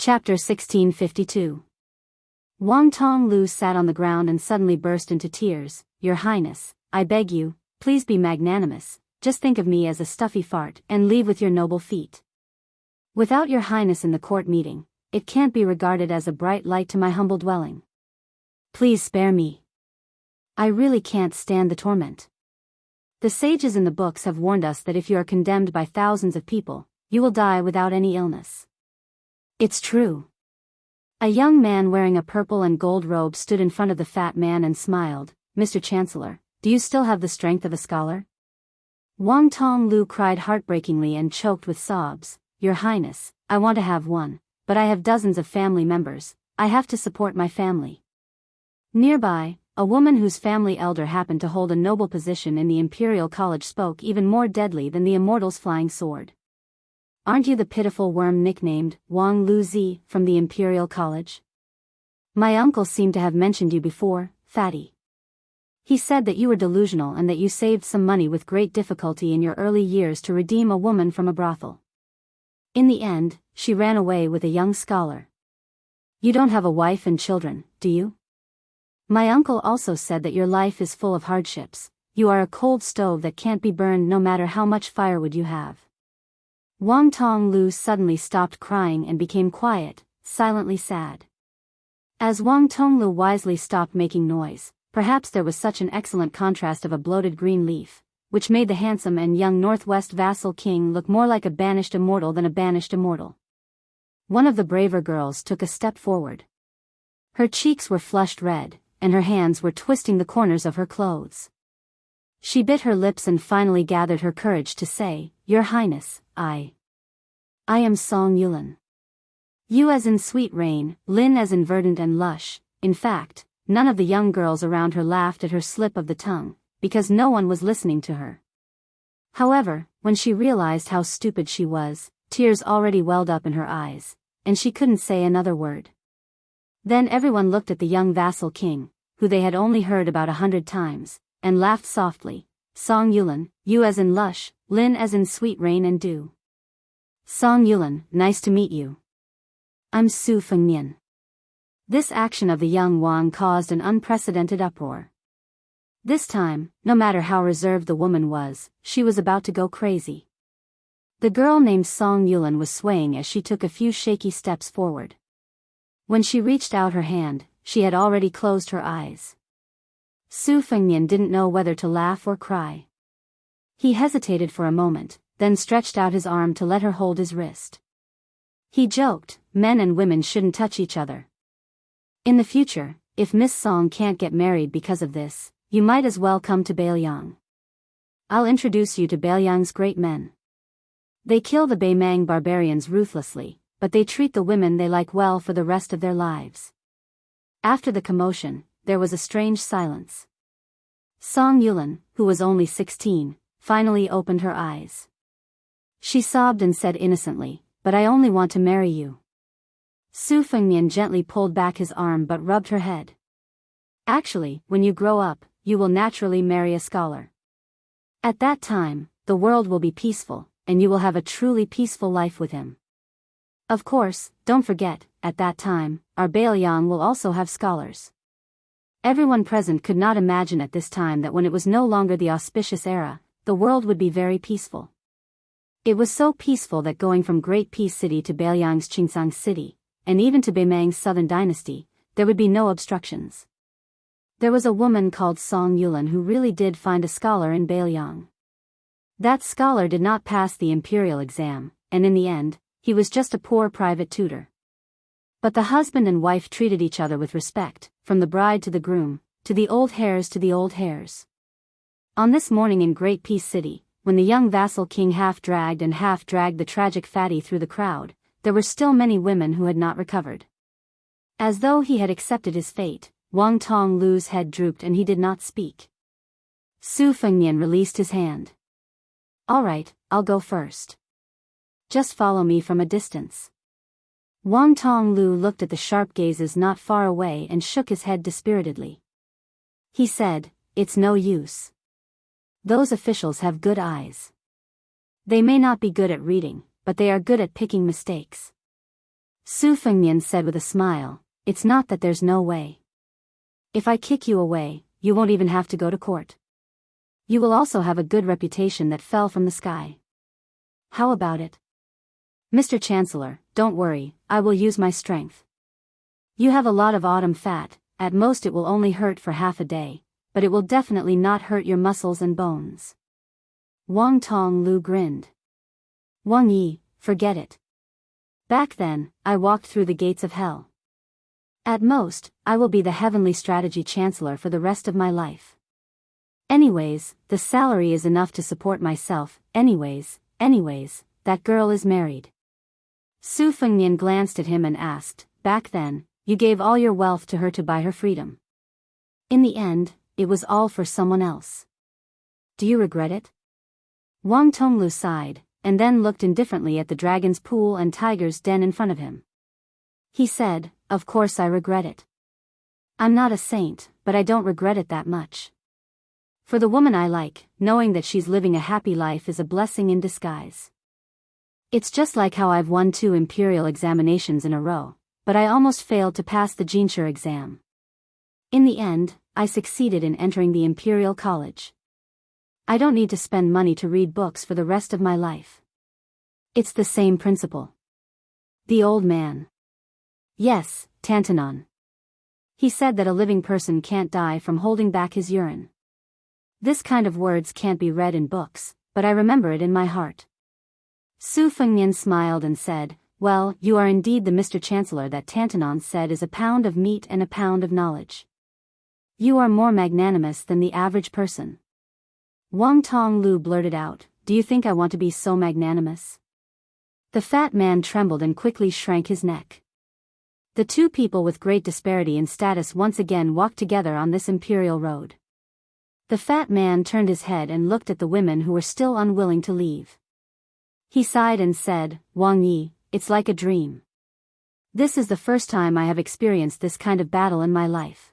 Chapter 1652. Wang Tonglu sat on the ground and suddenly burst into tears. "Your Highness, I beg you, please be magnanimous, just think of me as a stuffy fart and leave with your noble feet. Without your Highness in the court meeting, it can't be regarded as a bright light to my humble dwelling. Please spare me. I really can't stand the torment. The sages in the books have warned us that if you are condemned by thousands of people, you will die without any illness. It's true." A young man wearing a purple and gold robe stood in front of the fat man and smiled. "Mr. Chancellor, do you still have the strength of a scholar?" Wang Tonglu cried heartbreakingly and choked with sobs. "Your Highness, I want to have one, but I have dozens of family members. I have to support my family." Nearby, a woman whose family elder happened to hold a noble position in the Imperial College spoke even more deadly than the immortal's flying sword. "Aren't you the pitiful worm nicknamed Wang Luzi from the Imperial College? My uncle seemed to have mentioned you before, fatty. He said that you were delusional and that you saved some money with great difficulty in your early years to redeem a woman from a brothel. In the end, she ran away with a young scholar. You don't have a wife and children, do you? My uncle also said that your life is full of hardships. You are a cold stove that can't be burned no matter how much firewood you have." Wang Tonglu suddenly stopped crying and became quiet, silently sad. As Wang Tonglu wisely stopped making noise, perhaps there was such an excellent contrast of a bloated green leaf, which made the handsome and young Northwest vassal king look more like a banished immortal than a banished immortal. One of the braver girls took a step forward. Her cheeks were flushed red, and her hands were twisting the corners of her clothes. She bit her lips and finally gathered her courage to say, "Your Highness, I am Song Yulin." You as in sweet rain, Lin as in verdant and lush. In fact, none of the young girls around her laughed at her slip of the tongue, because no one was listening to her. However, when she realized how stupid she was, tears already welled up in her eyes, and she couldn't say another word. Then everyone looked at the young vassal king, who they had only heard about 100 times, and laughed softly. "Song Yulin, you as in lush, Lin as in sweet rain and dew. Song Yulin, nice to meet you. I'm Su Fengmian." This action of the young Wang caused an unprecedented uproar. This time, no matter how reserved the woman was, she was about to go crazy. The girl named Song Yulin was swaying as she took a few shaky steps forward. When she reached out her hand, she had already closed her eyes. Su Fengmian didn't know whether to laugh or cry. He hesitated for a moment, then stretched out his arm to let her hold his wrist. He joked, "Men and women shouldn't touch each other. In the future, if Miss Song can't get married because of this, you might as well come to Beiliang. I'll introduce you to Beiliang's great men. They kill the Beimang barbarians ruthlessly, but they treat the women they like well for the rest of their lives." After the commotion, there was a strange silence. Song Yulin, who was only 16, finally opened her eyes. She sobbed and said innocently, "But I only want to marry you." Su Fengmian gently pulled back his arm but rubbed her head. "Actually, when you grow up, you will naturally marry a scholar. At that time, the world will be peaceful, and you will have a truly peaceful life with him. Of course, don't forget, at that time, our Beiliang will also have scholars." Everyone present could not imagine at this time that when it was no longer the auspicious era, the world would be very peaceful. It was so peaceful that going from Great Peace City to Beiliang's Qingsang City, and even to Beimang's southern dynasty, there would be no obstructions. There was a woman called Song Yulin who really did find a scholar in Beiliang. That scholar did not pass the imperial exam, and in the end, he was just a poor private tutor. But the husband and wife treated each other with respect, from the bride to the groom, to the old hares to the old hares. On this morning in Great Peace City, when the young vassal king half-dragged the tragic fatty through the crowd, there were still many women who had not recovered. As though he had accepted his fate, Wang Tonglu's head drooped and he did not speak. Su Fengmian released his hand. "All right, I'll go first. Just follow me from a distance." Wang Tonglu looked at the sharp gazes not far away and shook his head dispiritedly. He said, "It's no use. Those officials have good eyes. They may not be good at reading, but they are good at picking mistakes. Su Fengnian said with a smile, it's not that there's no way. If I kick you away, you won't even have to go to court. You will also have a good reputation that fell from the sky. How about it? Mr. Chancellor, don't worry, I will use my strength. You have a lot of autumn fat, at most it will only hurt for half a day, but it will definitely not hurt your muscles and bones. Wang Tonglu grinned. Wang Yi, forget it. Back then, I walked through the gates of hell. At most, I will be the Heavenly Strategy Chancellor for the rest of my life. Anyways, the salary is enough to support myself, anyways, that girl is married. Su Fengnian glanced at him and asked, back then, you gave all your wealth to her to buy her freedom. In the end, it was all for someone else. Do you regret it? Wang Tonglu sighed, and then looked indifferently at the dragon's pool and tiger's den in front of him. He said, of course I regret it. I'm not a saint, but I don't regret it that much. For the woman I like, knowing that she's living a happy life is a blessing in disguise. It's just like how I've won 2 imperial examinations in a row, but I almost failed to pass the Jinshu exam. In the end, I succeeded in entering the Imperial College. I don't need to spend money to read books for the rest of my life. It's the same principle. The old man. Yes, Tantanon. He said that a living person can't die from holding back his urine. This kind of words can't be read in books, but I remember it in my heart. Su Fengnian smiled and said, well, you are indeed the Mr. Chancellor that Tantanon said is a pound of meat and a pound of knowledge. You are more magnanimous than the average person. Wang Tonglu blurted out, do you think I want to be so magnanimous? The fat man trembled and quickly shrank his neck. The two people with great disparity in status once again walked together on this imperial road. The fat man turned his head and looked at the women who were still unwilling to leave. He sighed and said, Wang Yi, it's like a dream. This is the first time I have experienced this kind of battle in my life.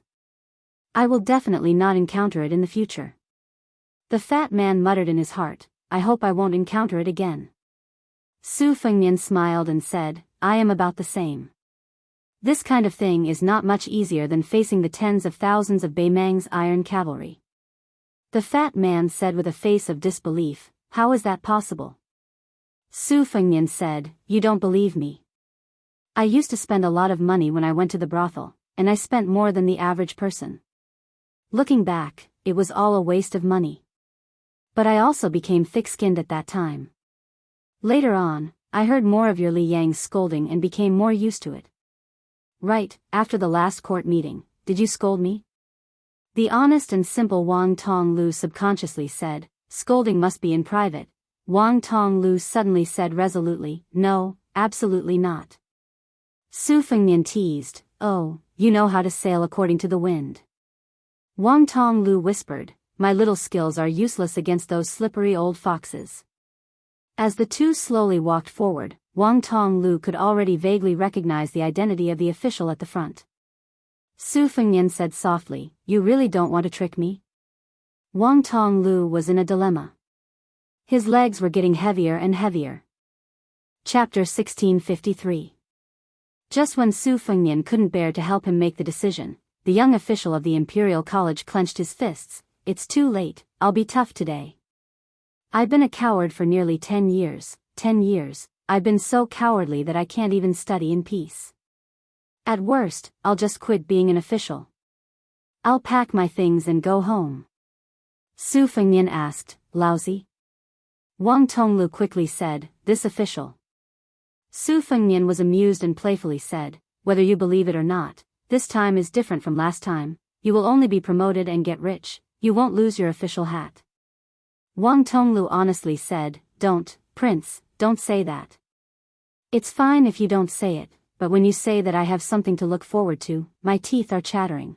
I will definitely not encounter it in the future. The fat man muttered in his heart, I hope I won't encounter it again. Su Fengnian smiled and said, I am about the same. This kind of thing is not much easier than facing the tens of thousands of Beimang's iron cavalry. The fat man said with a face of disbelief, how is that possible? Su Fengnian said, you don't believe me. I used to spend a lot of money when I went to the brothel, and I spent more than the average person. Looking back, it was all a waste of money. But I also became thick-skinned at that time. Later on, I heard more of your Li Yang's scolding and became more used to it. Right, after the last court meeting, did you scold me? The honest and simple Wang Tonglu subconsciously said, scolding must be in private. Wang Tonglu suddenly said resolutely, no, absolutely not. Su Fengnian teased, oh, you know how to sail according to the wind. Wang Tonglu whispered, my little skills are useless against those slippery old foxes. As the two slowly walked forward, Wang Tonglu could already vaguely recognize the identity of the official at the front. Su Fengnian said softly, you really don't want to trick me? Wang Tonglu was in a dilemma. His legs were getting heavier and heavier. Chapter 1653. Just when Su Fengnian couldn't bear to help him make the decision, the young official of the Imperial College clenched his fists. It's too late, I'll be tough today. I've been a coward for nearly 10 years, I've been so cowardly that I can't even study in peace. At worst, I'll just quit being an official. I'll pack my things and go home. Su Fengnian asked, lousy? Wang Tonglu quickly said, this official. Su Fengnian was amused and playfully said, whether you believe it or not, this time is different from last time, you will only be promoted and get rich, you won't lose your official hat. Wang Tonglu honestly said, don't, Prince, don't say that. It's fine if you don't say it, but when you say that I have something to look forward to, my teeth are chattering.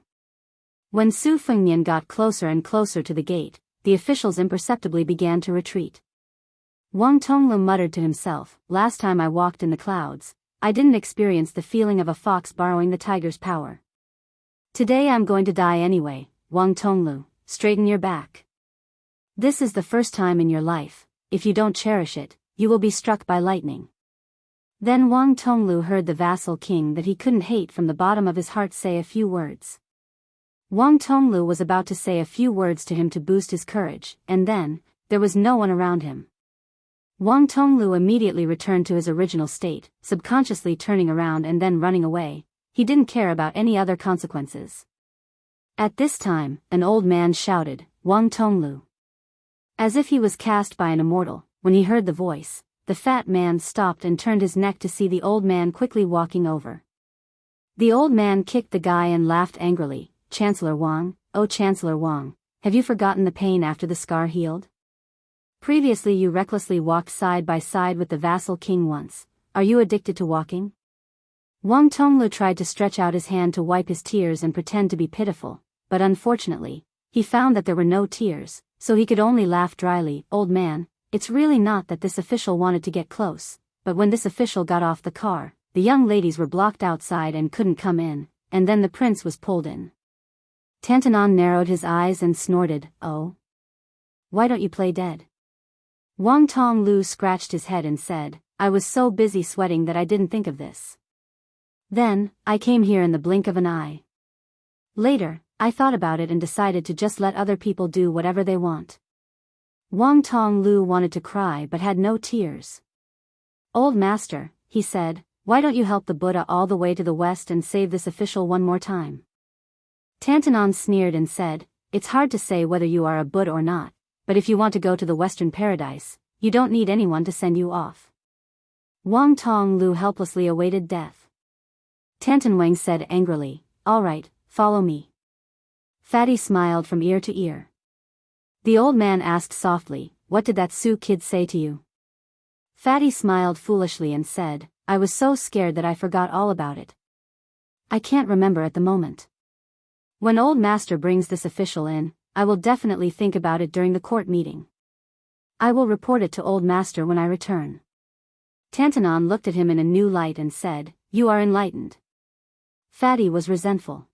When Su Fengnian got closer and closer to the gate, the officials imperceptibly began to retreat. Wang Tonglu muttered to himself, last time I walked in the clouds, I didn't experience the feeling of a fox borrowing the tiger's power. Today I'm going to die anyway. Wang Tonglu, straighten your back. This is the first time in your life, if you don't cherish it, you will be struck by lightning. Then Wang Tonglu heard the vassal king that he couldn't hate from the bottom of his heart say a few words. Wang Tonglu was about to say a few words to him to boost his courage, and then, there was no one around him. Wang Tonglu immediately returned to his original state, subconsciously turning around and then running away. He didn't care about any other consequences. At this time, an old man shouted, "Wang Tonglu." As if he was cast by an immortal, when he heard the voice, the fat man stopped and turned his neck to see the old man quickly walking over. The old man kicked the guy and laughed angrily. "Chancellor Wang, oh Chancellor Wang, have you forgotten the pain after the scar healed? Previously you recklessly walked side by side with the vassal king once. Are you addicted to walking?" Wang Tonglu tried to stretch out his hand to wipe his tears and pretend to be pitiful, but unfortunately, he found that there were no tears, so he could only laugh dryly. "Old man, it's really not that this official wanted to get close, but when this official got off the car, the young ladies were blocked outside and couldn't come in, and then the prince was pulled in." Tantanon narrowed his eyes and snorted, "Oh? Why don't you play dead?" Wang Tonglu scratched his head and said, "I was so busy sweating that I didn't think of this. Then, I came here in the blink of an eye. Later, I thought about it and decided to just let other people do whatever they want." Wang Tonglu wanted to cry but had no tears. "Old master," he said, "why don't you help the Buddha all the way to the west and save this official one more time?" Tantanon sneered and said, "It's hard to say whether you are a Buddha or not, but if you want to go to the Western Paradise, you don't need anyone to send you off." Wang Tonglu helplessly awaited death. Tantanwang said angrily, "All right, follow me." Fatty smiled from ear to ear. The old man asked softly, "What did that Sioux kid say to you?" Fatty smiled foolishly and said, "I was so scared that I forgot all about it. I can't remember at the moment. When old master brings this official in, I will definitely think about it during the court meeting. I will report it to old master when I return." Tantanon looked at him in a new light and said, "You are enlightened." Fatty was resentful.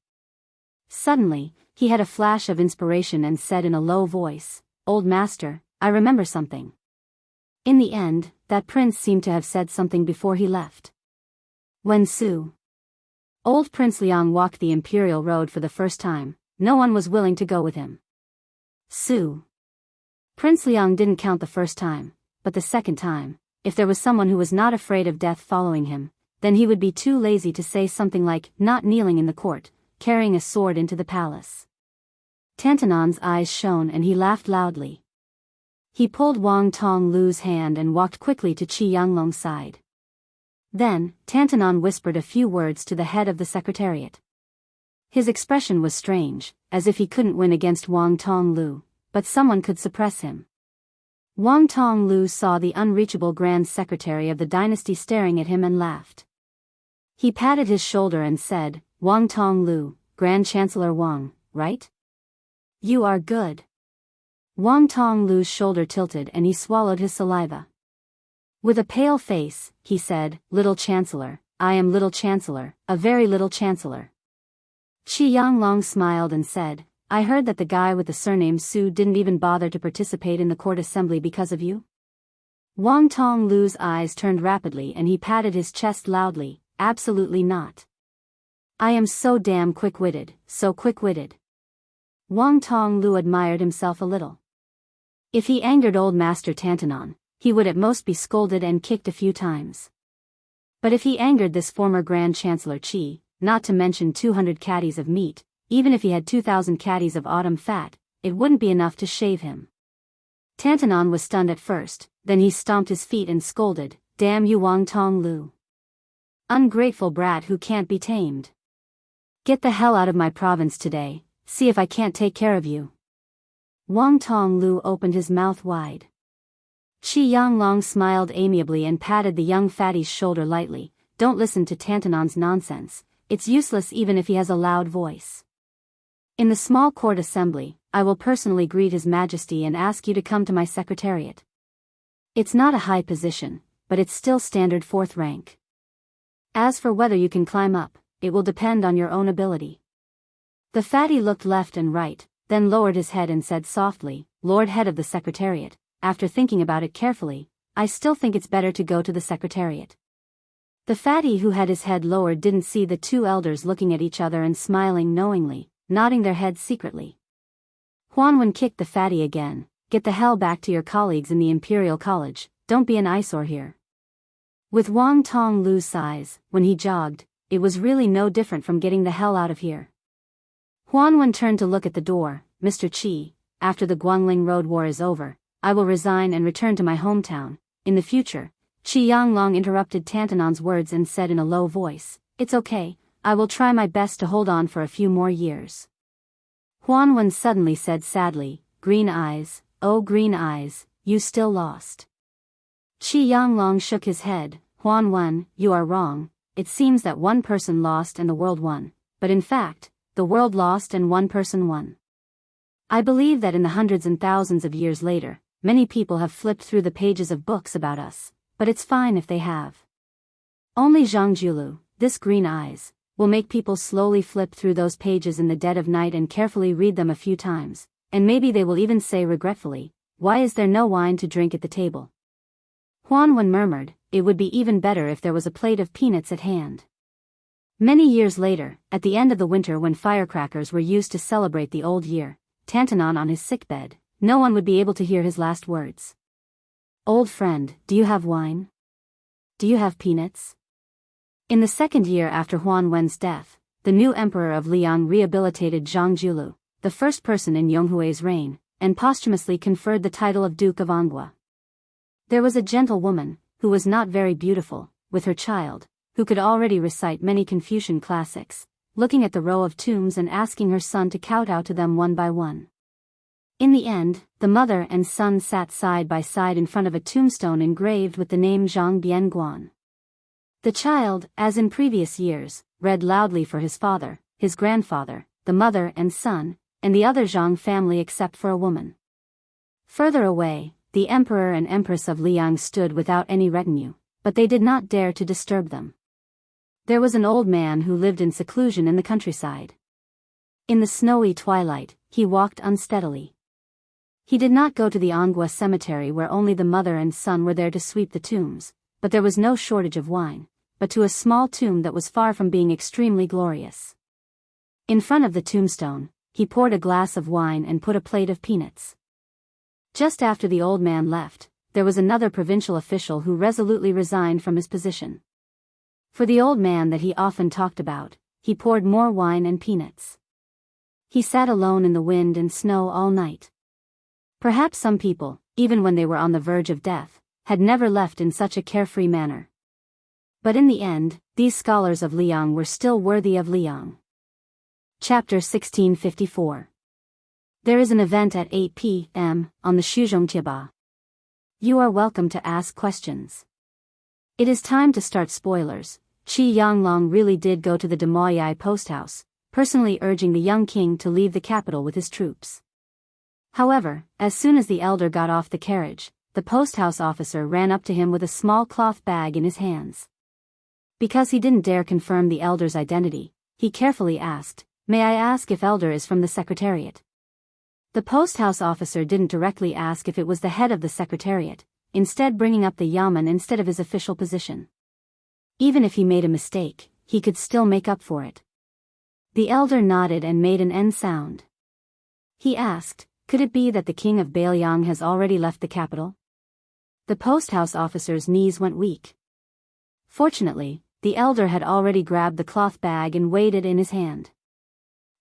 Suddenly, he had a flash of inspiration and said in a low voice, "Old master, I remember something." In the end, that prince seemed to have said something before he left. When old Prince Liang walked the imperial road for the first time, no one was willing to go with him. Prince Liang didn't count the first time, but the second time, if there was someone who was not afraid of death following him, then he would be too lazy to say something like, not kneeling in the court, carrying a sword into the palace. Tantanon's eyes shone and he laughed loudly. He pulled Wang Tonglu's hand and walked quickly to Qi Yanglong's side. Then, Tantanon whispered a few words to the head of the secretariat. His expression was strange, as if he couldn't win against Wang Tonglu, but someone could suppress him. Wang Tonglu saw the unreachable Grand Secretary of the dynasty staring at him and laughed. He patted his shoulder and said, "Wang Tonglu, Grand Chancellor Wang, right? You are good." Wang Tonglu's shoulder tilted and he swallowed his saliva. With a pale face, he said, "Little Chancellor, I am Little Chancellor, a very little Chancellor." Qi Yanglong smiled and said, "I heard that the guy with the surname Su didn't even bother to participate in the court assembly because of you?" Wang Tonglu's eyes turned rapidly and he patted his chest loudly, "Absolutely not. I am so damn quick-witted, so quick-witted." Wang Tonglu admired himself a little. If he angered old Master Tantanon, he would at most be scolded and kicked a few times. But if he angered this former Grand Chancellor Qi, not to mention 200 caddies of meat, even if he had 2,000 caddies of autumn fat, it wouldn't be enough to shave him. Tantanon was stunned at first, then he stomped his feet and scolded, "Damn you Wang Tonglu. Ungrateful brat who can't be tamed. Get the hell out of my province today, see if I can't take care of you." Wang Tonglu opened his mouth wide. Qi Yanglong smiled amiably and patted the young fatty's shoulder lightly. "Don't listen to Tantanon's nonsense, it's useless even if he has a loud voice. In the small court assembly, I will personally greet His Majesty and ask you to come to my secretariat. It's not a high position, but it's still standard 4th rank. As for whether you can climb up, it will depend on your own ability." The fatty looked left and right, then lowered his head and said softly, "Lord Head of the Secretariat, after thinking about it carefully, I still think it's better to go to the Secretariat." The fatty who had his head lowered didn't see the two elders looking at each other and smiling knowingly, nodding their heads secretly. Huanwen kicked the fatty again. Get the hell back to your colleagues in the Imperial College, don't be an eyesore here. With Wang Tonglu's size, when he jogged, it was really no different from getting the hell out of here. Huanwen turned to look at the door. Mr. Qi, after the Guangling Road War is over, I will resign and return to my hometown. In the future, Qi Yanglong interrupted Tantanon's words and said in a low voice, it's okay, I will try my best to hold on for a few more years. Huanwen suddenly said sadly, green eyes, oh green eyes, you still lost. Qi Yanglong shook his head. Huanwen, you are wrong, it seems that one person lost and the world won, but in fact, the world lost and one person won. I believe that in the hundreds and thousands of years later, many people have flipped through the pages of books about us, but it's fine if they have. Only Zhang, this green eyes, will make people slowly flip through those pages in the dead of night and carefully read them a few times, and maybe they will even say regretfully, why is there no wine to drink at the table? Huanwen murmured, it would be even better if there was a plate of peanuts at hand. Many years later, at the end of the winter when firecrackers were used to celebrate the old year, Tantanon on his sickbed, no one would be able to hear his last words. Old friend, do you have wine? Do you have peanuts? In the second year after Huanwen's death, the new emperor of Liang rehabilitated Zhang, the first person in Yonghui's reign, and posthumously conferred the title of Duke of Anghua. There was a gentle woman, who was not very beautiful, with her child, who could already recite many Confucian classics, looking at the row of tombs and asking her son to kowtow to them one by one. In the end, the mother and son sat side by side in front of a tombstone engraved with the name Zhang Bianguan. The child, as in previous years, read loudly for his father, his grandfather, the mother and son, and the other Zhang family except for a woman. Further away, the emperor and empress of Liang stood without any retinue, but they did not dare to disturb them. There was an old man who lived in seclusion in the countryside. In the snowy twilight, he walked unsteadily. He did not go to the Anghua cemetery where only the mother and son were there to sweep the tombs, but there was no shortage of wine, but to a small tomb that was far from being extremely glorious. In front of the tombstone, he poured a glass of wine and put a plate of peanuts. Just after the old man left, there was another provincial official who resolutely resigned from his position. For the old man that he often talked about, he poured more wine and peanuts. He sat alone in the wind and snow all night. Perhaps some people, even when they were on the verge of death, had never left in such a carefree manner. But in the end, these scholars of Liang were still worthy of Liang. Chapter 1654. There is an event at 8 p.m. on the Shuzhongqiaba. You are welcome to ask questions. It is time to start spoilers. Qi Yanglong really did go to the Demoyai post house, personally urging the young king to leave the capital with his troops. However, as soon as the elder got off the carriage, the post house officer ran up to him with a small cloth bag in his hands. Because he didn't dare confirm the elder's identity, he carefully asked, "May I ask if elder is from the secretariat?" The post house officer didn't directly ask if it was the head of the secretariat, instead bringing up the yamen instead of his official position. Even if he made a mistake, he could still make up for it. The elder nodded and made an N sound. He asked, could it be that the king of Bailiang has already left the capital? The post house officer's knees went weak. Fortunately, the elder had already grabbed the cloth bag and weighed it in his hand.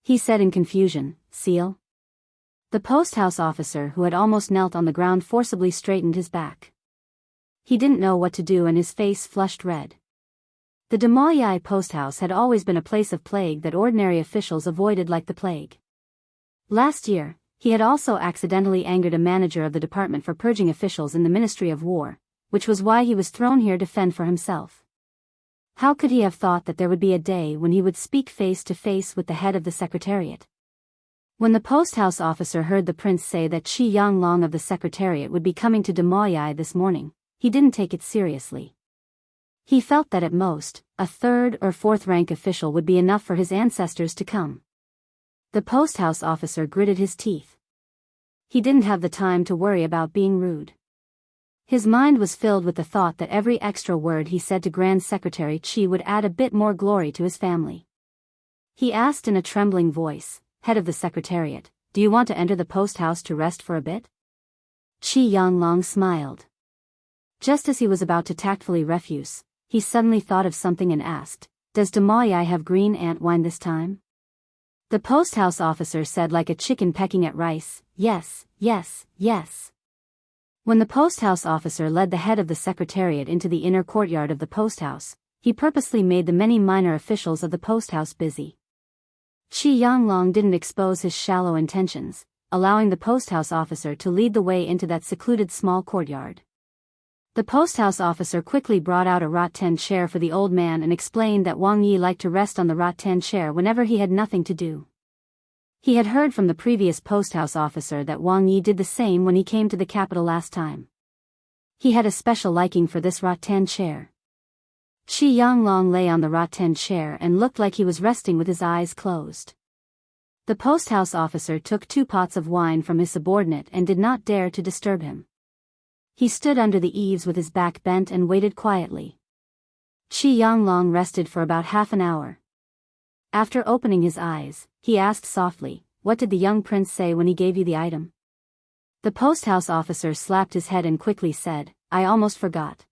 He said in confusion, "Seal?" The post house officer who had almost knelt on the ground forcibly straightened his back. He didn't know what to do and his face flushed red. The Demoyai post house had always been a place of plague that ordinary officials avoided like the plague. Last year, he had also accidentally angered a manager of the department for purging officials in the Ministry of War, which was why he was thrown here to fend for himself. How could he have thought that there would be a day when he would speak face to face with the head of the secretariat? When the post house officer heard the prince say that Qi Yanglong of the secretariat would be coming to Demoyai this morning, he didn't take it seriously. He felt that at most, a third or fourth rank official would be enough for his ancestors to come. The post house officer gritted his teeth. He didn't have the time to worry about being rude. His mind was filled with the thought that every extra word he said to Grand Secretary Qi would add a bit more glory to his family. He asked in a trembling voice, "Head of the Secretariat, do you want to enter the post house to rest for a bit?" Qi Yanglong smiled. Just as he was about to tactfully refuse, he suddenly thought of something and asked, "Does Damoyai have green ant wine this time?" The post house officer said like a chicken pecking at rice, "Yes, yes, yes." When the post house officer led the head of the Secretariat into the inner courtyard of the post house, he purposely made the many minor officials of the post house busy. Qi Yanglong didn't expose his shallow intentions, allowing the post house officer to lead the way into that secluded small courtyard. The post house officer quickly brought out a rattan chair for the old man and explained that Wang Yi liked to rest on the rattan chair whenever he had nothing to do. He had heard from the previous post house officer that Wang Yi did the same when he came to the capital last time. He had a special liking for this rattan chair. Qi Yanglong lay on the rattan chair and looked like he was resting with his eyes closed. The post house officer took 2 pots of wine from his subordinate and did not dare to disturb him. He stood under the eaves with his back bent and waited quietly. Qi Yanglong rested for about half an hour. After opening his eyes, he asked softly, "What did the young prince say when he gave you the item?" The post house officer slapped his head and quickly said, "I almost forgot.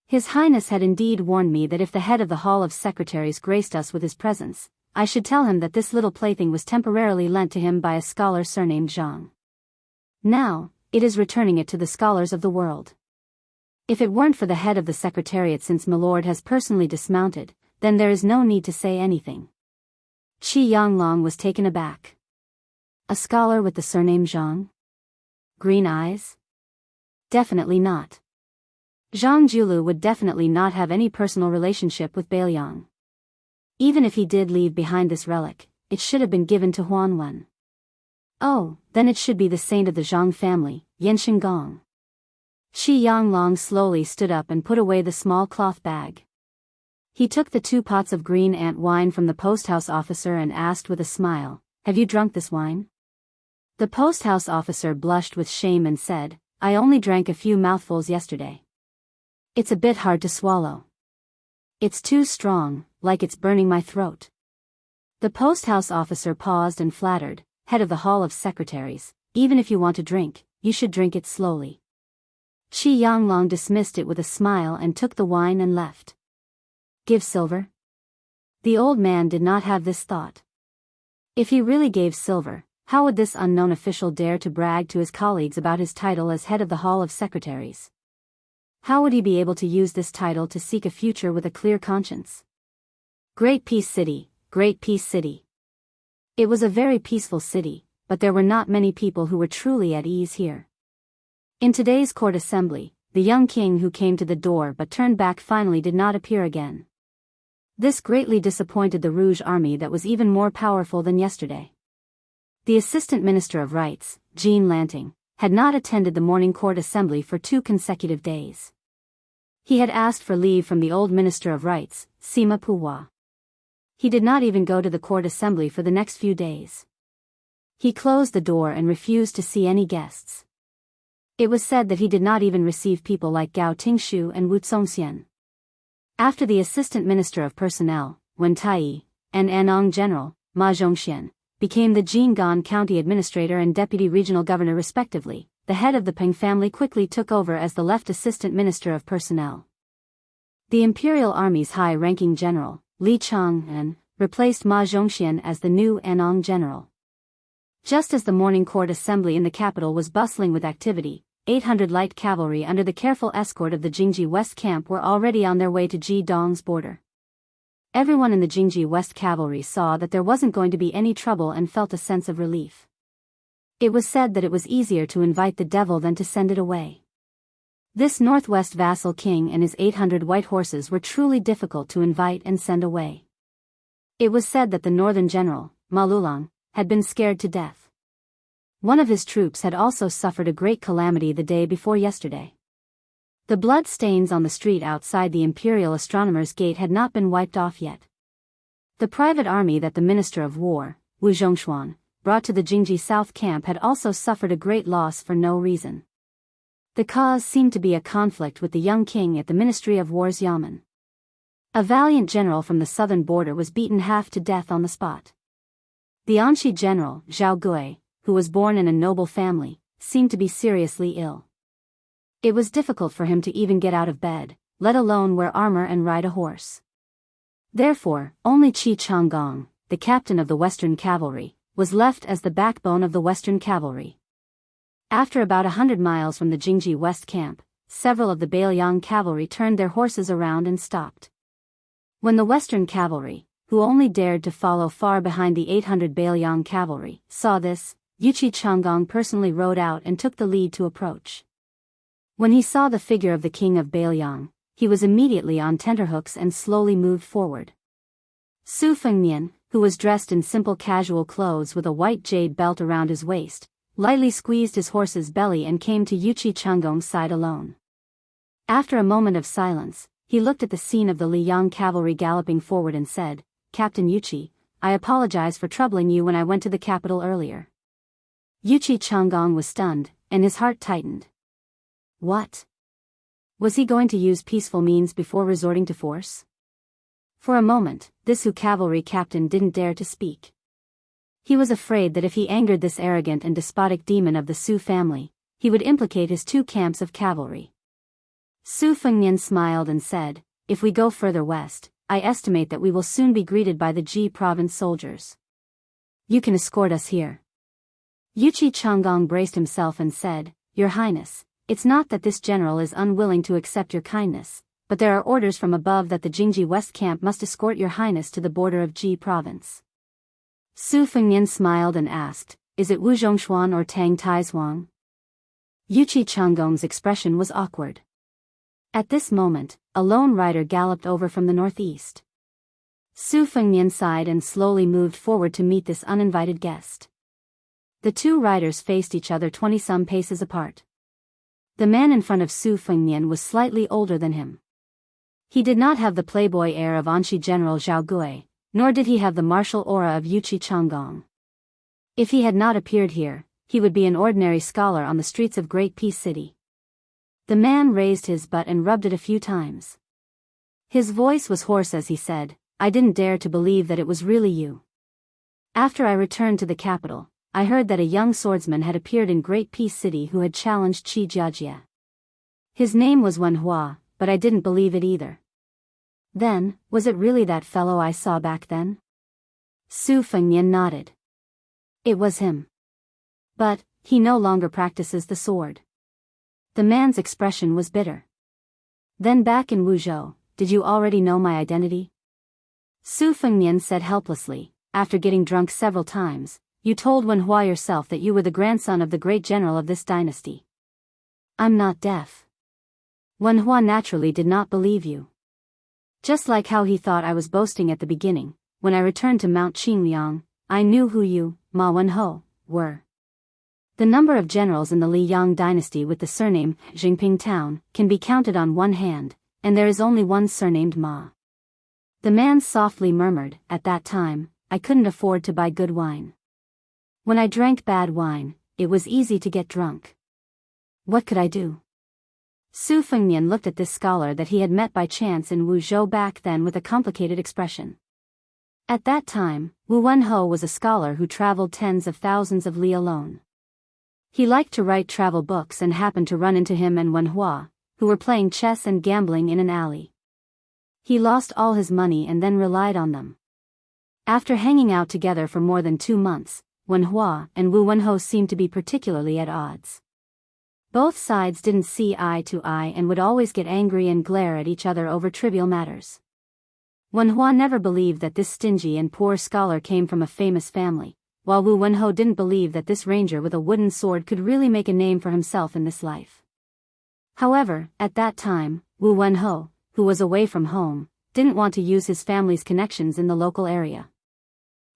His Highness had indeed warned me that if the head of the Hall of Secretaries graced us with his presence, I should tell him that this little plaything was temporarily lent to him by a scholar surnamed Zhang. Now, it is returning it to the scholars of the world. If it weren't for the head of the Secretariat, since Milord has personally dismounted, then there is no need to say anything." Qi Yanglong was taken aback. A scholar with the surname Zhang? Green eyes? Definitely not. Zhang Julu would definitely not have any personal relationship with Bailiang. Even if he did leave behind this relic, it should have been given to Huanwen. Oh, then it should be the saint of the Zhang family, Yan Shinggong. Qi Yanglong slowly stood up and put away the small cloth bag. He took the 2 pots of green ant wine from the post house officer and asked with a smile, "Have you drunk this wine?" The post house officer blushed with shame and said, "I only drank a few mouthfuls yesterday. It's a bit hard to swallow. It's too strong, like it's burning my throat." The post house officer paused and flattered, "Head of the Hall of Secretaries, even if you want to drink, you should drink it slowly." Qi Yanglong dismissed it with a smile and took the wine and left. Give silver? The old man did not have this thought. If he really gave silver, how would this unknown official dare to brag to his colleagues about his title as head of the Hall of Secretaries? How would he be able to use this title to seek a future with a clear conscience? Great Peace City, Great Peace City. It was a very peaceful city, but there were not many people who were truly at ease here. In today's court assembly, the young king who came to the door but turned back finally did not appear again. This greatly disappointed the Rouge Army that was even more powerful than yesterday. The Assistant Minister of Rights, Jean Lanting, had not attended the morning court assembly for 2 consecutive days. He had asked for leave from the old Minister of Rights, Sima Puwa. He did not even go to the court assembly for the next few days. He closed the door and refused to see any guests. It was said that he did not even receive people like Gao Tingshu and Wu Zongxian. After the Assistant Minister of Personnel, Wen Tai, and Anong General, Ma Zhongxian, became the Jing'an County Administrator and Deputy Regional Governor respectively, the head of the Peng family quickly took over as the left Assistant Minister of Personnel. The Imperial Army's high-ranking general, Li Chang'an, replaced Ma Zhongxian as the new Anong General. Just as the morning court assembly in the capital was bustling with activity, 800 light cavalry under the careful escort of the Jingji West camp were already on their way to Jidong's border. Everyone in the Jingji West cavalry saw that there wasn't going to be any trouble and felt a sense of relief. It was said that it was easier to invite the devil than to send it away. This northwest vassal king and his 800 white horses were truly difficult to invite and send away. It was said that the northern general, Ma Lulang, had been scared to death. One of his troops had also suffered a great calamity the day before yesterday. The blood stains on the street outside the Imperial Astronomer's Gate had not been wiped off yet. The private army that the Minister of War, Wu Zhongshuan, brought to the Jingji South camp had also suffered a great loss for no reason. The cause seemed to be a conflict with the young king at the Ministry of War's Yamen. A valiant general from the southern border was beaten half to death on the spot. The Anxi general, Zhao Gui, who was born in a noble family, seemed to be seriously ill. It was difficult for him to even get out of bed, let alone wear armor and ride a horse. Therefore, only Qi Changgong, the captain of the Western Cavalry, was left as the backbone of the Western Cavalry. After about 100 miles from the Jingji West camp, several of the Bailiang cavalry turned their horses around and stopped. When the Western Cavalry, who only dared to follow far behind the 800 Bailiang cavalry, saw this, Yuqi Changgong personally rode out and took the lead to approach. When he saw the figure of the king of Bailiang, he was immediately on tenterhooks and slowly moved forward. Su Fengmian, who was dressed in simple casual clothes with a white jade belt around his waist, lightly squeezed his horse's belly and came to Yuqi Changgong's side alone. After a moment of silence, he looked at the scene of the Liang cavalry galloping forward and said, "Captain Yuqi, I apologize for troubling you when I went to the capital earlier." Yuqi Changgong was stunned, and his heart tightened. What? Was he going to use peaceful means before resorting to force? For a moment, this Hu cavalry captain didn't dare to speak. He was afraid that if he angered this arrogant and despotic demon of the Su family, he would implicate his two camps of cavalry. Su Fengnian smiled and said, "If we go further west, I estimate that we will soon be greeted by the Ji province soldiers. You can escort us here." Yuqi Changgong braced himself and said, "Your Highness, it's not that this general is unwilling to accept your kindness, but there are orders from above that the Jingji West camp must escort your Highness to the border of Ji province." Su Fengnian smiled and asked, "Is it Wu Zhongshuan or Tang Taizhuang?" Yuqi Changgong's expression was awkward. At this moment, a lone rider galloped over from the northeast. Su Fengnian sighed and slowly moved forward to meet this uninvited guest. The two riders faced each other 20-some paces apart. The man in front of Su Fengnian was slightly older than him. He did not have the playboy air of Anxi General Zhao Gui, nor did he have the martial aura of Yuqi Changgong. If he had not appeared here, he would be an ordinary scholar on the streets of Great Peace City. The man raised his butt and rubbed it a few times. His voice was hoarse as he said, "I didn't dare to believe that it was really you. After I returned to the capital, I heard that a young swordsman had appeared in Great Peace City who had challenged Qi Jiajie. His name was Wen Hua, but I didn't believe it either." "Then, was it really that fellow I saw back then?" Su Fengnian nodded. "It was him. But, he no longer practices the sword." The man's expression was bitter. "Then back in Wuzhou, did you already know my identity?" Su Fengnian said helplessly, "After getting drunk several times, you told Wen Hua yourself that you were the grandson of the great general of this dynasty." "I'm not deaf." Wen Hua naturally did not believe you. Just like how he thought I was boasting at the beginning, when I returned to Mount Qingliang, I knew who you, Ma Wenho, were. The number of generals in the Liang dynasty with the surname Jingping Town can be counted on one hand, and there is only one surnamed Ma. The man softly murmured, "At that time, I couldn't afford to buy good wine. When I drank bad wine, it was easy to get drunk. What could I do?" Su Fengnian looked at this scholar that he had met by chance in Wuzhou back then with a complicated expression. At that time, Wu Wenho was a scholar who traveled tens of thousands of li alone. He liked to write travel books and happened to run into him and Wen Hua, who were playing chess and gambling in an alley. He lost all his money and then relied on them. After hanging out together for more than 2 months, Wen Hua and Wu Wenho seemed to be particularly at odds. Both sides didn't see eye to eye and would always get angry and glare at each other over trivial matters. Wen Hua never believed that this stingy and poor scholar came from a famous family, while Wu Wenho didn't believe that this ranger with a wooden sword could really make a name for himself in this life. However, at that time, Wu Wenho, who was away from home, didn't want to use his family's connections in the local area.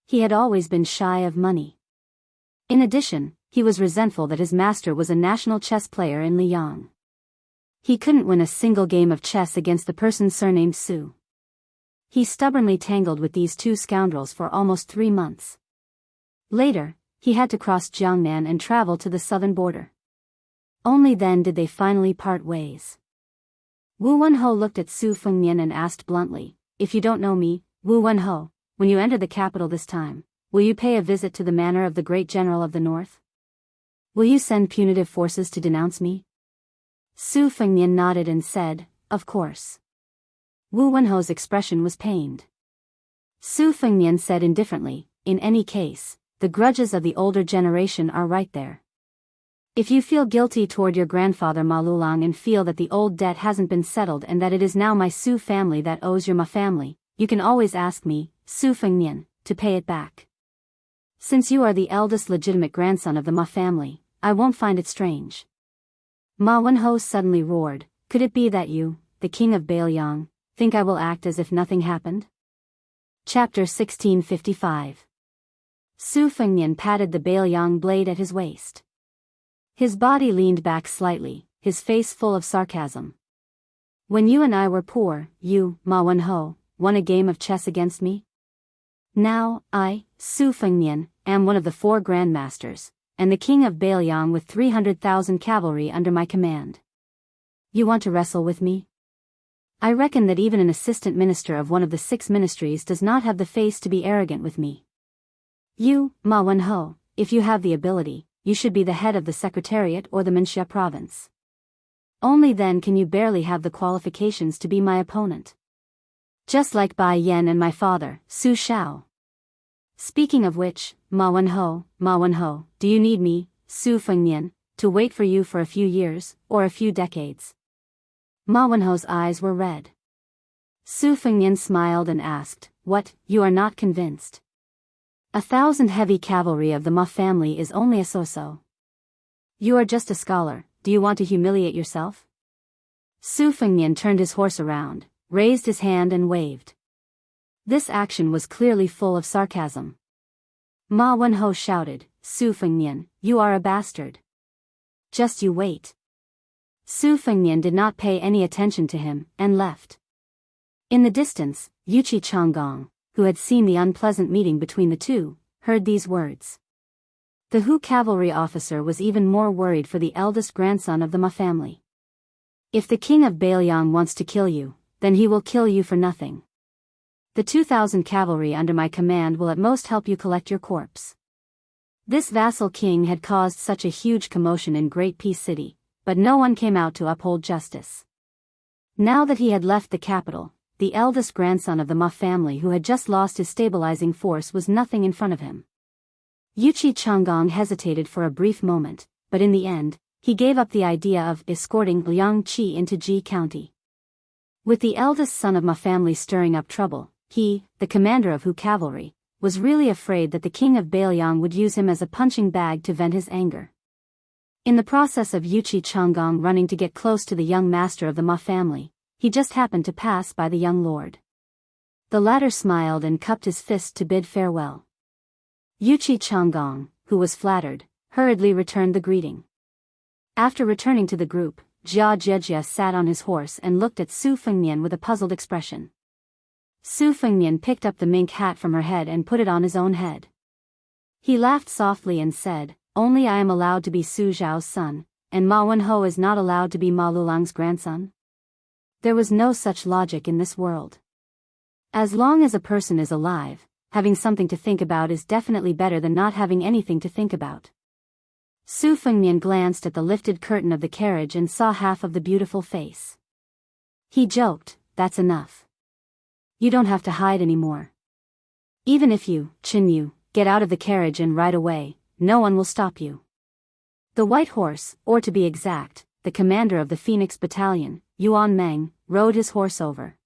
He had always been shy of money. In addition, he was resentful that his master was a national chess player in Liang. He couldn't win a single game of chess against the person surnamed Su. He stubbornly tangled with these two scoundrels for almost 3 months. Later, he had to cross Jiangnan and travel to the southern border. Only then did they finally part ways. Wu Wenho looked at Su Fengnian and asked bluntly, "If you don't know me, Wu Wenho, when you enter the capital this time, will you pay a visit to the manor of the great general of the north? Will you send punitive forces to denounce me?" Su Fengnian nodded and said, "Of course." Wu Wenho's expression was pained. Su Fengnian said indifferently, "In any case, the grudges of the older generation are right there. If you feel guilty toward your grandfather Ma Lulang and feel that the old debt hasn't been settled and that it is now my Su family that owes your Ma family, you can always ask me, Su Fengnian, to pay it back. Since you are the eldest legitimate grandson of the Ma family, I won't find it strange." Ma Wenho suddenly roared, "Could it be that you, the king of Bailiang, think I will act as if nothing happened?" Chapter 1655. Su Fengnian patted the Bailiang blade at his waist. His body leaned back slightly, his face full of sarcasm. "When you and I were poor, you, Ma Wenho, won a game of chess against me? Now, I, Su Fengnian, am one of the 4 grandmasters, and the king of Bailiang with 300,000 cavalry under my command. You want to wrestle with me? I reckon that even an assistant minister of one of the 6 ministries does not have the face to be arrogant with me. You, Ma Wenho, if you have the ability, you should be the head of the Secretariat or the Minxia province. Only then can you barely have the qualifications to be my opponent. Just like Bai Yan and my father, Su Shao. Speaking of which, Ma Wenho, do you need me, Su Fengnian, to wait for you for a few years, or a few decades?" Ma Wenho's eyes were red. Su Fengnian smiled and asked, "What, you are not convinced? 1,000 heavy cavalry of the Ma family is only a so-so. You are just a scholar, do you want to humiliate yourself?" Su Fengnian turned his horse around, raised his hand and waved. This action was clearly full of sarcasm. Ma Wenho shouted, "Su Fengnian, you are a bastard. Just you wait." Su Fengnian did not pay any attention to him, and left. In the distance, Wuxia Xianxia, who had seen the unpleasant meeting between the two, heard these words. The Hu cavalry officer was even more worried for the eldest grandson of the Ma family. "If the king of Bailiang wants to kill you, then he will kill you for nothing. The 2,000 cavalry under my command will at most help you collect your corpse." This vassal king had caused such a huge commotion in Great Peace City, but no one came out to uphold justice. Now that he had left the capital, the eldest grandson of the Ma family who had just lost his stabilizing force was nothing in front of him. Wuxia Xianxia hesitated for a brief moment, but in the end, he gave up the idea of escorting Liang Qi into Ji County. With the eldest son of Ma family stirring up trouble, he, the commander of Hu cavalry, was really afraid that the king of Bailiang would use him as a punching bag to vent his anger. In the process of Wuxia Xianxia running to get close to the young master of the Ma family, he just happened to pass by the young lord. The latter smiled and cupped his fist to bid farewell. Wuxia Xianxia, who was flattered, hurriedly returned the greeting. After returning to the group, Jia Jejia sat on his horse and looked at Su Fengnian with a puzzled expression. Su Fengnian picked up the mink hat from her head and put it on his own head. He laughed softly and said, "Only I am allowed to be Su Zhao's son, and Ma Wenho is not allowed to be Ma Lulang's grandson?" There was no such logic in this world. As long as a person is alive, having something to think about is definitely better than not having anything to think about. Su Fengnian glanced at the lifted curtain of the carriage and saw half of the beautiful face. He joked, "That's enough. You don't have to hide anymore. Even if you, Chinyu, get out of the carriage and ride away, no one will stop you." The white horse, or to be exact, the commander of the Phoenix Battalion, Yuan Meng, rode his horse over.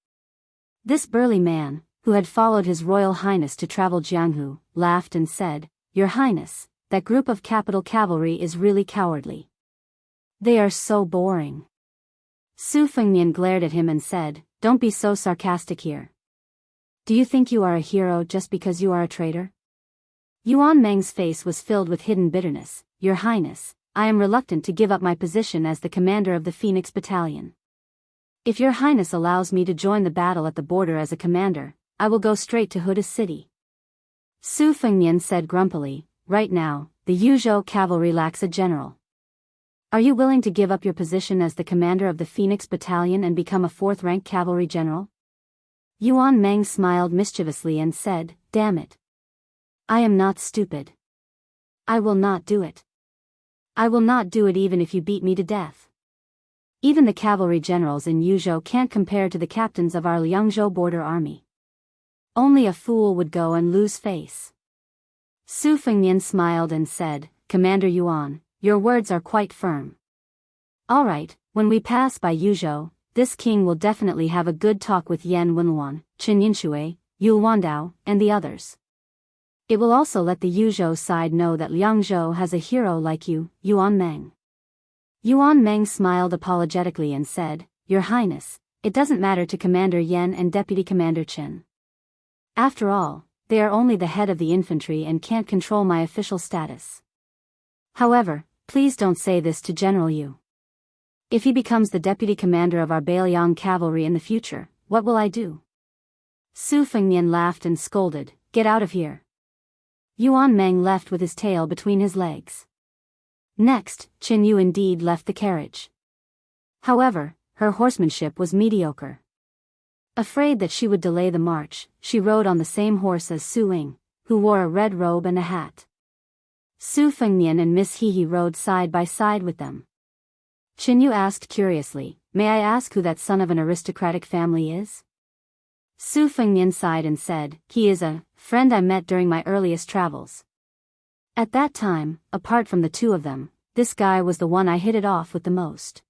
This burly man, who had followed His Royal Highness to travel Jianghu, laughed and said, "Your Highness, that group of capital cavalry is really cowardly. They are so boring." Su Fengnian glared at him and said, "Don't be so sarcastic here. Do you think you are a hero just because you are a traitor?" Yuan Meng's face was filled with hidden bitterness. "Your Highness, I am reluctant to give up my position as the commander of the Phoenix Battalion. If your Highness allows me to join the battle at the border as a commander, I will go straight to Huda City." Su Fengnian said grumpily, "Right now, the Yuzhou cavalry lacks a general. Are you willing to give up your position as the commander of the Phoenix Battalion and become a fourth-rank cavalry general? Yuan Meng smiled mischievously and said, damn it. I am not stupid. I will not do it. I will not do it even if you beat me to death. Even the cavalry generals in Yuzhou can't compare to the captains of our Liangzhou border army. Only a fool would go and lose face. Su Fengnian smiled and said, Commander Yuan, your words are quite firm. All right, when we pass by Yuzhou, this king will definitely have a good talk with Yan Wenluan, Chen Yinshui, Yu Wandao, and the others. It will also let the Yuzhou side know that Liangzhou has a hero like you, Yuan Meng. Yuan Meng smiled apologetically and said, Your Highness, it doesn't matter to Commander Yan and Deputy Commander Chen. After all, they are only the head of the infantry and can't control my official status. However, please don't say this to General Yu. If he becomes the deputy commander of our Bailiang cavalry in the future, what will I do? Su Fengnian laughed and scolded, Get out of here. Yuan Meng left with his tail between his legs. Next, Qin Yu indeed left the carriage. However, her horsemanship was mediocre. Afraid that she would delay the march, she rode on the same horse as Su Ying, who wore a red robe and a hat. Su Fengnian and Miss Hehe rode side by side with them. Qin Yu asked curiously, May I ask who that son of an aristocratic family is? Su Fengnian sighed and said, He is a friend I met during my earliest travels. At that time, apart from the two of them, this guy was the one I hit it off with the most.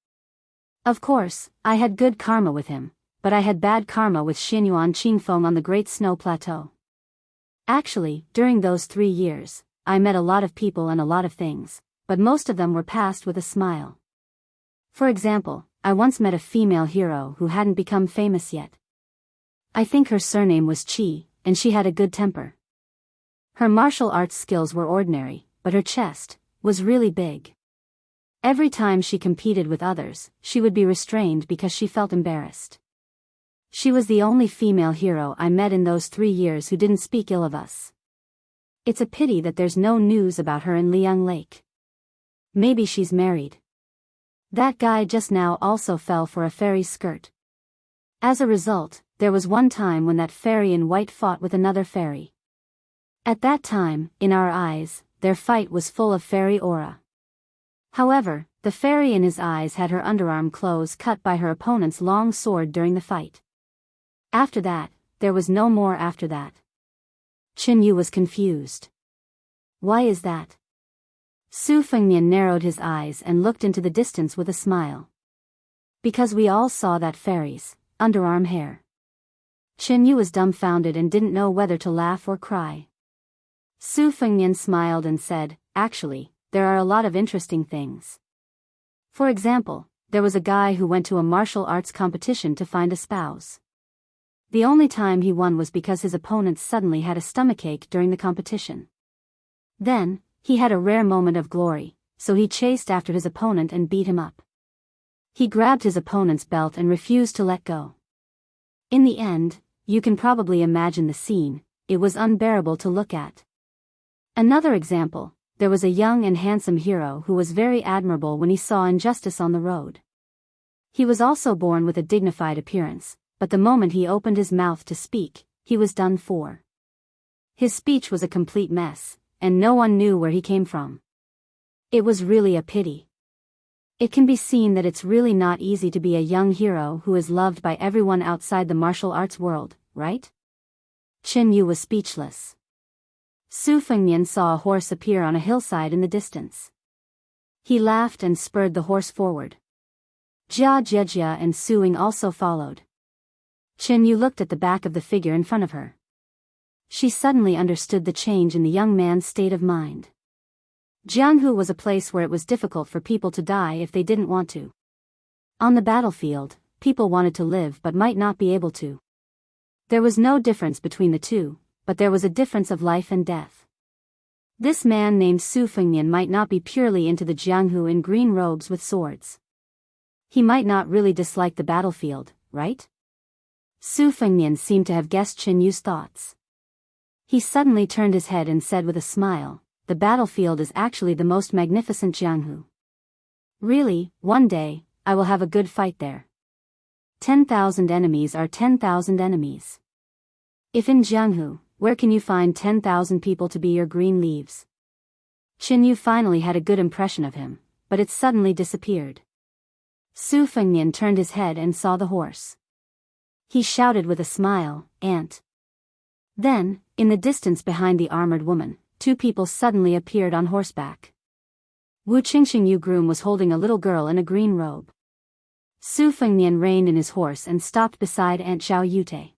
Of course, I had good karma with him, but I had bad karma with Xinyuan Qingfeng on the Great Snow Plateau. Actually, during those 3 years, I met a lot of people and a lot of things, but most of them were passed with a smile. For example, I once met a female hero who hadn't become famous yet. I think her surname was Qi, and she had a good temper. Her martial arts skills were ordinary, but her chest was really big. Every time she competed with others, she would be restrained because she felt embarrassed. She was the only female hero I met in those 3 years who didn't speak ill of us. It's a pity that there's no news about her in Liang Lake. Maybe she's married. That guy just now also fell for a fairy's skirt. As a result, there was one time when that fairy in white fought with another fairy. At that time, in our eyes, their fight was full of fairy aura. However, the fairy in his eyes had her underarm clothes cut by her opponent's long sword during the fight. After that, there was no more after that. Qin Yu was confused. Why is that? Su Fengnian narrowed his eyes and looked into the distance with a smile. Because we all saw that fairy's underarm hair. Qin Yu was dumbfounded and didn't know whether to laugh or cry. Su Fengnian smiled and said, Actually, there are a lot of interesting things. For example, there was a guy who went to a martial arts competition to find a spouse. The only time he won was because his opponent suddenly had a stomachache during the competition. Then, he had a rare moment of glory, so he chased after his opponent and beat him up. He grabbed his opponent's belt and refused to let go. In the end, you can probably imagine the scene, it was unbearable to look at. Another example, there was a young and handsome hero who was very admirable when he saw injustice on the road. He was also born with a dignified appearance, but the moment he opened his mouth to speak, he was done for. His speech was a complete mess, and no one knew where he came from. It was really a pity. It can be seen that it's really not easy to be a young hero who is loved by everyone outside the martial arts world, right? Qin Yu was speechless. Su Fengnian saw a horse appear on a hillside in the distance. He laughed and spurred the horse forward. Jia Jejia and Su Ying also followed. Qin Yu looked at the back of the figure in front of her. She suddenly understood the change in the young man's state of mind. Jianghu was a place where it was difficult for people to die if they didn't want to. On the battlefield, people wanted to live but might not be able to. There was no difference between the two, but there was a difference of life and death. This man named Su Fengnian might not be purely into the Jianghu in green robes with swords. He might not really dislike the battlefield, right? Su Fengnian seemed to have guessed Qin Yu's thoughts. He suddenly turned his head and said with a smile, The battlefield is actually the most magnificent Jianghu. Really, one day, I will have a good fight there. 10,000 enemies are 10,000 enemies. If in Jianghu, where can you find 10,000 people to be your green leaves? Qin finally had a good impression of him, but it suddenly disappeared. Su Fengnian turned his head and saw the horse. He shouted with a smile, "Aunt." Then, in the distance behind the armored woman, two people suddenly appeared on horseback. Wu Qingxing groom was holding a little girl in a green robe. Su Fengnian reined in his horse and stopped beside Aunt Zhao Yute.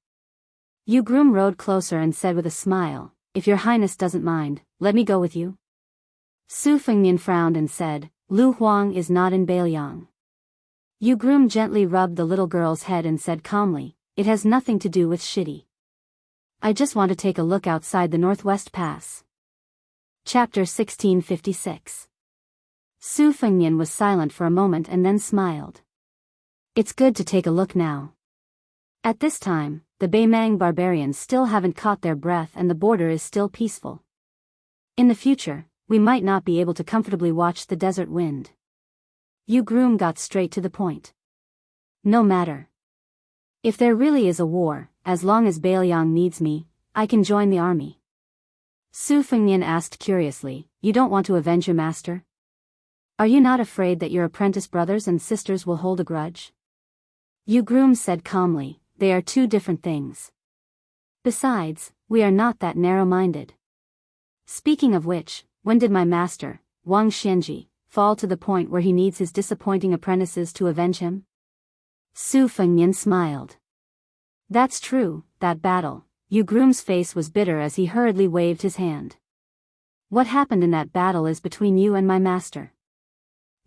Yu groom rode closer and said with a smile, "If your highness doesn't mind, let me go with you." Su Fengnian frowned and said, "Lu Huang is not in Beiliang." Yu groom gently rubbed the little girl's head and said calmly, "It has nothing to do with Shidi. I just want to take a look outside the Northwest Pass." Chapter 1656. Su Fengnian was silent for a moment and then smiled. "It's good to take a look now. At this time, the Beimang barbarians still haven't caught their breath and the border is still peaceful. In the future, we might not be able to comfortably watch the desert wind." Yu groom got straight to the point. "No matter. If there really is a war, as long as Beiliang needs me, I can join the army." Su Fengnian asked curiously, "You don't want to avenge your master? Are you not afraid that your apprentice brothers and sisters will hold a grudge?" Yu groom said calmly, "They are two different things. Besides, we are not that narrow-minded. Speaking of which, when did my master, Wang Xianji, fall to the point where he needs his disappointing apprentices to avenge him?" Su Fengnian smiled. "That's true, that battle." Yu groom's face was bitter as he hurriedly waved his hand. "What happened in that battle is between you and my master.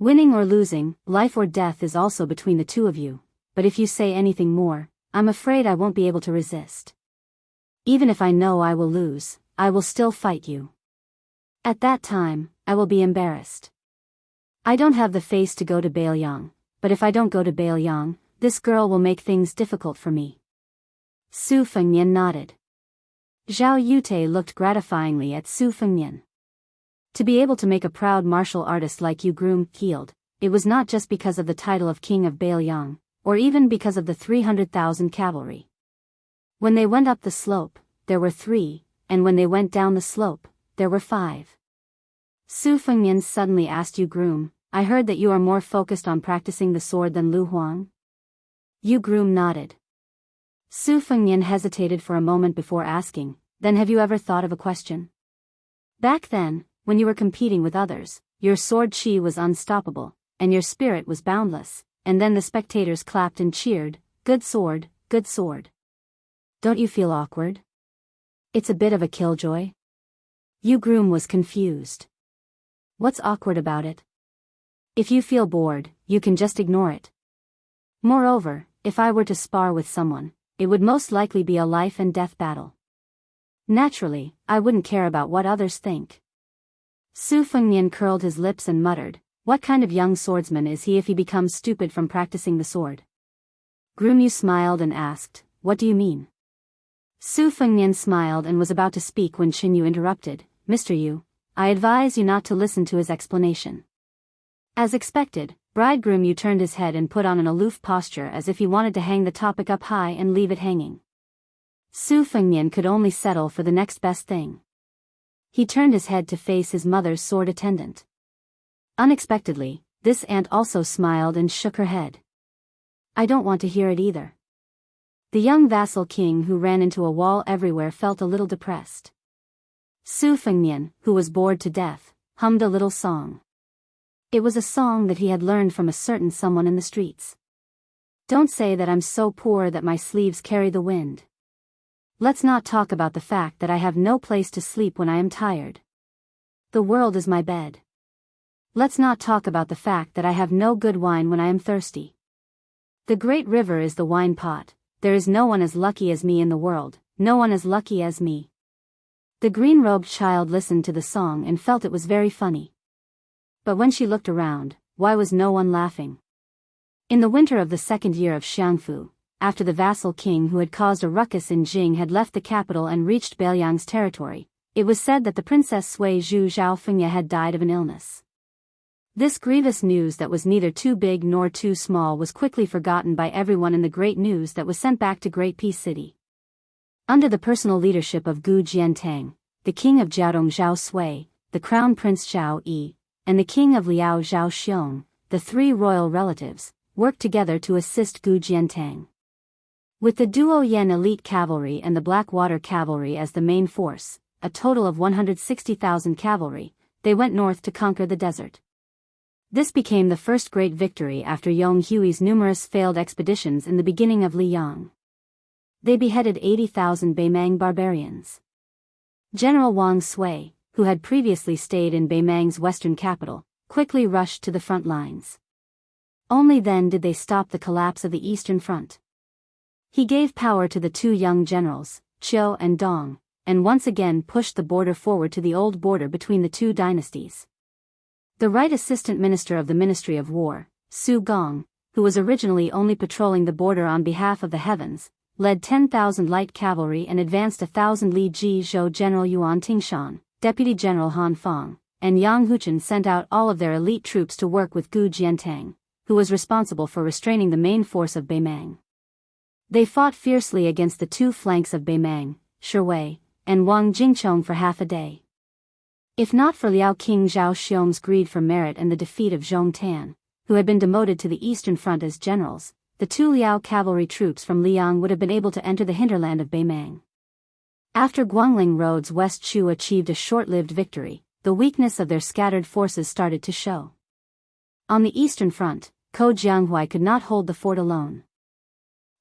Winning or losing, life or death is also between the two of you, but if you say anything more, I'm afraid I won't be able to resist. Even if I know I will lose, I will still fight you. At that time, I will be embarrassed. I don't have the face to go to Beiliang, but if I don't go to Beiliang, this girl will make things difficult for me." Su Fengnian nodded. Zhao Yute looked gratifyingly at Su Fengnian. To be able to make a proud martial artist like Yu groom yield, it was not just because of the title of King of Beiliang, or even because of the 300,000 cavalry. When they went up the slope, there were 3, and when they went down the slope, there were 5. Su Fengnian suddenly asked Yu groom, "I heard that you are more focused on practicing the sword than Lu Huang?" Yu groom nodded. Su Fengnian hesitated for a moment before asking, "Then have you ever thought of a question? Back then, when you were competing with others, your sword chi was unstoppable, and your spirit was boundless, and then the spectators clapped and cheered, 'Good sword, good sword.' Don't you feel awkward? It's a bit of a killjoy?" Yu groom was confused. "What's awkward about it? If you feel bored, you can just ignore it. Moreover, if I were to spar with someone, it would most likely be a life and death battle. Naturally, I wouldn't care about what others think." Su Fengnian curled his lips and muttered, "What kind of young swordsman is he if he becomes stupid from practicing the sword?" Groom Yu smiled and asked, "What do you mean?" Su Fengnian smiled and was about to speak when Qin Yu interrupted, "Mr. Yu, I advise you not to listen to his explanation." As expected, bridegroom Yu turned his head and put on an aloof posture as if he wanted to hang the topic up high and leave it hanging. Su Fengnian could only settle for the next best thing. He turned his head to face his mother's sword attendant. Unexpectedly, this aunt also smiled and shook her head. "I don't want to hear it either." The young vassal king who ran into a wall everywhere felt a little depressed. Su Fengnian, who was bored to death, hummed a little song. It was a song that he had learned from a certain someone in the streets. "Don't say that I'm so poor that my sleeves carry the wind. Let's not talk about the fact that I have no place to sleep when I am tired. The world is my bed. Let's not talk about the fact that I have no good wine when I am thirsty. The great river is the wine pot. There is no one as lucky as me in the world, no one as lucky as me." The green-robed child listened to the song and felt it was very funny. But when she looked around, why was no one laughing? In the winter of the second year of Xiangfu, after the vassal king who had caused a ruckus in Jing had left the capital and reached Beiliang's territory, it was said that the Princess Sui Zhu Zhaofengya had died of an illness. This grievous news that was neither too big nor too small was quickly forgotten by everyone in the great news that was sent back to Great Peace City. Under the personal leadership of Gu Jiantang, the king of Jiaodong Zhao Sui, the crown prince Zhao Yi, and the king of Liao Zhao Xiong, the three royal relatives, worked together to assist Gu Jiantang. With the Duo Yan elite cavalry and the Blackwater cavalry as the main force, a total of 160,000 cavalry, they went north to conquer the desert. This became the first great victory after Yong Hui's numerous failed expeditions in the beginning of Liyang. They beheaded 80,000 Beimang barbarians. General Wang Sui, who had previously stayed in Beimang's western capital, quickly rushed to the front lines. Only then did they stop the collapse of the eastern front. He gave power to the two young generals, Qiu and Dong, and once again pushed the border forward to the old border between the two dynasties. The right assistant minister of the Ministry of War, Su Gong, who was originally only patrolling the border on behalf of the heavens, led 10,000 light cavalry and advanced 1,000 Li Ji Zhou General Yuan Tingshan, Deputy General Han Fang, and Yang Huchen sent out all of their elite troops to work with Gu Jiantang, who was responsible for restraining the main force of Beimang. They fought fiercely against the two flanks of Beimang, Shiwei, and Wang Jingchong for half a day. If not for Liao King Zhao Xiong's greed for merit and the defeat of Zhong Tan, who had been demoted to the eastern front as generals, the two Liao cavalry troops from Liang would have been able to enter the hinterland of Beimang. After Guangling Road's West Chu achieved a short-lived victory, the weakness of their scattered forces started to show. On the eastern front, Ko Jianghui could not hold the fort alone.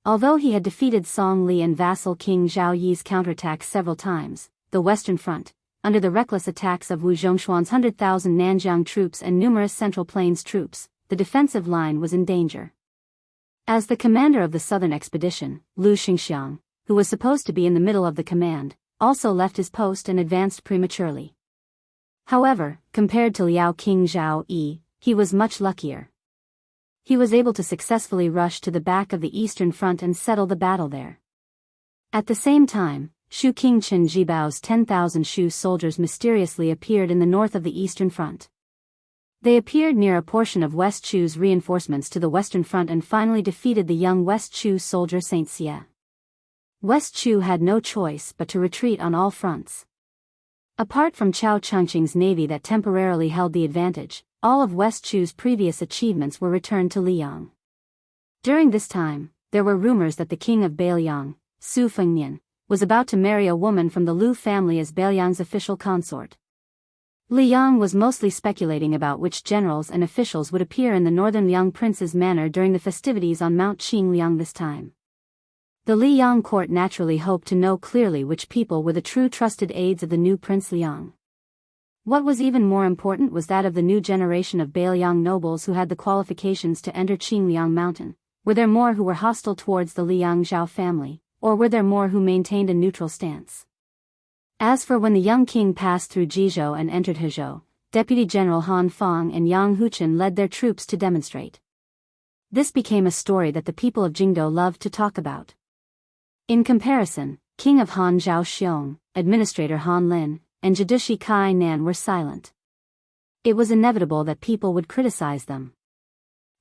Although he had defeated Song Li and vassal King Zhao Yi's counterattacks several times, the western front, under the reckless attacks of Wu Zhongshuan's 100,000 Nanjiang troops and numerous Central Plains troops, the defensive line was in danger. As the commander of the southern expedition, Lu Xingxiang, who was supposed to be in the middle of the command, also left his post and advanced prematurely. However, compared to Liao King Zhao Yi, he was much luckier. He was able to successfully rush to the back of the eastern front and settle the battle there. At the same time, Shu King Chen Jibao's 10,000 Shu soldiers mysteriously appeared in the north of the eastern front. They appeared near a portion of West Chu's reinforcements to the western front and finally defeated the young West Chu soldier Saint Xie. West Chu had no choice but to retreat on all fronts. Apart from Chao Chengqing's navy that temporarily held the advantage, all of West Chu's previous achievements were returned to Liang. During this time, there were rumors that the king of Beiliang, Su Fengnian, was about to marry a woman from the Lu family as Beiliang's official consort. Liang was mostly speculating about which generals and officials would appear in the northern Liang prince's manor during the festivities on Mount Qingliang this time. The Liang court naturally hoped to know clearly which people were the true trusted aides of the new Prince Liang. What was even more important was that of the new generation of Beiliang nobles who had the qualifications to enter Qingliang Mountain. Were there more who were hostile towards the Liang Zhao family, or were there more who maintained a neutral stance? As for when the young king passed through Jizhou and entered Hezhou, Deputy General Han Fang and Yang Huchen led their troops to demonstrate. This became a story that the people of Jingdou loved to talk about. In comparison, King of Han Zhao Xiong, Administrator Han Lin, and Jidushi Kai Nan were silent. It was inevitable that people would criticize them.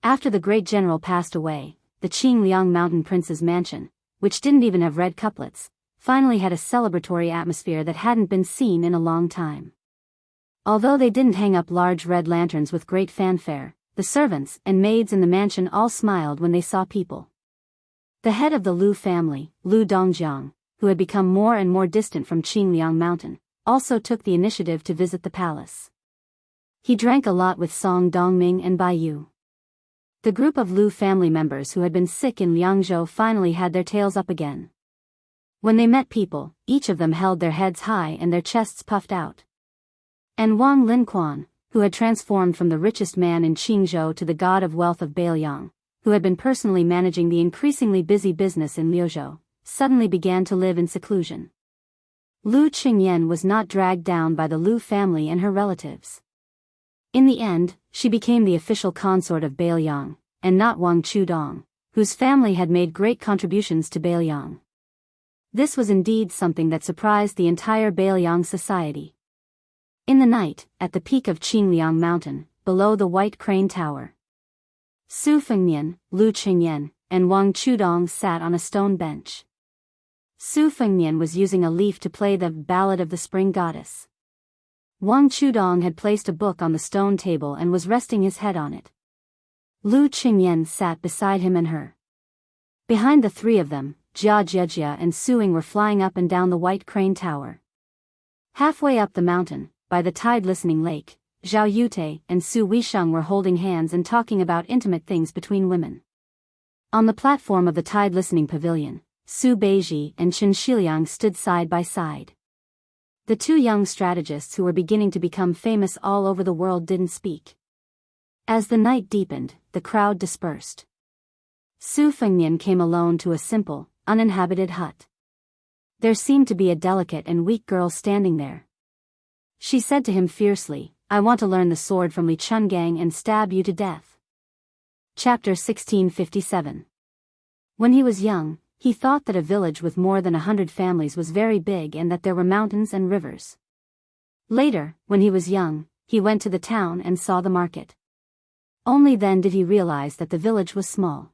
After the great general passed away, the Qingliang Mountain Prince's mansion, which didn't even have red couplets, finally had a celebratory atmosphere that hadn't been seen in a long time. Although they didn't hang up large red lanterns with great fanfare, the servants and maids in the mansion all smiled when they saw people. The head of the Lu family, Lu Dongjiang, who had become more and more distant from Qingliang Mountain, also took the initiative to visit the palace. He drank a lot with Song Dongming and Bai Yu. The group of Lu family members who had been sick in Liangzhou finally had their tails up again. When they met people, each of them held their heads high and their chests puffed out. And Wang Linquan, who had transformed from the richest man in Qingzhou to the god of wealth of Beiliang, who had been personally managing the increasingly busy business in Liuzhou, suddenly began to live in seclusion. Lu Qingyan was not dragged down by the Lu family and her relatives. In the end, she became the official consort of Beiliang, and not Wang Chudong, whose family had made great contributions to Beiliang. This was indeed something that surprised the entire Beiliang society. In the night, at the peak of Qingliang Mountain, below the White Crane Tower. Su Fengnian, Lu Qingyan, and Wang Chudong sat on a stone bench. Su Fengnian was using a leaf to play the Ballad of the Spring Goddess. Wang Chudong had placed a book on the stone table and was resting his head on it. Lu Qingyan sat beside him and her. Behind the three of them, Jia and Suing were flying up and down the White Crane Tower. Halfway up the mountain, by the tide-listening lake, Zhao Yute and Su Weisheng were holding hands and talking about intimate things between women. On the platform of the tide-listening pavilion, Su Beiji and Chen Shiliang stood side by side. The two young strategists who were beginning to become famous all over the world didn't speak. As the night deepened, the crowd dispersed. Su Fengnian came alone to a simple, uninhabited hut. There seemed to be a delicate and weak girl standing there. She said to him fiercely, "I want to learn the sword from Li Chungang and stab you to death." Chapter 1657. When he was young, he thought that a village with more than 100 families was very big and that there were mountains and rivers. Later, when he was young, he went to the town and saw the market. Only then did he realize that the village was small.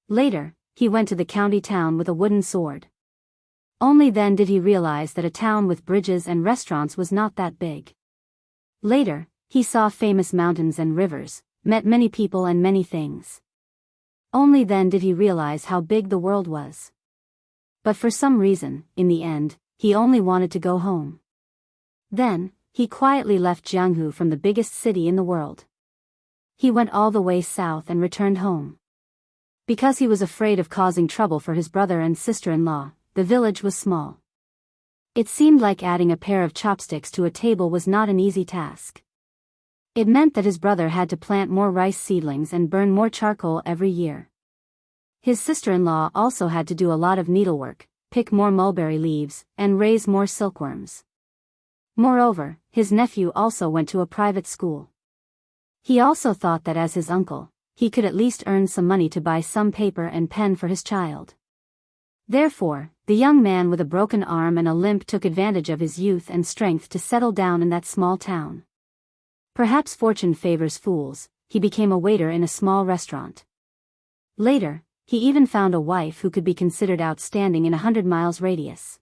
Later, he went to the county town with a wooden sword. Only then did he realize that a town with bridges and restaurants was not that big. Later, he saw famous mountains and rivers, met many people and many things. Only then did he realize how big the world was. But for some reason, in the end, he only wanted to go home. Then, he quietly left Jianghu from the biggest city in the world. He went all the way south and returned home. Because he was afraid of causing trouble for his brother and sister-in-law, the village was small. It seemed like adding a pair of chopsticks to a table was not an easy task. It meant that his brother had to plant more rice seedlings and burn more charcoal every year. His sister-in-law also had to do a lot of needlework, pick more mulberry leaves, and raise more silkworms. Moreover, his nephew also went to a private school. He also thought that as his uncle, he could at least earn some money to buy some paper and pen for his child. Therefore, the young man with a broken arm and a limp took advantage of his youth and strength to settle down in that small town. Perhaps fortune favors fools, he became a waiter in a small restaurant. Later, he even found a wife who could be considered outstanding in 100 miles radius.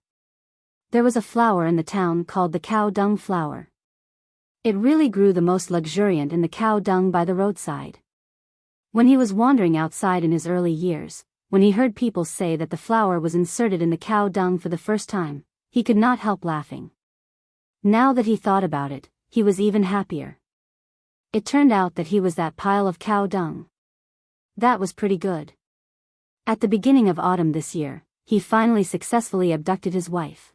There was a flower in the town called the cow dung flower. It really grew the most luxuriant in the cow dung by the roadside. When he was wandering outside in his early years, when he heard people say that the flower was inserted in the cow dung for the first time, he could not help laughing. Now that he thought about it, he was even happier. It turned out that he was that pile of cow dung. That was pretty good. At the beginning of autumn this year, he finally successfully abducted his wife.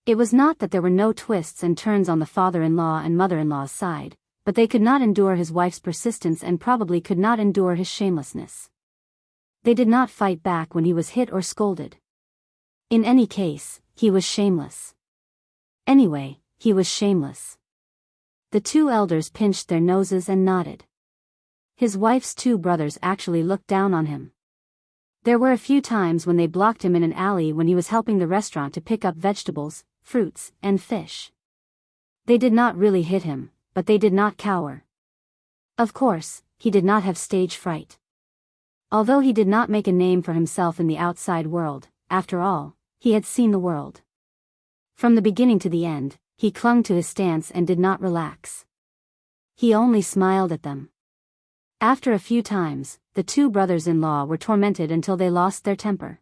It was not that there were no twists and turns on the father-in-law and mother-in-law's side, but they could not endure his wife's persistence and probably could not endure his shamelessness. They did not fight back when he was hit or scolded. In any case, he was shameless. Anyway, he was shameless. The two elders pinched their noses and nodded. His wife's two brothers actually looked down on him. There were a few times when they blocked him in an alley when he was helping the restaurant to pick up vegetables, fruits, and fish. They did not really hit him, but they did not cower. Of course, he did not have stage fright. Although he did not make a name for himself in the outside world, after all, he had seen the world. From the beginning to the end, he clung to his stance and did not relax. He only smiled at them. After a few times, the two brothers-in-law were tormented until they lost their temper.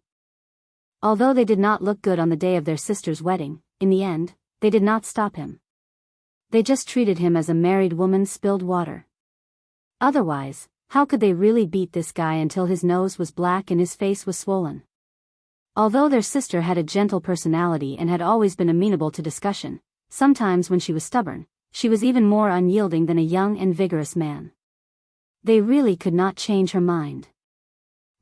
Although they did not look good on the day of their sister's wedding, in the end, they did not stop him. They just treated him as a married woman spilled water. Otherwise, how could they really beat this guy until his nose was black and his face was swollen? Although their sister had a gentle personality and had always been amenable to discussion, sometimes when she was stubborn, she was even more unyielding than a young and vigorous man. They really could not change her mind.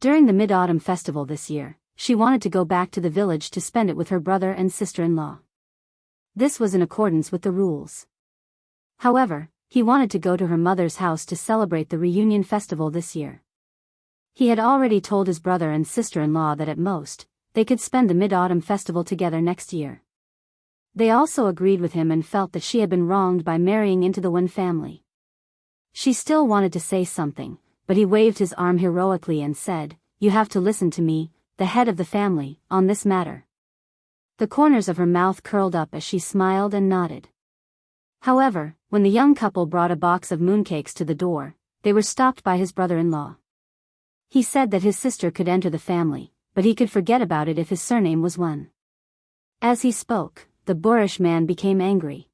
During the Mid-Autumn Festival this year, she wanted to go back to the village to spend it with her brother and sister-in-law. This was in accordance with the rules. However, he wanted to go to her mother's house to celebrate the reunion festival this year. He had already told his brother and sister-in-law that at most, they could spend the Mid-Autumn Festival together next year. They also agreed with him and felt that she had been wronged by marrying into the Wen family. She still wanted to say something, but he waved his arm heroically and said, "You have to listen to me, the head of the family, on this matter." The corners of her mouth curled up as she smiled and nodded. However, when the young couple brought a box of mooncakes to the door, they were stopped by his brother-in-law. He said that his sister could enter the family, but he could forget about it if his surname was Wen. As he spoke, the boorish man became angry.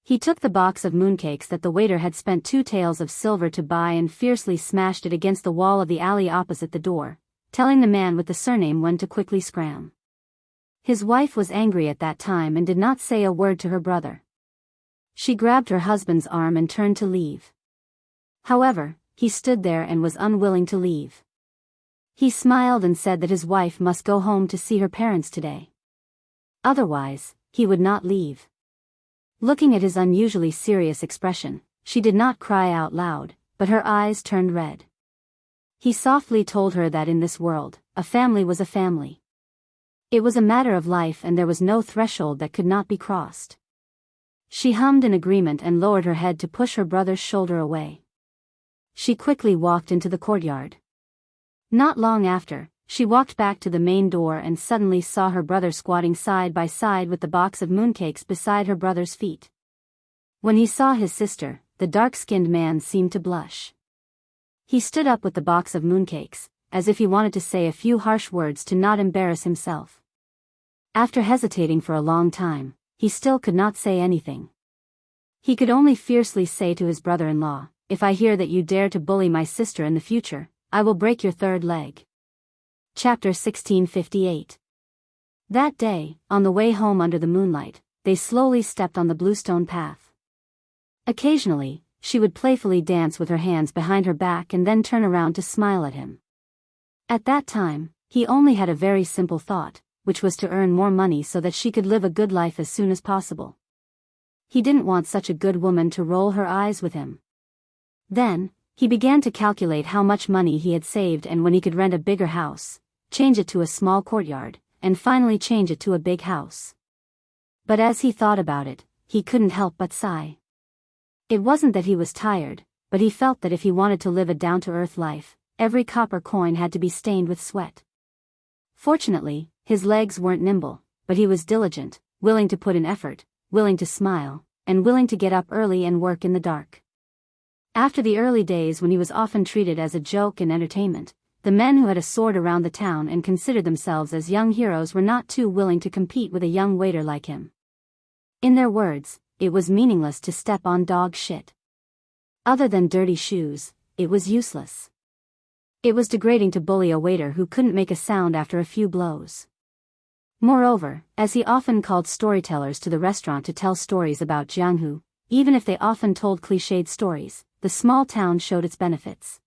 He took the box of mooncakes that the waiter had spent 2 taels of silver to buy and fiercely smashed it against the wall of the alley opposite the door, telling the man with the surname Wen to quickly scram. His wife was angry at that time and did not say a word to her brother. She grabbed her husband's arm and turned to leave. However, he stood there and was unwilling to leave. He smiled and said that his wife must go home to see her parents today. Otherwise, he would not leave. Looking at his unusually serious expression, she did not cry out loud, but her eyes turned red. He softly told her that in this world, a family was a family. It was a matter of life and there was no threshold that could not be crossed. She hummed in agreement and lowered her head to push her brother's shoulder away. She quickly walked into the courtyard. Not long after, she walked back to the main door and suddenly saw her brother squatting side by side with the box of mooncakes beside her brother's feet. When he saw his sister, the dark-skinned man seemed to blush. He stood up with the box of mooncakes, as if he wanted to say a few harsh words to not embarrass himself. After hesitating for a long time, he still could not say anything. He could only fiercely say to his brother-in-law, "If I hear that you dare to bully my sister in the future, I will break your 3rd leg." Chapter 1658. That day, on the way home under the moonlight, they slowly stepped on the bluestone path. Occasionally, she would playfully dance with her hands behind her back and then turn around to smile at him. At that time, he only had a very simple thought, which was to earn more money so that she could live a good life as soon as possible. He didn't want such a good woman to roll her eyes with him. Then, he began to calculate how much money he had saved and when he could rent a bigger house, change it to a small courtyard, and finally change it to a big house. But as he thought about it, he couldn't help but sigh. It wasn't that he was tired, but he felt that if he wanted to live a down-to-earth life, every copper coin had to be stained with sweat. Fortunately, his legs weren't nimble, but he was diligent, willing to put in effort, willing to smile, and willing to get up early and work in the dark. After the early days when he was often treated as a joke and entertainment, the men who had a sword around the town and considered themselves as young heroes were not too willing to compete with a young waiter like him. In their words, it was meaningless to step on dog shit. Other than dirty shoes, it was useless. It was degrading to bully a waiter who couldn't make a sound after a few blows. Moreover, as he often called storytellers to the restaurant to tell stories about Jianghu, even if they often told cliched stories, the small town showed its benefits.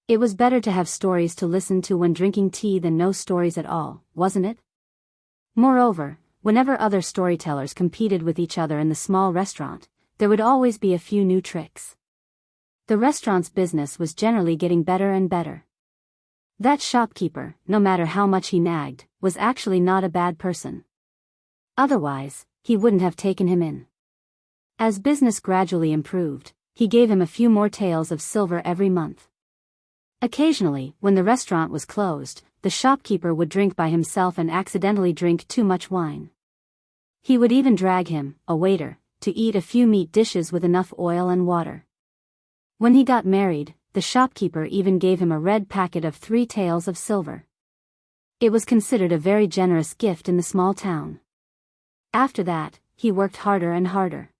It was better to have stories to listen to when drinking tea than no stories at all, wasn't it? Moreover, whenever other storytellers competed with each other in the small restaurant, there would always be a few new tricks. The restaurant's business was generally getting better and better. That shopkeeper, no matter how much he nagged, was actually not a bad person. Otherwise, he wouldn't have taken him in. As business gradually improved, he gave him a few more taels of silver every month. Occasionally, when the restaurant was closed, the shopkeeper would drink by himself and accidentally drink too much wine. He would even drag him, a waiter, to eat a few meat dishes with enough oil and water. When he got married, the shopkeeper even gave him a red packet of 3 taels of silver. It was considered a very generous gift in the small town. After that, he worked harder and harder.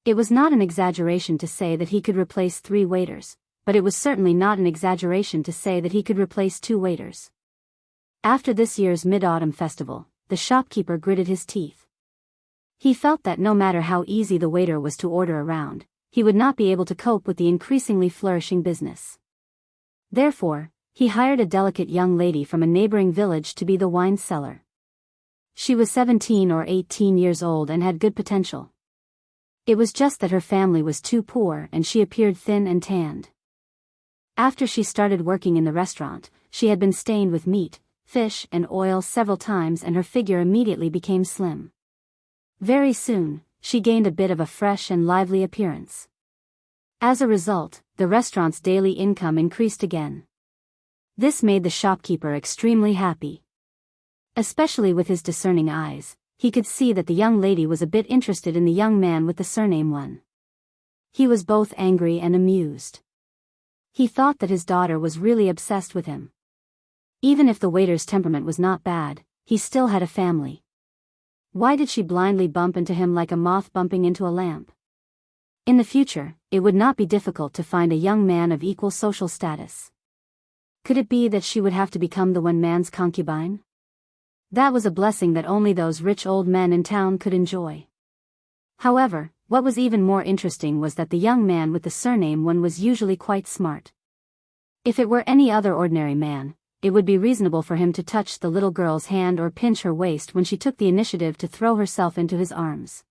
It was not an exaggeration to say that he could replace 3 waiters, but it was certainly not an exaggeration to say that he could replace 2 waiters. After this year's Mid-Autumn Festival, the shopkeeper gritted his teeth. He felt that no matter how easy the waiter was to order around, he would not be able to cope with the increasingly flourishing business. Therefore, he hired a delicate young lady from a neighboring village to be the wine seller. She was 17 or 18 years old and had good potential. It was just that her family was too poor and she appeared thin and tanned. After she started working in the restaurant, she had been stained with meat, fish, and oil several times and her figure immediately became slim. Very soon, she gained a bit of a fresh and lively appearance. As a result, the restaurant's daily income increased again. This made the shopkeeper extremely happy. Especially with his discerning eyes, he could see that the young lady was a bit interested in the young man with the surname Wen. He was both angry and amused. He thought that his daughter was really obsessed with him. Even if the waiter's temperament was not bad, he still had a family. Why did she blindly bump into him like a moth bumping into a lamp? In the future, it would not be difficult to find a young man of equal social status. Could it be that she would have to become the one man's concubine? That was a blessing that only those rich old men in town could enjoy. However, what was even more interesting was that the young man with the surname Wen was usually quite smart. If it were any other ordinary man, it would be reasonable for him to touch the little girl's hand or pinch her waist when she took the initiative to throw herself into his arms.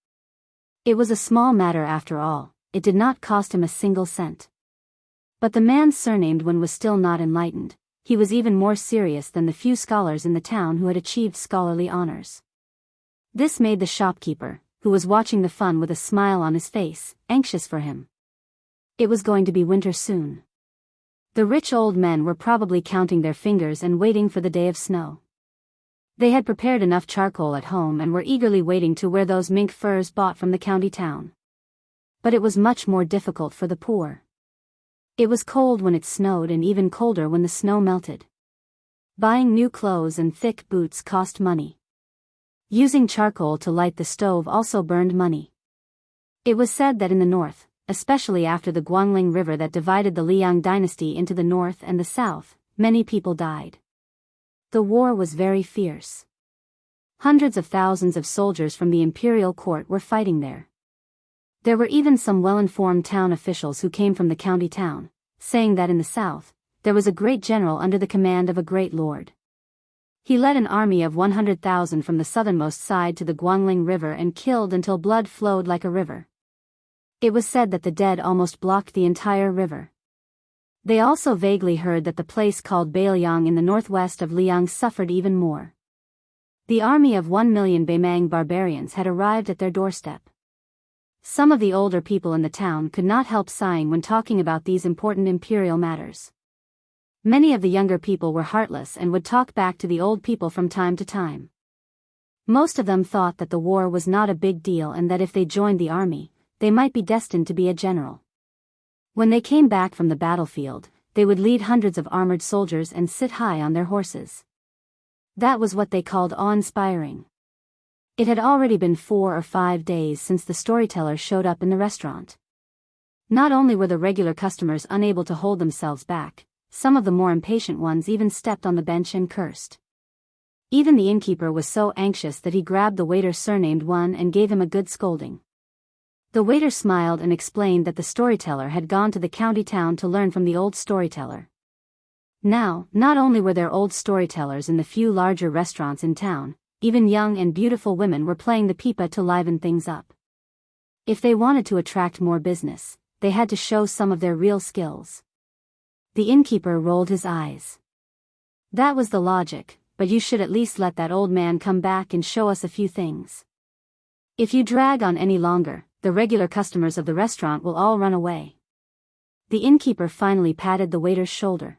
It was a small matter after all, it did not cost him a single cent. But the man surnamed Wen was still not enlightened. He was even more serious than the few scholars in the town who had achieved scholarly honors. This made the shopkeeper, who was watching the fun with a smile on his face, anxious for him. It was going to be winter soon. The rich old men were probably counting their fingers and waiting for the day of snow. They had prepared enough charcoal at home and were eagerly waiting to wear those mink furs bought from the county town. But it was much more difficult for the poor. It was cold when it snowed and even colder when the snow melted. Buying new clothes and thick boots cost money. Using charcoal to light the stove also burned money. It was said that in the north, especially after the Guangling River that divided the Liang dynasty into the north and the south, many people died. The war was very fierce. Hundreds of thousands of soldiers from the imperial court were fighting there. There were even some well-informed town officials who came from the county town, saying that in the south, there was a great general under the command of a great lord. He led an army of 100,000 from the southernmost side to the Guangling River and killed until blood flowed like a river. It was said that the dead almost blocked the entire river. They also vaguely heard that the place called Bailiang in the northwest of Liang suffered even more. The army of 1 million Baimang barbarians had arrived at their doorstep. Some of the older people in the town could not help sighing when talking about these important imperial matters. Many of the younger people were heartless and would talk back to the old people from time to time. Most of them thought that the war was not a big deal and that if they joined the army, they might be destined to be a general. When they came back from the battlefield, they would lead hundreds of armored soldiers and sit high on their horses. That was what they called awe-inspiring. It had already been 4 or 5 days since the storyteller showed up in the restaurant. Not only were the regular customers unable to hold themselves back, some of the more impatient ones even stepped on the bench and cursed. Even the innkeeper was so anxious that he grabbed the waiter surnamed Wen and gave him a good scolding. The waiter smiled and explained that the storyteller had gone to the county town to learn from the old storyteller. Now, not only were there old storytellers in the few larger restaurants in town, even young and beautiful women were playing the pipa to liven things up. If they wanted to attract more business, they had to show some of their real skills. The innkeeper rolled his eyes. That was the logic, but you should at least let that old man come back and show us a few things. If you drag on any longer, the regular customers of the restaurant will all run away. The innkeeper finally patted the waiter's shoulder.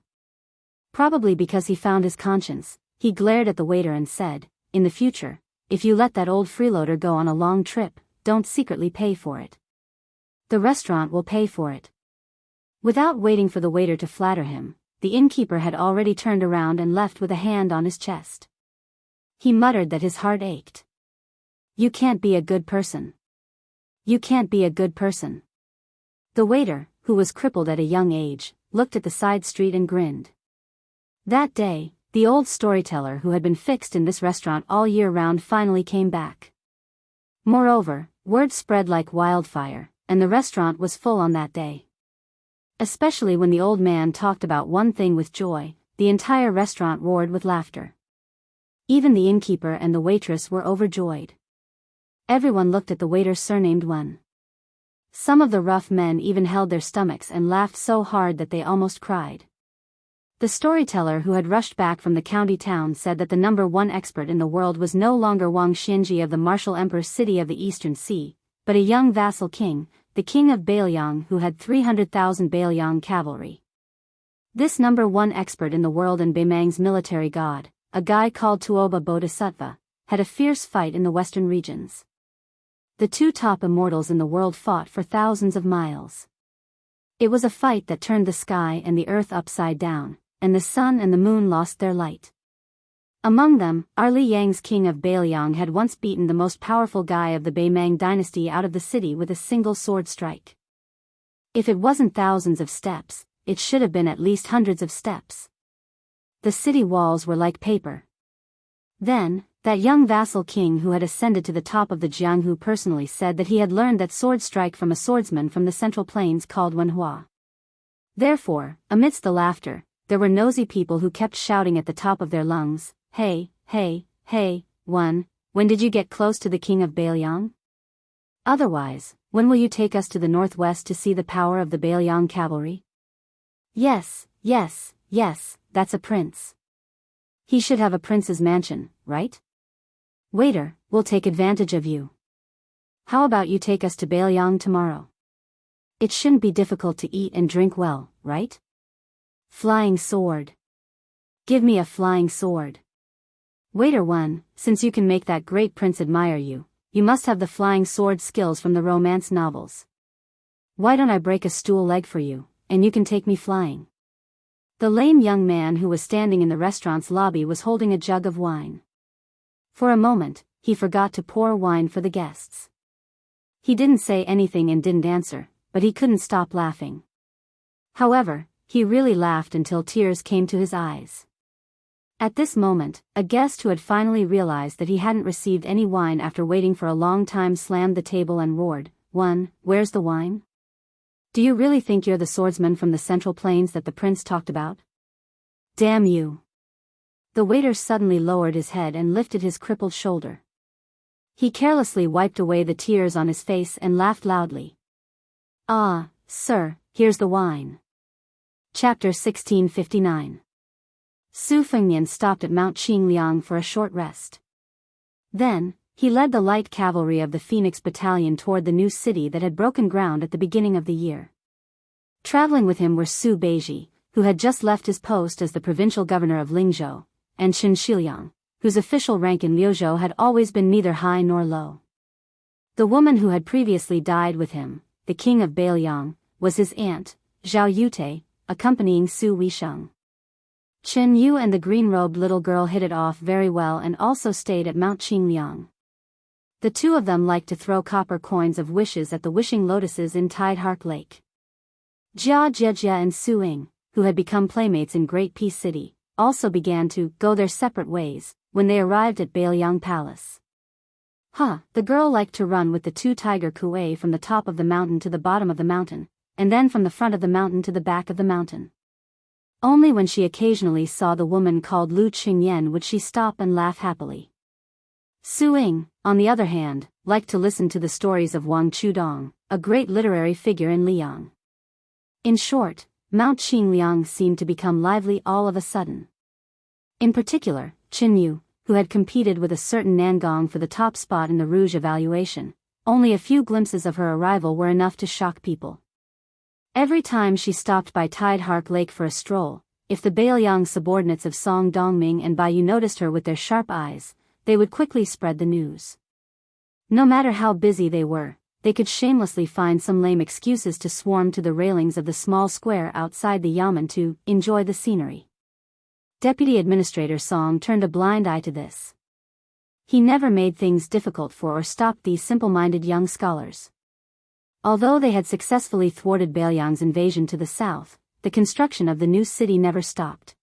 Probably because he found his conscience, he glared at the waiter and said, "In the future, if you let that old freeloader go on a long trip, don't secretly pay for it. The restaurant will pay for it." Without waiting for the waiter to flatter him, the innkeeper had already turned around and left with a hand on his chest. He muttered that his heart ached. "You can't be a good person. You can't be a good person." The waiter, who was crippled at a young age, looked at the side street and grinned. That day, the old storyteller who had been fixed in this restaurant all year round finally came back. Moreover, word spread like wildfire, and the restaurant was full on that day. Especially when the old man talked about one thing with joy, the entire restaurant roared with laughter. Even the innkeeper and the waitress were overjoyed. Everyone looked at the waiter surnamed Wen. Some of the rough men even held their stomachs and laughed so hard that they almost cried. The storyteller who had rushed back from the county town said that the #1 expert in the world was no longer Wuxia Xianxia of the martial emperor's city of the Eastern Sea, but a young vassal king, the king of Bailiang, who had 300,000 Bailiang cavalry. This number one expert in the world and Baimang's military god, a guy called Tuoba Bodhisattva, had a fierce fight in the western regions. The two top immortals in the world fought for thousands of miles. It was a fight that turned the sky and the earth upside down, and the sun and the moon lost their light. Among them, Li Yang's king of Bailiang had once beaten the most powerful guy of the Baimang dynasty out of the city with a single sword strike. If it wasn't thousands of steps, it should have been at least hundreds of steps. The city walls were like paper. Then, that young vassal king who had ascended to the top of the Jianghu personally said that he had learned that sword strike from a swordsman from the central plains called Wenhua. Therefore, amidst the laughter, there were nosy people who kept shouting at the top of their lungs, "Hey, hey, hey, when did you get close to the king of Bailiang? Otherwise, when will you take us to the northwest to see the power of the Bailiang cavalry?" Yes, yes, yes, that's a prince. He should have a prince's mansion, right? Waiter, we'll take advantage of you. How about you take us to Bailiang tomorrow? It shouldn't be difficult to eat and drink well, right? Flying sword. Give me a flying sword. Waiter 1, since you can make that great prince admire you, you must have the flying sword skills from the romance novels. Why don't I break a stool leg for you, and you can take me flying? The lame young man who was standing in the restaurant's lobby was holding a jug of wine. For a moment, he forgot to pour wine for the guests. He didn't say anything and didn't answer, but he couldn't stop laughing. However, he really laughed until tears came to his eyes. At this moment, a guest who had finally realized that he hadn't received any wine after waiting for a long time slammed the table and roared, "Where's the wine? Do you really think you're the swordsman from the Central Plains that the prince talked about? Damn you!" The waiter suddenly lowered his head and lifted his crippled shoulder. He carelessly wiped away the tears on his face and laughed loudly. "Ah, sir, here's the wine." Chapter 1659. Su Fengnian stopped at Mount Qingliang for a short rest. Then, he led the light cavalry of the Phoenix Battalion toward the new city that had broken ground at the beginning of the year. Traveling with him were Su Beiji, who had just left his post as the provincial governor of Lingzhou, and Qin Shiliang, whose official rank in Liuzhou had always been neither high nor low. The woman who had previously died with him, the king of Bailiang, was his aunt, Zhao Yute, accompanying Su Weisheng. Chen Yu and the green-robed little girl hit it off very well and also stayed at Mount Qingliang. The two of them liked to throw copper coins of wishes at the wishing lotuses in Tidehark Lake. Jia Jejia and Su Ying, who had become playmates in Great Peace City, also began to go their separate ways when they arrived at Bailiang Palace. The girl liked to run with the two tiger kuei from the top of the mountain to the bottom of the mountain, and then from the front of the mountain to the back of the mountain. Only when she occasionally saw the woman called Lu Qingyan would she stop and laugh happily. Su Ying, on the other hand, liked to listen to the stories of Wang Chudong, a great literary figure in Liang. In short, Mount Qingliang seemed to become lively all of a sudden. In particular, Qin Yu, who had competed with a certain Nangong for the top spot in the Rouge evaluation, only a few glimpses of her arrival were enough to shock people. Every time she stopped by Tidehark Lake for a stroll, if the Bailiang subordinates of Song Dongming and Baiyu noticed her with their sharp eyes, they would quickly spread the news. No matter how busy they were, they could shamelessly find some lame excuses to swarm to the railings of the small square outside the yamen to enjoy the scenery. Deputy Administrator Song turned a blind eye to this. He never made things difficult for or stopped these simple-minded young scholars. Although they had successfully thwarted Bailiang's invasion to the south, the construction of the new city never stopped.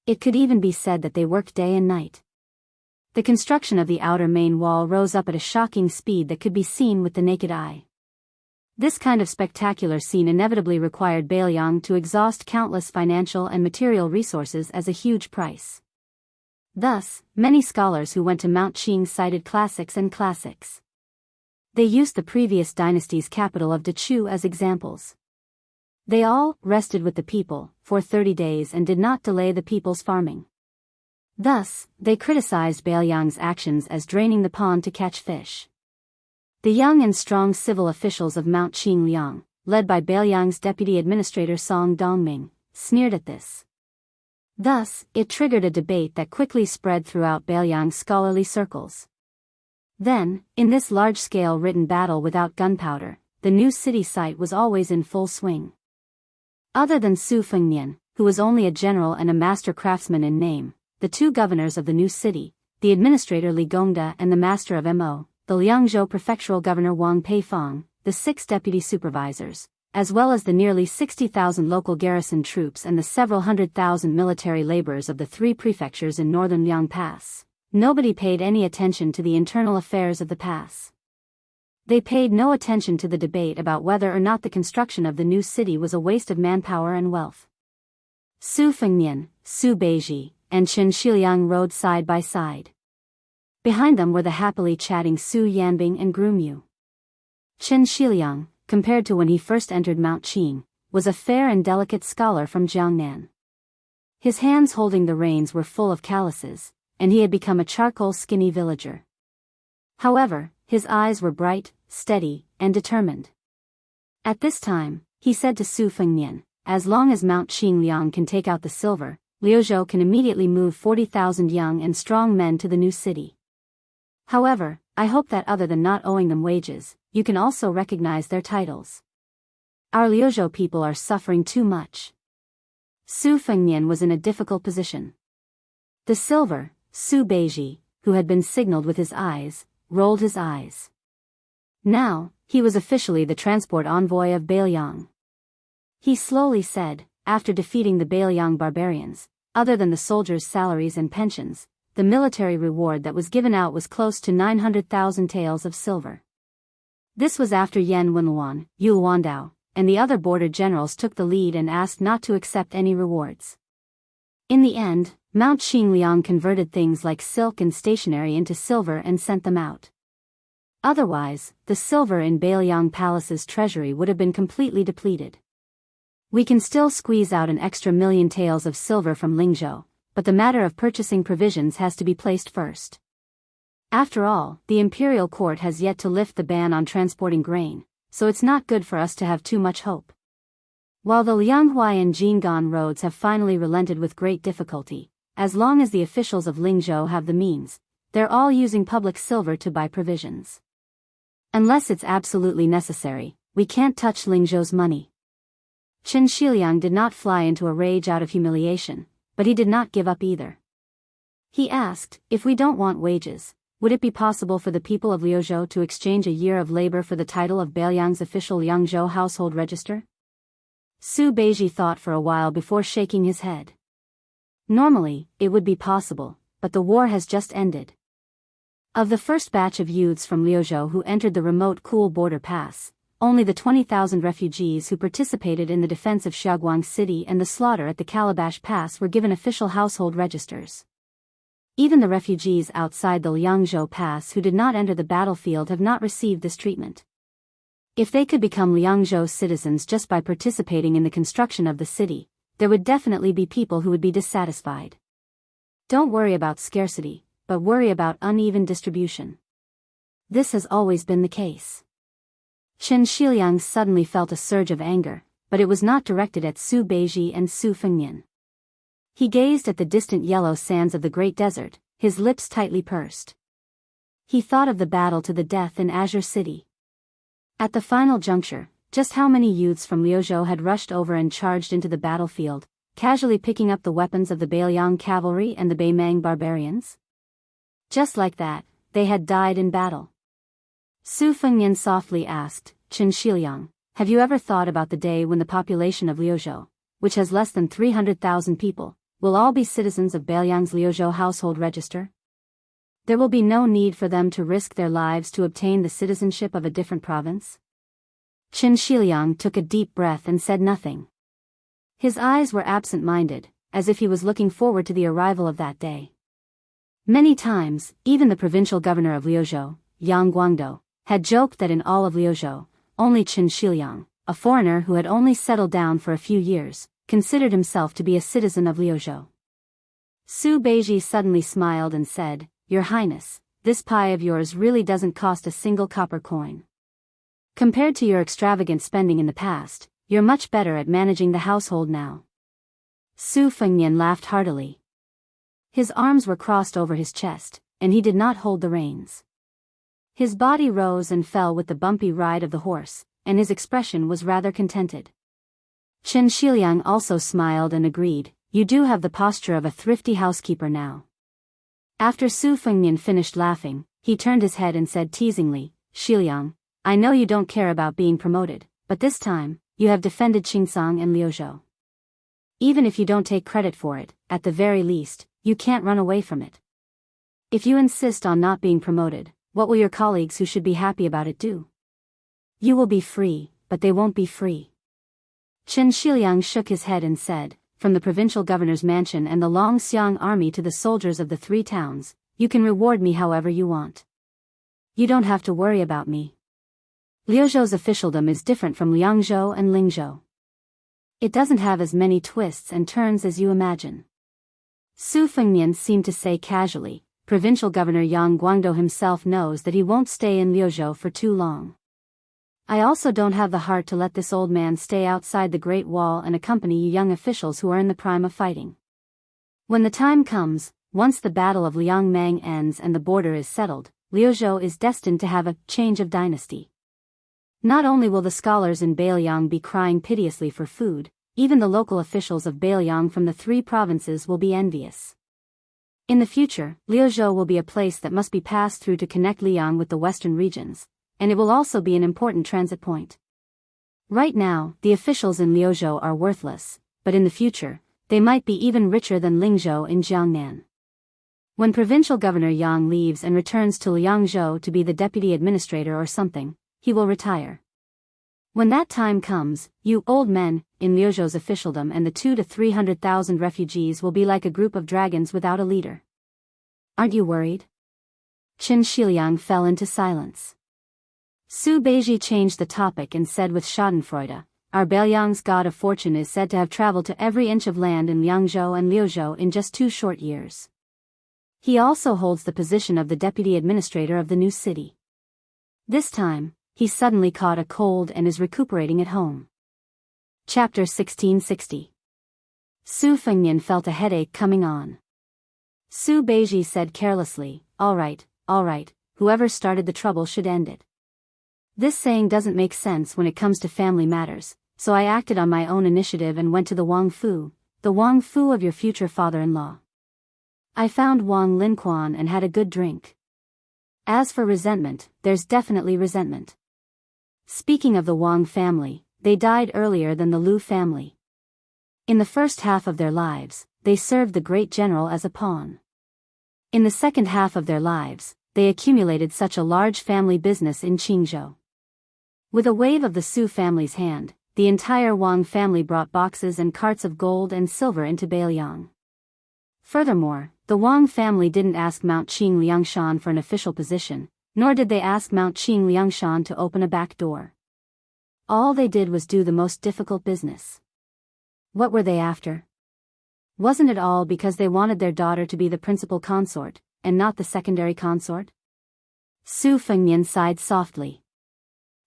It could even be said that they worked day and night. The construction of the outer main wall rose up at a shocking speed that could be seen with the naked eye. This kind of spectacular scene inevitably required Bailiang to exhaust countless financial and material resources as a huge price. Thus, many scholars who went to Mount Qing cited classics and classics. They used the previous dynasty's capital of Dechu as examples. They all rested with the people for 30 days and did not delay the people's farming. Thus, they criticized Bailiang's actions as draining the pond to catch fish. The young and strong civil officials of Mount Qingliang, led by Beiliang's deputy administrator Song Dongming, sneered at this. Thus, it triggered a debate that quickly spread throughout Beiliang's scholarly circles. Then, in this large-scale written battle without gunpowder, the new city site was always in full swing. Other than Su Fengnian, who was only a general and a master craftsman in name, the two governors of the new city, the administrator Li Gongda and the master of Mo, the Liangzhou prefectural governor Wang Peifang, the 6 deputy supervisors, as well as the nearly 60,000 local garrison troops and the several 100,000 military laborers of the 3 prefectures in northern Liang Pass. Nobody paid any attention to the internal affairs of the pass. They paid no attention to the debate about whether or not the construction of the new city was a waste of manpower and wealth. Su Fengnian, Su Beiji, and Qin Shiliang rode side by side. Behind them were the happily chatting Su Yanbing and Groom Yu. Qin Shiliang, compared to when he first entered Mount Qin, was a fair and delicate scholar from Jiangnan. His hands holding the reins were full of calluses, and he had become a charcoal skinny villager. However, his eyes were bright, steady, and determined. At this time, he said to Su Fengnian, as long as Mount Qingliang can take out the silver, Liuzhou can immediately move 40,000 young and strong men to the new city. However, I hope that other than not owing them wages, you can also recognize their titles. Our Liuzhou people are suffering too much. Su Fengnian was in a difficult position. The silver, Su Beiji, who had been signaled with his eyes, rolled his eyes. Now, he was officially the transport envoy of Beiliang. He slowly said, after defeating the Beiliang barbarians, other than the soldiers' salaries and pensions, the military reward that was given out was close to 900,000 taels of silver. This was after Yan Wenluan, Yu Wandao, and the other border generals took the lead and asked not to accept any rewards. In the end, Mount Qingliang converted things like silk and stationery into silver and sent them out. Otherwise, the silver in Beiliang Palace's treasury would have been completely depleted. We can still squeeze out an extra 1,000,000 taels of silver from Lingzhou, but the matter of purchasing provisions has to be placed first. After all, the imperial court has yet to lift the ban on transporting grain, so it's not good for us to have too much hope. While the Lianghuai and Jinggan roads have finally relented with great difficulty, as long as the officials of Lingzhou have the means, they're all using public silver to buy provisions. Unless it's absolutely necessary, we can't touch Lingzhou's money. Qin Shiliang did not fly into a rage out of humiliation, but he did not give up either. He asked, if we don't want wages, would it be possible for the people of Liuzhou to exchange a year of labor for the title of Beiliang's official Liangzhou household register? Su Beiji thought for a while before shaking his head. Normally, it would be possible, but the war has just ended. Of the first batch of youths from Liuzhou who entered the remote Cool border pass, only the 20,000 refugees who participated in the defense of Xiaoguang City and the slaughter at the Calabash Pass were given official household registers. Even the refugees outside the Liangzhou Pass who did not enter the battlefield have not received this treatment. If they could become Liangzhou citizens just by participating in the construction of the city, there would definitely be people who would be dissatisfied. Don't worry about scarcity, but worry about uneven distribution. This has always been the case. Qin Shiliang suddenly felt a surge of anger, but it was not directed at Su Beiji and Su Fengnian. He gazed at the distant yellow sands of the great desert, his lips tightly pursed. He thought of the battle to the death in Azure City. At the final juncture, just how many youths from Liuzhou had rushed over and charged into the battlefield, casually picking up the weapons of the Beiliang cavalry and the Beimang barbarians? Just like that, they had died in battle. Su Fengnian softly asked, Qin Shiliang, have you ever thought about the day when the population of Liuzhou, which has less than 300,000 people, will all be citizens of Beiliang's Liuzhou household register? There will be no need for them to risk their lives to obtain the citizenship of a different province. Qin Shiliang took a deep breath and said nothing. His eyes were absent-minded, as if he was looking forward to the arrival of that day. Many times, even the provincial governor of Liuzhou, Yang Guangdou, had joked that in all of Liuzhou, only Qin Shiliang, a foreigner who had only settled down for a few years, considered himself to be a citizen of Liuzhou. Su Beiji suddenly smiled and said, Your Highness, this pie of yours really doesn't cost a single copper coin. Compared to your extravagant spending in the past, you're much better at managing the household now." Su Fengnian laughed heartily. His arms were crossed over his chest, and he did not hold the reins. His body rose and fell with the bumpy ride of the horse, and his expression was rather contented. Chen Shiliang also smiled and agreed, "You do have the posture of a thrifty housekeeper now." After Su Fengnian finished laughing, he turned his head and said teasingly, "Shiliang, I know you don't care about being promoted, but this time, you have defended Qingsong and Liuzhou. Even if you don't take credit for it, at the very least, you can't run away from it. If you insist on not being promoted, what will your colleagues who should be happy about it do? You will be free, but they won't be free." Chen Shiliang shook his head and said, "From the provincial governor's mansion and the Longxiang army to the soldiers of the 3 towns, you can reward me however you want. You don't have to worry about me. Liuzhou's officialdom is different from Liangzhou and Lingzhou. It doesn't have as many twists and turns as you imagine." Su Fengnian seemed to say casually, "Provincial Governor Yang Guangdou himself knows that he won't stay in Liuzhou for too long. I also don't have the heart to let this old man stay outside the Great Wall and accompany you young officials who are in the prime of fighting. When the time comes, once the Battle of Liangmang ends and the border is settled, Liuzhou is destined to have a change of dynasty. Not only will the scholars in Beiliang be crying piteously for food, even the local officials of Beiliang from the 3 provinces will be envious. In the future, Liuzhou will be a place that must be passed through to connect Liang with the western regions, and it will also be an important transit point. Right now, the officials in Liuzhou are worthless, but in the future, they might be even richer than Lingzhou in Jiangnan. When Provincial Governor Yang leaves and returns to Liangzhou to be the deputy administrator or something, he will retire. When that time comes, you old men, in Liuzhou's officialdom and the 200,000 to 300,000 refugees will be like a group of dragons without a leader. Aren't you worried?" Chen Shiliang fell into silence. Su Beiji changed the topic and said with schadenfreude, "Our Beiliang's god of fortune is said to have traveled to every inch of land in Liangzhou and Liuzhou in just 2 short years. He also holds the position of the deputy administrator of the new city. This time, he suddenly caught a cold and is recuperating at home." Chapter 1660. Su Fengnian felt a headache coming on. Su Beiji said carelessly, all right, whoever started the trouble should end it. This saying doesn't make sense when it comes to family matters, so I acted on my own initiative and went to the Wang Fu of your future father-in-law. I found Wang Linquan and had a good drink. As for resentment, there's definitely resentment. Speaking of the Wang family, they died earlier than the Lu family. In the first half of their lives, they served the great general as a pawn. In the second half of their lives, they accumulated such a large family business in Qingzhou. With a wave of the Su family's hand, the entire Wang family brought boxes and carts of gold and silver into Beiliang. Furthermore, the Wang family didn't ask Mount Qing Liangshan for an official position, nor did they ask Mount Qing Liangshan to open a back door. All they did was do the most difficult business. What were they after? Wasn't it all because they wanted their daughter to be the principal consort, and not the secondary consort? Su Fengnian sighed softly.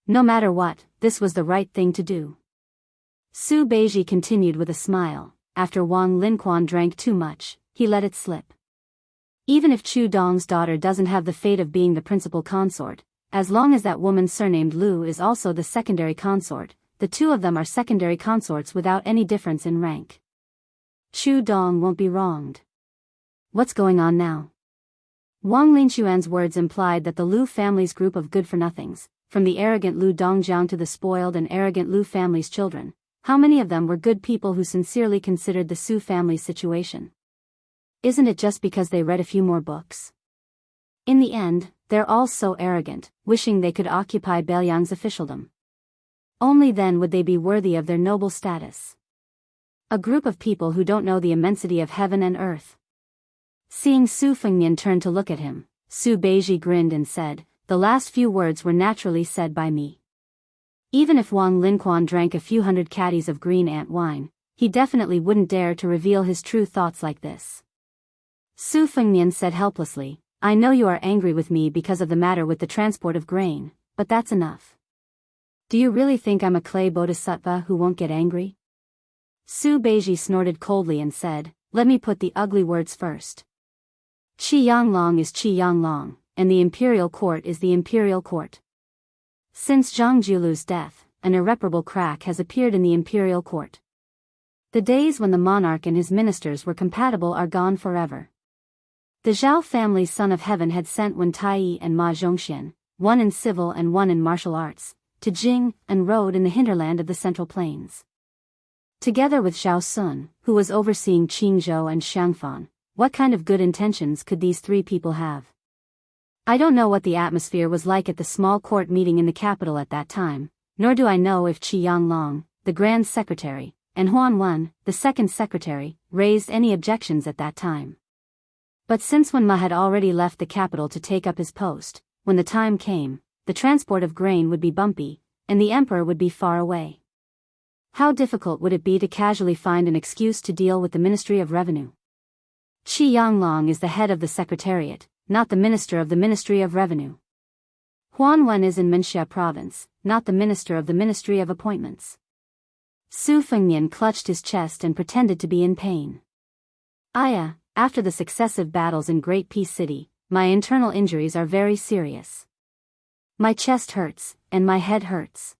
No matter what, this was the right thing to do. Su Beiji continued with a smile. After Wang Linquan drank too much, he let it slip. Even if Chu Dong's daughter doesn't have the fate of being the principal consort, as long as that woman surnamed Lu is also the secondary consort, the 2 of them are secondary consorts without any difference in rank. Chu Dong won't be wronged. What's going on now? Wang Linquan's words implied that the Lu family's group of good-for-nothings, from the arrogant Lu Dongjiang to the spoiled and arrogant Lu family's children, how many of them were good people who sincerely considered the Su family's situation? Isn't it just because they read a few more books? In the end, they're all so arrogant, wishing they could occupy Beiliang's officialdom. Only then would they be worthy of their noble status. A group of people who don't know the immensity of heaven and earth. Seeing Su Fengnian turn to look at him, Su Beiji grinned and said, "The last few words were naturally said by me." Even if Wang Linquan drank a few hundred caddies of green ant wine, he definitely wouldn't dare to reveal his true thoughts like this. Su Fengnian said helplessly, I know you are angry with me because of the matter with the transport of grain, but that's enough. Do you really think I'm a clay bodhisattva who won't get angry? Su Beiji snorted coldly and said, let me put the ugly words first. Qi Yanglong is Qi Yanglong, and the imperial court is the imperial court. Since Zhang Julu's death, an irreparable crack has appeared in the imperial court. The days when the monarch and his ministers were compatible are gone forever. The Zhao family's son of heaven had sent Wen Tai and Ma Zhongxian, one in civil and one in martial arts, to Jing and rode in the hinterland of the Central Plains. Together with Zhao Sun, who was overseeing Qingzhou and Xiangfan, what kind of good intentions could these three people have? I don't know what the atmosphere was like at the small court meeting in the capital at that time, nor do I know if Qi Yanglong, the Grand Secretary, and Huan Wen, the Second Secretary, raised any objections at that time. But since Wen Ma had already left the capital to take up his post, when the time came, the transport of grain would be bumpy, and the emperor would be far away. How difficult would it be to casually find an excuse to deal with the Ministry of Revenue? Qi Yanglong is the head of the Secretariat, not the Minister of the Ministry of Revenue. Huan Wen is in Minxia Province, not the Minister of the Ministry of Appointments. Su Fengnian clutched his chest and pretended to be in pain. After the successive battles in Great Peace City, my internal injuries are very serious. My chest hurts, and my head hurts.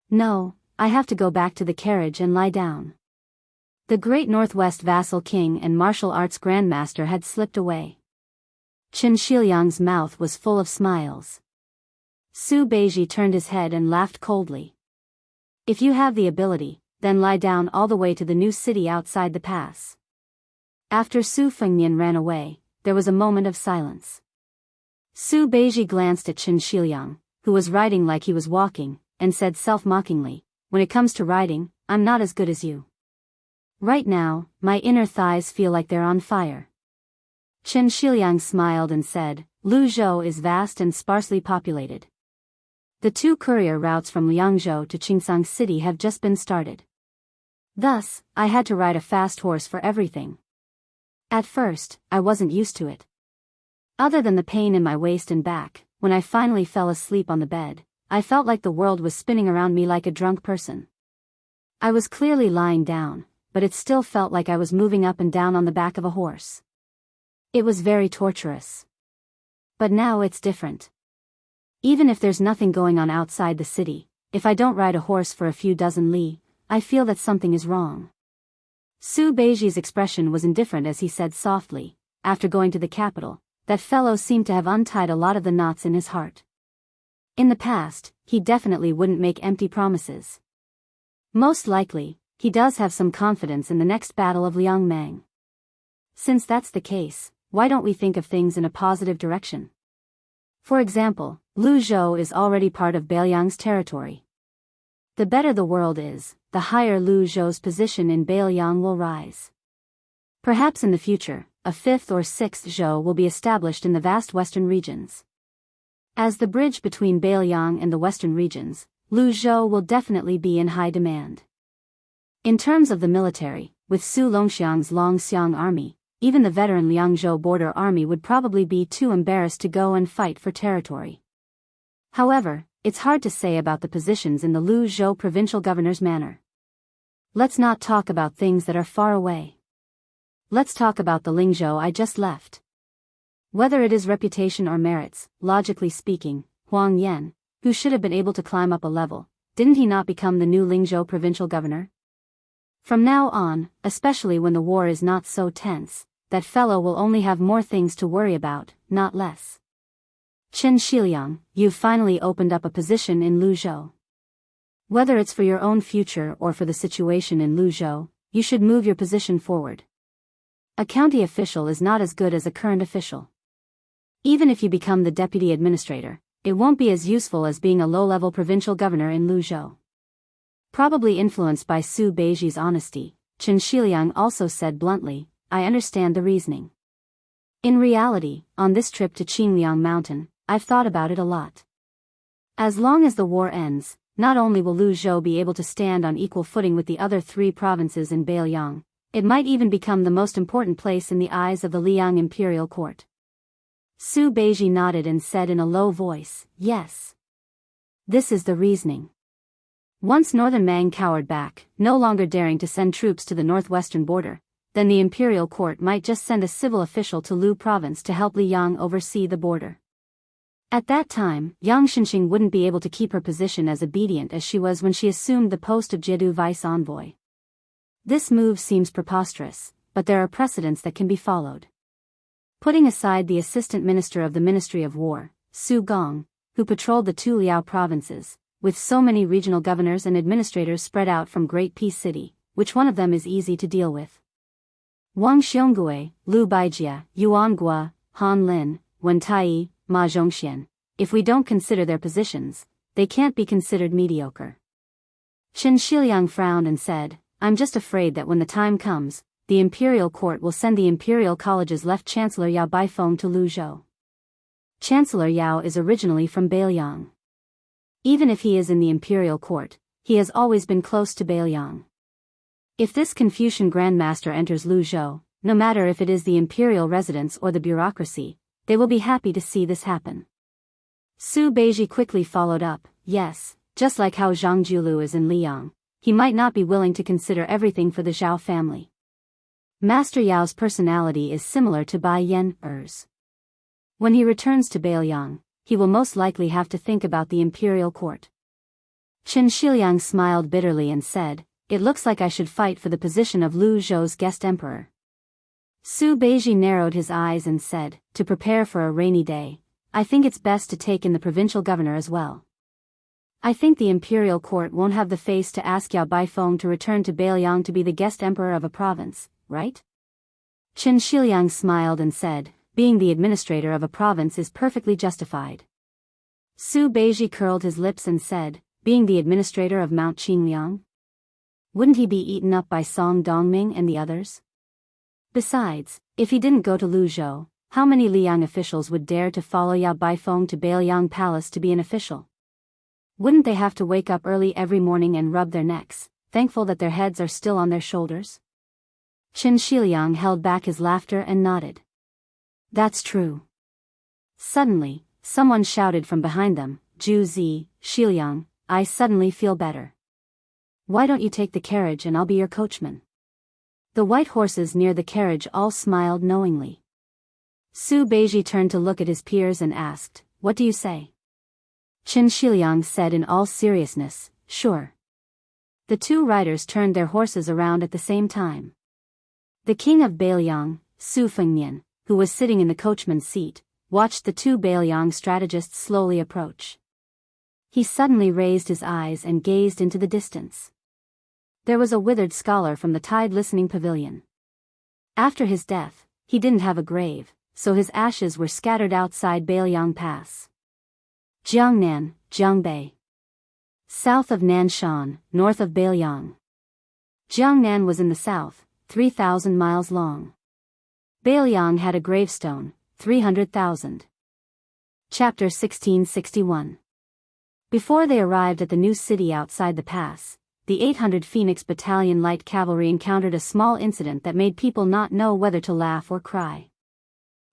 No, I have to go back to the carriage and lie down. The great Northwest vassal king and martial arts grandmaster had slipped away. Qin Shiliang's mouth was full of smiles. Su Beiji turned his head and laughed coldly. If you have the ability, then lie down all the way to the new city outside the pass. After Su Fengnian ran away, there was a moment of silence. Su Beiji glanced at Qin Shiliang, who was riding like he was walking, and said self-mockingly, when it comes to riding, I'm not as good as you. Right now, my inner thighs feel like they're on fire. Qin Shiliang smiled and said, Luzhou is vast and sparsely populated. The 2 courier routes from Liangzhou to Qingsang City have just been started. Thus, I had to ride a fast horse for everything. At first, I wasn't used to it. Other than the pain in my waist and back, when I finally fell asleep on the bed, I felt like the world was spinning around me like a drunk person. I was clearly lying down, but it still felt like I was moving up and down on the back of a horse. It was very torturous. But now it's different. Even if there's nothing going on outside the city, if I don't ride a horse for a few dozen li, I feel that something is wrong. Su Beiji's expression was indifferent as he said softly, after going to the capital, that fellow seemed to have untied a lot of the knots in his heart. In the past, he definitely wouldn't make empty promises. Most likely, he does have some confidence in the next battle of Liangmang. Since that's the case, why don't we think of things in a positive direction? For example, Luzhou is already part of Beiliang's territory. The better the world is, the higher Luzhou's position in Beiliang will rise. Perhaps in the future, a 5th or 6th zhou will be established in the vast western regions. As the bridge between Beiliang and the western regions, Luzhou will definitely be in high demand. In terms of the military, with Su Longxiang's Longxiang army, even the veteran Liangzhou border army would probably be too embarrassed to go and fight for territory. However, it's hard to say about the positions in the Luzhou provincial governor's manor. Let's not talk about things that are far away. Let's talk about the Lingzhou I just left. Whether it is reputation or merits, logically speaking, Huang Yan, who should have been able to climb up a level, didn't he not become the new Lingzhou provincial governor? From now on, especially when the war is not so tense, that fellow will only have more things to worry about, not less. Qin Shiliang, you've finally opened up a position in Luzhou. Whether it's for your own future or for the situation in Luzhou, you should move your position forward. A county official is not as good as a current official. Even if you become the deputy administrator, it won't be as useful as being a low-level provincial governor in Luzhou. Probably influenced by Su Beiji's honesty, Qin Shiliang also said bluntly, I understand the reasoning. In reality, on this trip to Qingliang Mountain, I've thought about it a lot. As long as the war ends, not only will Luzhou be able to stand on equal footing with the other 3 provinces in Beiliang, it might even become the most important place in the eyes of the Liang imperial court. Su Beiji nodded and said in a low voice, yes. This is the reasoning. Once Northern Mang cowered back, no longer daring to send troops to the northwestern border, then the imperial court might just send a civil official to Lu province to help Li Yang oversee the border. At that time, Yang Xinxing wouldn't be able to keep her position as obedient as she was when she assumed the post of Jedu vice envoy. This move seems preposterous, but there are precedents that can be followed. Putting aside the assistant minister of the Ministry of War, Su Gong, who patrolled the two Liao provinces, with so many regional governors and administrators spread out from Great Peace City, which one of them is easy to deal with? Wang Xiongui, Lu Baijia, Yuan Gua, Han Lin, Wen Tai, Ma Zhongxian. If we don't consider their positions, they can't be considered mediocre. Qin Shiliang frowned and said, I'm just afraid that when the time comes, the imperial court will send the imperial college's left chancellor Yao Baifeng to Luzhou. Chancellor Yao is originally from Beiliang. Even if he is in the imperial court, he has always been close to Beiliang. If this Confucian grandmaster enters Luzhou, no matter if it is the imperial residence or the bureaucracy, they will be happy to see this happen. Su Beiji quickly followed up, yes, just like how Zhang Julu is in Liang, he might not be willing to consider everything for the Zhao family. Master Yao's personality is similar to Bai Yen-er's. When he returns to Beiliang, he will most likely have to think about the imperial court. Qin Shiliang smiled bitterly and said, it looks like I should fight for the position of Lu Zhou's guest emperor. Su Beiji narrowed his eyes and said, to prepare for a rainy day, I think it's best to take in the provincial governor as well. I think the imperial court won't have the face to ask Yao Baifeng to return to Beiliang to be the guest emperor of a province, right? Qin Shiliang smiled and said, being the administrator of a province is perfectly justified. Su Beiji curled his lips and said, being the administrator of Mount Qingliang? Wouldn't he be eaten up by Song Dongming and the others? Besides, if he didn't go to Luzhou, how many Liang officials would dare to follow Yao Baifeng to Beiliang Palace to be an official? Wouldn't they have to wake up early every morning and rub their necks, thankful that their heads are still on their shoulders? Qin Shiliang held back his laughter and nodded. That's true. Suddenly, someone shouted from behind them, Zhu Zi, Shiliang, I suddenly feel better. Why don't you take the carriage and I'll be your coachman? The white horses near the carriage all smiled knowingly. Su Beiji turned to look at his peers and asked, what do you say? Qin Shiliang said in all seriousness, sure. The two riders turned their horses around at the same time. The king of Beiliang, Su Fengnian, who was sitting in the coachman's seat, watched the two Beiliang strategists slowly approach. He suddenly raised his eyes and gazed into the distance. There was a withered scholar from the Tide Listening Pavilion. After his death, he didn't have a grave, so his ashes were scattered outside Beiliang Pass. Jiangnan, Jiangbei. South of Nanshan, north of Beiliang. Jiangnan was in the south, 3,000 miles long. Beiliang had a gravestone, 300,000. Chapter 1661. Before they arrived at the new city outside the pass, the 800 Phoenix Battalion Light Cavalry encountered a small incident that made people not know whether to laugh or cry.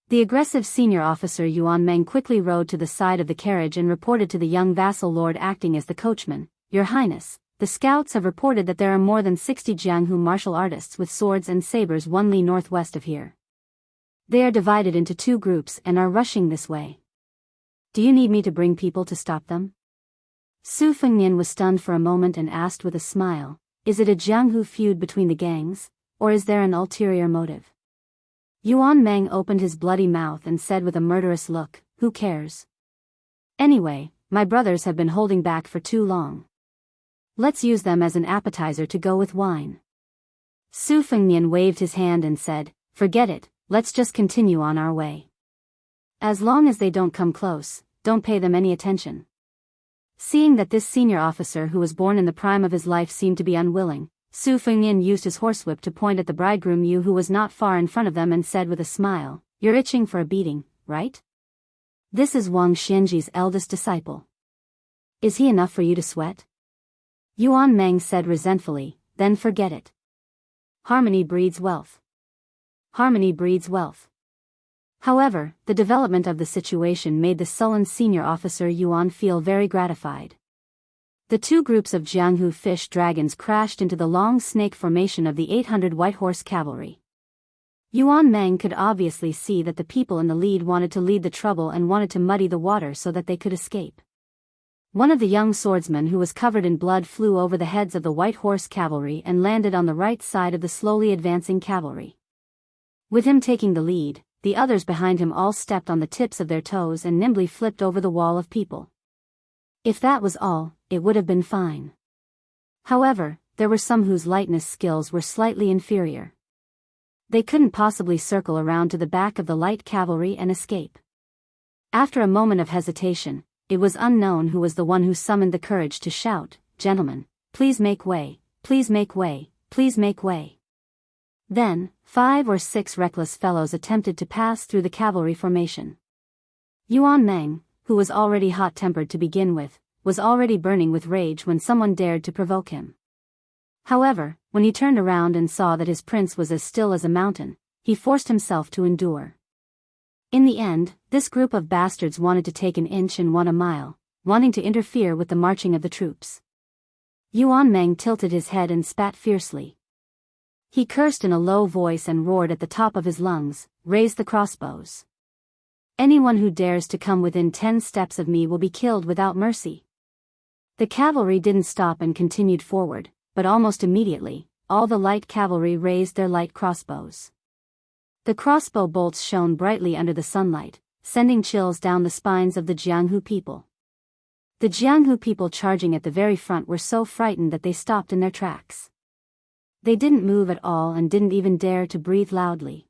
The aggressive senior officer Yuan Meng quickly rode to the side of the carriage and reported to the young vassal lord acting as the coachman, Your Highness, the scouts have reported that there are more than 60 Jianghu martial artists with swords and sabers 1 li northwest of here. They are divided into 2 groups and are rushing this way. Do you need me to bring people to stop them? Su Fengnian was stunned for a moment and asked with a smile, is it a Jianghu feud between the gangs, or is there an ulterior motive? Yuan Meng opened his bloody mouth and said with a murderous look, who cares? Anyway, my brothers have been holding back for too long. Let's use them as an appetizer to go with wine. Su Fengnian waved his hand and said, forget it, let's just continue on our way. As long as they don't come close, don't pay them any attention. Seeing that this senior officer who was born in the prime of his life seemed to be unwilling, Su Fengnian used his horsewhip to point at the bridegroom Yu who was not far in front of them and said with a smile, you're itching for a beating, right? This is Wang Xianji's eldest disciple. Is he enough for you to sweat? Yuan Meng said resentfully, then forget it. Harmony breeds wealth. Harmony breeds wealth. However, the development of the situation made the sullen senior officer Yuan feel very gratified. The two groups of Jianghu fish dragons crashed into the long snake formation of the 800 White Horse Cavalry. Yuan Meng could obviously see that the people in the lead wanted to lead the trouble and wanted to muddy the water so that they could escape. One of the young swordsmen who was covered in blood flew over the heads of the White Horse Cavalry and landed on the right side of the slowly advancing cavalry. With him taking the lead, the others behind him all stepped on the tips of their toes and nimbly flipped over the wall of people. If that was all, it would have been fine. However, there were some whose lightness skills were slightly inferior. They couldn't possibly circle around to the back of the light cavalry and escape. After a moment of hesitation, it was unknown who was the one who summoned the courage to shout, "Gentlemen, please make way, please make way, please make way." Then, 5 or 6 reckless fellows attempted to pass through the cavalry formation. Yuan Meng, who was already hot-tempered to begin with, was already burning with rage when someone dared to provoke him. However, when he turned around and saw that his prince was as still as a mountain, he forced himself to endure. In the end, this group of bastards wanted to take an inch and want a mile, wanting to interfere with the marching of the troops. Yuan Meng tilted his head and spat fiercely. He cursed in a low voice and roared at the top of his lungs, "Raise the crossbows. Anyone who dares to come within 10 steps of me will be killed without mercy." The cavalry didn't stop and continued forward, but almost immediately, all the light cavalry raised their light crossbows. The crossbow bolts shone brightly under the sunlight, sending chills down the spines of the Jianghu people. The Jianghu people charging at the very front were so frightened that they stopped in their tracks. They didn't move at all and didn't even dare to breathe loudly.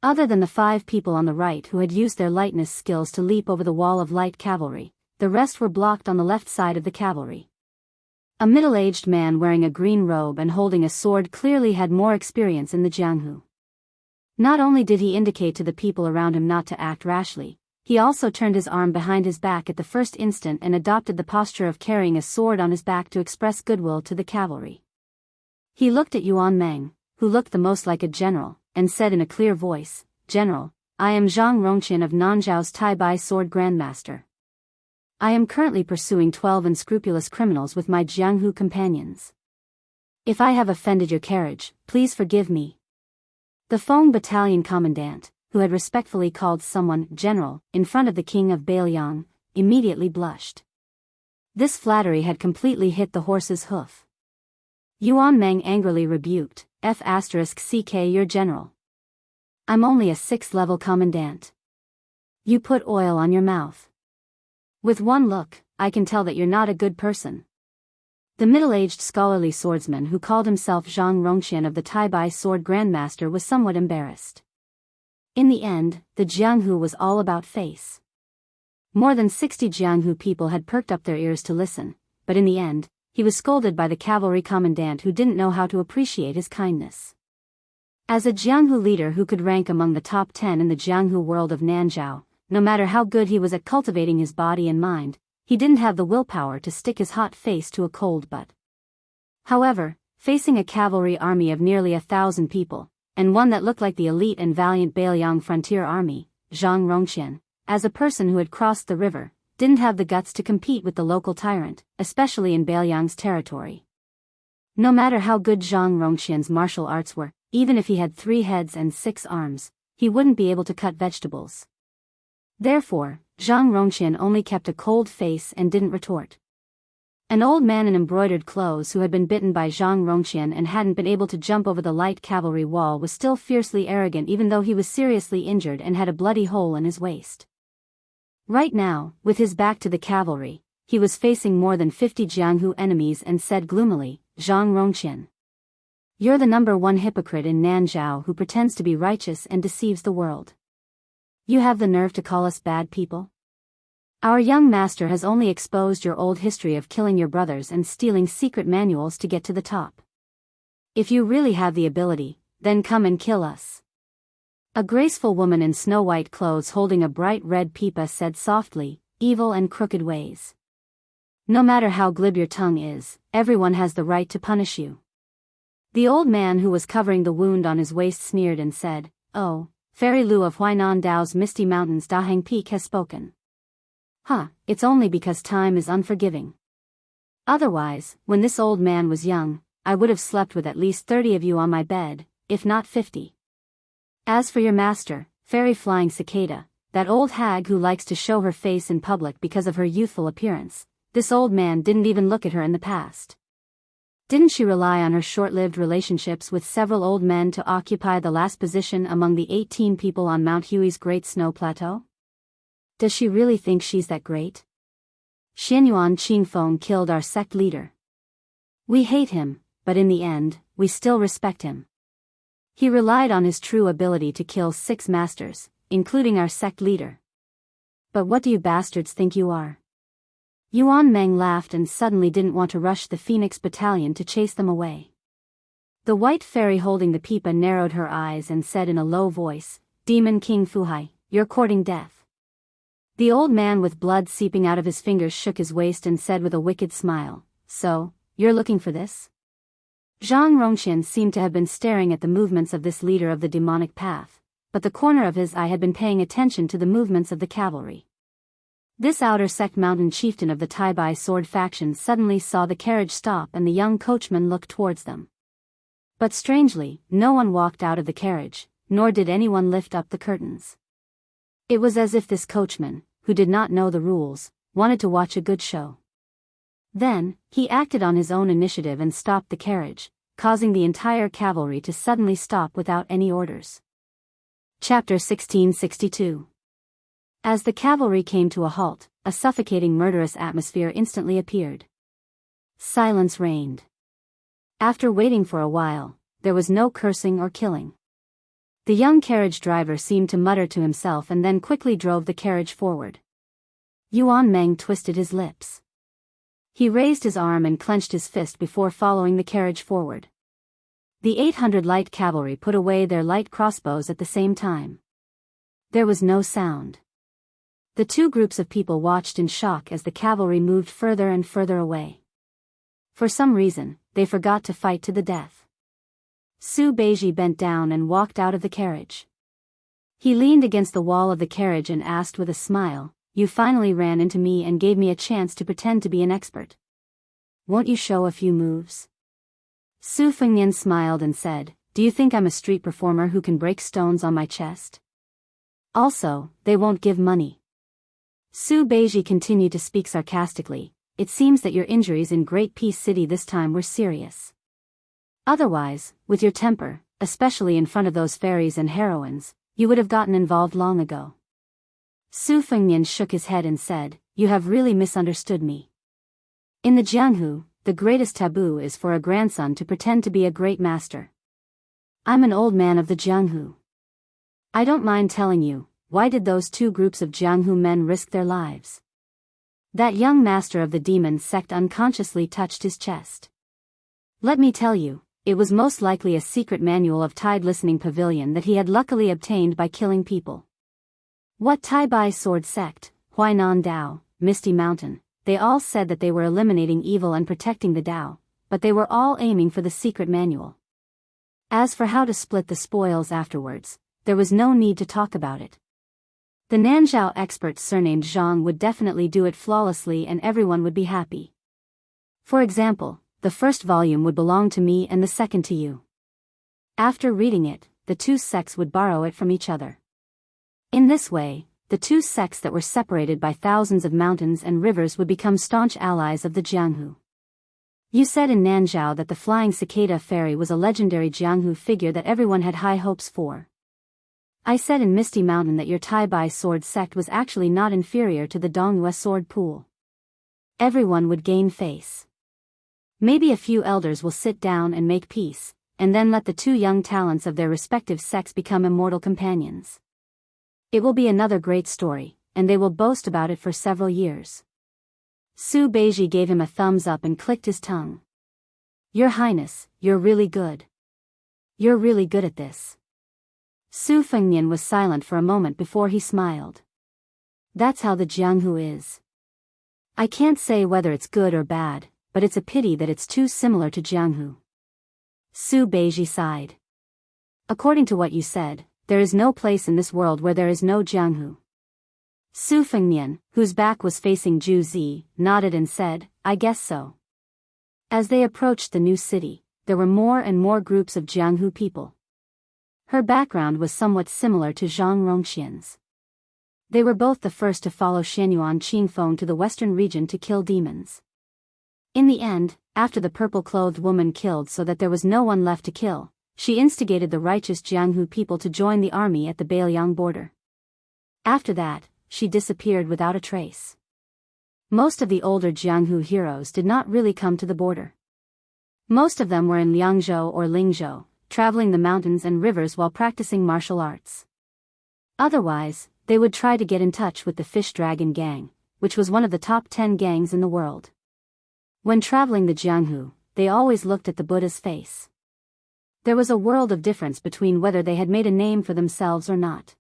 Other than the 5 people on the right who had used their lightness skills to leap over the wall of light cavalry, the rest were blocked on the left side of the cavalry. A middle-aged man wearing a green robe and holding a sword clearly had more experience in the Jianghu. Not only did he indicate to the people around him not to act rashly, he also turned his arm behind his back at the first instant and adopted the posture of carrying a sword on his back to express goodwill to the cavalry. He looked at Yuan Meng, who looked the most like a general, and said in a clear voice, "General, I am Zhang Rongqian of Nanzhao's Tai-Bai Sword Grandmaster. I am currently pursuing 12 unscrupulous criminals with my Jianghu companions. If I have offended your carriage, please forgive me." The Feng Battalion Commandant, who had respectfully called someone "General" in front of the king of Bailiang, immediately blushed. This flattery had completely hit the horse's hoof. Yuan Meng angrily rebuked, "F***CK your general. I'm only a 6th-level commandant. You put oil on your mouth. With one look, I can tell that you're not a good person." The middle-aged scholarly swordsman who called himself Zhang Rongqian of the Tai-Bai Sword Grandmaster was somewhat embarrassed. In the end, the Jianghu was all about face. More than 60 Jianghu people had perked up their ears to listen, but in the end, he was scolded by the cavalry commandant who didn't know how to appreciate his kindness. As a Jianghu leader who could rank among the top 10 in the Jianghu world of Nanzhao, no matter how good he was at cultivating his body and mind, he didn't have the willpower to stick his hot face to a cold butt. However, facing a cavalry army of nearly 1,000 people, and one that looked like the elite and valiant Bailiang frontier army, Zhang Rongqian, as a person who had crossed the river, didn't have the guts to compete with the local tyrant, especially in Bailiang's territory. No matter how good Zhang Rongqian's martial arts were, even if he had 3 heads and 6 arms, he wouldn't be able to cut vegetables. Therefore, Zhang Rongqian only kept a cold face and didn't retort. An old man in embroidered clothes who had been bitten by Zhang Rongqian and hadn't been able to jump over the light cavalry wall was still fiercely arrogant even though he was seriously injured and had a bloody hole in his waist. Right now, with his back to the cavalry, he was facing more than 50 Jianghu enemies and said gloomily, "Zhang Rongqian. You're the #1 hypocrite in Nanzhao who pretends to be righteous and deceives the world. You have the nerve to call us bad people? Our young master has only exposed your old history of killing your brothers and stealing secret manuals to get to the top. If you really have the ability, then come and kill us." A graceful woman in snow-white clothes holding a bright red pipa said softly, "Evil and crooked ways. No matter how glib your tongue is, everyone has the right to punish you." The old man who was covering the wound on his waist sneered and said, "Oh, Fairy Lu of Huainan Dao's Misty Mountains Dahang Peak has spoken. It's only because time is unforgiving. Otherwise, when this old man was young, I would have slept with at least 30 of you on my bed, if not 50. As for your master, Fairy Flying Cicada, that old hag who likes to show her face in public because of her youthful appearance, this old man didn't even look at her in the past. Didn't she rely on her short-lived relationships with several old men to occupy the last position among the 18 people on Mount Hui's Great Snow Plateau? Does she really think she's that great? Xianyuan Qingfeng killed our sect leader. We hate him, but in the end, we still respect him. He relied on his true ability to kill 6 masters, including our sect leader. But what do you bastards think you are? Yuan Meng laughed and suddenly didn't want to rush the Phoenix Battalion to chase them away. The white fairy holding the pipa narrowed her eyes and said in a low voice, Demon King Fuhai, you're courting death. The old man with blood seeping out of his fingers shook his waist and said with a wicked smile, So, you're looking for this? Zhang Rongxian seemed to have been staring at the movements of this leader of the demonic path, but the corner of his eye had been paying attention to the movements of the cavalry. This outer sect mountain chieftain of the Tai-Bai sword faction suddenly saw the carriage stop and the young coachman look towards them. But strangely, no one walked out of the carriage, nor did anyone lift up the curtains. It was as if this coachman, who did not know the rules, wanted to watch a good show. Then, he acted on his own initiative and stopped the carriage, causing the entire cavalry to suddenly stop without any orders. Chapter 1662. As the cavalry came to a halt, a suffocating murderous atmosphere instantly appeared. Silence reigned. After waiting for a while, there was no cursing or killing. The young carriage driver seemed to mutter to himself and then quickly drove the carriage forward. Yuan Meng twisted his lips. He raised his arm and clenched his fist before following the carriage forward. The 800 light cavalry put away their light crossbows at the same time. There was no sound. The 2 groups of people watched in shock as the cavalry moved further and further away. For some reason, they forgot to fight to the death. Su Beiji bent down and walked out of the carriage. He leaned against the wall of the carriage and asked with a smile, You finally ran into me and gave me a chance to pretend to be an expert. Won't you show a few moves? Su Fengnian smiled and said, Do you think I'm a street performer who can break stones on my chest? Also, they won't give money. Su Beiji continued to speak sarcastically, It seems that your injuries in Great Peace City this time were serious. Otherwise, with your temper, especially in front of those fairies and heroines, you would have gotten involved long ago. Su Fengnian shook his head and said, You have really misunderstood me. In the Jianghu, the greatest taboo is for a grandson to pretend to be a great master. I'm an old man of the Jianghu. I don't mind telling you, why did those 2 groups of Jianghu men risk their lives? That young master of the demon sect unconsciously touched his chest. Let me tell you, it was most likely a secret manual of Tide Listening Pavilion that he had luckily obtained by killing people. What Tai-Bai sword sect, Huainan Dao, Misty Mountain, they all said that they were eliminating evil and protecting the Dao, but they were all aiming for the secret manual. As for how to split the spoils afterwards, there was no need to talk about it. The Nanzhao expert surnamed Zhang would definitely do it flawlessly and everyone would be happy. For example, the first volume would belong to me and the second to you. After reading it, the 2 sects would borrow it from each other. In this way, the 2 sects that were separated by thousands of mountains and rivers would become staunch allies of the Jianghu. You said in Nanzhao that the flying cicada fairy was a legendary Jianghu figure that everyone had high hopes for. I said in Misty Mountain that your Tai-Bai sword sect was actually not inferior to the Dongyue sword pool. Everyone would gain face. Maybe a few elders will sit down and make peace, and then let the 2 young talents of their respective sects become immortal companions. It will be another great story, and they will boast about it for several years. Su Beiji gave him a thumbs up and clicked his tongue. Your Highness, you're really good. You're really good at this. Su Fengnian was silent for a moment before he smiled. That's how the Jianghu is. I can't say whether it's good or bad, but it's a pity that it's too similar to Jianghu. Su Beiji sighed. According to what you said, there is no place in this world where there is no Jianghu. Su Fengnian, whose back was facing Zhu Zi, nodded and said, I guess so. As they approached the new city, there were more and more groups of Jianghu people. Her background was somewhat similar to Zhang Rongxian's. They were both the first to follow Xianyuan Qingfeng to the western region to kill demons. In the end, after the purple-clothed woman killed so that there was no one left to kill, she instigated the righteous Jianghu people to join the army at the Beiliang border. After that, she disappeared without a trace. Most of the older Jianghu heroes did not really come to the border. Most of them were in Liangzhou or Lingzhou, traveling the mountains and rivers while practicing martial arts. Otherwise, they would try to get in touch with the Fish Dragon Gang, which was one of the top 10 gangs in the world. When traveling the Jianghu, they always looked at the Buddha's face. There was a world of difference between whether they had made a name for themselves or not.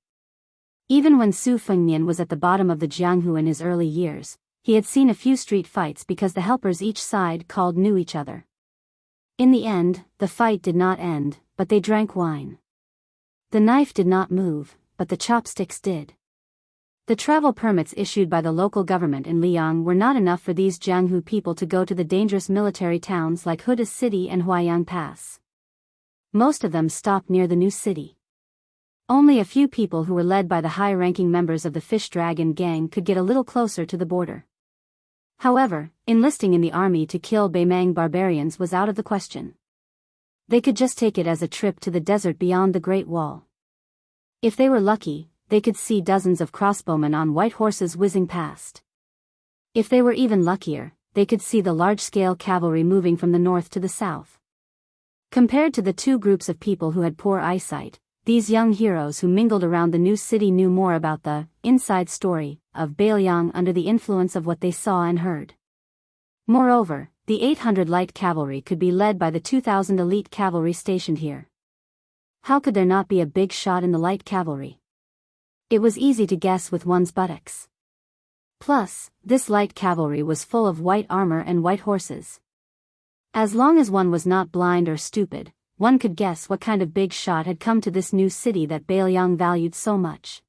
Even when Su Fengnian was at the bottom of the Jianghu in his early years, he had seen a few street fights because the helpers each side called knew each other. In the end, the fight did not end, but they drank wine. The knife did not move, but the chopsticks did. The travel permits issued by the local government in Liang were not enough for these Jianghu people to go to the dangerous military towns like Huda City and Huaiyang Pass. Most of them stopped near the new city. Only a few people who were led by the high-ranking members of the Fish Dragon Gang could get a little closer to the border. However, enlisting in the army to kill Beimang barbarians was out of the question. They could just take it as a trip to the desert beyond the Great Wall. If they were lucky, they could see dozens of crossbowmen on white horses whizzing past. If they were even luckier, they could see the large-scale cavalry moving from the north to the south. Compared to the two groups of people who had poor eyesight, these young heroes who mingled around the new city knew more about the inside story of Beiliang under the influence of what they saw and heard. Moreover, the 800 light cavalry could be led by the 2,000 elite cavalry stationed here. How could there not be a big shot in the light cavalry? It was easy to guess with one's buttocks. Plus, this light cavalry was full of white armor and white horses. As long as one was not blind or stupid, one could guess what kind of big shot had come to this new city that Beiliang valued so much.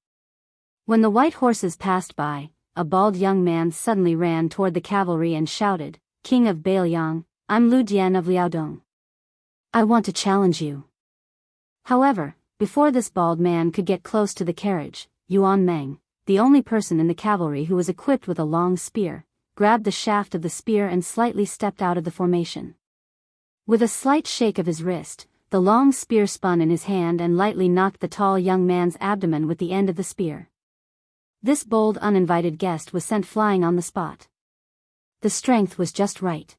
When the white horses passed by, a bald young man suddenly ran toward the cavalry and shouted, King of Beiliang, I'm Lu Dian of Liaodong. I want to challenge you. However, before this bald man could get close to the carriage, Yuan Meng, the only person in the cavalry who was equipped with a long spear, grabbed the shaft of the spear and slightly stepped out of the formation. With a slight shake of his wrist, the long spear spun in his hand and lightly knocked the tall young man's abdomen with the end of the spear. This bold uninvited guest was sent flying on the spot. The strength was just right.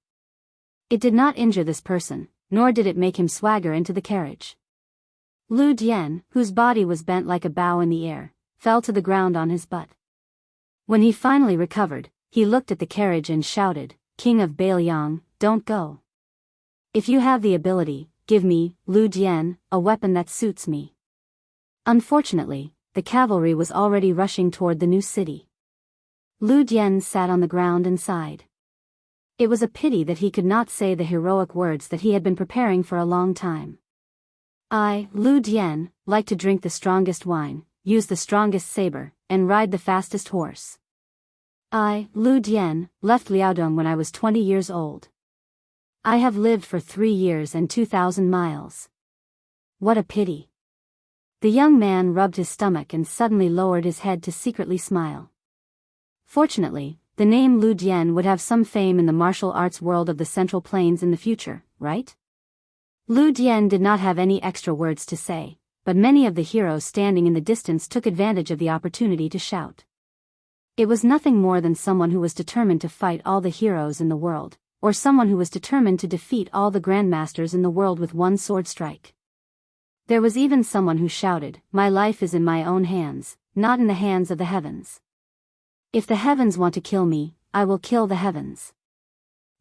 It did not injure this person, nor did it make him swagger into the carriage. Lu Dian, whose body was bent like a bow in the air, fell to the ground on his butt. When he finally recovered, he looked at the carriage and shouted, King of Beiliang, don't go. If you have the ability, give me, Lu Dian, a weapon that suits me. Unfortunately, the cavalry was already rushing toward the new city. Lu Dian sat on the ground and sighed. It was a pity that he could not say the heroic words that he had been preparing for a long time. I, Lu Dian, like to drink the strongest wine, use the strongest saber, and ride the fastest horse. I, Lu Dian, left Liaodong when I was 20 years old. I have lived for 3 years and 2,000 miles. What a pity. The young man rubbed his stomach and suddenly lowered his head to secretly smile. Fortunately, the name Lu Dian would have some fame in the martial arts world of the Central Plains in the future, right? Lu Dian did not have any extra words to say, but many of the heroes standing in the distance took advantage of the opportunity to shout. It was nothing more than someone who was determined to fight all the heroes in the world, or someone who was determined to defeat all the grandmasters in the world with one sword strike. There was even someone who shouted, My life is in my own hands, not in the hands of the heavens. If the heavens want to kill me, I will kill the heavens.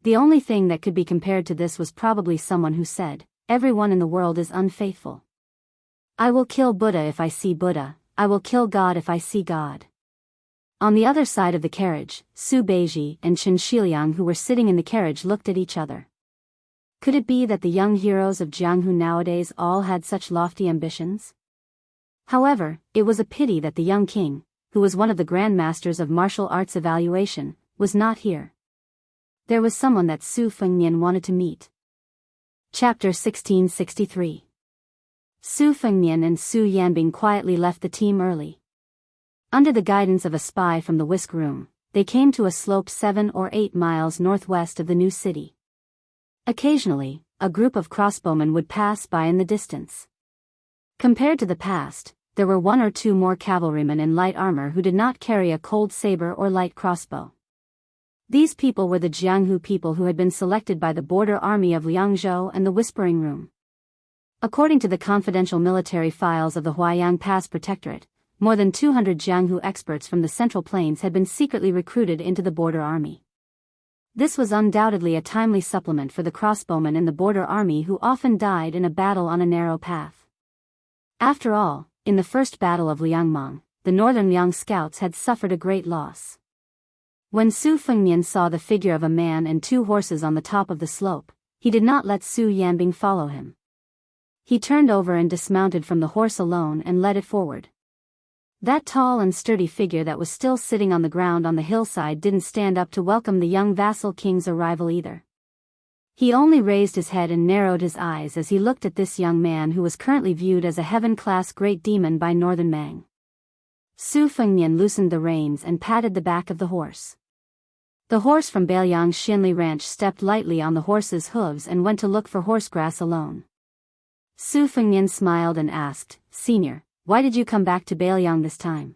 The only thing that could be compared to this was probably someone who said, Everyone in the world is unfaithful. I will kill Buddha if I see Buddha, I will kill God if I see God. On the other side of the carriage, Su Beiji and Chen Shiliang who were sitting in the carriage looked at each other. Could it be that the young heroes of Jianghu nowadays all had such lofty ambitions? However, it was a pity that the young king, who was one of the Grand Masters of martial arts evaluation, was not here. There was someone that Su Fengnian wanted to meet. Chapter 1663. Su Fengnian and Su Yanbing quietly left the team early. Under the guidance of a spy from the whisk room, they came to a slope 7 or 8 miles northwest of the new city. Occasionally, a group of crossbowmen would pass by in the distance. Compared to the past, there were 1 or 2 more cavalrymen in light armor who did not carry a cold saber or light crossbow. These people were the Jianghu people who had been selected by the border army of Liangzhou and the Whispering Room. According to the confidential military files of the Huaiyang Pass Protectorate, more than 200 Jianghu experts from the Central Plains had been secretly recruited into the border army. This was undoubtedly a timely supplement for the crossbowmen in the border army who often died in a battle on a narrow path. After all, in the first battle of Liangmang, the northern Liang scouts had suffered a great loss. When Su Fengnian saw the figure of a man and 2 horses on the top of the slope, he did not let Su Yanbing follow him. He turned over and dismounted from the horse alone and led it forward. That tall and sturdy figure that was still sitting on the ground on the hillside didn't stand up to welcome the young vassal king's arrival either. He only raised his head and narrowed his eyes as he looked at this young man who was currently viewed as a heaven-class great demon by Northern Mang. Su Fengnian loosened the reins and patted the back of the horse. The horse from Bailiang's Xinli ranch stepped lightly on the horse's hooves and went to look for horsegrass alone. Su Fengnian smiled and asked, "Senior, why did you come back to Bailiang this time?"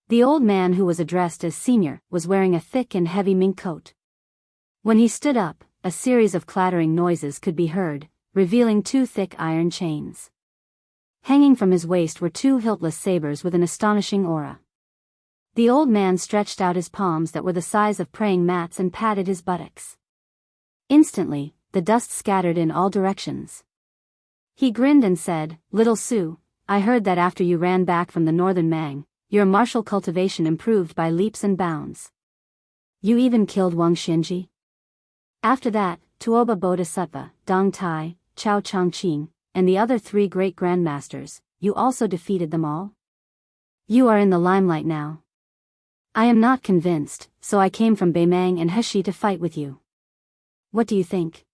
The old man who was addressed as senior was wearing a thick and heavy mink coat. When he stood up, a series of clattering noises could be heard, revealing 2 thick iron chains. Hanging from his waist were 2 hiltless sabers with an astonishing aura. The old man stretched out his palms that were the size of praying mats and patted his buttocks. Instantly, the dust scattered in all directions. He grinned and said, "Little Su, I heard that after you ran back from the Northern Mang, your martial cultivation improved by leaps and bounds. You even killed Wang Xinji. After that, Tuoba Bodhisattva, Dong Tai, Chao Chongqing, and the other 3 great grandmasters, you also defeated them all? You are in the limelight now. I am not convinced, so I came from Beimang and Heshi to fight with you. What do you think?"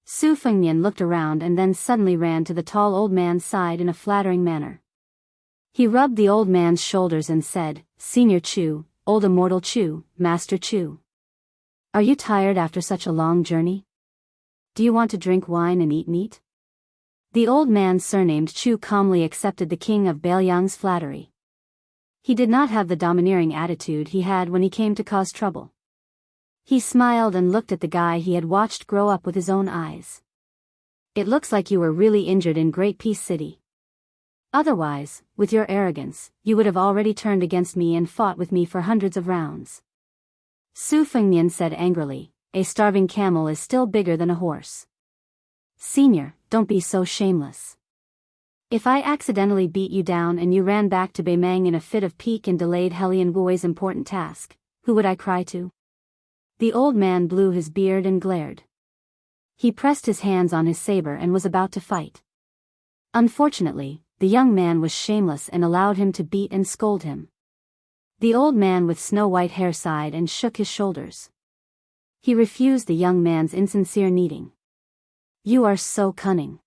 Su Fengnian looked around and then suddenly ran to the tall old man's side in a flattering manner. He rubbed the old man's shoulders and said, "Senior Chu, old immortal Chu, Master Chu. Are you tired after such a long journey? Do you want to drink wine and eat meat?" The old man surnamed Chu calmly accepted the king of Bailiang's flattery. He did not have the domineering attitude he had when he came to cause trouble. He smiled and looked at the guy he had watched grow up with his own eyes. "It looks like you were really injured in Great Peace City. Otherwise, with your arrogance, you would have already turned against me and fought with me for hundreds of rounds." Su Fengnian said angrily, "A starving camel is still bigger than a horse. Senior, don't be so shameless. If I accidentally beat you down and you ran back to Beimang in a fit of pique and delayed Helian Wui's important task, who would I cry to?" The old man blew his beard and glared. He pressed his hands on his saber and was about to fight. Unfortunately, the young man was shameless and allowed him to beat and scold him. The old man with snow-white hair sighed and shook his shoulders. He refused the young man's insincere kneading. "You are so cunning."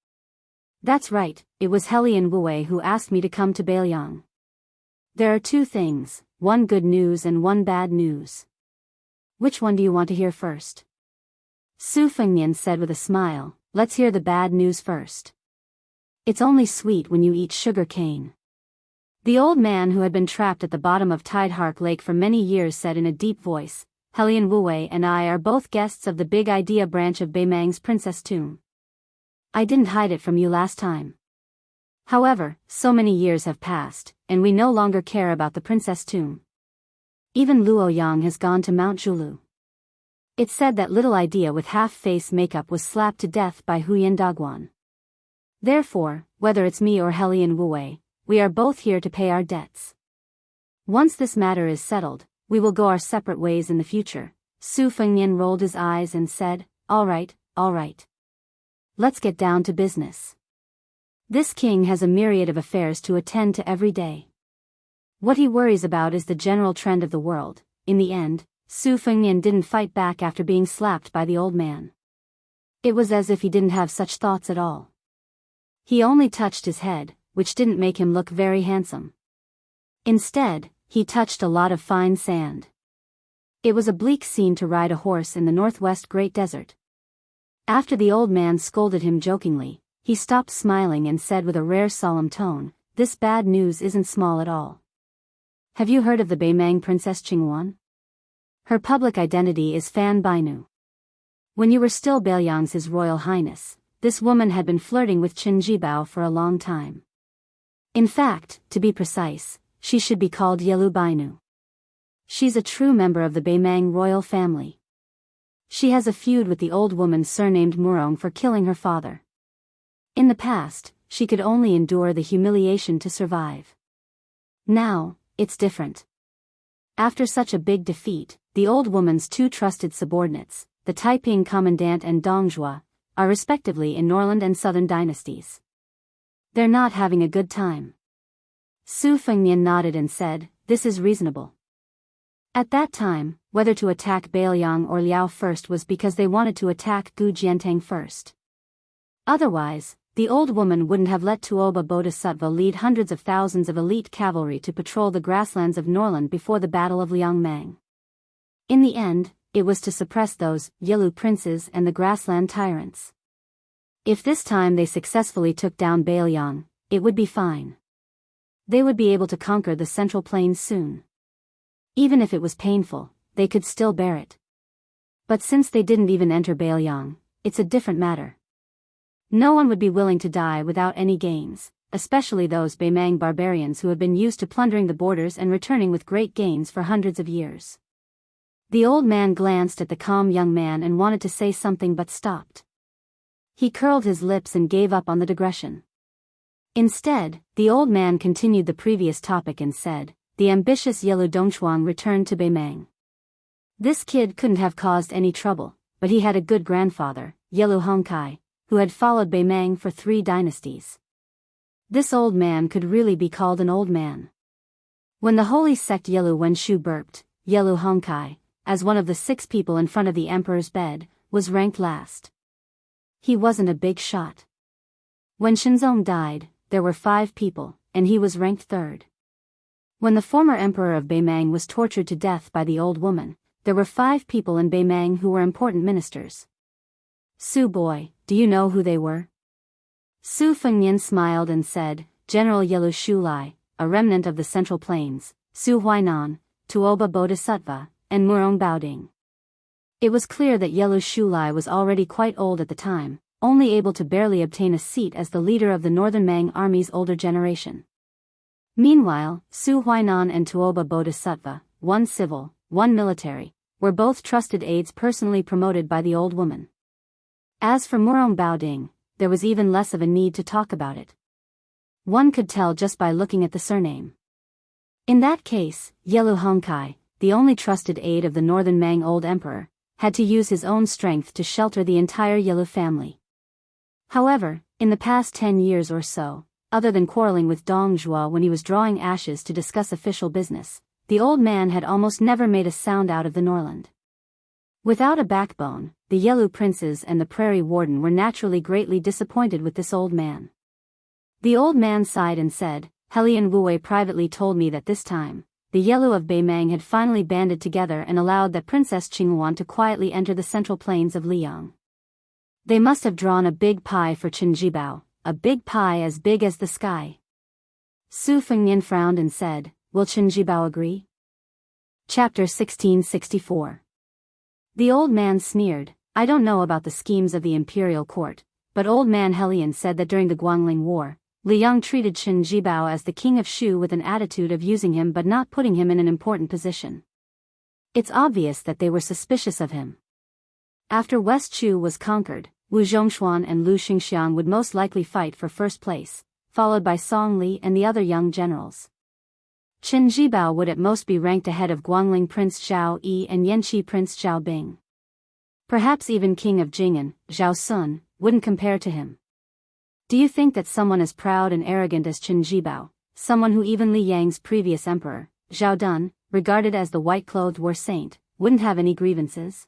"That's right, it was Helian Wue who asked me to come to Bailiang. There are 2 things, 1 good news and 1 bad news. Which one do you want to hear first?" Su Fengnian said with a smile, "Let's hear the bad news first. It's only sweet when you eat sugar cane." The old man who had been trapped at the bottom of Tidehark Lake for many years said in a deep voice, "Helian Wue and I are both guests of the Big Idea branch of Beimang's Princess Tomb. I didn't hide it from you last time. However, so many years have passed, and we no longer care about the Princess Tomb. Even Luo Yang has gone to Mount Zhulu. It's said that little idea with half-face makeup was slapped to death by Huyan Dagwan. Therefore, whether it's me or Helian Wue, we are both here to pay our debts. Once this matter is settled, we will go our separate ways in the future." Su Fengnian rolled his eyes and said, all right. Let's get down to business." This king has a myriad of affairs to attend to every day. What he worries about is the general trend of the world. In the end, Su Fengnian didn't fight back after being slapped by the old man. It was as if he didn't have such thoughts at all. He only touched his head, which didn't make him look very handsome. Instead, he touched a lot of fine sand. It was a bleak scene to ride a horse in the northwest Great Desert. After the old man scolded him jokingly, he stopped smiling and said with a rare solemn tone, "This bad news isn't small at all. Have you heard of the Beimang Princess Qingwan? Her public identity is Fan Bainu. When you were still Beiliang's His Royal Highness, this woman had been flirting with Qin Jibao for a long time. In fact, to be precise, she should be called Yelu Bainu. She's a true member of the Beimang royal family. She has a feud with the old woman surnamed Murong for killing her father. In the past, she could only endure the humiliation to survive. Now, it's different. After such a big defeat, the old woman's two trusted subordinates, the Taiping Commandant and Dongjua, are respectively in Norland and Southern dynasties. They're not having a good time. Su Fengnian nodded and said, "This is reasonable." At that time, whether to attack Beiliang or Liao first was because they wanted to attack Gu Jiantang first. Otherwise, the old woman wouldn't have let Tuoba Bodhisattva lead hundreds of thousands of elite cavalry to patrol the grasslands of Norland before the Battle of Liangmang. In the end, it was to suppress those Yelu princes and the grassland tyrants. If this time they successfully took down Beiliang, it would be fine. They would be able to conquer the Central Plains soon. Even if it was painful, they could still bear it. But since they didn't even enter Beiliang, it's a different matter. No one would be willing to die without any gains, especially those Beimang barbarians who have been used to plundering the borders and returning with great gains for hundreds of years. The old man glanced at the calm young man and wanted to say something but stopped. He curled his lips and gave up on the digression. Instead, the old man continued the previous topic and said, "The ambitious Yelu Dongchuang returned to Beimang. This kid couldn't have caused any trouble, but he had a good grandfather, Yelu Hongkai, who had followed Beimang for 3 dynasties. This old man could really be called an old man." When the holy sect Yelu Wenshu burped, Yelu Hongkai, as one of the 6 people in front of the emperor's bed, was ranked last. He wasn't a big shot. When Shenzong died, there were 5 people, and he was ranked 3rd. When the former emperor of Beimang was tortured to death by the old woman, there were 5 people in Beimang who were important ministers. "Su boy, do you know who they were?" Su Fengnian smiled and said, "General Yelu Shulai, a remnant of the Central Plains, Su Huainan, Tuoba Bodhisattva, and Murong Baoding." It was clear that Yelu Shulai was already quite old at the time, only able to barely obtain a seat as the leader of the Northern Mang army's older generation. Meanwhile, Su Huainan and Tuoba Bodhisattva, one civil, one military, were both trusted aides personally promoted by the old woman. As for Murong Baoding, there was even less of a need to talk about it. One could tell just by looking at the surname. In that case, Yelu Hongkai, the only trusted aide of the Northern Mang old emperor, had to use his own strength to shelter the entire Yelu family. However, in the past 10 years or so, other than quarreling with Dong Zhuo when he was drawing ashes to discuss official business, the old man had almost never made a sound out of the Norland. Without a backbone, the Yelu princes and the prairie warden were naturally greatly disappointed with this old man. The old man sighed and said, "Helian Wuwei privately told me that this time, the Yelu of Beimang had finally banded together and allowed that Princess Qingwan to quietly enter the central plains of Liang. They must have drawn a big pie for Qin Jibao, a big pie as big as the sky." Su Fengnian frowned and said, "Will Qin Jibao agree?" Chapter 1664. The old man sneered, "I don't know about the schemes of the imperial court, but old man Helian said that during the Guangling War, Liang treated Qin Jibao as the king of Shu with an attitude of using him but not putting him in an important position. It's obvious that they were suspicious of him. After West Shu was conquered, Wu Zhongshuan and Lu Xingxiang would most likely fight for first place, followed by Song Li and the other young generals. Qin Jibao would at most be ranked ahead of Guangling Prince Zhao Yi and Yanqi Prince Zhao Bing. Perhaps even King of Jing'an, Zhao Sun, wouldn't compare to him. Do you think that someone as proud and arrogant as Qin Jibao, someone who even Li Yang's previous emperor, Zhao Dun, regarded as the white-clothed war saint, wouldn't have any grievances?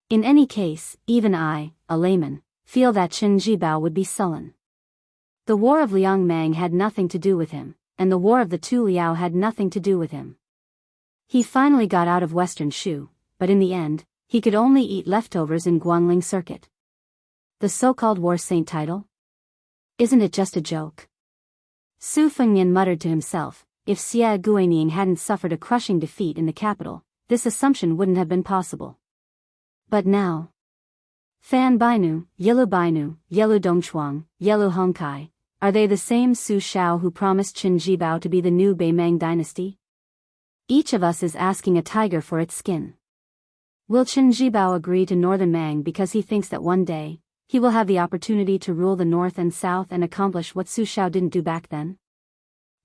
In any case, even I, a layman, feel that Qin Jibao would be sullen. The war of Liang Mang had nothing to do with him, and the war of the Tu Liao had nothing to do with him. He finally got out of Western Shu, but in the end, he could only eat leftovers in Guangling Circuit. The so-called war saint title? Isn't it just a joke? Su Fengnian muttered to himself, if Xie Guanyin hadn't suffered a crushing defeat in the capital, this assumption wouldn't have been possible. But now, Fan Bainu, Yilu Dongchuang, Yilu Hongkai, are they the same Su Shao who promised Qin Jibao to be the new Beimang dynasty? Each of us is asking a tiger for its skin. Will Qin Jibao agree to Northern Mang because he thinks that one day, he will have the opportunity to rule the north and south and accomplish what Su Shao didn't do back then?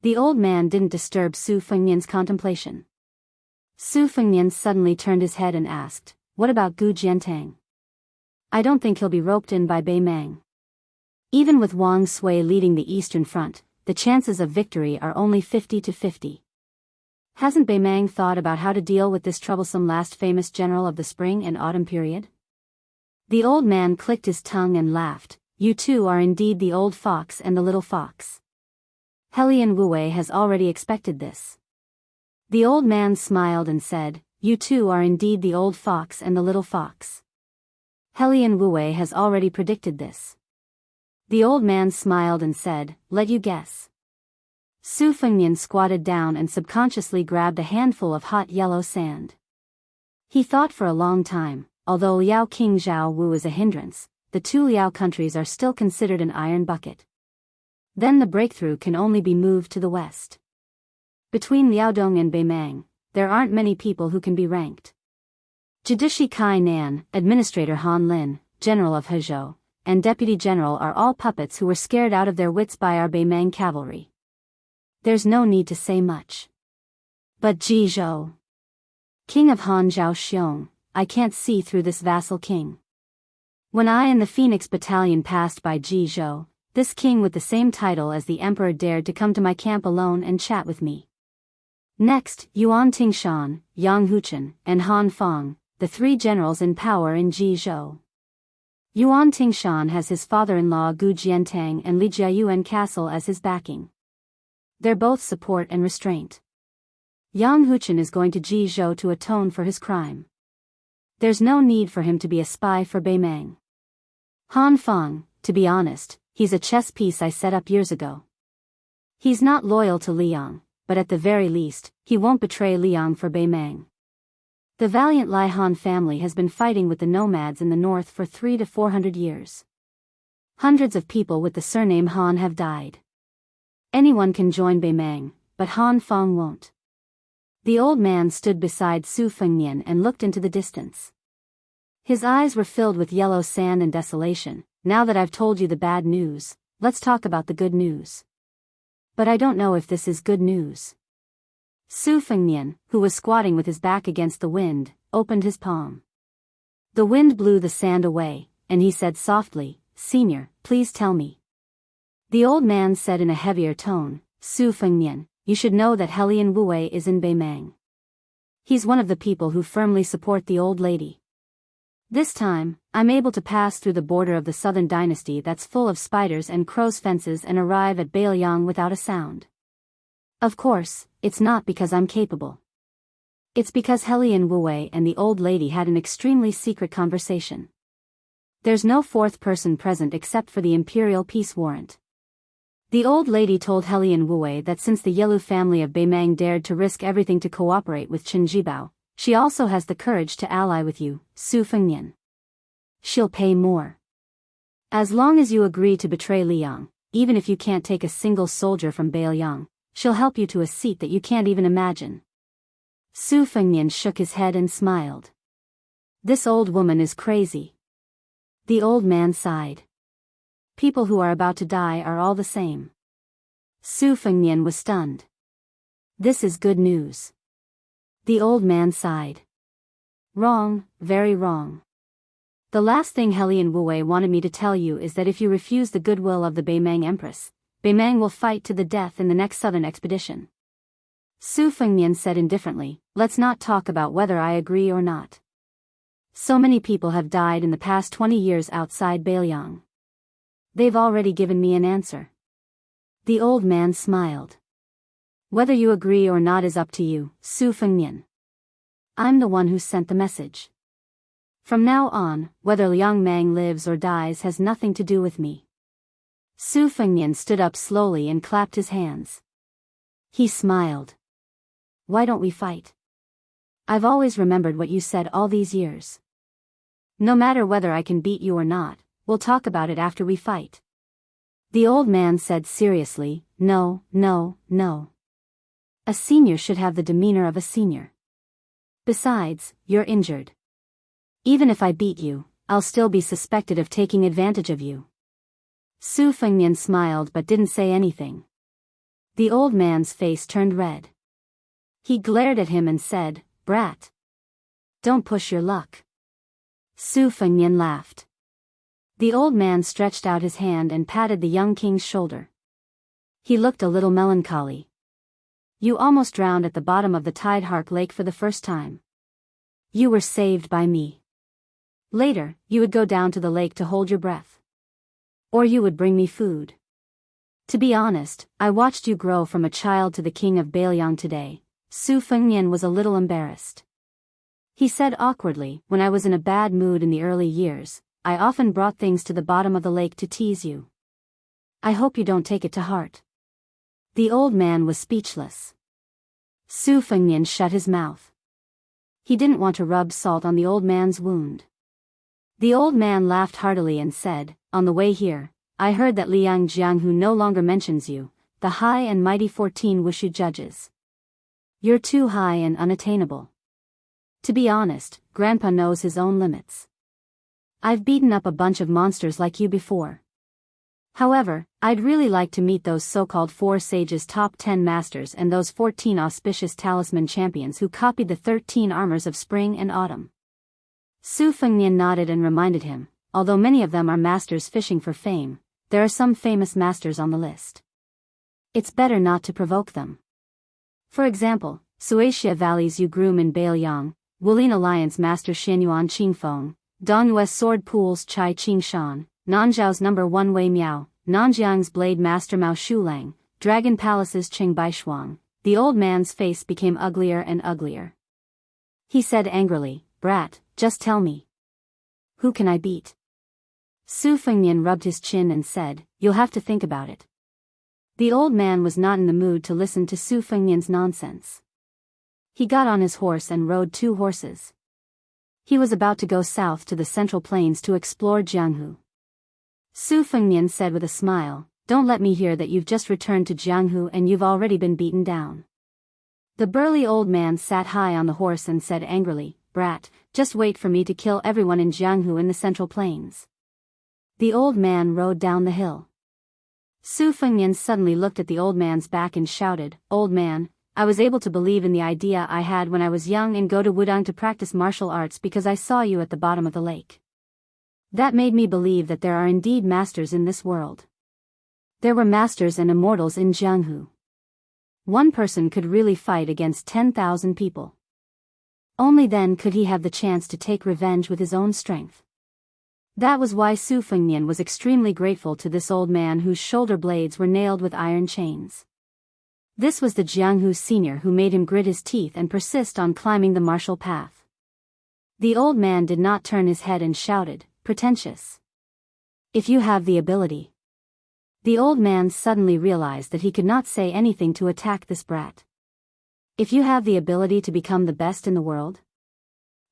The old man didn't disturb Su Fengnian's contemplation. Su Fengnian suddenly turned his head and asked, what about Gu Jiantang? I don't think he'll be roped in by Beimang. Even with Wang Sui leading the Eastern Front, the chances of victory are only 50-50. Hasn't Beimang thought about how to deal with this troublesome last famous general of the spring and autumn period? The old man clicked his tongue and laughed. You two are indeed the old fox and the little fox. Helian Wue has already expected this. The old man smiled and said, you two are indeed the old fox and the little fox. Helian Wue has already predicted this. The old man smiled and said, let you guess. Su Fengnian squatted down and subconsciously grabbed a handful of hot yellow sand. He thought for a long time, although Liao King Zhao Wu is a hindrance, the two Liao countries are still considered an iron bucket. Then the breakthrough can only be moved to the west. Between Liaodong and Beimang, there aren't many people who can be ranked. Jidishi Kai Nan, Administrator Han Lin, General of Hezhou, and Deputy General are all puppets who were scared out of their wits by our Beimang cavalry. There's no need to say much. But Ji Zhou, King of Han Zhao Xiong, I can't see through this vassal king. When I and the Phoenix Battalion passed by Ji Zhou, this king with the same title as the emperor dared to come to my camp alone and chat with me. Next, Yuan Tingshan, Yang Huchen, and Han Fang, the three generals in power in Ji Zhou. Yuan Tingshan has his father-in-law Gu Jiantang and Li Jiayuan Castle as his backing. They're both support and restraint. Yang Huchen is going to Ji Zhou to atone for his crime. There's no need for him to be a spy for Beimang. Han Fang, to be honest, he's a chess piece I set up years ago. He's not loyal to Liang, but at the very least, he won't betray Liang for Beimang. The valiant Lai Han family has been fighting with the nomads in the north for 300 to 400 years. Hundreds of people with the surname Han have died. Anyone can join Beimang, but Han Fang won't. The old man stood beside Su Fengnian and looked into the distance. His eyes were filled with yellow sand and desolation. Now that I've told you the bad news, let's talk about the good news. But I don't know if this is good news. Su Fengnian, who was squatting with his back against the wind, opened his palm. The wind blew the sand away, and he said softly, Senior, please tell me. The old man said in a heavier tone, Su Fengnian, you should know that Helian Wue is in Beimang. He's one of the people who firmly support the old lady. This time, I'm able to pass through the border of the southern dynasty that's full of spiders and crow's fences and arrive at Beiliang without a sound. Of course, it's not because I'm capable. It's because Helian Wue and the old lady had an extremely secret conversation. There's no fourth person present except for the imperial peace warrant. The old lady told Helian Wue that since the Yelu family of Beimang dared to risk everything to cooperate with Qin Jibao, she also has the courage to ally with you, Su Fengnian. She'll pay more. As long as you agree to betray Liang, even if you can't take a single soldier from Beiliang, she'll help you to a seat that you can't even imagine. Su Fengnian shook his head and smiled. This old woman is crazy. The old man sighed. People who are about to die are all the same. Su Fengnian was stunned. This is good news. The old man sighed. Wrong, very wrong. The last thing Helian Wue wanted me to tell you is that if you refuse the goodwill of the Beimang Empress, Beimang will fight to the death in the next southern expedition. Su Fengnian said indifferently, let's not talk about whether I agree or not. So many people have died in the past 20 years outside Beiliang. They've already given me an answer. The old man smiled. Whether you agree or not is up to you, Su Fengnian. I'm the one who sent the message. From now on, whether Liang Mang lives or dies has nothing to do with me. Su Fengnian stood up slowly and clapped his hands. He smiled. Why don't we fight? I've always remembered what you said all these years. No matter whether I can beat you or not, we'll talk about it after we fight. The old man said seriously, no, no, no. A senior should have the demeanor of a senior. Besides, you're injured. Even if I beat you, I'll still be suspected of taking advantage of you. Su Fengnian smiled but didn't say anything. The old man's face turned red. He glared at him and said, Brat. Don't push your luck. Su Fengnian laughed. The old man stretched out his hand and patted the young king's shoulder. He looked a little melancholy. You almost drowned at the bottom of the Tidehark Lake for the first time. You were saved by me. Later, you would go down to the lake to hold your breath. Or you would bring me food. To be honest, I watched you grow from a child to the king of Beiliang today. Su Fengnian was a little embarrassed. He said awkwardly, when I was in a bad mood in the early years, I often brought things to the bottom of the lake to tease you. I hope you don't take it to heart. The old man was speechless. Su Fengnian shut his mouth. He didn't want to rub salt on the old man's wound. The old man laughed heartily and said, on the way here, I heard that Liang Jianghu no longer mentions you, the high and mighty 14 Wushu judges. You're too high and unattainable. To be honest, Grandpa knows his own limits. I've beaten up a bunch of monsters like you before. However, I'd really like to meet those so-called 4 sages top 10 masters and those 14 auspicious talisman champions who copied the 13 armors of spring and autumn. Su Fengnian nodded and reminded him, although many of them are masters fishing for fame, there are some famous masters on the list. It's better not to provoke them. For example, Wuxia Valley's Yu Groom in Beiliang, Wulin Alliance Master Xianyuan Qingfeng, Dongyue's Sword Pool's Chai Qingshan, Nanzhao's No. 1 Wei Miao, Nanjiang's Blade Master Mao Shulang, Dragon Palace's Qing Baishuang. The old man's face became uglier and uglier. He said angrily, Brat, just tell me. Who can I beat? Su Fengnian rubbed his chin and said, you'll have to think about it. The old man was not in the mood to listen to Su Fengnian's nonsense. He got on his horse and rode 2 horses. He was about to go south to the Central Plains to explore Jianghu. Su Fengnian said with a smile, don't let me hear that you've just returned to Jianghu and you've already been beaten down. The burly old man sat high on the horse and said angrily, Brat, just wait for me to kill everyone in Jianghu in the Central Plains. The old man rode down the hill. Su Fengnian suddenly looked at the old man's back and shouted, Old man, I was able to believe in the idea I had when I was young and go to Wudang to practice martial arts because I saw you at the bottom of the lake. That made me believe that there are indeed masters in this world. There were masters and immortals in Jianghu. One person could really fight against 10,000 people. Only then could he have the chance to take revenge with his own strength. That was why Su Fengnian was extremely grateful to this old man whose shoulder blades were nailed with iron chains. This was the Jianghu senior who made him grit his teeth and persist on climbing the martial path. The old man did not turn his head and shouted, pretentious. If you have the ability. The old man suddenly realized that he could not say anything to attack this brat. If you have the ability to become the best in the world.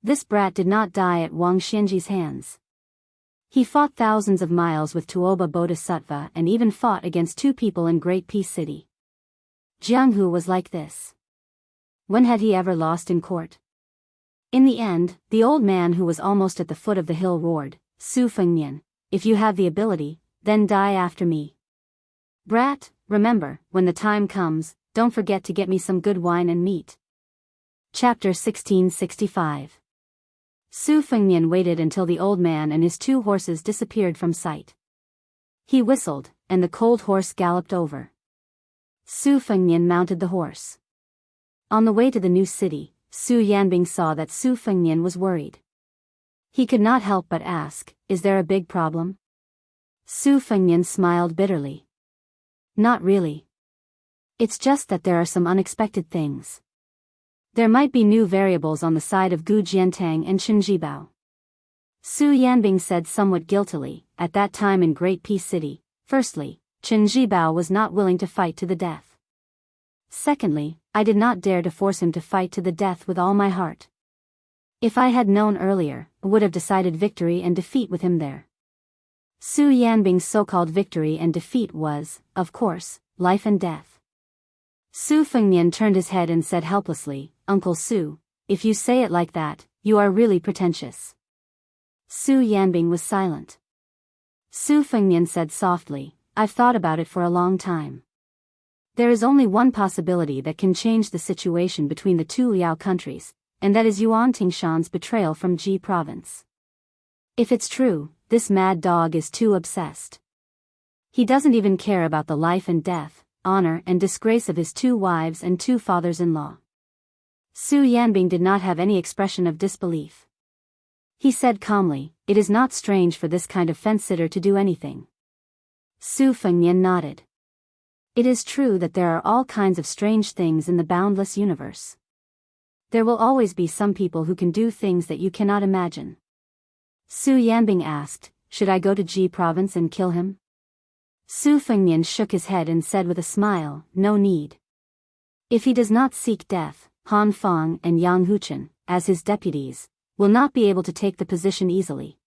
This brat did not die at Wang Xianji's hands. He fought thousands of miles with Tuoba Bodhisattva and even fought against 2 people in Great Peace City. Jianghu was like this. When had he ever lost in court? In the end, the old man who was almost at the foot of the hill roared, Su Fengnian, if you have the ability, then die after me. Brat, remember, when the time comes, don't forget to get me some good wine and meat. Chapter 1665. Su Fengnian waited until the old man and his 2 horses disappeared from sight. He whistled, and the cold horse galloped over. Su Fengnian mounted the horse. On the way to the new city, Su Yanbing saw that Su Fengnian was worried. He could not help but ask, "Is there a big problem?" Su Fengnian smiled bitterly. "Not really. It's just that there are some unexpected things. There might be new variables on the side of Gu Jiantang and Qinjibao." Su Yanbing said somewhat guiltily, "At that time in Great Peace City, firstly, Qinjibao was not willing to fight to the death. Secondly, I did not dare to force him to fight to the death with all my heart. If I had known earlier, I would have decided victory and defeat with him there." Su Yanbing's so-called victory and defeat was, of course, life and death. Su Fengnian turned his head and said helplessly, "Uncle Su, if you say it like that, you are really pretentious." Su Yanbing was silent. Su Fengnian said softly, "I've thought about it for a long time. There is only one possibility that can change the situation between the 2 Liao countries, and that is Yuan Tingshan's betrayal from Ji province. If it's true, this mad dog is too obsessed. He doesn't even care about the life and death, honor and disgrace of his 2 wives and 2 fathers-in-law." Su Yanbing did not have any expression of disbelief. He said calmly, "It is not strange for this kind of fence-sitter to do anything." Su Fengnian nodded. "It is true that there are all kinds of strange things in the boundless universe. There will always be some people who can do things that you cannot imagine." Su Yanbing asked, "Should I go to Ji province and kill him?" Su Fengnian shook his head and said with a smile, "No need. If he does not seek death, Han Fang and Yang Huchen, as his deputies, will not be able to take the position easily.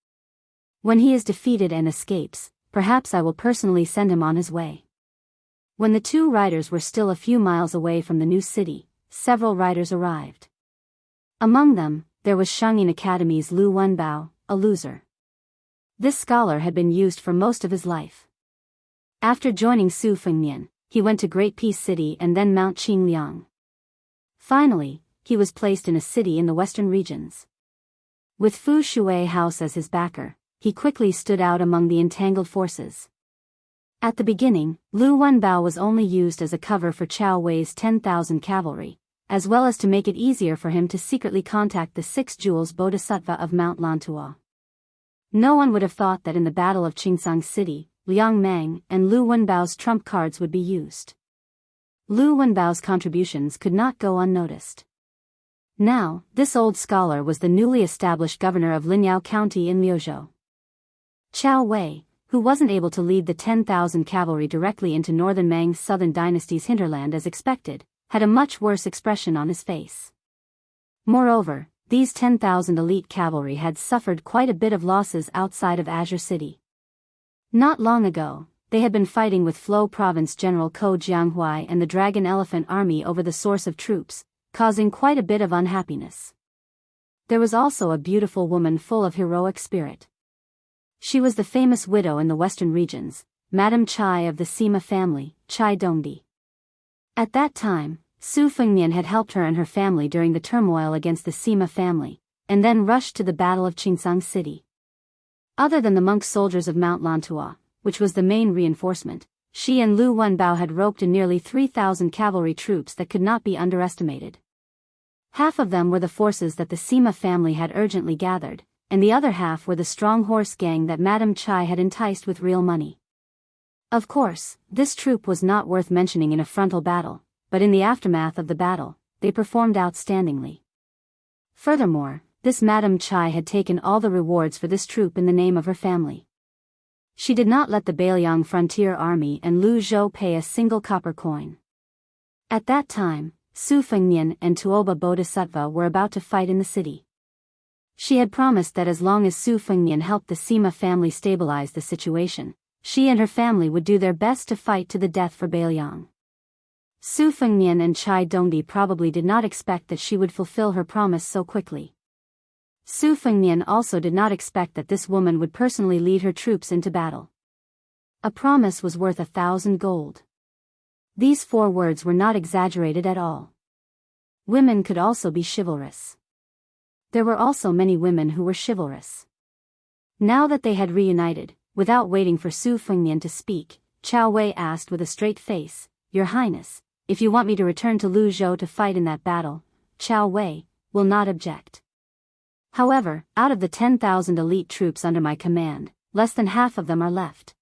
When he is defeated and escapes, perhaps I will personally send him on his way." When the 2 riders were still a few miles away from the new city, several riders arrived. Among them, there was Shangyin Academy's Lu Wenbao, a loser. This scholar had been used for most of his life. After joining Su Fengnian, he went to Great Peace City and then Mount Qingliang. Finally, he was placed in a city in the western regions. With Fu Shui House as his backer, he quickly stood out among the entangled forces. At the beginning, Lu Wenbao was only used as a cover for Chao Wei's 10,000 cavalry, as well as to make it easier for him to secretly contact the 6 jewels Bodhisattva of Mount Lantua. No one would have thought that in the Battle of Qingsang City, Liang Meng and Lu Wenbao's trump cards would be used. Lu Wenbao's contributions could not go unnoticed. Now, this old scholar was the newly established governor of Linyao County in Liuzhou. Chao Wei, who wasn't able to lead the 10,000 cavalry directly into northern Mang's southern dynasty's hinterland as expected, had a much worse expression on his face. Moreover, these 10,000 elite cavalry had suffered quite a bit of losses outside of Azure City. Not long ago, they had been fighting with Flo Province General Ko Jianghu and the Dragon Elephant Army over the source of troops, causing quite a bit of unhappiness. There was also a beautiful woman full of heroic spirit. She was the famous widow in the western regions, Madame Chai of the Sima family, Chai Dongdi. At that time, Su Fengnian had helped her and her family during the turmoil against the Sima family, and then rushed to the Battle of Qingsang City. Other than the monk soldiers of Mount Lantua, which was the main reinforcement, she and Lu Wenbao had roped in nearly 3,000 cavalry troops that could not be underestimated. Half of them were the forces that the Sima family had urgently gathered, and the other half were the strong horse gang that Madame Chai had enticed with real money. Of course, this troop was not worth mentioning in a frontal battle, but in the aftermath of the battle, they performed outstandingly. Furthermore, this Madame Chai had taken all the rewards for this troop in the name of her family. She did not let the Bailiang Frontier Army and Lu Zhou pay a single copper coin. At that time, Su Fengnian and Tuoba Bodhisattva were about to fight in the city. She had promised that as long as Su Fengnian helped the Sima family stabilize the situation, she and her family would do their best to fight to the death for Bailiang. Su Fengnian and Chai Dongdi probably did not expect that she would fulfill her promise so quickly. Su Fengnian also did not expect that this woman would personally lead her troops into battle. A promise was worth 1,000 gold. These 4 words were not exaggerated at all. Women could also be chivalrous. there were also many women who were chivalrous. Now that they had reunited, without waiting for Su Fengnian to speak, Qiao Wei asked with a straight face, "Your Highness, if you want me to return to Luzhou to fight in that battle, Qiao Wei will not object. However, out of the 10,000 elite troops under my command, less than half of them are left.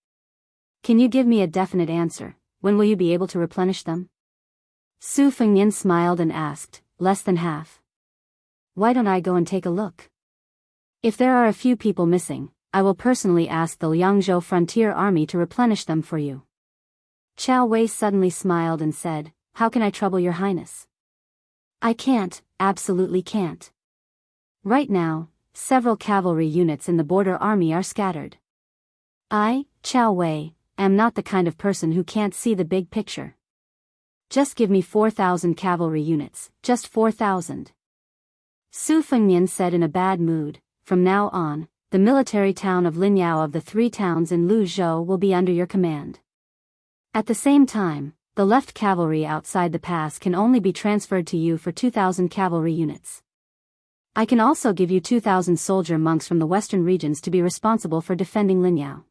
Can you give me a definite answer? When will you be able to replenish them?" Su Fengnian smiled and asked, "Less than half? Why don't I go and take a look? If there are a few people missing, I will personally ask the Liangzhou Frontier Army to replenish them for you." Qiao Wei suddenly smiled and said, "How can I trouble your highness? I can't, absolutely can't. Right now, several cavalry units in the border army are scattered. I, Qiao Wei, am not the kind of person who can't see the big picture. Just give me 4,000 cavalry units, just 4,000. Su Fengnian said in a bad mood, "From now on, the military town of Linyao of the 3 towns in Luzhou will be under your command. At the same time, the left cavalry outside the pass can only be transferred to you for 2,000 cavalry units. I can also give you 2,000 soldier monks from the western regions to be responsible for defending Linyao.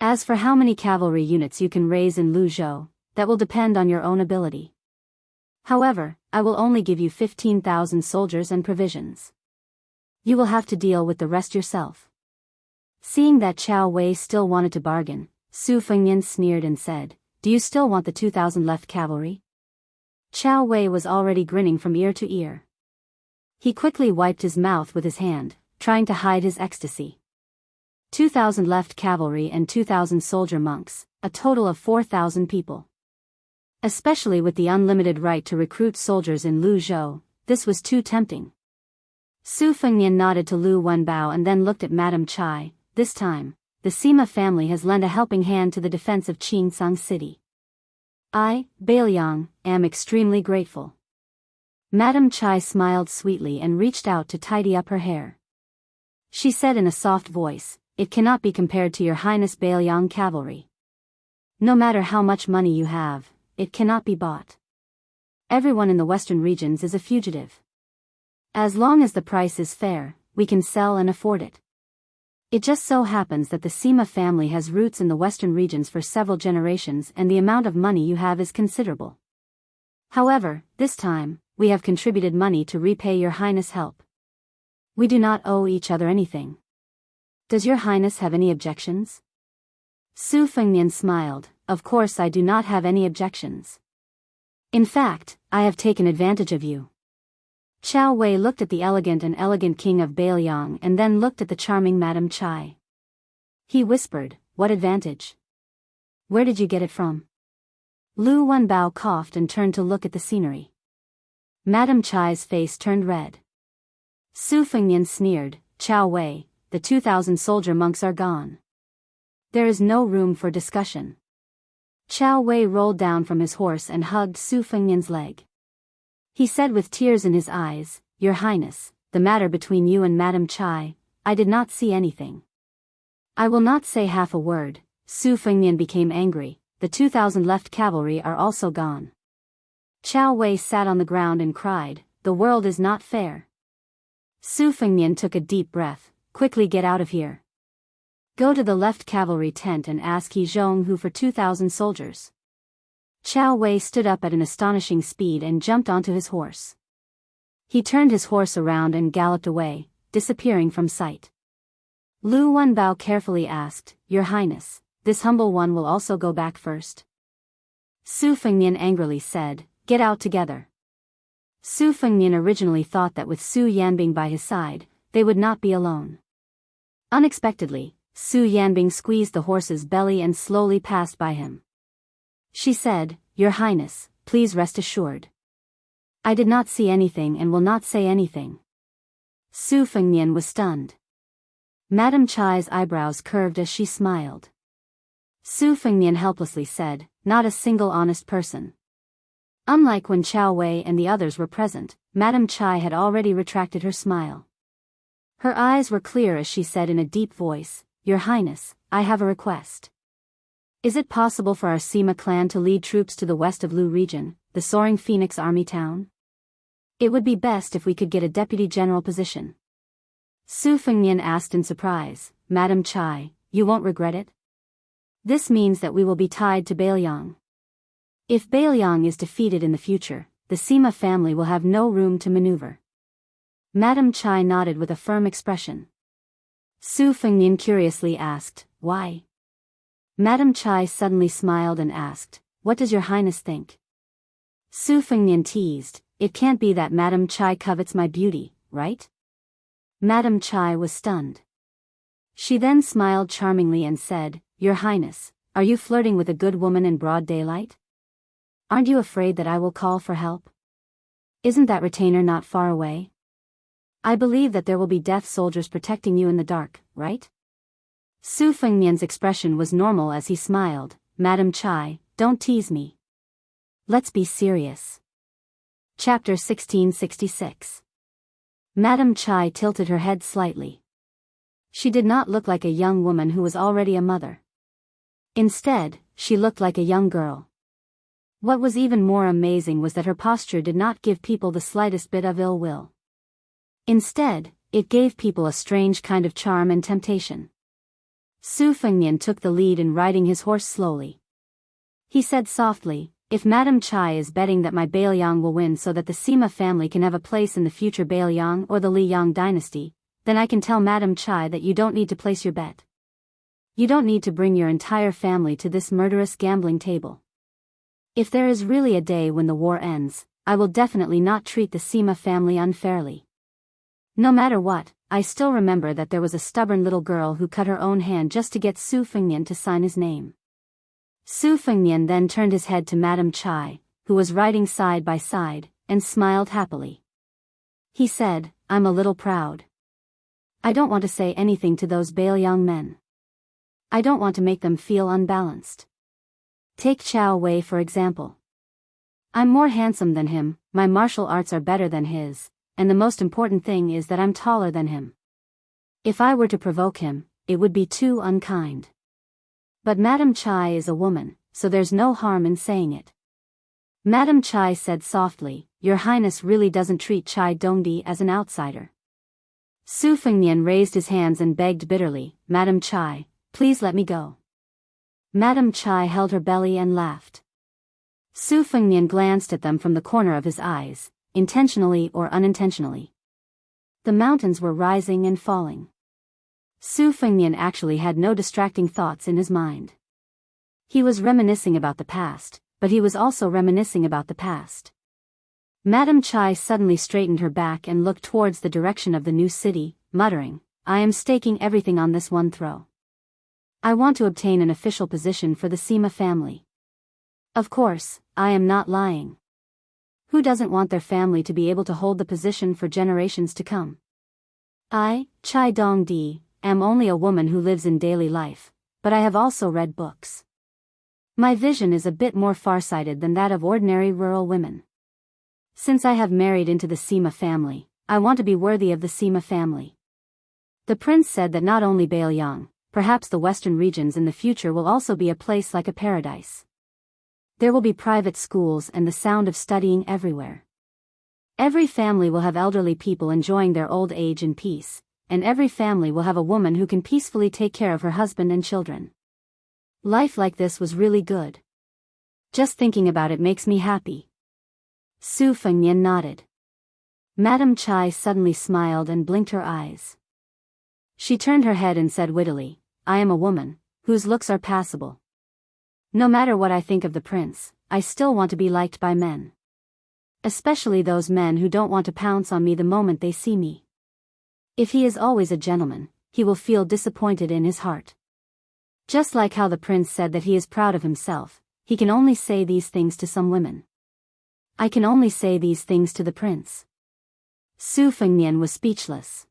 As for how many cavalry units you can raise in Luzhou, that will depend on your own ability. However, I will only give you 15,000 soldiers and provisions. You will have to deal with the rest yourself." Seeing that Qiao Wei still wanted to bargain, Su Fengnian sneered and said, "Do you still want the 2,000 left cavalry?" Qiao Wei was already grinning from ear to ear. He quickly wiped his mouth with his hand, trying to hide his ecstasy. 2,000 left cavalry and 2,000 soldier monks, a total of 4,000 people. Especially with the unlimited right to recruit soldiers in Luzhou, this was too tempting. Su Fengnian nodded to Lu Wenbao and then looked at Madame Chai. "This time, the Sima family has lent a helping hand to the defense of Qingsang City. I, Bailiang, am extremely grateful." Madame Chai smiled sweetly and reached out to tidy up her hair. She said in a soft voice, "It cannot be compared to your Highness Bailiang cavalry. No matter how much money you have, it cannot be bought. Everyone in the western regions is a fugitive. As long as the price is fair, we can sell and afford it. It just so happens that the Sima family has roots in the western regions for several generations and the amount of money you have is considerable. However, this time, we have contributed money to repay your Highness' help. We do not owe each other anything. Does your Highness have any objections?" Su Fengnian smiled, "Of course I do not have any objections. In fact, I have taken advantage of you." Qiao Wei looked at the elegant king of Bailiang and then looked at the charming Madame Chai. He whispered, "What advantage? Where did you get it from?" Lu Wenbao coughed and turned to look at the scenery. Madame Chai's face turned red. Su Fengnian sneered, "Qiao Wei, the 2,000 soldier monks are gone. There is no room for discussion." Qiao Wei rolled down from his horse and hugged Su Fengnian's leg. He said with tears in his eyes, "Your Highness, the matter between you and Madame Chai, I did not see anything." "I will not say half a word." Su Fengnian became angry. "The 2,000 left cavalry are also gone." Qiao Wei sat on the ground and cried, "The world is not fair." Su Fengnian took a deep breath. "Quickly get out of here. Go to the left cavalry tent and ask He Zhonghu for 2,000 soldiers." Qiao Wei stood up at an astonishing speed and jumped onto his horse. He turned his horse around and galloped away, disappearing from sight. Lu Wenbao carefully asked, "Your Highness, this humble one will also go back first?" Su Fengnian angrily said, "Get out together." Su Fengnian originally thought that with Su Yanbing by his side, they would not be alone. Unexpectedly, Su Yanbing squeezed the horse's belly and slowly passed by him. She said, "Your Highness, please rest assured. I did not see anything and will not say anything." Su Fengnian was stunned. Madame Chai's eyebrows curved as she smiled. Su Fengnian helplessly said, "Not a single honest person." Unlike when Qiao Wei and the others were present, Madame Chai had already retracted her smile. Her eyes were clear as she said in a deep voice, "Your Highness, I have a request. Is it possible for our Sima clan to lead troops to the west of Lu region, the Soaring Phoenix army town? It would be best if we could get a deputy general position. Su Fengnian asked in surprise, Madam Chai, you won't regret it? This means that we will be tied to Bailiang. If Bailiang is defeated in the future, the Sima family will have no room to maneuver. Madam Chai nodded with a firm expression. Su Fengnian curiously asked, why? Madam Chai suddenly smiled and asked, what does your highness think? Su Fengnian teased, it can't be that Madam Chai covets my beauty, right? Madam Chai was stunned. She then smiled charmingly and said, Your Highness, are you flirting with a good woman in broad daylight? Aren't you afraid that I will call for help? Isn't that retainer not far away? I believe that there will be death soldiers protecting you in the dark, right? Su Fengnian's expression was normal as he smiled, Madam Chai, don't tease me. Let's be serious. Chapter 1666. Madam Chai tilted her head slightly. She did not look like a young woman who was already a mother. Instead, she looked like a young girl. What was even more amazing was that her posture did not give people the slightest bit of ill will. Instead, it gave people a strange kind of charm and temptation. Su Fengnian took the lead in riding his horse slowly. He said softly, if Madam Chai is betting that my Bailiang will win so that the Sima family can have a place in the future Bailiang or the Liang dynasty, then I can tell Madam Chai that you don't need to place your bet. You don't need to bring your entire family to this murderous gambling table. If there is really a day when the war ends, I will definitely not treat the Sima family unfairly. No matter what, I still remember that there was a stubborn little girl who cut her own hand just to get Su Fengnian to sign his name. Su Fengnian then turned his head to Madam Chai, who was riding side by side, and smiled happily. He said, I'm a little proud. I don't want to say anything to those Bailiang men. I don't want to make them feel unbalanced. Take Chao Wei for example. I'm more handsome than him, my martial arts are better than his, and the most important thing is that I'm taller than him. If I were to provoke him, it would be too unkind. But Madam Chai is a woman, so there's no harm in saying it. Madam Chai said softly, Your Highness really doesn't treat Chai Dongdi as an outsider. Su Fengnian raised his hands and begged bitterly, Madam Chai, please let me go. Madam Chai held her belly and laughed. Su Fengnian glanced at them from the corner of his eyes, intentionally or unintentionally. The mountains were rising and falling. Su Fengnian actually had no distracting thoughts in his mind. He was reminiscing about the past, but he was also reminiscing about the past. Madam Chai suddenly straightened her back and looked towards the direction of the new city, muttering, I am staking everything on this one throw. I want to obtain an official position for the Sima family. Of course, I am not lying. Who doesn't want their family to be able to hold the position for generations to come? I, Chai Dongdi, am only a woman who lives in daily life, but I have also read books. My vision is a bit more farsighted than that of ordinary rural women. Since I have married into the Sima family, I want to be worthy of the Sima family. The prince said that not only Bailiang, perhaps the western regions in the future will also be a place like a paradise. There will be private schools and the sound of studying everywhere. Every family will have elderly people enjoying their old age in peace, and every family will have a woman who can peacefully take care of her husband and children. Life like this was really good. Just thinking about it makes me happy. Su Fengnian nodded. Madam Chai suddenly smiled and blinked her eyes. She turned her head and said wittily, I am a woman, whose looks are passable. No matter what I think of the prince, I still want to be liked by men. Especially those men who don't want to pounce on me the moment they see me. If he is always a gentleman, he will feel disappointed in his heart. Just like how the prince said that he is proud of himself, he can only say these things to some women. I can only say these things to the prince. Su Fengnian was speechless.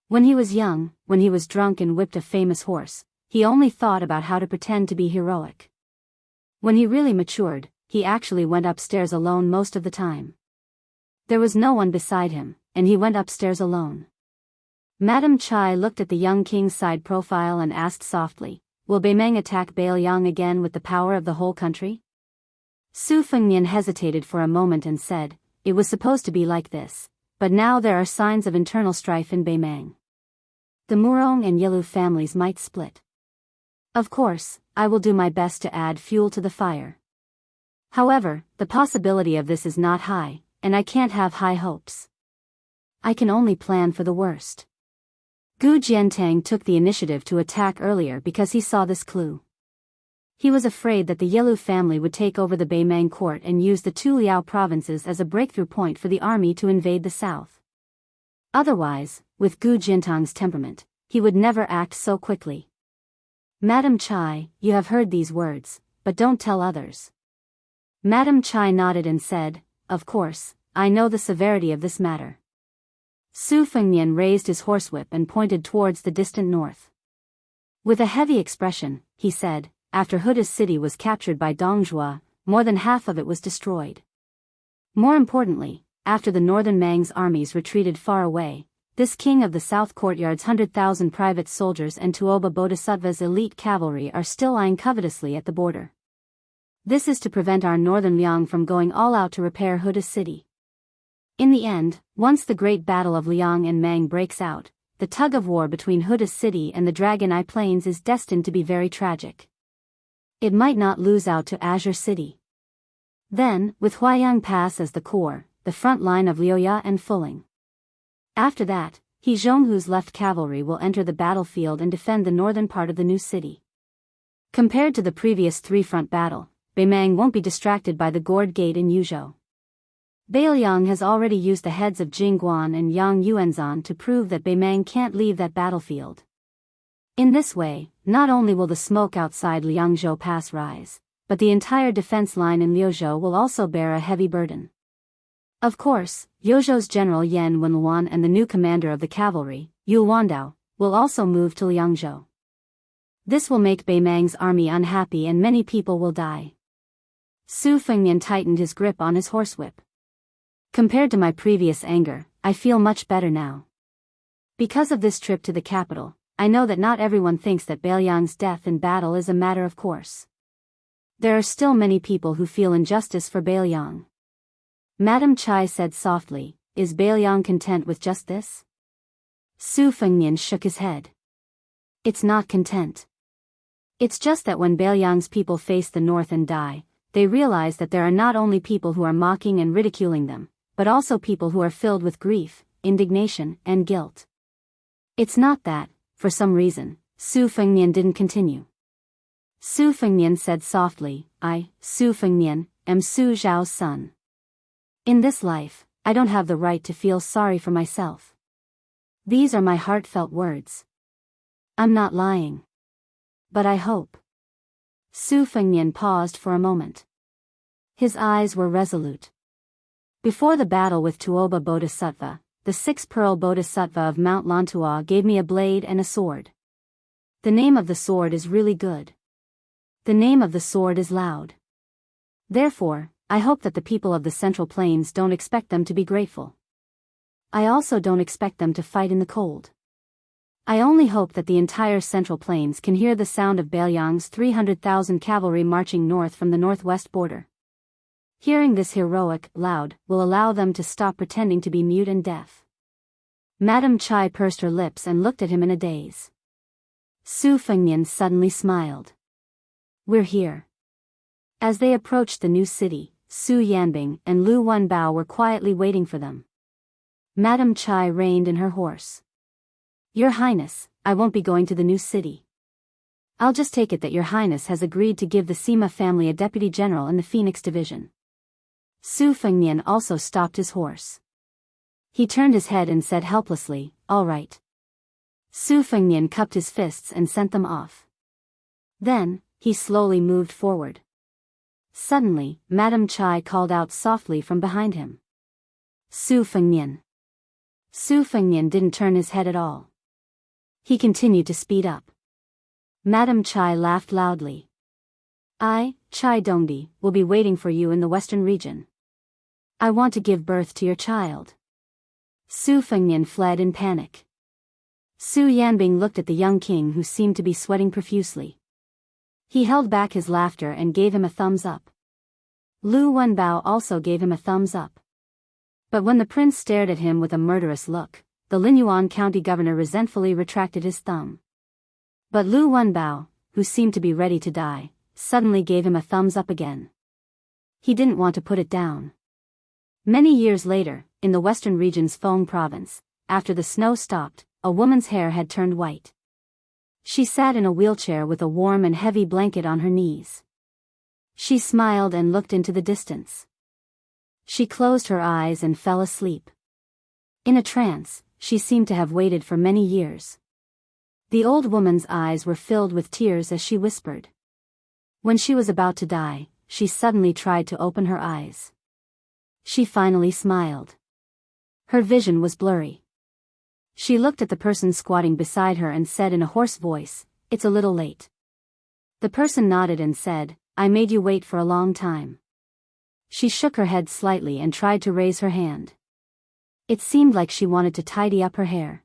When he was young, when he was drunk and whipped a famous horse, he only thought about how to pretend to be heroic. When he really matured, he actually went upstairs alone most of the time. There was no one beside him, and he went upstairs alone. Madam Chai looked at the young king's side profile and asked softly, Will Beimeng attack Bailiang again with the power of the whole country? Su Fengnian hesitated for a moment and said, it was supposed to be like this, but now there are signs of internal strife in Beimang. The Murong and Yilu families might split. Of course, I will do my best to add fuel to the fire. However, the possibility of this is not high, and I can't have high hopes. I can only plan for the worst. Gu Jiantang took the initiative to attack earlier because he saw this clue. He was afraid that the Yilu family would take over the Beimang court and use the two Liao provinces as a breakthrough point for the army to invade the south. Otherwise, with Gu Jiantang's temperament, he would never act so quickly. Madam Chai, you have heard these words, but don't tell others. Madam Chai nodded and said, of course, I know the severity of this matter. Su Fengnian raised his horsewhip and pointed towards the distant north. With a heavy expression, he said, after Huda's city was captured by Dongzhua, more than half of it was destroyed. More importantly, after the northern Mang's armies retreated far away, this king of the south courtyard's 100,000 private soldiers and Tuoba Bodhisattva's elite cavalry are still eyeing covetously at the border. This is to prevent our northern Liang from going all out to repair Huda's city. In the end, once the great battle of Liang and Mang breaks out, the tug of war between Huda's city and the Dragon Eye Plains is destined to be very tragic. It might not lose out to Azure City. Then, with Huayang Pass as the core, the front line of Liuya and Fuling. After that, He Zhonghu's left cavalry will enter the battlefield and defend the northern part of the new city. Compared to the previous three-front battle, Beimang won't be distracted by the Gourd Gate in Yuzhou. Beiliang has already used the heads of Jingguan and Yang Yuanzan to prove that Beimang can't leave that battlefield. In this way, not only will the smoke outside Liangzhou Pass rise, but the entire defense line in Liuzhou will also bear a heavy burden. Of course, Liuzhou's general Yan Wenluan and the new commander of the cavalry, Yu Wandao, will also move to Liangzhou. This will make Beimang's army unhappy and many people will die. Su Fengnian tightened his grip on his horsewhip. Compared to my previous anger, I feel much better now. Because of this trip to the capital, I know that not everyone thinks that Beiliang's death in battle is a matter of course. There are still many people who feel injustice for Beiliang. Madam Chai said softly, is Beiliang content with just this? Su Fengnian shook his head. It's not content. It's just that when Beiliang's people face the north and die, they realize that there are not only people who are mocking and ridiculing them, but also people who are filled with grief, indignation, and guilt. It's not that, for some reason, Su Fengnian didn't continue. Su Fengnian said softly, I, Su Fengnian, am Su Zhao's son. In this life, I don't have the right to feel sorry for myself. These are my heartfelt words. I'm not lying. But I hope. Su Fengnian paused for a moment. His eyes were resolute. Before the battle with Tuoba Bodhisattva, the six-pearl Bodhisattva of Mount Lantua gave me a blade and a sword. The name of the sword is really good. The name of the sword is loud. Therefore, I hope that the people of the Central Plains don't expect them to be grateful. I also don't expect them to fight in the cold. I only hope that the entire Central Plains can hear the sound of Beiliang's 300,000 cavalry marching north from the northwest border. Hearing this heroic, loud, will allow them to stop pretending to be mute and deaf. Madam Chai pursed her lips and looked at him in a daze. Su Fengnian suddenly smiled. We're here. As they approached the new city, Su Yanbing and Lu Wenbao were quietly waiting for them. Madam Chai reined in her horse. Your Highness, I won't be going to the new city. I'll just take it that Your Highness has agreed to give the Sima family a deputy general in the Phoenix Division. Su Fengnian also stopped his horse. He turned his head and said helplessly, all right. Su Fengnian cupped his fists and sent them off. Then, he slowly moved forward. Suddenly, Madam Chai called out softly from behind him. Su Fengnian. Su Fengnian didn't turn his head at all. He continued to speed up. Madam Chai laughed loudly. I, Chai Dongdi, will be waiting for you in the western region. I want to give birth to your child. Su Fengnian fled in panic. Su Yanbing looked at the young king who seemed to be sweating profusely. He held back his laughter and gave him a thumbs up. Lu Wenbao also gave him a thumbs up. But when the prince stared at him with a murderous look, the Linyuan county governor resentfully retracted his thumb. But Lu Wenbao, who seemed to be ready to die, suddenly gave him a thumbs up again. He didn't want to put it down. Many years later, in the western region's Feng province, after the snow stopped, a woman's hair had turned white. She sat in a wheelchair with a warm and heavy blanket on her knees. She smiled and looked into the distance. She closed her eyes and fell asleep. In a trance, she seemed to have waited for many years. The old woman's eyes were filled with tears as she whispered. When she was about to die, she suddenly tried to open her eyes. She finally smiled. Her vision was blurry. She looked at the person squatting beside her and said in a hoarse voice, "It's a little late." The person nodded and said, "I made you wait for a long time." She shook her head slightly and tried to raise her hand. It seemed like she wanted to tidy up her hair.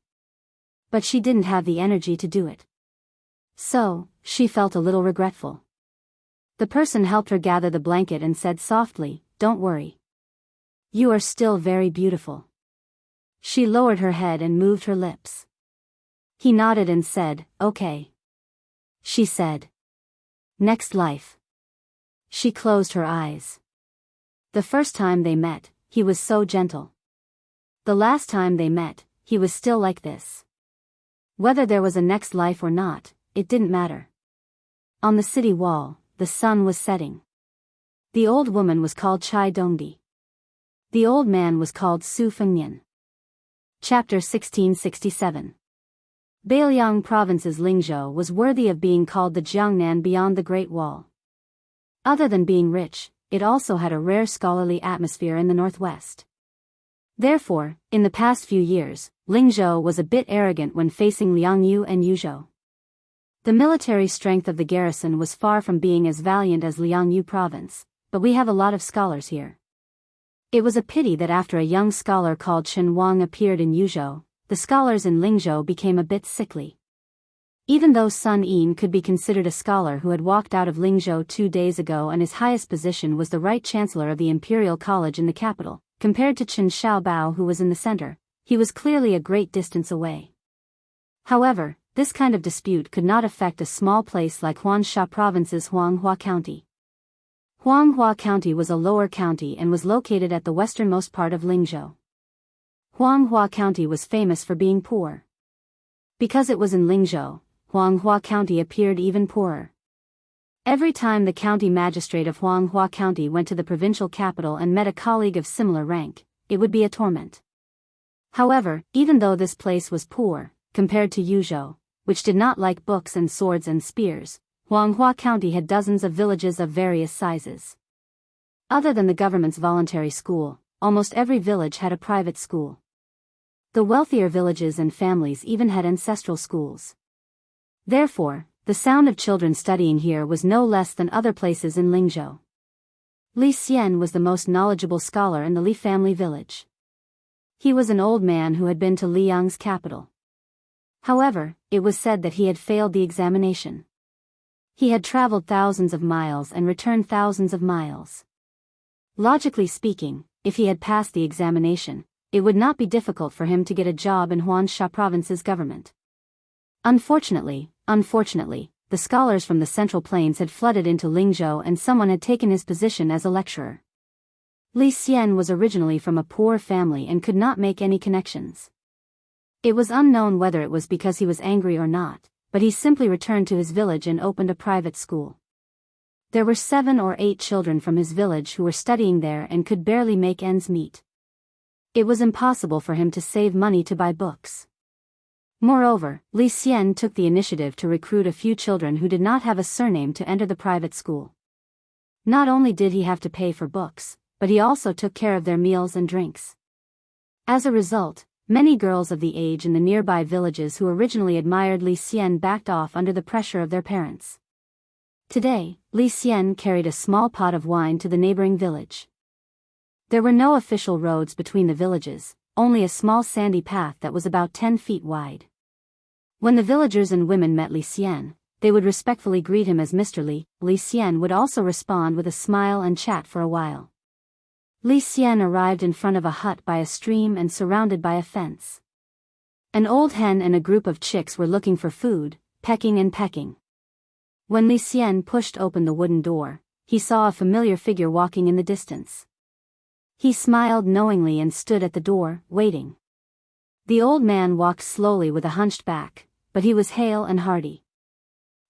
But she didn't have the energy to do it. So, she felt a little regretful. The person helped her gather the blanket and said softly, "Don't worry. You are still very beautiful." She lowered her head and moved her lips. He nodded and said, "Okay." She said, "Next life." She closed her eyes. The first time they met, he was so gentle. The last time they met, he was still like this. Whether there was a next life or not, it didn't matter. On the city wall, the sun was setting. The old woman was called Chai Dongdi. The old man was called Su Fengnian. Chapter 1667. Beiliang Province's Lingzhou was worthy of being called the Jiangnan beyond the Great Wall. Other than being rich, it also had a rare scholarly atmosphere in the northwest. Therefore, in the past few years, Lingzhou was a bit arrogant when facing Liangyu and Yuzhou. The military strength of the garrison was far from being as valiant as Liangyu province, but we have a lot of scholars here. It was a pity that after a young scholar called Chen Wang appeared in Yuzhou, the scholars in Lingzhou became a bit sickly. Even though Sun Yin could be considered a scholar who had walked out of Lingzhou 2 days ago and his highest position was the right chancellor of the Imperial College in the capital, compared to Chen Xiaobao who was in the center, he was clearly a great distance away. However, this kind of dispute could not affect a small place like Huangsha Province's Huanghua County. Huanghua County was a lower county and was located at the westernmost part of Lingzhou. Huanghua County was famous for being poor. Because it was in Lingzhou, Huanghua County appeared even poorer. Every time the county magistrate of Huanghua County went to the provincial capital and met a colleague of similar rank, it would be a torment. However, even though this place was poor, compared to Yuzhou, which did not like books and swords and spears, Huanghua County had dozens of villages of various sizes. Other than the government's voluntary school, almost every village had a private school. The wealthier villages and families even had ancestral schools. Therefore, the sound of children studying here was no less than other places in Lingzhou. Li Xian was the most knowledgeable scholar in the Li family village. He was an old man who had been to Liang's capital. However, it was said that he had failed the examination. He had traveled thousands of miles and returned thousands of miles. Logically speaking, if he had passed the examination, it would not be difficult for him to get a job in Huangsha Province's government. Unfortunately, the scholars from the Central Plains had flooded into Lingzhou and someone had taken his position as a lecturer. Li Xian was originally from a poor family and could not make any connections. It was unknown whether it was because he was angry or not, but he simply returned to his village and opened a private school. There were 7 or 8 children from his village who were studying there and could barely make ends meet. It was impossible for him to save money to buy books. Moreover, Li Xian took the initiative to recruit a few children who did not have a surname to enter the private school. Not only did he have to pay for books, but he also took care of their meals and drinks. As a result, many girls of the age in the nearby villages who originally admired Li Xian backed off under the pressure of their parents. Today, Li Xian carried a small pot of wine to the neighboring village. There were no official roads between the villages, only a small sandy path that was about 10 feet wide. When the villagers and women met Li Xian, they would respectfully greet him as Mr. Li. Li Xian would also respond with a smile and chat for a while. Li Xian arrived in front of a hut by a stream and surrounded by a fence. An old hen and a group of chicks were looking for food, pecking and pecking. When Li Xian pushed open the wooden door, he saw a familiar figure walking in the distance. He smiled knowingly and stood at the door, waiting. The old man walked slowly with a hunched back, but he was hale and hearty.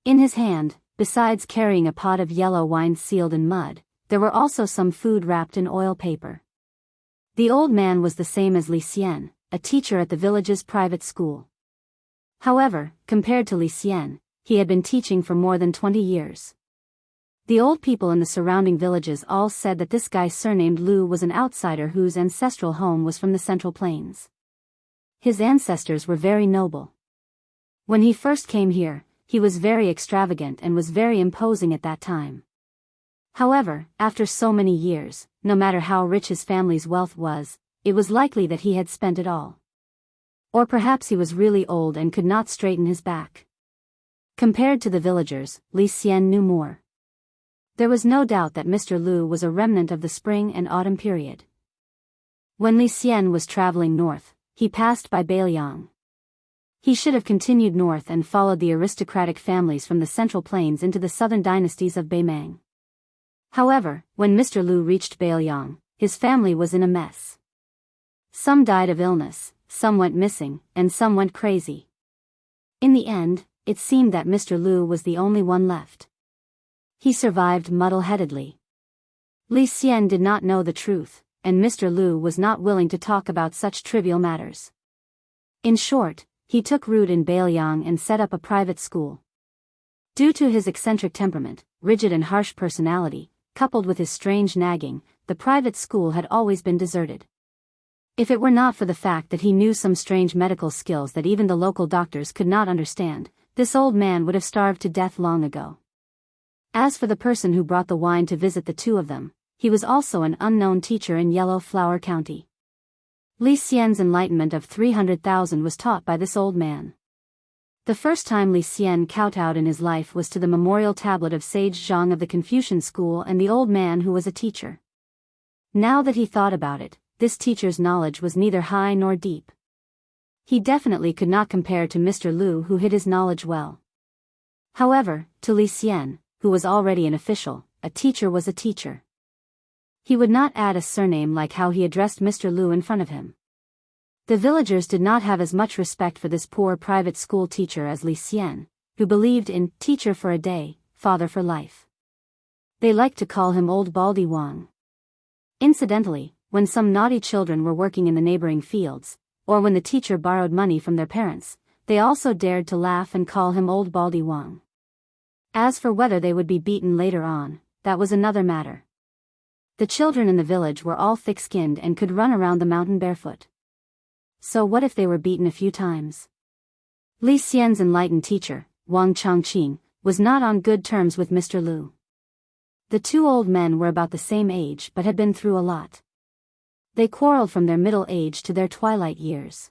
In his hand, besides carrying a pot of yellow wine sealed in mud, there were also some food wrapped in oil paper. The old man was the same as Li Xian, a teacher at the village's private school. However, compared to Li Xian, he had been teaching for more than 20 years. The old people in the surrounding villages all said that this guy surnamed Lu was an outsider whose ancestral home was from the Central Plains. His ancestors were very noble. When he first came here, he was very extravagant and was very imposing at that time. However, after so many years, no matter how rich his family's wealth was, it was likely that he had spent it all. Or perhaps he was really old and could not straighten his back. Compared to the villagers, Li Xian knew more. There was no doubt that Mr. Lu was a remnant of the spring and autumn period. When Li Xian was traveling north, he passed by Beiliang. He should have continued north and followed the aristocratic families from the Central Plains into the southern dynasties of Beimang. However, when Mr. Lu reached Beiliang, his family was in a mess. Some died of illness, some went missing, and some went crazy. In the end, it seemed that Mr. Lu was the only one left. He survived muddle-headedly. Li Xian did not know the truth, and Mr. Lu was not willing to talk about such trivial matters. In short, he took root in Beiliang and set up a private school. Due to his eccentric temperament, rigid and harsh personality, coupled with his strange nagging, the private school had always been deserted. If it were not for the fact that he knew some strange medical skills that even the local doctors could not understand, this old man would have starved to death long ago. As for the person who brought the wine to visit the two of them, he was also an unknown teacher in Yellow Flower County. Li Xian's enlightenment of 300,000 was taught by this old man. The first time Li Xian kowtowed in his life was to the memorial tablet of Sage Zhang of the Confucian school and the old man who was a teacher. Now that he thought about it, this teacher's knowledge was neither high nor deep. He definitely could not compare to Mr. Lu, who hid his knowledge well. However, to Li Xian, who was already an official, a teacher was a teacher. He would not add a surname like how he addressed Mr. Lu in front of him. The villagers did not have as much respect for this poor private school teacher as Li Xian, who believed in teacher for a day, father for life. They liked to call him Old Baldy Wang. Incidentally, when some naughty children were working in the neighboring fields, or when the teacher borrowed money from their parents, they also dared to laugh and call him Old Baldy Wang. As for whether they would be beaten later on, that was another matter. The children in the village were all thick-skinned and could run around the mountain barefoot. So what if they were beaten a few times? Li Xian's enlightened teacher, Wang Changqing, was not on good terms with Mr. Lu. The two old men were about the same age but had been through a lot. They quarreled from their middle age to their twilight years.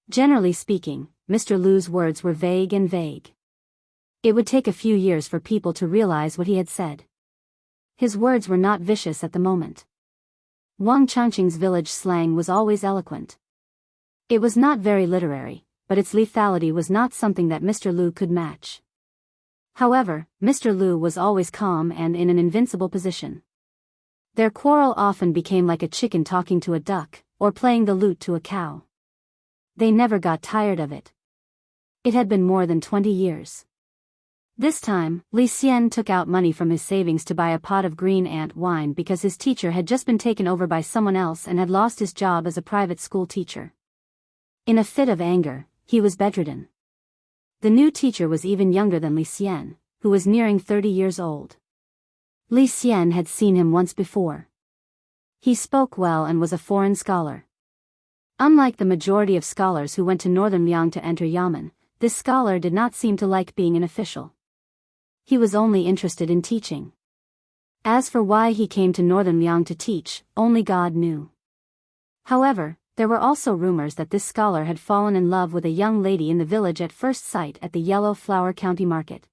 Generally speaking, Mr. Lu's words were vague and vague. It would take a few years for people to realize what he had said. His words were not vicious at the moment. Wang Changqing's village slang was always eloquent. It was not very literary, but its lethality was not something that Mr. Lu could match. However, Mr. Lu was always calm and in an invincible position. Their quarrel often became like a chicken talking to a duck, or playing the lute to a cow. They never got tired of it. It had been more than 20 years. This time, Li Xian took out money from his savings to buy a pot of green ant wine because his teacher had just been taken over by someone else and had lost his job as a private school teacher. In a fit of anger, he was bedridden. The new teacher was even younger than Li Xian, who was nearing 30 years old. Li Xian had seen him once before. He spoke well and was a foreign scholar. Unlike the majority of scholars who went to northern Liang to enter Yamen, this scholar did not seem to like being an official. He was only interested in teaching. As for why he came to northern Liang to teach, only God knew. However, there were also rumors that this scholar had fallen in love with a young lady in the village at first sight at the Yellow Flower County market.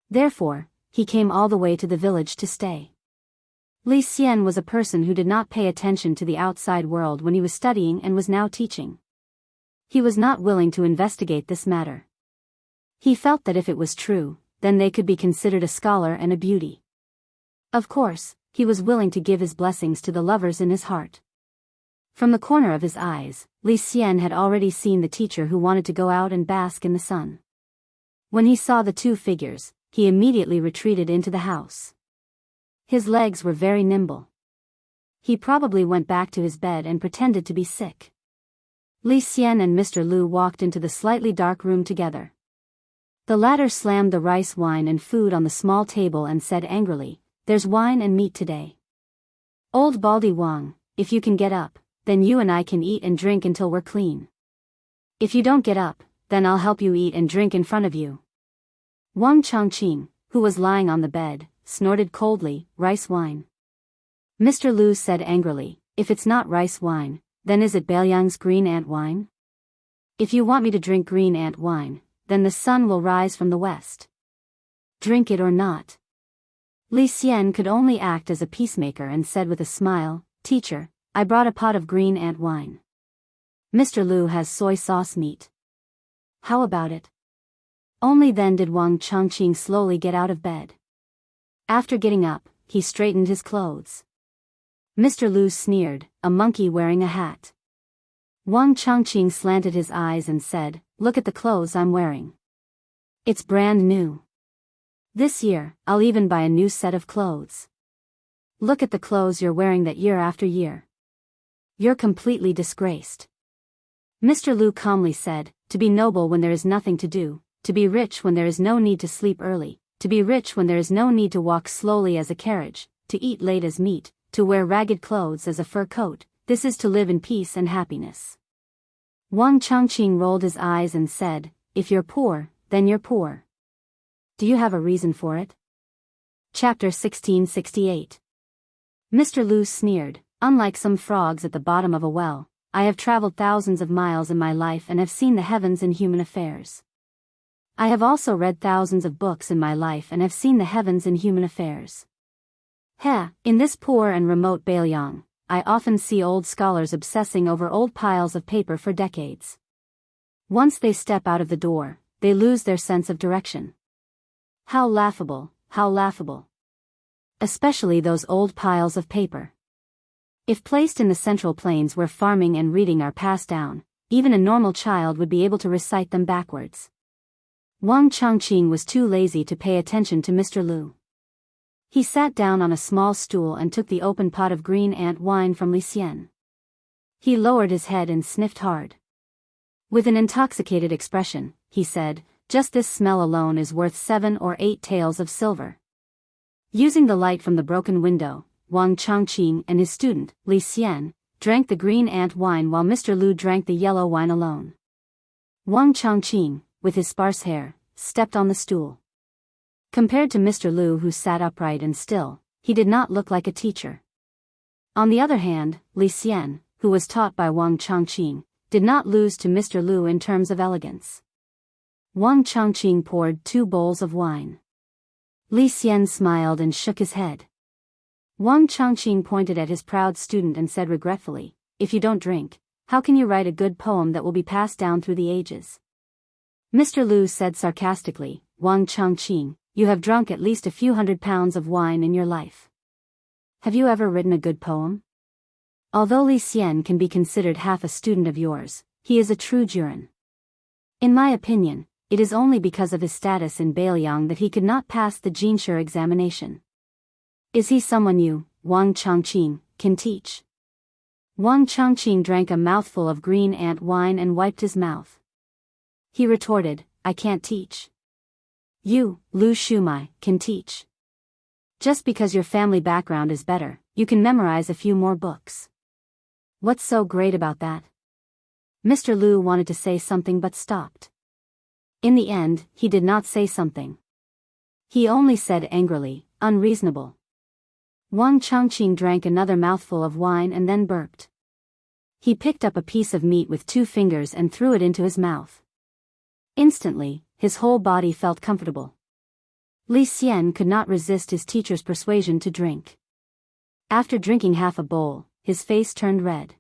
Therefore, he came all the way to the village to stay. Li Xian was a person who did not pay attention to the outside world when he was studying and was now teaching. He was not willing to investigate this matter. He felt that if it was true, then they could be considered a scholar and a beauty. Of course, he was willing to give his blessings to the lovers in his heart. From the corner of his eyes, Li Xian had already seen the teacher who wanted to go out and bask in the sun. When he saw the two figures, he immediately retreated into the house. His legs were very nimble. He probably went back to his bed and pretended to be sick. Li Xian and Mr. Lu walked into the slightly dark room together. The latter slammed the rice wine and food on the small table and said angrily, "There's wine and meat today. Old Baldy Wang, if you can get up, then you and I can eat and drink until we're clean. If you don't get up, then I'll help you eat and drink in front of you." Wang Chongqing, who was lying on the bed, snorted coldly, "Rice wine." Mr. Lu said angrily, "If it's not rice wine, then is it Beiliang's green ant wine? If you want me to drink green ant wine, then the sun will rise from the west. Drink it or not." Li Xian could only act as a peacemaker and said with a smile, "Teacher, I brought a pot of green ant wine. Mr. Lu has soy sauce meat. How about it?" Only then did Wang Chongqing slowly get out of bed. After getting up, he straightened his clothes. Mr. Lu sneered, "A monkey wearing a hat." Wang Chongqing slanted his eyes and said, "Look at the clothes I'm wearing. It's brand new. This year, I'll even buy a new set of clothes. Look at the clothes you're wearing that year after year. You're completely disgraced." Mr. Lu calmly said, "To be noble when there is nothing to do, to be rich when there is no need to sleep early, to be rich when there is no need to walk slowly as a carriage, to eat late as meat, to wear ragged clothes as a fur coat, this is to live in peace and happiness." Wang Chongqing rolled his eyes and said, "If you're poor, then you're poor. Do you have a reason for it?" Chapter 1668. Mr. Lu sneered, "Unlike some frogs at the bottom of a well, I have traveled thousands of miles in my life and have seen the heavens in human affairs. I have also read thousands of books in my life and have seen the heavens in human affairs. In this poor and remote Beiliang, I often see old scholars obsessing over old piles of paper for decades. Once they step out of the door, they lose their sense of direction. How laughable, how laughable. Especially those old piles of paper. If placed in the central plains where farming and reading are passed down, even a normal child would be able to recite them backwards." Wang Chongqing was too lazy to pay attention to Mr. Lu. He sat down on a small stool and took the open pot of green ant wine from Li Xian. He lowered his head and sniffed hard. With an intoxicated expression, he said, "Just this smell alone is worth 7 or 8 taels of silver." Using the light from the broken window, Wang Chongqing and his student, Li Xian, drank the green ant wine while Mr. Lu drank the yellow wine alone. Wang Chongqing, with his sparse hair, stepped on the stool. Compared to Mr. Lu, who sat upright and still, he did not look like a teacher. On the other hand, Li Xian, who was taught by Wang Chongqing, did not lose to Mr. Lu in terms of elegance. Wang Chongqing poured 2 bowls of wine. Li Xian smiled and shook his head. Wang Chongqing pointed at his proud student and said regretfully, "If you don't drink, how can you write a good poem that will be passed down through the ages?" Mr. Lu said sarcastically, "Wang Chongqing, you have drunk at least a few 100 pounds of wine in your life. Have you ever written a good poem?" Although Li Xian can be considered half a student of yours, he is a true Juren. In my opinion, it is only because of his status in Beiliang that he could not pass the Jinshe examination. Is he someone you, Wang Chongqing, can teach? Wang Chongqing drank a mouthful of green ant wine and wiped his mouth. He retorted, "I can't teach. You, Lu Shumai, can teach. Just because your family background is better, you can memorize a few more books. What's so great about that?" Mr. Lu wanted to say something but stopped. In the end, he did not say something. He only said angrily, "Unreasonable." Wang Chongqing drank another mouthful of wine and then burped. He picked up a piece of meat with 2 fingers and threw it into his mouth. Instantly, his whole body felt comfortable. Li Xian could not resist his teacher's persuasion to drink. After drinking half a bowl, his face turned red.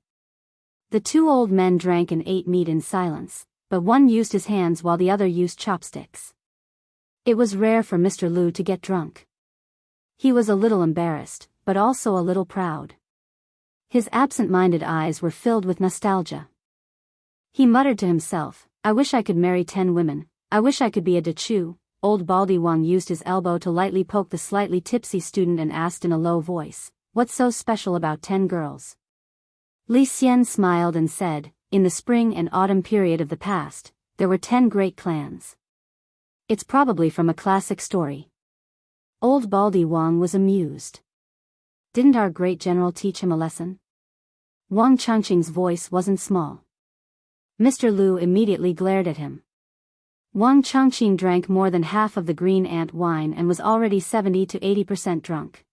The two old men drank and ate meat in silence, but one used his hands while the other used chopsticks. It was rare for Mr. Lu to get drunk. He was a little embarrassed, but also a little proud. His absent-minded eyes were filled with nostalgia. He muttered to himself, "I wish I could marry 10 women, I wish I could be a Dachu." Old Baldy Wang used his elbow to lightly poke the slightly tipsy student and asked in a low voice, "What's so special about 10 girls?" Li Xian smiled and said, "In the spring and autumn period of the past, there were 10 great clans. It's probably from a classic story." Old Baldy Wang was amused. "Didn't our great general teach him a lesson?" Wang Changqing's voice wasn't small. Mr. Lu immediately glared at him. Wang Changqing drank more than half of the green ant wine and was already 70 to 80% drunk.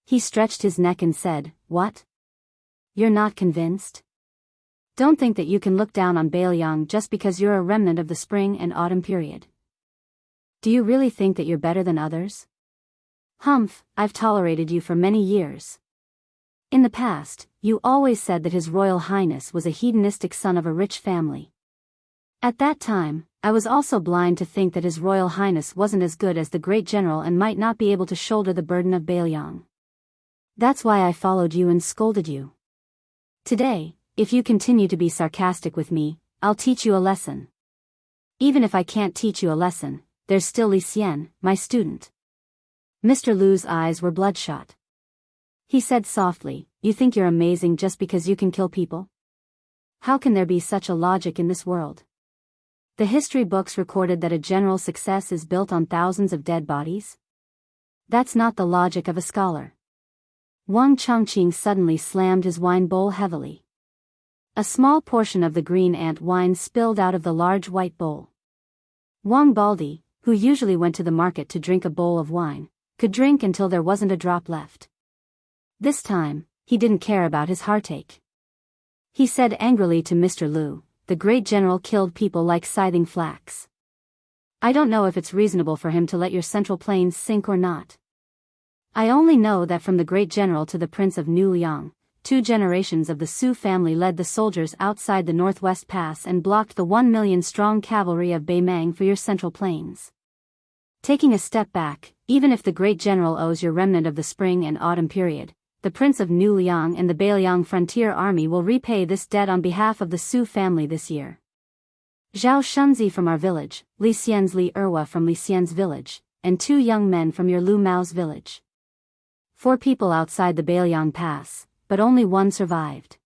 He stretched his neck and said, "What? You're not convinced? Don't think that you can look down on Bailiang just because you're a remnant of the spring and autumn period. Do you really think that you're better than others? Humph, I've tolerated you for many years. In the past, you always said that His Royal Highness was a hedonistic son of a rich family. At that time, I was also blind to think that His Royal Highness wasn't as good as the great general and might not be able to shoulder the burden of Bailiang. That's why I followed you and scolded you. Today, if you continue to be sarcastic with me, I'll teach you a lesson. Even if I can't teach you a lesson, there's still Li Xian, my student." Mr. Lu's eyes were bloodshot. He said softly, "You think you're amazing just because you can kill people? How can there be such a logic in this world? The history books recorded that a general's success is built on thousands of dead bodies? That's not the logic of a scholar." Wang Changqing suddenly slammed his wine bowl heavily. A small portion of the green ant wine spilled out of the large white bowl. Wang Baldy, who usually went to the market to drink a bowl of wine, could drink until there wasn't a drop left. This time, he didn't care about his heartache. He said angrily to Mr. Lu, "The great general killed people like scything flax. I don't know if it's reasonable for him to let your central plains sink or not. I only know that from the great general to the Prince of New Liang, 2 generations of the Su family led the soldiers outside the Northwest Pass and blocked the 1 million-strong cavalry of Beimang for your central plains. Taking a step back, even if the great general owes your remnant of the spring and autumn period, the Prince of New Liang and the Bailiang frontier army will repay this debt on behalf of the Su family this year. Zhao Shunzi from our village, Li Xian's Li Erwa from Li Xian's village, and 2 young men from your Lu Mao's village. 4 people outside the Bailiang Pass, but only 1 survived.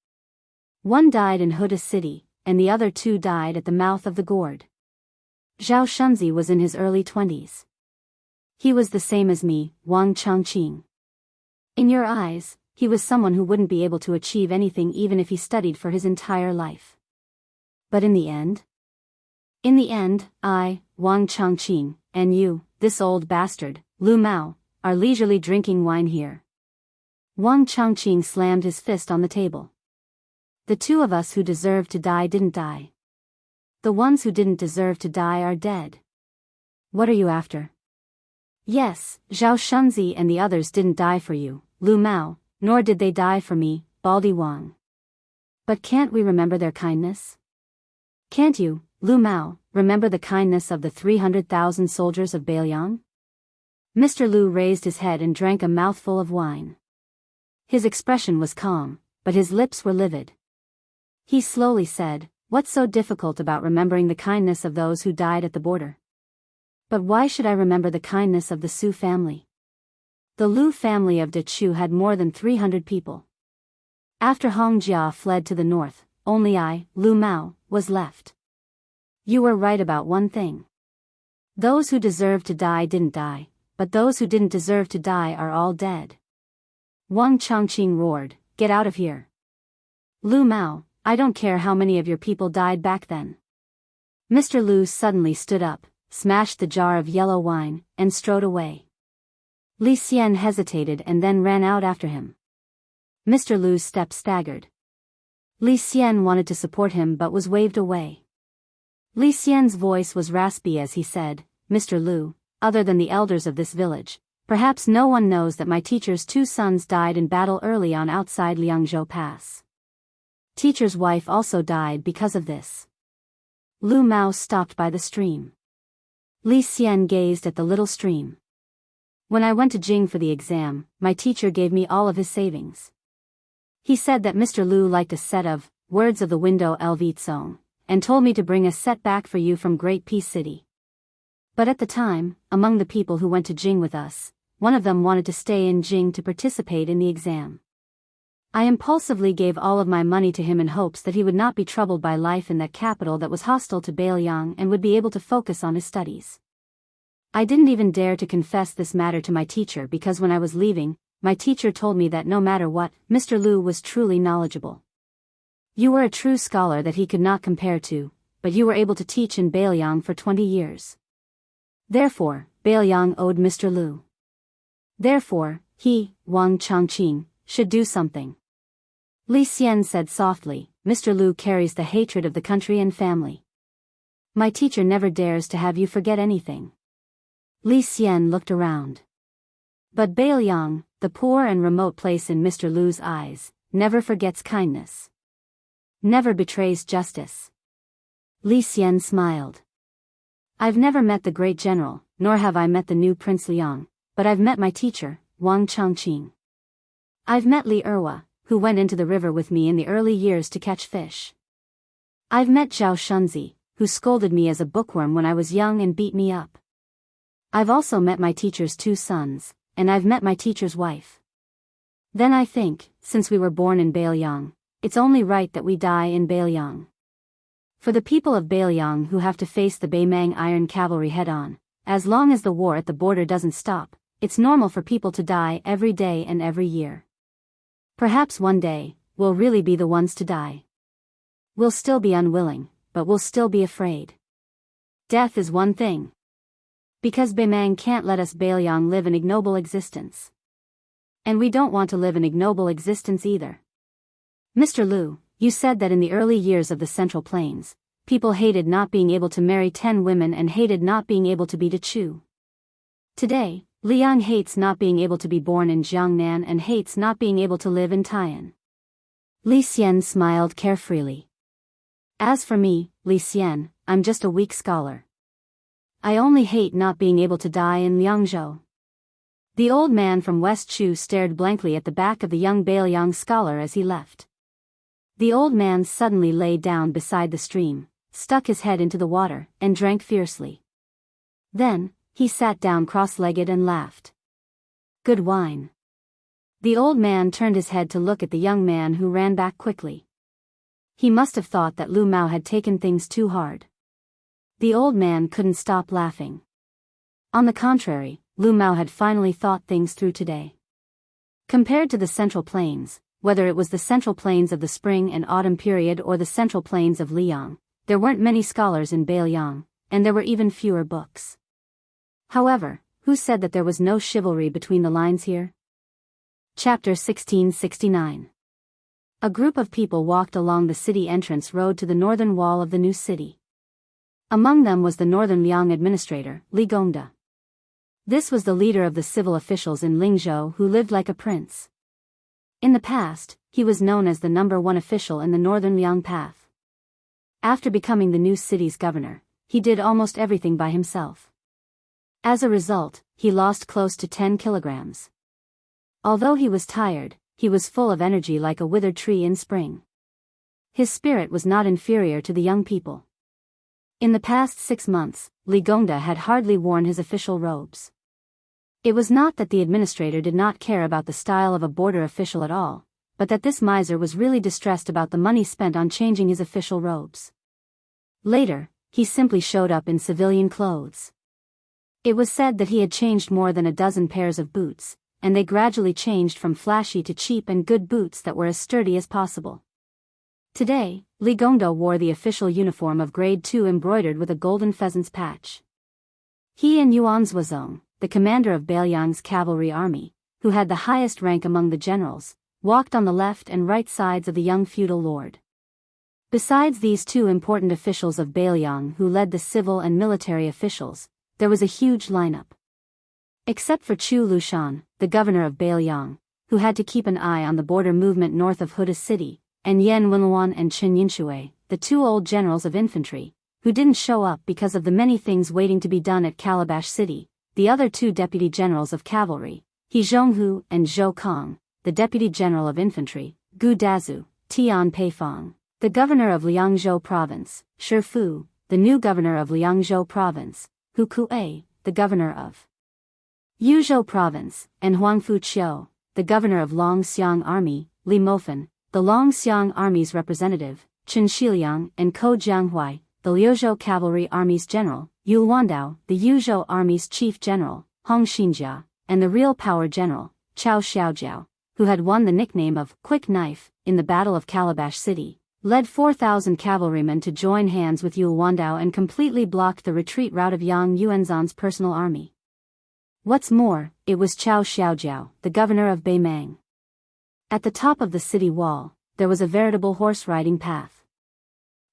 1 died in Huda City, and the other 2 died at the mouth of the gourd. Zhao Shunzi was in his early 20s. He was the same as me, Wang Changqing. In your eyes, he was someone who wouldn't be able to achieve anything even if he studied for his entire life. But in the end? In the end, I, Wang Changqing, and you, this old bastard, Lu Mao, are leisurely drinking wine here." Wang Changqing slammed his fist on the table. "The 2 of us who deserved to die didn't die. The ones who didn't deserve to die are dead. What are you after? Yes, Zhao Shunzi and the others didn't die for you, Lu Mao, nor did they die for me, Baldy Wang. But can't we remember their kindness? Can't you, Lu Mao, remember the kindness of the 300,000 soldiers of Bailiang?" Mr. Lu raised his head and drank a mouthful of wine. His expression was calm, but his lips were livid. He slowly said, "What's so difficult about remembering the kindness of those who died at the border? But why should I remember the kindness of the Su family? The Lu family of Dachu had more than 300 people. After Hongjia fled to the north, only I, Lu Mao, was left. You were right about one thing. Those who deserved to die didn't die, but those who didn't deserve to die are all dead." Wang Changqing roared, "Get out of here. Lu Mao, I don't care how many of your people died back then." Mr. Lu suddenly stood up, smashed the jar of yellow wine, and strode away. Li Xian hesitated and then ran out after him. Mr. Lu's steps staggered. Li Xian wanted to support him but was waved away. Li Xian's voice was raspy as he said, "Mr. Lu, other than the elders of this village, Perhaps no one knows that my teacher's 2 sons died in battle early on outside Liangzhou Pass. Teacher's wife also died because of this. Lu Mao stopped by the stream. Li Xian gazed at the little stream. When I went to Jing for the exam, my teacher gave me all of his savings. He said that Mr. Lu liked a set of Words of the Window LV song, and told me to bring a set back for you from Great Peace City. But at the time, among the people who went to Jing with us, one of them wanted to stay in Jing to participate in the exam. I impulsively gave all of my money to him in hopes that he would not be troubled by life in that capital that was hostile to Beiliang and would be able to focus on his studies. I didn't even dare to confess this matter to my teacher because when I was leaving, my teacher told me that no matter what, Mr. Lu was truly knowledgeable. You were a true scholar that he could not compare to, but you were able to teach in Beiliang for 20 years. Therefore, Beiliang owed Mr. Lu. Therefore, he, Wang Changqing, should do something. Li Xian said softly, Mr. Lu carries the hatred of the country and family. My teacher never dares to have you forget anything. Li Xian looked around. But Beiliang, the poor and remote place in Mr. Lu's eyes, never forgets kindness. Never betrays justice. Li Xian smiled. I've never met the great general, nor have I met the new Prince Liang, but I've met my teacher, Wang Changqing. I've met Li Erwa, who went into the river with me in the early years to catch fish. I've met Zhao Shunzi, who scolded me as a bookworm when I was young and beat me up. I've also met my teacher's 2 sons, and I've met my teacher's wife. Then I think, since we were born in Beiliang, it's only right that we die in Beiliang. For the people of Beiliang who have to face the Beimang Iron Cavalry head-on, as long as the war at the border doesn't stop, it's normal for people to die every day and every year. Perhaps one day, we'll really be the ones to die. We'll still be unwilling, but we'll still be afraid. Death is one thing. Because Beimang can't let us Beiliang live an ignoble existence. And we don't want to live an ignoble existence either. Mr. Lu, you said that in the early years of the Central Plains, people hated not being able to marry 10 women and hated not being able to be to Chu. Today, Liang hates not being able to be born in Jiangnan and hates not being able to live in Taiyan. Li Xian smiled carefreely. As for me, Li Xian, I'm just a weak scholar. I only hate not being able to die in Liangzhou. The old man from West Chu stared blankly at the back of the young Beiliang scholar as he left. The old man suddenly lay down beside the stream, stuck his head into the water, and drank fiercely. Then, he sat down cross-legged and laughed. Good wine. The old man turned his head to look at the young man who ran back quickly. He must have thought that Lu Mao had taken things too hard. The old man couldn't stop laughing. On the contrary, Lu Mao had finally thought things through today. Compared to the Central Plains, whether it was the Central Plains of the spring and autumn period or the Central Plains of Liang, there weren't many scholars in Beiliang, and there were even fewer books. However, who said that there was no chivalry between the lines here? Chapter 1669. A group of people walked along the city entrance road to the northern wall of the new city. Among them was the northern Liang administrator, Li Gongda. This was the leader of the civil officials in Lingzhou who lived like a prince. In the past, he was known as the #1 official in the northern Liang path. After becoming the new city's governor, he did almost everything by himself. As a result, he lost close to 10 kilograms. Although he was tired, he was full of energy like a withered tree in spring. His spirit was not inferior to the young people. In the past 6 months, Li Gongda had hardly worn his official robes. It was not that the administrator did not care about the style of a border official at all, but that this miser was really distressed about the money spent on changing his official robes. Later, he simply showed up in civilian clothes. It was said that he had changed more than a dozen pairs of boots, and they gradually changed from flashy to cheap and good boots that were as sturdy as possible. Today, Li Gongda wore the official uniform of grade 2 embroidered with a golden pheasant's patch. He and Yuan Zuozong, the commander of Beiliang's cavalry army, who had the highest rank among the generals, walked on the left and right sides of the young feudal lord. Besides these 2 important officials of Beiliang who led the civil and military officials, there was a huge lineup. Except for Chu Lushan, the governor of Bailiang, who had to keep an eye on the border movement north of Huda City, and Yan Wenluan and Chen Yinshui, the two old generals of infantry, who didn't show up because of the many things waiting to be done at Calabash City, the other two deputy generals of cavalry, He Zhonghu and Zhou Kong, the deputy general of infantry, Gu Dazu, Tian Peifong, the governor of Liangzhou province, Shi Fu, the new governor of Liangzhou province, Hu Kuei, the governor of Yuzhou province, and Huangfu Qiu, the governor of Longxiang army, Li Mofen, the Longxiang army's representative, Chen Shiliang, and Ko Jianghuai, the Liuzhou cavalry army's general, Yu Wandao, the Yuzhou army's chief general, Hong Xinjia, and the real power general, Chao Xiaojiao, who had won the nickname of Quick Knife in the Battle of Calabash City, led 4,000 cavalrymen to join hands with Yu Wandao and completely blocked the retreat route of Yang Yuanzhan's personal army. What's more, it was Chao Xiaojiao, the governor of Beimang. At the top of the city wall, there was a veritable horse-riding path.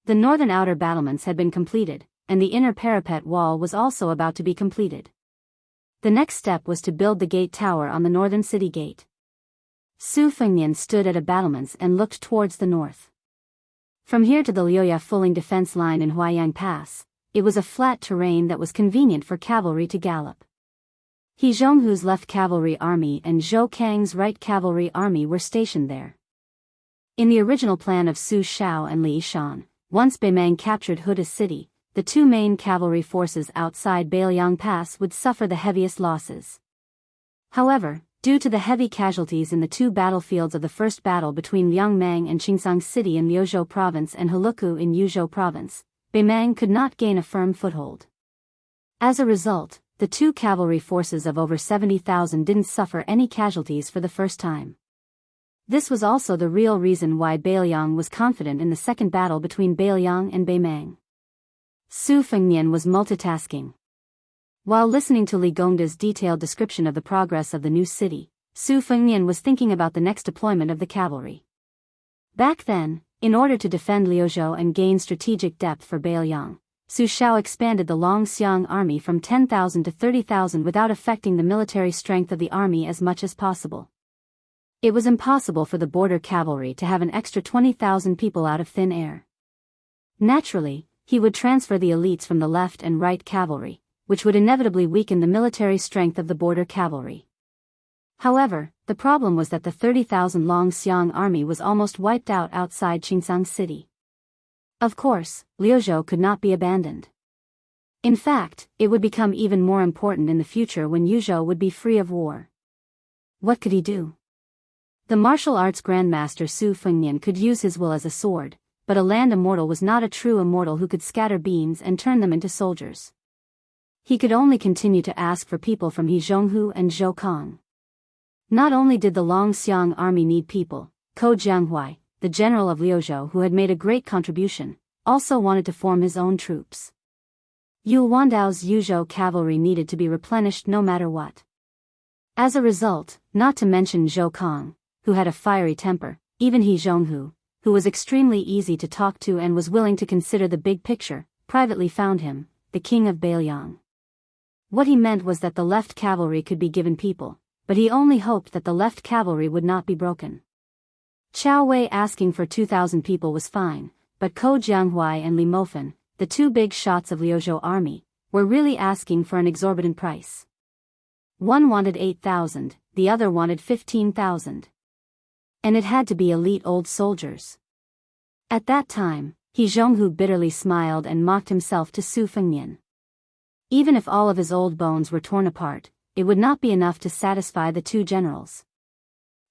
The northern outer battlements had been completed, and the inner parapet wall was also about to be completed. The next step was to build the gate tower on the northern city gate. Su Fengnian stood at a battlements and looked towards the north. From here to the Liuya Fuling defense line in Huayang Pass, it was a flat terrain that was convenient for cavalry to gallop. He Zhonghu's left cavalry army and Zhou Kang's right cavalry army were stationed there. In the original plan of Su Shao and Li Shan, once Beimang captured Huda City, the two main cavalry forces outside Bailiang Pass would suffer the heaviest losses. However, due to the heavy casualties in the two battlefields of the first battle between Liangmang and Qingsang City in Liuzhou province and Heluku in Yuzhou province, Beimang could not gain a firm foothold. As a result, the two cavalry forces of over 70,000 didn't suffer any casualties for the first time. This was also the real reason why Bailiang was confident in the second battle between Bailiang and Beimang. Su Fengnian was multitasking. While listening to Li Gongda's detailed description of the progress of the new city, Su Fengnian was thinking about the next deployment of the cavalry. Back then, in order to defend Liuzhou and gain strategic depth for Bailiang, Su Shao expanded the Longxiang army from 10,000 to 30,000 without affecting the military strength of the army as much as possible. It was impossible for the border cavalry to have an extra 20,000 people out of thin air. Naturally, he would transfer the elites from the left and right cavalry, which would inevitably weaken the military strength of the border cavalry. However, the problem was that the 30,000 Longxiang army was almost wiped out outside Qingsang City. Of course, Liuzhou could not be abandoned. In fact, it would become even more important in the future when Yuzhou would be free of war. What could he do? The martial arts grandmaster Su Fengnian could use his will as a sword, but a land immortal was not a true immortal who could scatter beams and turn them into soldiers. He could only continue to ask for people from He Zhonghu and Zhou Kong. Not only did the Longxiang army need people, Ko Jianghuai, the general of Liuzhou who had made a great contribution, also wanted to form his own troops. Yu Wandao's Yuzhou cavalry needed to be replenished no matter what. As a result, not to mention Zhou Kong, who had a fiery temper, even He Zhonghu, who was extremely easy to talk to and was willing to consider the big picture, privately found him, the king of Bailiang. What he meant was that the left cavalry could be given people, but he only hoped that the left cavalry would not be broken. Chao Wei asking for 2,000 people was fine, but Ko Jianghuai and Li Mofen, the two big shots of Liuzhou army, were really asking for an exorbitant price. One wanted 8,000, the other wanted 15,000. And it had to be elite old soldiers. At that time, He Zhonghu bitterly smiled and mocked himself to Su Fengnian. Even if all of his old bones were torn apart, it would not be enough to satisfy the two generals.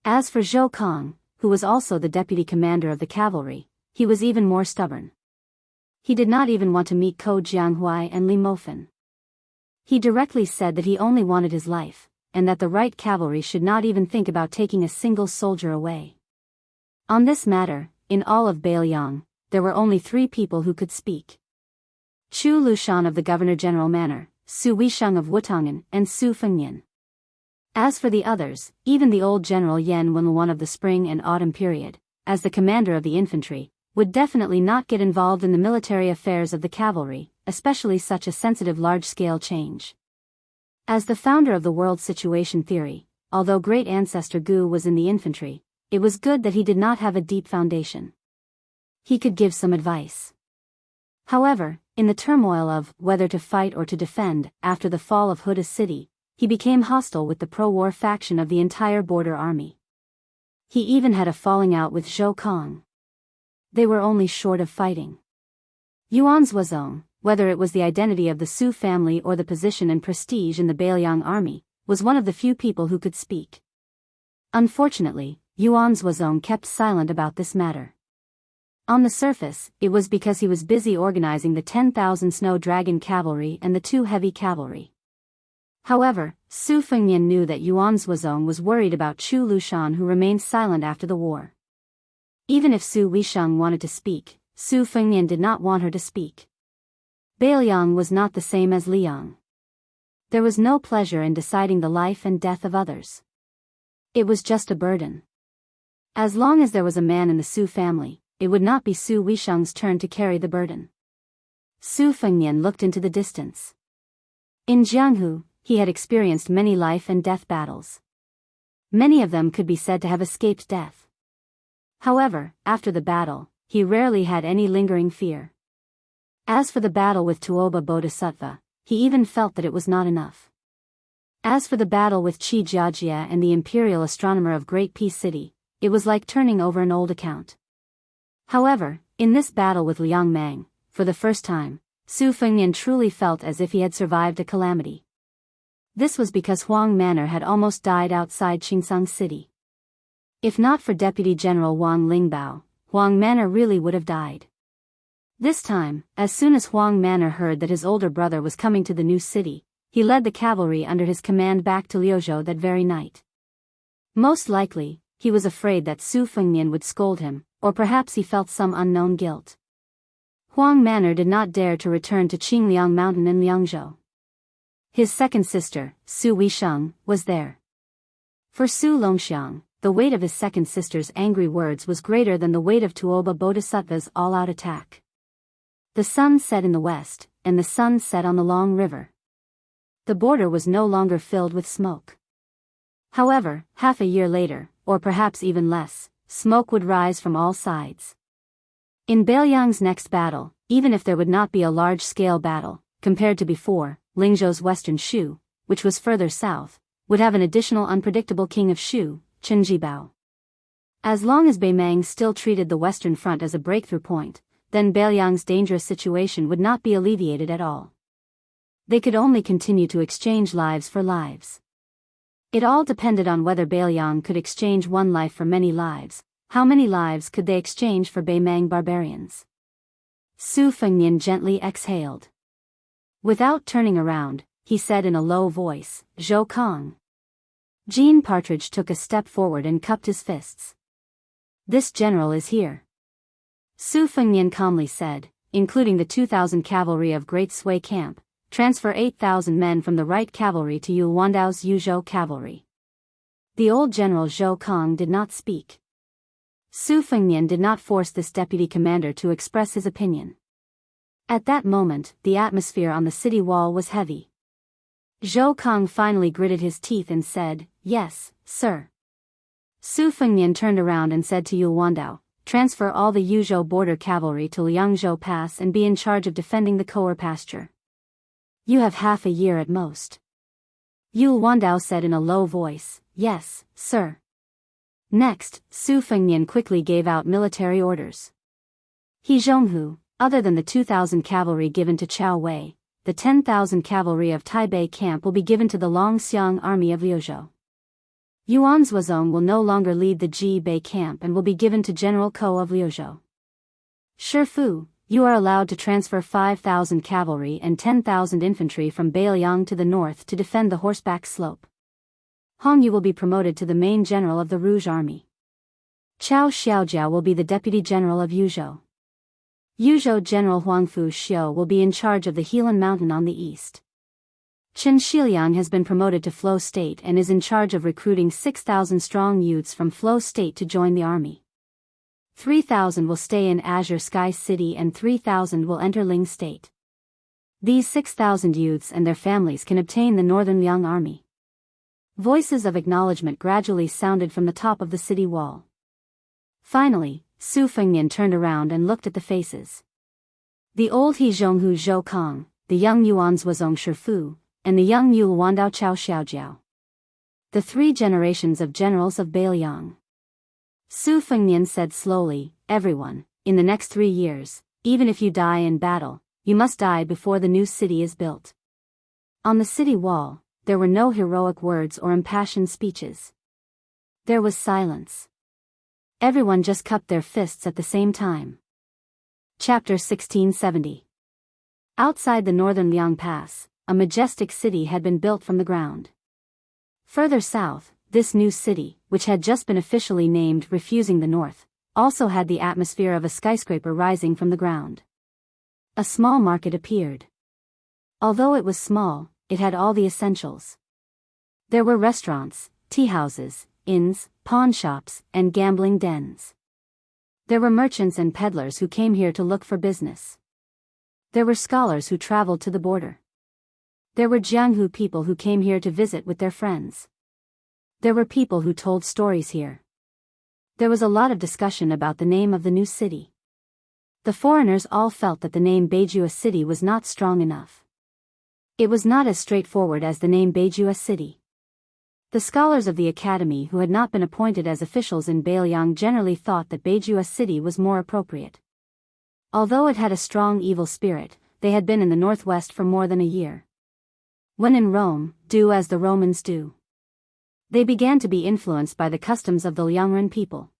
As for Zhou Kong, who was also the deputy commander of the cavalry, he was even more stubborn. He did not even want to meet Ko Jianghuai and Li Mofen. He directly said that he only wanted his life, and that the right cavalry should not even think about taking a single soldier away. On this matter, in all of Bailiang, there were only 3 people who could speak. Chu Lushan of the Governor-General Manor, Su Weisheng of Wutangan, and Su Fengnian. As for the others, even the old General Yan Wenluan of the spring and autumn period, as the commander of the infantry, would definitely not get involved in the military affairs of the cavalry, especially such a sensitive large-scale change. As the founder of the world situation theory, although great ancestor Gu was in the infantry, it was good that he did not have a deep foundation. He could give some advice. However, in the turmoil of whether to fight or to defend, after the fall of Huda city, he became hostile with the pro-war faction of the entire border army. He even had a falling out with Zhou Kong. They were only short of fighting. Yuan Zhuozong, whether it was the identity of the Su family or the position and prestige in the Beiliang army, was one of the few people who could speak. Unfortunately, Yuan Zhuozong kept silent about this matter. On the surface, it was because he was busy organizing the 10,000 Snow Dragon cavalry and the 2 heavy cavalry. However, Su Fengnian knew that Yuan Zhuozong was worried about Chu Lushan, who remained silent after the war. Even if Su Weisheng wanted to speak, Su Fengnian did not want her to speak. Beiliang was not the same as Liang. There was no pleasure in deciding the life and death of others. It was just a burden. As long as there was a man in the Su family, it would not be Su Weisheng's turn to carry the burden. Su Fengnian looked into the distance. In Jianghu, he had experienced many life and death battles. Many of them could be said to have escaped death. However, after the battle, he rarely had any lingering fear. As for the battle with Tuoba Bodhisattva, he even felt that it was not enough. As for the battle with Qi Jiajia and the imperial astronomer of Great Peace City, it was like turning over an old account. However, in this battle with Liang Mang, for the first time, Su Fengnian truly felt as if he had survived a calamity. This was because Huang Manor had almost died outside Qingsang City. If not for Deputy General Wang Lingbao, Huang Manor really would have died. This time, as soon as Huang Manor heard that his older brother was coming to the new city, he led the cavalry under his command back to Liuzhou that very night. Most likely, he was afraid that Su Fengnian would scold him, or perhaps he felt some unknown guilt. Huang Manor did not dare to return to Qingliang Mountain in Liangzhou. His second sister, Su Weisheng, was there. For Su Longxiang, the weight of his second sister's angry words was greater than the weight of Tuoba Bodhisattva's all-out attack. The sun set in the west, and the sun set on the long river. The border was no longer filled with smoke. However, half a year later, or perhaps even less, smoke would rise from all sides. In Beiliang's next battle, even if there would not be a large-scale battle, compared to before, Lingzhou's western Shu, which was further south, would have an additional unpredictable king of Shu, Chen Jibao. As long as Beimang still treated the western front as a breakthrough point, then Beiliang's dangerous situation would not be alleviated at all. They could only continue to exchange lives for lives. It all depended on whether Beiliang could exchange one life for many lives. How many lives could they exchange for Beimang barbarians? Su Fengnian gently exhaled. Without turning around, he said in a low voice, "Zhou Kong." Jean Partridge took a step forward and cupped his fists. "This general is here." Su Fengnian calmly said, "Including the 2,000 cavalry of Great Sui camp, transfer 8,000 men from the right cavalry to Yu Wandao's Yuzhou cavalry." The old general Zhou Kong did not speak. Su Fengnian did not force this deputy commander to express his opinion. At that moment, the atmosphere on the city wall was heavy. Zhou Kong finally gritted his teeth and said, "Yes, sir." Su Fengnian turned around and said to Yu Wandao, "Transfer all the Yuzhou border cavalry to Liangzhou Pass and be in charge of defending the Koer pasture. You have half a year at most." Yu Wandao said in a low voice, "Yes, sir." Next, Su Fengnian quickly gave out military orders. He Zhonghu, other than the 2,000 cavalry given to Chao Wei, the 10,000 cavalry of Taipei camp will be given to the Longxiang army of Liuzhou. Yuan Zhuozong will no longer lead the Ji Bei camp and will be given to General Ko of Liuzhou. Shifu, you are allowed to transfer 5,000 cavalry and 10,000 infantry from Beiliang to the north to defend the horseback slope. Hong Yu will be promoted to the main general of the Rouge army. Chao Xiaojiao will be the deputy general of Yuzhou. Yuzhou General Huangfu Xiu will be in charge of the Helan Mountain on the east. Chen Shiliang has been promoted to Flo State and is in charge of recruiting 6,000 strong youths from Flo State to join the army. 3,000 will stay in Azure Sky City and 3,000 will enter Ling State. These 6,000 youths and their families can obtain the Northern Liang army. Voices of acknowledgement gradually sounded from the top of the city wall. Finally, Su Fengnian turned around and looked at the faces. The old He Zhonghu Zhou Kong, the young Yuan Zuozong Shifu, and the young Yule Wandao Chao Xiaojiao. The 3 generations of generals of Beiliang. Su Fengnian said slowly, everyone, in the next 3 years, even if you die in battle, you must die before the new city is built. On the city wall, there were no heroic words or impassioned speeches. There was silence. Everyone just cupped their fists at the same time. Chapter 1670. Outside the northern Liang Pass, a majestic city had been built from the ground. Further south, this new city, which had just been officially named Refusing the North, also had the atmosphere of a skyscraper rising from the ground. A small market appeared. Although it was small, it had all the essentials. There were restaurants, tea houses, inns, pawn shops, and gambling dens. There were merchants and peddlers who came here to look for business. There were scholars who traveled to the border. There were Jianghu people who came here to visit with their friends. There were people who told stories here. There was a lot of discussion about the name of the new city. The foreigners all felt that the name Beijua City was not strong enough. It was not as straightforward as the name Beijua City. The scholars of the academy who had not been appointed as officials in Beiliang generally thought that Beijua City was more appropriate. Although it had a strong evil spirit, they had been in the northwest for more than a year. When in Rome, do as the Romans do. They began to be influenced by the customs of the Liangren people.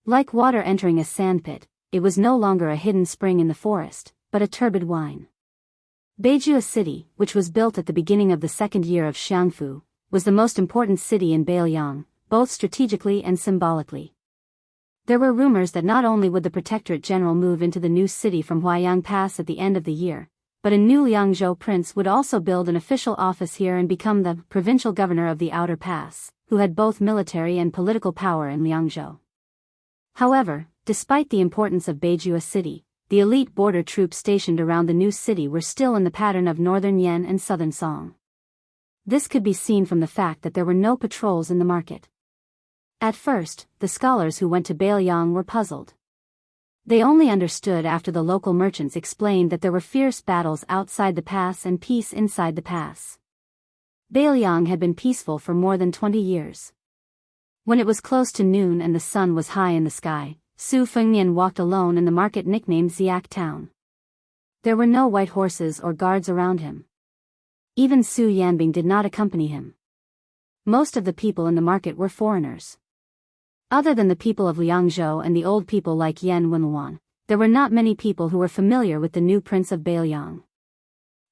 Like water entering a sandpit, it was no longer a hidden spring in the forest, but a turbid wine. Beijua City, which was built at the beginning of the 2nd year of Xiangfu, was the most important city in Beiliang, both strategically and symbolically. There were rumors that not only would the Protectorate General move into the new city from Huaiyang Pass at the end of the year, but a new Liangzhou prince would also build an official office here and become the provincial governor of the Outer Pass, who had both military and political power in Liangzhou. However, despite the importance of Beijua City, the elite border troops stationed around the new city were still in the pattern of northern Yan and southern Song. This could be seen from the fact that there were no patrols in the market. At first, the scholars who went to Beiliang were puzzled. They only understood after the local merchants explained that there were fierce battles outside the pass and peace inside the pass. Beiliang had been peaceful for more than 20 years. When it was close to noon and the sun was high in the sky, Su Fengnian walked alone in the market nicknamed Ziak Town. There were no white horses or guards around him. Even Su Yanbing did not accompany him. Most of the people in the market were foreigners. Other than the people of Liangzhou and the old people like Yan Wenluan, there were not many people who were familiar with the new prince of Beiliang.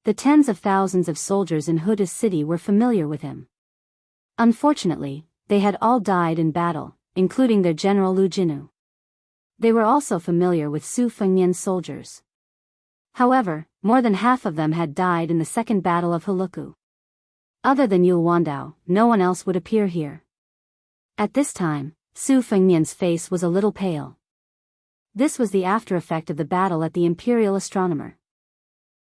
The tens of thousands of soldiers in Huda's city were familiar with him. Unfortunately, they had all died in battle, including their general Lu Jinu. They were also familiar with Su Fengnian's soldiers. However, more than half of them had died in the Second Battle of Heluku. Other than Yule Wandao, no one else would appear here. At this time, Su Fengnian's face was a little pale. This was the after-effect of the battle at the Imperial Astronomer.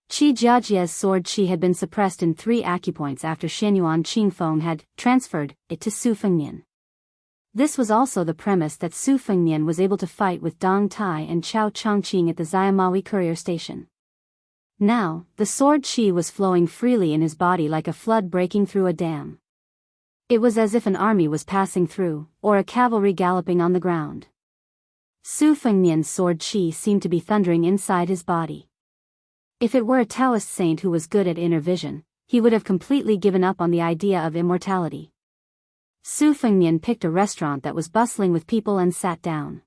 Qi Jiajie's sword Qi had been suppressed in 3 acupoints after Shenyuan Qingfeng had transferred it to Su Fengnian. This was also the premise that Su Fengnian was able to fight with Dong Tai and Chao Chongqing at the Xiamawi courier station. Now, the sword Qi was flowing freely in his body like a flood breaking through a dam. It was as if an army was passing through, or a cavalry galloping on the ground. Su Fengnian's sword Qi seemed to be thundering inside his body. If it were a Taoist saint who was good at inner vision, he would have completely given up on the idea of immortality. Su Fengnian picked a restaurant that was bustling with people and sat down.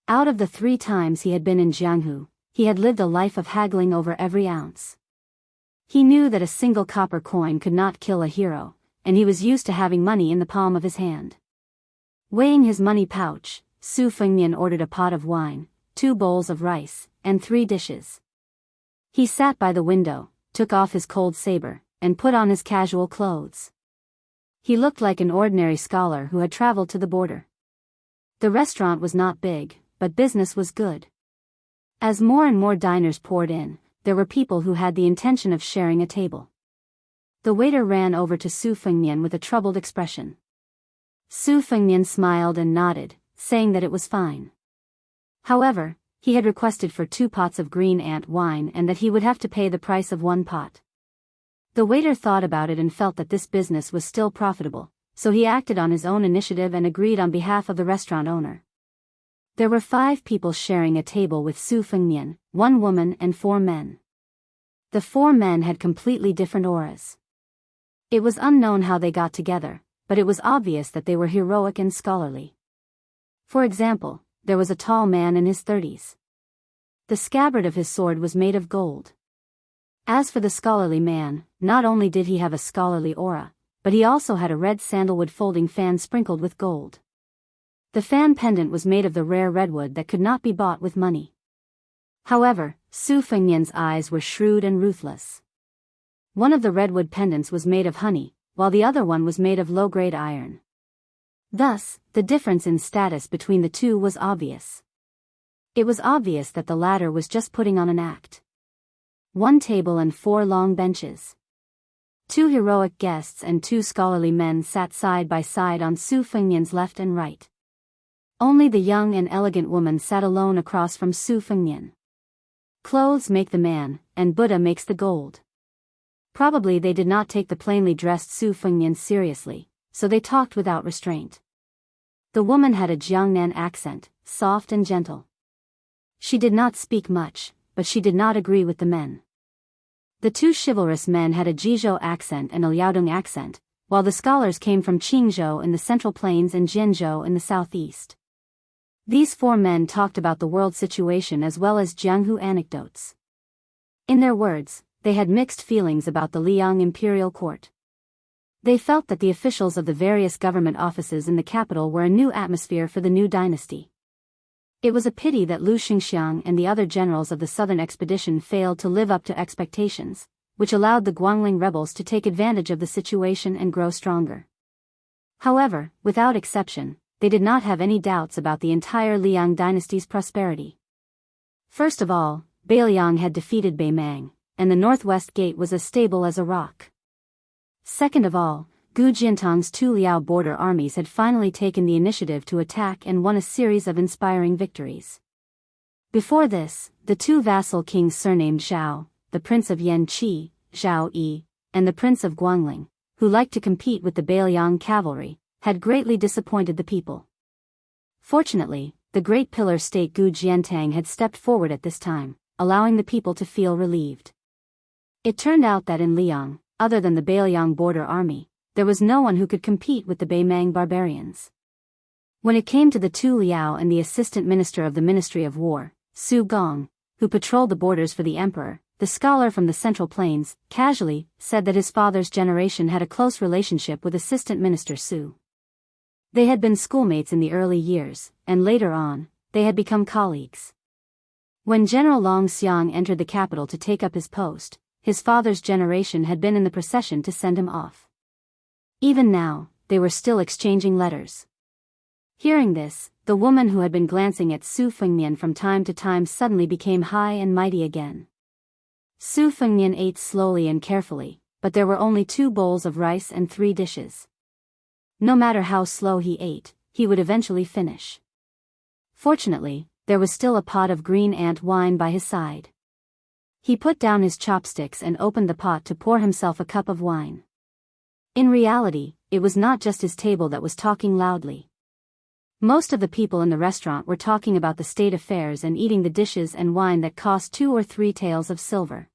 Out of the 3 times he had been in Jianghu, he had lived a life of haggling over every ounce. He knew that a single copper coin could not kill a hero, and he was used to having money in the palm of his hand. Weighing his money pouch, Su Fengnian ordered a pot of wine, 2 bowls of rice, and 3 dishes. He sat by the window, took off his cold saber, and put on his casual clothes. He looked like an ordinary scholar who had traveled to the border. The restaurant was not big, but business was good. As more and more diners poured in, there were people who had the intention of sharing a table. The waiter ran over to Su Fengnian with a troubled expression. Su Fengnian smiled and nodded, saying that it was fine. However, he had requested for 2 pots of green ant wine and that he would have to pay the price of 1 pot. The waiter thought about it and felt that this business was still profitable, so he acted on his own initiative and agreed on behalf of the restaurant owner. There were 5 people sharing a table with Su Fengnian, 1 woman and 4 men. The 4 men had completely different auras. It was unknown how they got together, but it was obvious that they were heroic and scholarly. For example, there was a tall man in his 30s. The scabbard of his sword was made of gold. As for the scholarly man, not only did he have a scholarly aura, but he also had a red sandalwood folding fan sprinkled with gold. The fan pendant was made of the rare redwood that could not be bought with money. However, Su Fengnian's eyes were shrewd and ruthless. One of the redwood pendants was made of honey, while the other one was made of low-grade iron. Thus, the difference in status between the two was obvious. It was obvious that the latter was just putting on an act. 1 table and 4 long benches. 2 heroic guests and 2 scholarly men sat side by side on Su Fengnian's left and right. Only the young and elegant woman sat alone across from Su Fengnian. Clothes make the man, and Buddha makes the gold. Probably they did not take the plainly dressed Su Fengnian seriously, so they talked without restraint. The woman had a Jiangnan accent, soft and gentle. She did not speak much, but she did not agree with the men. The 2 chivalrous men had a Jizhou accent and a Liaodong accent, while the scholars came from Qingzhou in the Central Plains and Jianzhou in the southeast. These 4 men talked about the world situation as well as Jianghu anecdotes. In their words, they had mixed feelings about the Liang imperial court. They felt that the officials of the various government offices in the capital were a new atmosphere for the new dynasty. It was a pity that Lu Xingxiang and the other generals of the southern expedition failed to live up to expectations, which allowed the Guangling rebels to take advantage of the situation and grow stronger. However, without exception, they did not have any doubts about the entire Liang dynasty's prosperity. First of all, Beiliang had defeated Beimang, and the northwest gate was as stable as a rock. Second of all, Gu Jintang's 2 Liao border armies had finally taken the initiative to attack and won a series of inspiring victories. Before this, the 2 vassal kings surnamed Zhao, the prince of Yanqi, Zhao Yi, and the prince of Guangling, who liked to compete with the Beiliang cavalry, had greatly disappointed the people. Fortunately, the great pillar state Gu Jiantang had stepped forward at this time, allowing the people to feel relieved. It turned out that in Liang, other than the Beiliang border army, there was no one who could compete with the Beimang barbarians. When it came to the 2 Liao and the assistant minister of the Ministry of War, Su Gong, who patrolled the borders for the emperor, the scholar from the Central Plains, casually, said that his father's generation had a close relationship with assistant minister Su. They had been schoolmates in the early years, and later on, they had become colleagues. When General Long Xiang entered the capital to take up his post, his father's generation had been in the procession to send him off. Even now, they were still exchanging letters. Hearing this, the woman who had been glancing at Su Fengnian from time to time suddenly became high and mighty again. Su Fengnian ate slowly and carefully, but there were only 2 bowls of rice and 3 dishes. No matter how slow he ate, he would eventually finish. Fortunately, there was still a pot of green ant wine by his side. He put down his chopsticks and opened the pot to pour himself a cup of wine. In reality, it was not just his table that was talking loudly. Most of the people in the restaurant were talking about the state affairs and eating the dishes and wine that cost 2 or 3 taels of silver.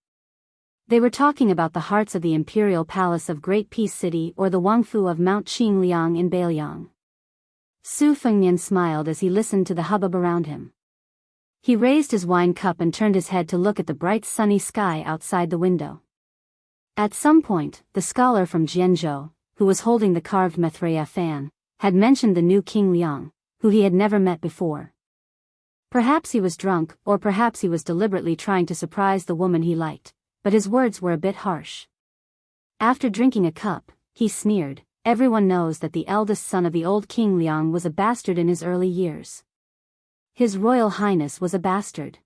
They were talking about the hearts of the imperial palace of Great Peace City or the Wangfu of Mount Qingliang in Beiliang. Su Fengnian smiled as he listened to the hubbub around him. He raised his wine cup and turned his head to look at the bright sunny sky outside the window. At some point, the scholar from Jianzhou, who was holding the carved Maitreya fan, had mentioned the new King Liang, who he had never met before. Perhaps he was drunk, or perhaps he was deliberately trying to surprise the woman he liked, but his words were a bit harsh. After drinking a cup, he sneered, "Everyone knows that the eldest son of the old King Liang was a bastard in his early years. His Royal Highness was a bastard.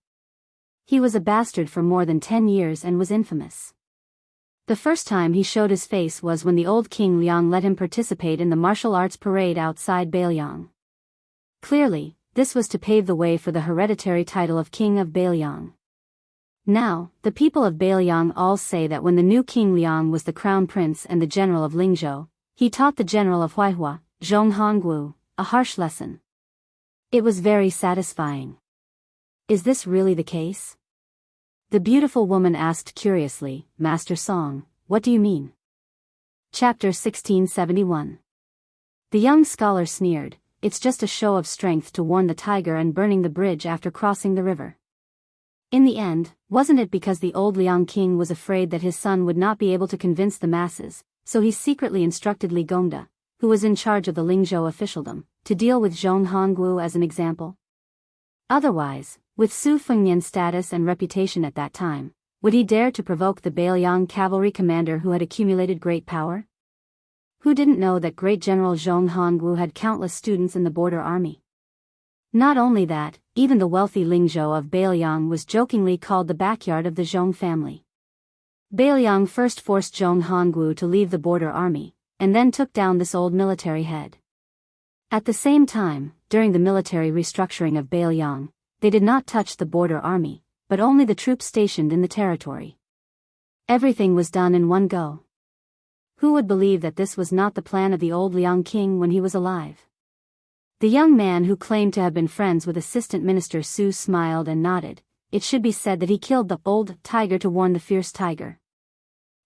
He was a bastard for more than 10 years and was infamous. The first time he showed his face was when the old King Liang let him participate in the martial arts parade outside Beiliang. Clearly, this was to pave the way for the hereditary title of King of Beiliang. Now, the people of Beiliang all say that when the new King Liang was the crown prince and the general of Lingzhou, he taught the general of Huaihua, Zhong Hongwu, a harsh lesson. It was very satisfying. Is this really the case? The beautiful woman asked curiously, Master Song, what do you mean? Chapter 1671. The young scholar sneered, it's just a show of strength to warn the tiger and burning the bridge after crossing the river. In the end, wasn't it because the old Liang king was afraid that his son would not be able to convince the masses, so he secretly instructed Li Gongda, who was in charge of the Lingzhou officialdom, to deal with Zhong Hongwu as an example? Otherwise, with Su Fengnian's status and reputation at that time, would he dare to provoke the Beiliang cavalry commander who had accumulated great power? Who didn't know that great General Zhong Hongwu had countless students in the border army? Not only that, even the wealthy Lingzhou of Beiliang was jokingly called the backyard of the Zhong family. Beiliang first forced Zhong Hongwu to leave the border army, and then took down this old military head. At the same time, during the military restructuring of Beiliang, they did not touch the border army, but only the troops stationed in the territory. Everything was done in one go. Who would believe that this was not the plan of the old Liang king when he was alive? The young man who claimed to have been friends with Assistant Minister Su smiled and nodded. It should be said that he killed the old tiger to warn the fierce tiger.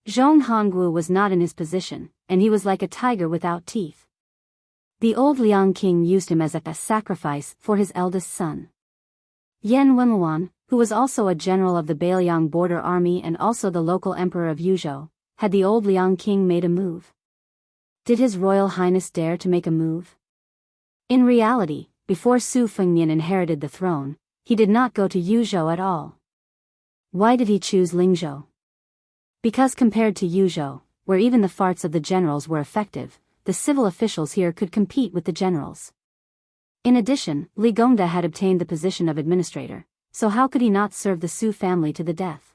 Zhong Hongwu was not in his position, and he was like a tiger without teeth. The old Liang king used him as a sacrifice for his eldest son. Yan Wenluan, who was also a general of the Beiliang border army and also the local emperor of Yuzhou, had the old Liang king made a move? Did His Royal Highness dare to make a move? In reality, before Su Fengnian inherited the throne, he did not go to Yuzhou at all. Why did he choose Lingzhou? Because compared to Yuzhou, where even the farts of the generals were effective, the civil officials here could compete with the generals. In addition, Li Gongda had obtained the position of administrator, so how could he not serve the Su family to the death?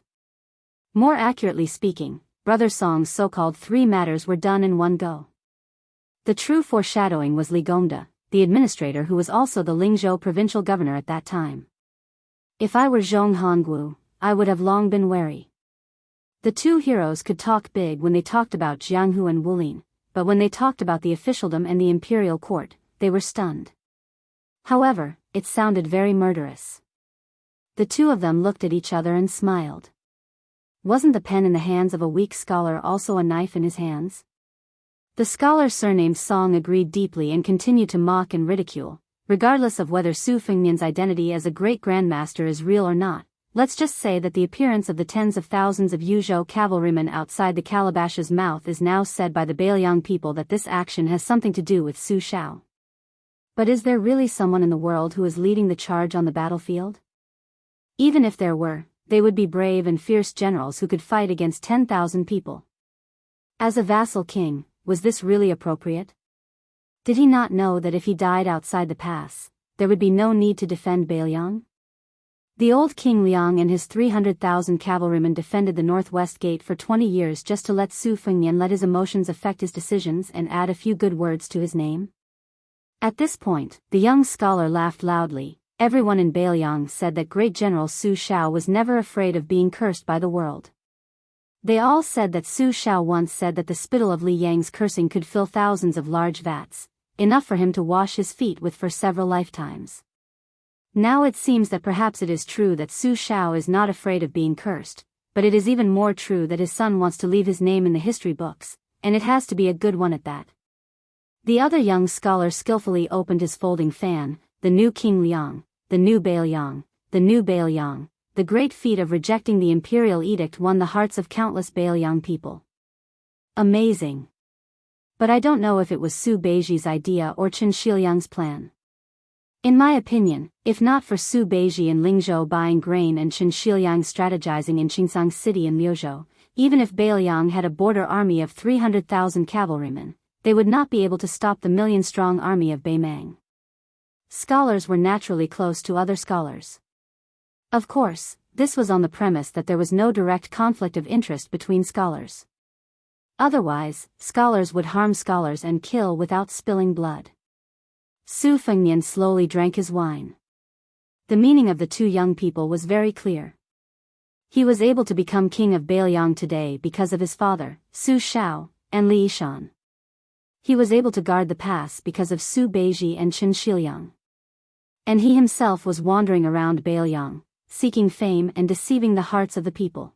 More accurately speaking, Brother Song's so-called three matters were done in one go. The true foreshadowing was Li Gongda, the administrator who was also the Lingzhou provincial governor at that time. If I were Zhong Hongwu, I would have long been wary. The two heroes could talk big when they talked about Jianghu and Wulin, but when they talked about the officialdom and the imperial court, they were stunned. However, it sounded very murderous. The two of them looked at each other and smiled. Wasn't the pen in the hands of a weak scholar also a knife in his hands? The scholar surnamed Song agreed deeply and continued to mock and ridicule, regardless of whether Su Fengnian's identity as a great grandmaster is real or not. Let's just say that the appearance of the tens of thousands of Yuzhou cavalrymen outside the calabash's mouth is now said by the Beiliang people that this action has something to do with Su Shao. But is there really someone in the world who is leading the charge on the battlefield? Even if there were, they would be brave and fierce generals who could fight against 10,000 people. As a vassal king, was this really appropriate? Did he not know that if he died outside the pass, there would be no need to defend Beiliang? The old King Liang and his 300,000 cavalrymen defended the northwest gate for 20 years just to let Su Fengnian let his emotions affect his decisions and add a few good words to his name? At this point, the young scholar laughed loudly. Everyone in Beiliang said that great General Su Shao was never afraid of being cursed by the world. They all said that Su Shao once said that the spittle of Li Yang's cursing could fill thousands of large vats, enough for him to wash his feet with for several lifetimes. Now it seems that perhaps it is true that Su Shao is not afraid of being cursed, but it is even more true that his son wants to leave his name in the history books, and it has to be a good one at that. The other young scholar skillfully opened his folding fan. The new King Liang, the new Beiliang, the new Beiliang, the great feat of rejecting the imperial edict won the hearts of countless Beiliang people. Amazing. But I don't know if it was Su Beiji's idea or Chen Shiliang's plan. In my opinion, if not for Su Beiji and Lingzhou buying grain and Chen Shiliang strategizing in Qingsang City and Liuzhou, even if Beiliang had a border army of 300,000 cavalrymen, they would not be able to stop the million-strong army of Beimang. Scholars were naturally close to other scholars. Of course, this was on the premise that there was no direct conflict of interest between scholars. Otherwise, scholars would harm scholars and kill without spilling blood. Su Fengnian slowly drank his wine. The meaning of the two young people was very clear. He was able to become king of Bailiang today because of his father, Su Shao, and Li Yishan. He was able to guard the pass because of Su Beiji and Chen Shiliang. And he himself was wandering around Bailiang, seeking fame and deceiving the hearts of the people.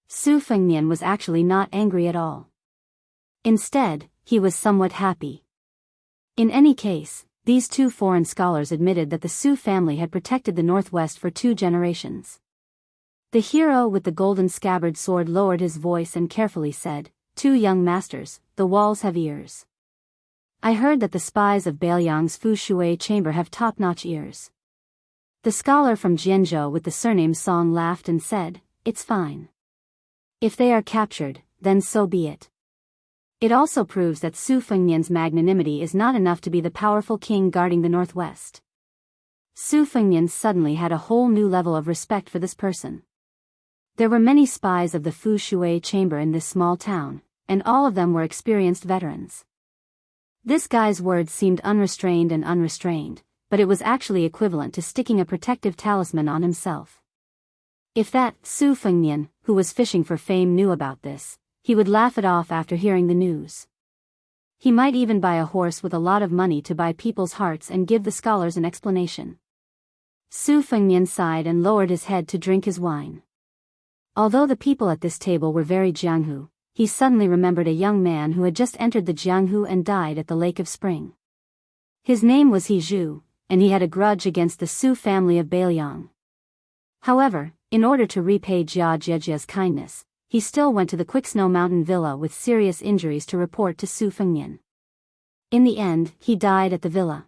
Su Fengnian was actually not angry at all. Instead, he was somewhat happy. In any case, these two foreign scholars admitted that the Su family had protected the Northwest for 2 generations. The hero with the golden scabbard sword lowered his voice and carefully said, "Two young masters, the walls have ears. I heard that the spies of Bailiang's Fu Shui chamber have top-notch ears." The scholar from Jianghu with the surname Song laughed and said, "It's fine. If they are captured, then so be it." It also proves that Su Fengnian's magnanimity is not enough to be the powerful king guarding the Northwest. Su Fengnian suddenly had a whole new level of respect for this person. There were many spies of the Fu Shui chamber in this small town, and all of them were experienced veterans. This guy's words seemed unrestrained, but it was actually equivalent to sticking a protective talisman on himself. If that Su Fengnian, who was fishing for fame, knew about this, he would laugh it off after hearing the news. He might even buy a horse with a lot of money to buy people's hearts and give the scholars an explanation. Su Fengnian sighed and lowered his head to drink his wine. Although the people at this table were very Jianghu, he suddenly remembered a young man who had just entered the Jianghu and died at the Lake of Spring. His name was He Zhu, and he had a grudge against the Su family of Bailiang. However, in order to repay Jia Jiejia's kindness, he still went to the Quicksnow Mountain villa with serious injuries to report to Su Fengnian. In the end, he died at the villa.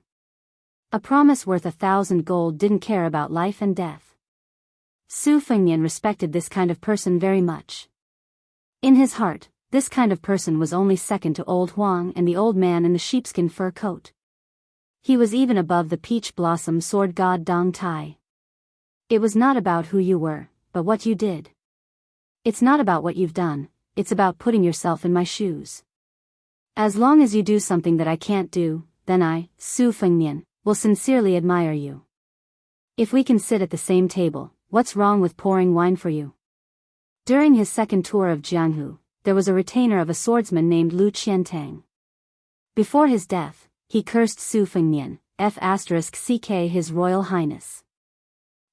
A promise worth 1,000 gold didn't care about life and death. Su Fengnian respected this kind of person very much. In his heart, this kind of person was only second to Old Huang and the old man in the sheepskin fur coat. He was even above the peach blossom sword god Dong Tai. It was not about who you were, but what you did. It's not about what you've done, it's about putting yourself in my shoes. As long as you do something that I can't do, then I, Su Fengnian, will sincerely admire you. If we can sit at the same table, what's wrong with pouring wine for you? During his second tour of Jianghu, there was a retainer of a swordsman named Lu Qiantang. Before his death, he cursed Su Fengnian, F***ck His Royal Highness.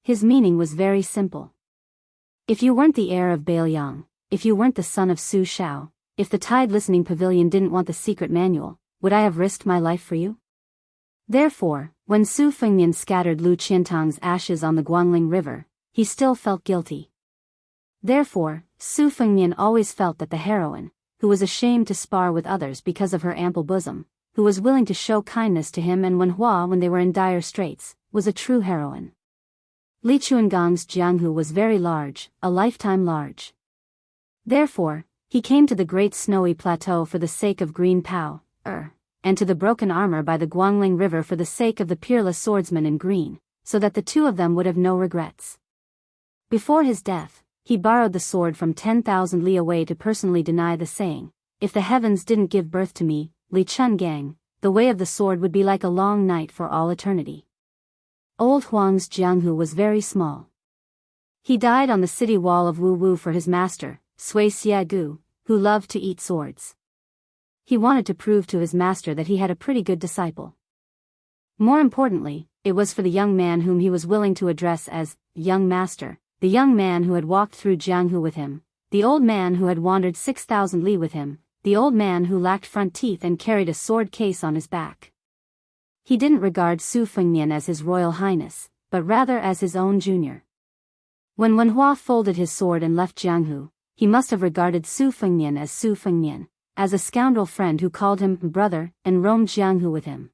His meaning was very simple. If you weren't the heir of Bailiang, if you weren't the son of Su Shao, if the Tide Listening Pavilion didn't want the secret manual, would I have risked my life for you? Therefore, when Su Fengnian scattered Lu Qiantang's ashes on the Guangling River, he still felt guilty. Therefore, Su Fengnian always felt that the heroine, who was ashamed to spar with others because of her ample bosom, who was willing to show kindness to him and Wenhua when they were in dire straits, was a true heroine. Li Chuangang's Jianghu was very large, a lifetime large. Therefore, he came to the great snowy plateau for the sake of green Pao, and to the broken armor by the Guangling River for the sake of the peerless swordsman in green, so that the two of them would have no regrets. Before his death, he borrowed the sword from 10,000 li away to personally deny the saying, "If the heavens didn't give birth to me, Li Chungang, the way of the sword would be like a long night for all eternity." Old Huang's Jianghu was very small. He died on the city wall of Wu Wu for his master, Sui Xiegu, who loved to eat swords. He wanted to prove to his master that he had a pretty good disciple. More importantly, it was for the young man whom he was willing to address as young master, the young man who had walked through Jianghu with him, the old man who had wandered 6,000 li with him, the old man who lacked front teeth and carried a sword case on his back. He didn't regard Su Fengnian as his royal highness, but rather as his own junior. When Wenhua folded his sword and left Jianghu, he must have regarded Su Fengnian as a scoundrel friend who called him brother and roamed Jianghu with him.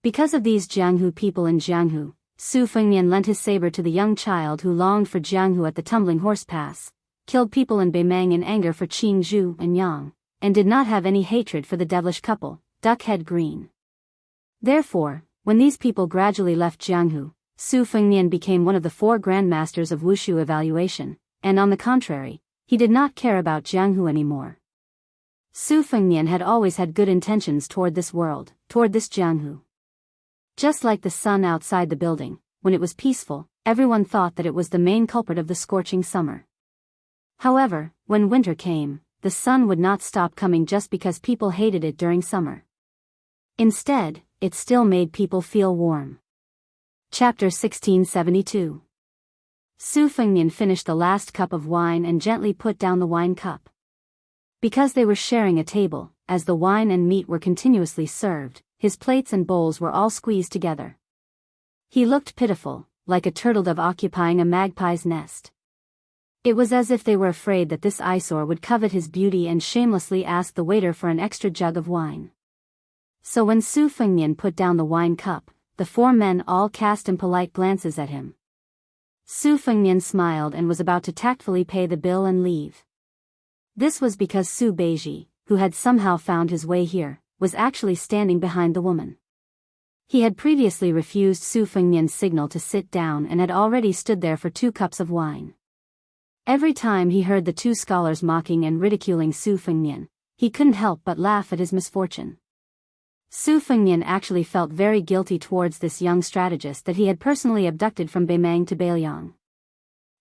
Because of these Jianghu people in Jianghu, Su Fengnian lent his saber to the young child who longed for Jianghu at the Tumbling Horse Pass, killed people in Beimang in anger for Qing Zhu and Yang, and did not have any hatred for the devilish couple, Duckhead Green. Therefore, when these people gradually left Jianghu, Su Fengnian became one of the 4 grandmasters of Wushu evaluation, and on the contrary, he did not care about Jianghu anymore. Su Fengnian had always had good intentions toward this world, toward this Jianghu. Just like the sun outside the building, when it was peaceful, everyone thought that it was the main culprit of the scorching summer. However, when winter came, the sun would not stop coming just because people hated it during summer. Instead, it still made people feel warm. Chapter 1672. Su Fengnian finished the last cup of wine and gently put down the wine cup. Because they were sharing a table, as the wine and meat were continuously served, his plates and bowls were all squeezed together. He looked pitiful, like a turtle dove occupying a magpie's nest. It was as if they were afraid that this eyesore would covet his beauty and shamelessly ask the waiter for an extra jug of wine. So when Su Fengnian put down the wine cup, the 4 men all cast impolite glances at him. Su Fengnian smiled and was about to tactfully pay the bill and leave. This was because Su Beiji, who had somehow found his way here, was actually standing behind the woman. He had previously refused Su Fengnian's signal to sit down and had already stood there for 2 cups of wine. Every time he heard the 2 scholars mocking and ridiculing Su Fengnian, he couldn't help but laugh at his misfortune. Su Fengnian actually felt very guilty towards this young strategist that he had personally abducted from Beimang to Beiliang.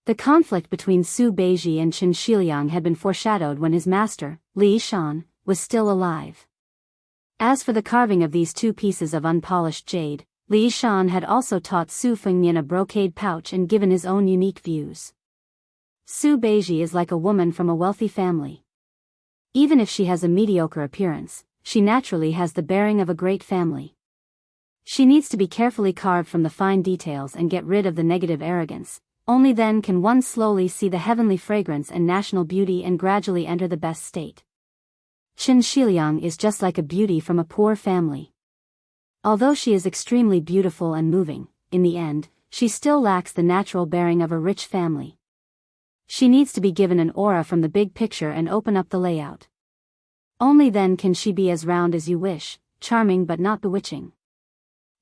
The conflict between Su Beiji and Qin Shiliang had been foreshadowed when his master, Li Shan, was still alive. As for the carving of these 2 pieces of unpolished jade, Li Shan had also taught Su Fengnian a brocade pouch and given his own unique views. Su Beiji is like a woman from a wealthy family. Even if she has a mediocre appearance, she naturally has the bearing of a great family. She needs to be carefully carved from the fine details and get rid of the negative arrogance. Only then can one slowly see the heavenly fragrance and national beauty and gradually enter the best state. Qin Shiliang is just like a beauty from a poor family. Although she is extremely beautiful and moving, in the end, she still lacks the natural bearing of a rich family. She needs to be given an aura from the big picture and open up the layout. Only then can she be as round as you wish, charming but not bewitching.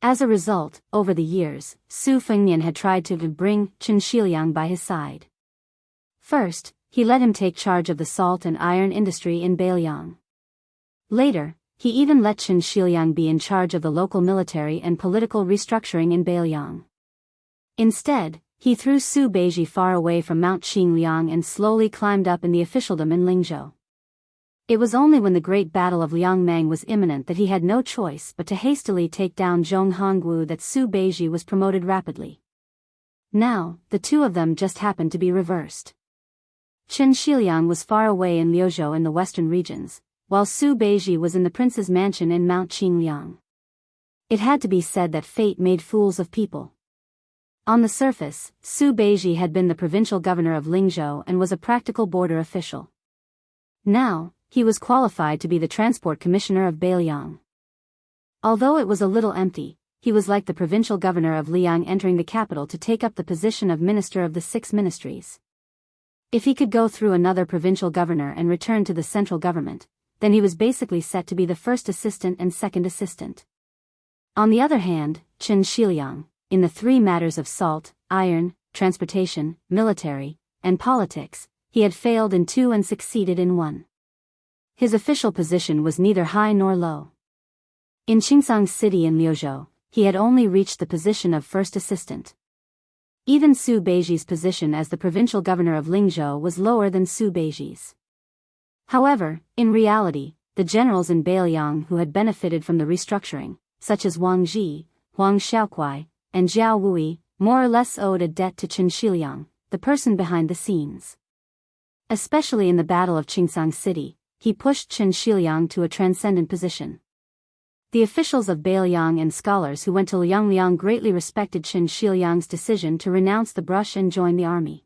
As a result, over the years, Su Fengnian had tried to bring Qin Shiliang by his side. First, he let him take charge of the salt and iron industry in Beiliang. Later, he even let Qin Shiliang be in charge of the local military and political restructuring in Beiliang. Instead, he threw Su Beiji far away from Mount Qingliang and slowly climbed up in the officialdom in Lingzhou. It was only when the Great Battle of Liangmang was imminent that he had no choice but to hastily take down Zhonghongwu that Su Beiji was promoted rapidly. Now, the 2 of them just happened to be reversed. Qin Shiliang was far away in Liuzhou in the western regions, while Su Beiji was in the prince's mansion in Mount Qingliang. It had to be said that fate made fools of people. On the surface, Su Beiji had been the provincial governor of Lingzhou and was a practical border official. Now, he was qualified to be the transport commissioner of Beiliang. Although it was a little empty, he was like the provincial governor of Liang entering the capital to take up the position of minister of the 6 ministries. If he could go through another provincial governor and return to the central government, then he was basically set to be the first assistant and second assistant. On the other hand, Qin Shiliang, in the 3 matters of salt, iron, transportation, military, and politics, he had failed in 2 and succeeded in 1. His official position was neither high nor low. In Qingsang City in Liuzhou, he had only reached the position of first assistant. Even Su Beiji's position as the provincial governor of Lingzhou was lower than Su Beiji's. However, in reality, the generals in Beiliang who had benefited from the restructuring, such as Wang Ji, Huang Xiaokuai, and Zhao Wui, more or less owed a debt to Qin Shiliang, the person behind the scenes. Especially in the Battle of Qingsang City, he pushed Qin Shiliang to a transcendent position. The officials of Beiliang and scholars who went to Liangliang greatly respected Qin Shiliang's decision to renounce the brush and join the army.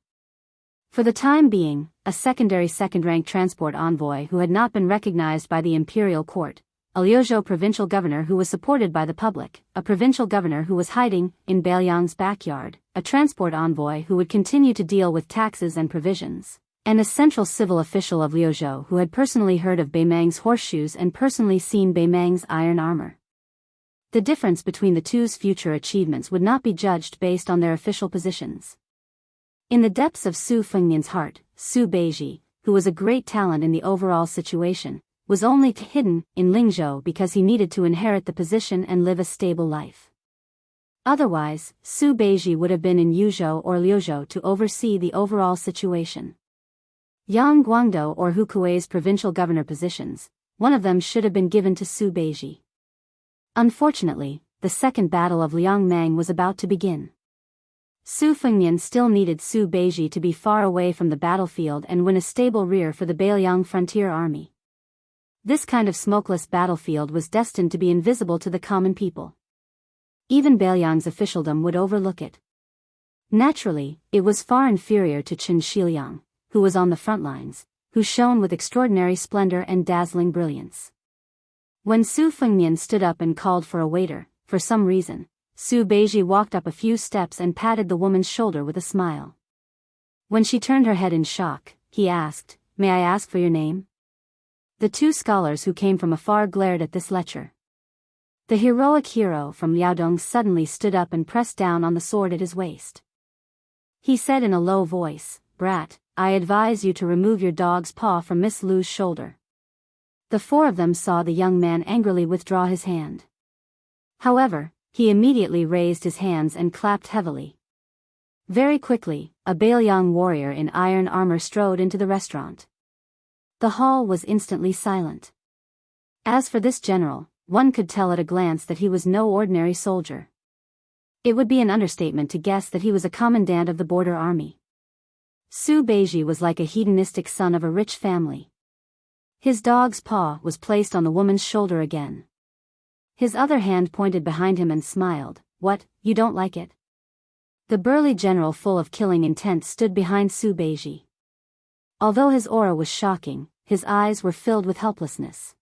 For the time being, a second-rank transport envoy who had not been recognized by the imperial court, a Liuzhou provincial governor who was supported by the public, a provincial governor who was hiding in Beiliang's backyard, a transport envoy who would continue to deal with taxes and provisions, and a central civil official of Liuzhou who had personally heard of Beimang's horseshoes and personally seen Beimang's iron armor. The difference between the two's future achievements would not be judged based on their official positions. In the depths of Su Fengnian's heart, Su Beiji, who was a great talent in the overall situation, was only hidden in Lingzhou because he needed to inherit the position and live a stable life. Otherwise, Su Beiji would have been in Yuzhou or Liuzhou to oversee the overall situation. Yang Guangdou or Hukuei's provincial governor positions, one of them should have been given to Su Beiji. Unfortunately, the second battle of Liangmang was about to begin. Su Fengnian still needed Su Beiji to be far away from the battlefield and win a stable rear for the Beiliang frontier army. This kind of smokeless battlefield was destined to be invisible to the common people. Even Beiliang's officialdom would overlook it. Naturally, it was far inferior to Chen Shiliang, who was on the front lines, who shone with extraordinary splendor and dazzling brilliance. When Su Fengnian stood up and called for a waiter, for some reason, Su Beiji walked up a few steps and patted the woman's shoulder with a smile. When she turned her head in shock, he asked, "May I ask for your name?" The two scholars who came from afar glared at this lecture. The heroic hero from Liaodong suddenly stood up and pressed down on the sword at his waist. He said in a low voice, "Brat, I advise you to remove your dog's paw from Miss Lu's shoulder." The four of them saw the young man angrily withdraw his hand. However, he immediately raised his hands and clapped heavily. Very quickly, a Beiliang warrior in iron armor strode into the restaurant. The hall was instantly silent. As for this general, one could tell at a glance that he was no ordinary soldier. It would be an understatement to guess that he was a commandant of the border army. Su Beiji was like a hedonistic son of a rich family. His dog's paw was placed on the woman's shoulder again. His other hand pointed behind him and smiled. "What, you don't like it?" The burly general full of killing intent stood behind Su Beiji. Although his aura was shocking, his eyes were filled with helplessness.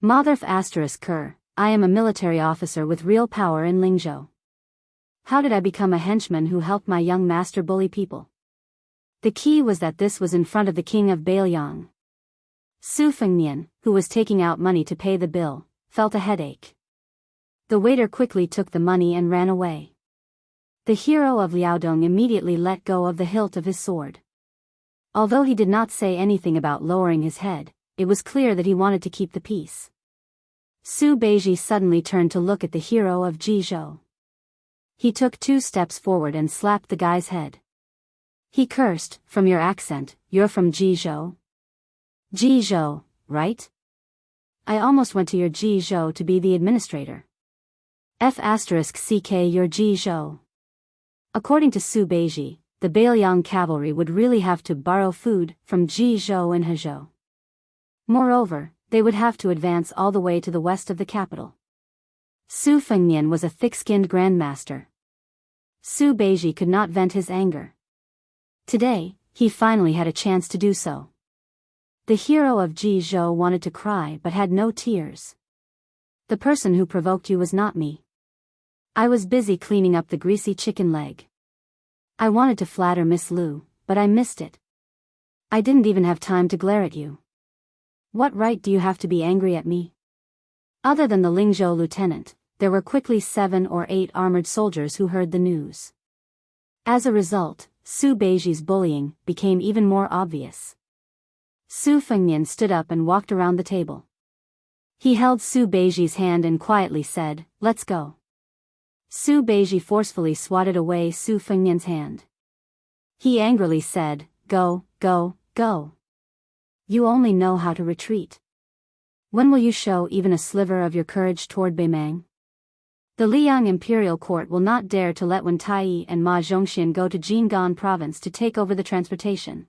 Motherf *Ker, I am a military officer with real power in Lingzhou. How did I become a henchman who helped my young master bully people? The key was that this was in front of the king of Beiliang. Su Fengnian, who was taking out money to pay the bill, felt a headache. The waiter quickly took the money and ran away. The hero of Liaodong immediately let go of the hilt of his sword. Although he did not say anything about lowering his head, it was clear that he wanted to keep the peace. Su Beiji suddenly turned to look at the hero of Jizhou. He took 2 steps forward and slapped the guy's head. He cursed, "From your accent, you're from Jizhou?" "Jizhou, right? I almost went to your Jizhou to be the administrator." *CK your Jizhou. According to Su Beiji, the Beiliang cavalry would really have to borrow food from Jizhou and Hezhou. Moreover, they would have to advance all the way to the west of the capital. Su Fengnian was a thick-skinned grandmaster. Su Beiji could not vent his anger. Today, he finally had a chance to do so. The hero of Jizhou wanted to cry but had no tears. "The person who provoked you was not me. I was busy cleaning up the greasy chicken leg. I wanted to flatter Miss Lu, but I missed it. I didn't even have time to glare at you. What right do you have to be angry at me?" Other than the Lingzhou lieutenant, there were quickly 7 or 8 armored soldiers who heard the news. As a result, Su Beiji's bullying became even more obvious. Su Fengnian stood up and walked around the table. He held Su Beiji's hand and quietly said, "Let's go." Su Beiji forcefully swatted away Su Fengnian's hand. He angrily said, "Go, go, go. You only know how to retreat. When will you show even a sliver of your courage toward Beimang? The Liang imperial court will not dare to let Wen Tai and Ma Zhongxian go to Jianghan province to take over the transportation.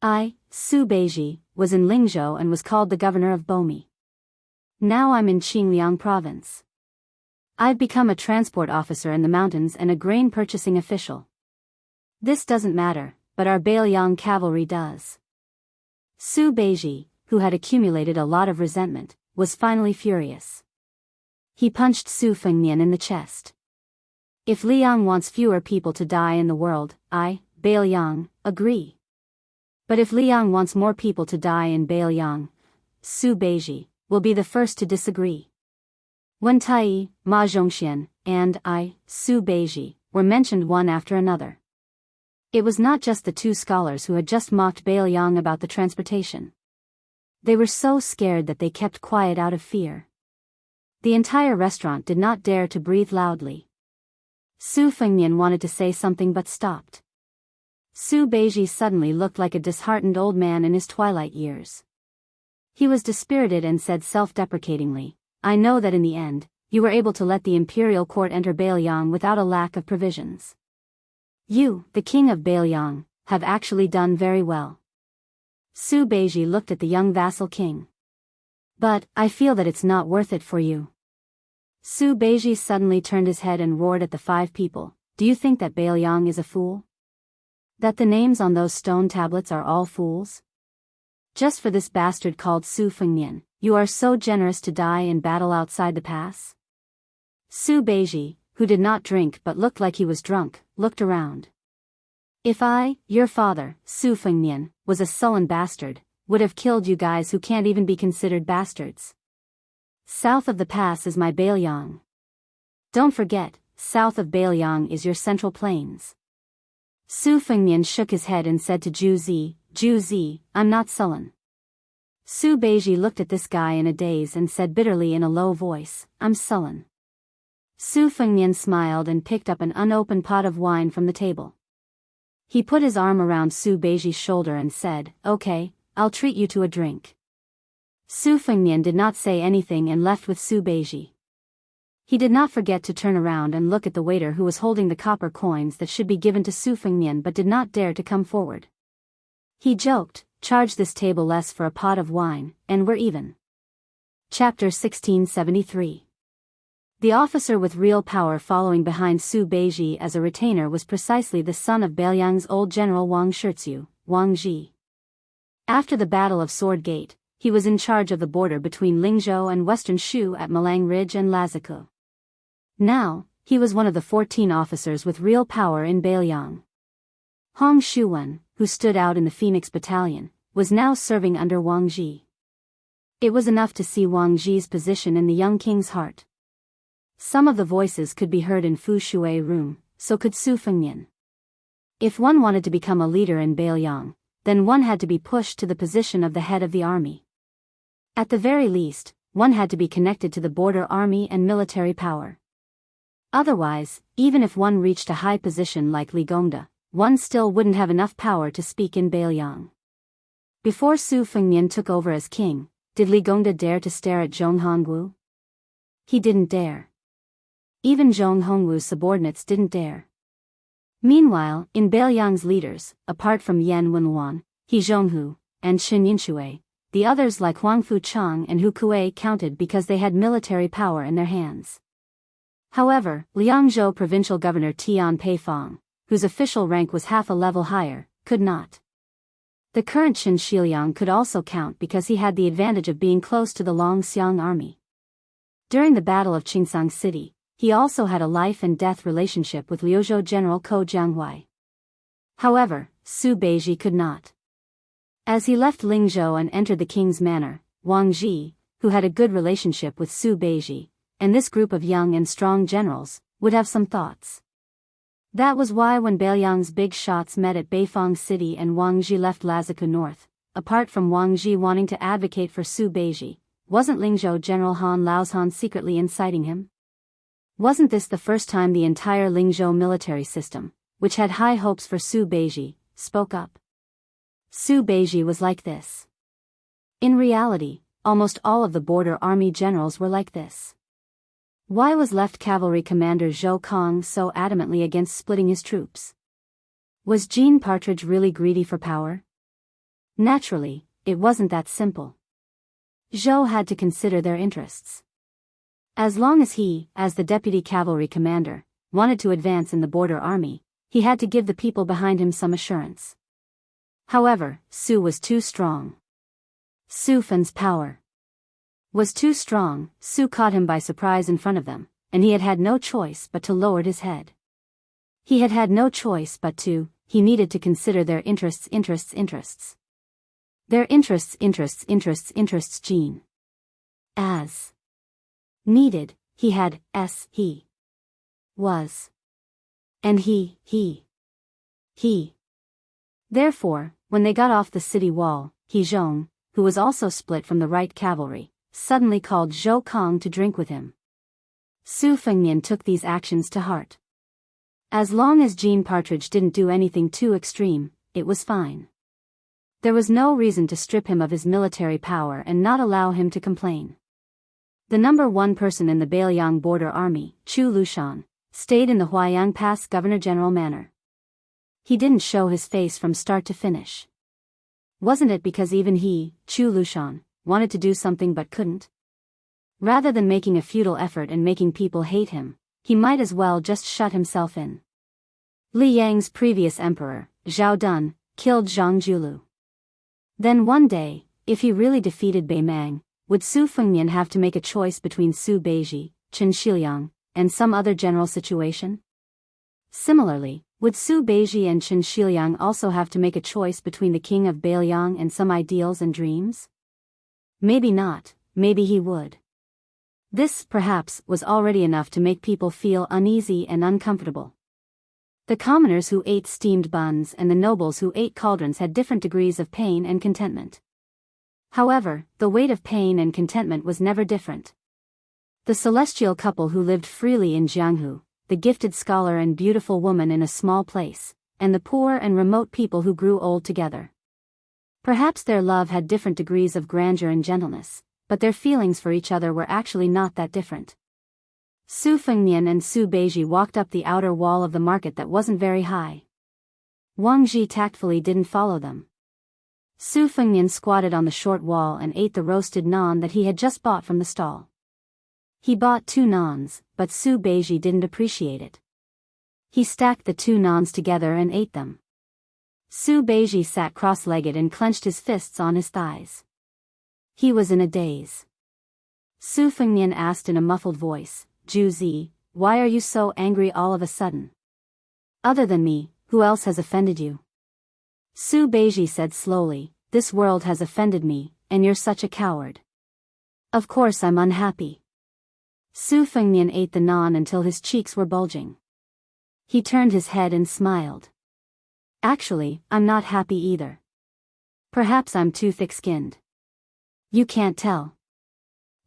I, Su Beiji, was in Lingzhou and was called the governor of Bomi. Now I'm in Qingliang province. I've become a transport officer in the mountains and a grain purchasing official. This doesn't matter, but our Beiliang cavalry does." Su Beiji, who had accumulated a lot of resentment, was finally furious. He punched Su Fengnian in the chest. "If Liang wants fewer people to die in the world, I, Beiliang, agree. But if Liang wants more people to die in Beiliang, Su Beiji will be the first to disagree." Wen Tai, Ma Zhongxian, and Su Beiji, were mentioned one after another. It was not just the two scholars who had just mocked Bailiang about the transportation. They were so scared that they kept quiet out of fear. The entire restaurant did not dare to breathe loudly. Su Fengnian wanted to say something but stopped. Su Beiji suddenly looked like a disheartened old man in his twilight years. He was dispirited and said self-deprecatingly, "I know that in the end, you were able to let the imperial court enter Bailiang without a lack of provisions. You, the king of Bailiang, have actually done very well." Su Beiji looked at the young vassal king. "But, I feel that it's not worth it for you." Su Beiji suddenly turned his head and roared at the five people, "Do you think that Bailiang is a fool? That the names on those stone tablets are all fools? Just for this bastard called Su Fengnian, you are so generous to die in battle outside the pass?" Su Beiji, who did not drink but looked like he was drunk, looked around. "If I, your father, Su Fengnian, was a sullen bastard, would have killed you guys who can't even be considered bastards. South of the pass is my Bailiang. Don't forget, south of Bailiang is your central plains." Su Fengnian shook his head and said to Ju Zi, "I'm not sullen." Su Beiji looked at this guy in a daze and said bitterly in a low voice, "I'm sullen." Su Fengnian smiled and picked up an unopened pot of wine from the table. He put his arm around Su Beiji's shoulder and said, "Okay, I'll treat you to a drink." Su Fengnian did not say anything and left with Su Beiji. He did not forget to turn around and look at the waiter who was holding the copper coins that should be given to Su Fengnian but did not dare to come forward. He joked, "Charge this table less for a pot of wine, and we're even." Chapter 1673. The officer with real power following behind Su Beiji as a retainer was precisely the son of Bailiang's old general Wang Shizu, Wang Ji. After the Battle of Sword Gate, he was in charge of the border between Lingzhou and Western Shu at Malang Ridge and Lazikou. Now, he was one of the 14 officers with real power in Bailiang. Hong Shuwen, who stood out in the Phoenix Battalion, was now serving under Wang Ji. It was enough to see Wang Ji's position in the young king's heart. Some of the voices could be heard in Fu Shui room, so could Su Fengnian. If one wanted to become a leader in Bailiang, then one had to be pushed to the position of the head of the army. At the very least, one had to be connected to the border army and military power. Otherwise, even if one reached a high position like Li Gongda, one still wouldn't have enough power to speak in Bailiang. Before Su Fengnian took over as king, did Li Gongda dare to stare at Zhong Hongwu? He didn't dare. Even Zhong Hongwu's subordinates didn't dare. Meanwhile, in Bailiang's leaders, apart from Yan Wenluan, He Zhonghu, and Shen Yinshui, the others like Huang Fuchang and Hu Kuei counted because they had military power in their hands. However, Liangzhou provincial governor Tian Peifong, whose official rank was half a level higher, could not. The current Qin Shiliang could also count because he had the advantage of being close to the Longxiang army. During the Battle of Qingsang City, he also had a life-and-death relationship with Liuzhou General Ko Jianghuai. However, Su Beiji could not. As he left Lingzhou and entered the king's manor, Wang Ji, who had a good relationship with Su Beiji, and this group of young and strong generals, would have some thoughts. That was why when Bailiang's big shots met at Beifong City and Wang Ji left Lazikou North, apart from Wang Ji wanting to advocate for Su Beiji, wasn't Lingzhou General Han Laozhan secretly inciting him? Wasn't this the first time the entire Lingzhou military system, which had high hopes for Su Beiji, spoke up? Su Beiji was like this. In reality, almost all of the border army generals were like this. Why was Left Cavalry Commander Zhou Kong so adamantly against splitting his troops? Was Jean Partridge really greedy for power? Naturally, it wasn't that simple. Zhou had to consider their interests. As long as he, as the deputy cavalry commander, wanted to advance in the border army, he had to give the people behind him some assurance. However, Su was too strong. Su Fan's power was too strong. Su caught him by surprise in front of them, and he had had no choice but to lower his head. He had had no choice but to, he needed to consider their interests. Their interests Jean. As needed, he was. And he. Therefore, when they got off the city wall, He Zhong, who was also split from the right cavalry, suddenly called Zhou Kong to drink with him. Su Fengnian took these actions to heart. As long as Jean Partridge didn't do anything too extreme, it was fine. There was no reason to strip him of his military power and not allow him to complain. The number one person in the Beiliang border army, Chu Lushan, stayed in the Huayang Pass Governor-General manner. He didn't show his face from start to finish. Wasn't it because even he, Chu Lushan, wanted to do something but couldn't? Rather than making a futile effort and making people hate him, he might as well just shut himself in. Li Yang's previous emperor, Zhao Dun, killed Zhang Julu. Then one day, if he really defeated Bei Mang, would Su Fengnian have to make a choice between Su Beiji, Chen Shiliang, and some other general situation? Similarly, would Su Beiji and Chen Shiliang also have to make a choice between the king of Beiliang and some ideals and dreams? Maybe not, maybe he would. This, perhaps, was already enough to make people feel uneasy and uncomfortable. The commoners who ate steamed buns and the nobles who ate cauldrons had different degrees of pain and contentment. However, the weight of pain and contentment was never different. The celestial couple who lived freely in Jianghu, the gifted scholar and beautiful woman in a small place, and the poor and remote people who grew old together. Perhaps their love had different degrees of grandeur and gentleness, but their feelings for each other were actually not that different. Su Fengnian and Su Beiji walked up the outer wall of the market that wasn't very high. Wang Ji tactfully didn't follow them. Su Fengnian squatted on the short wall and ate the roasted naan that he had just bought from the stall. He bought 2 naans, but Su Beiji didn't appreciate it. He stacked the 2 naans together and ate them. Su Beiji sat cross-legged and clenched his fists on his thighs. He was in a daze. Su Fengnian asked in a muffled voice, "Zhu Zi, why are you so angry all of a sudden? Other than me, who else has offended you?" Su Beiji said slowly, "This world has offended me, and you're such a coward. Of course I'm unhappy." Su Fengnian ate the naan until his cheeks were bulging. He turned his head and smiled. "Actually, I'm not happy either. Perhaps I'm too thick-skinned. You can't tell."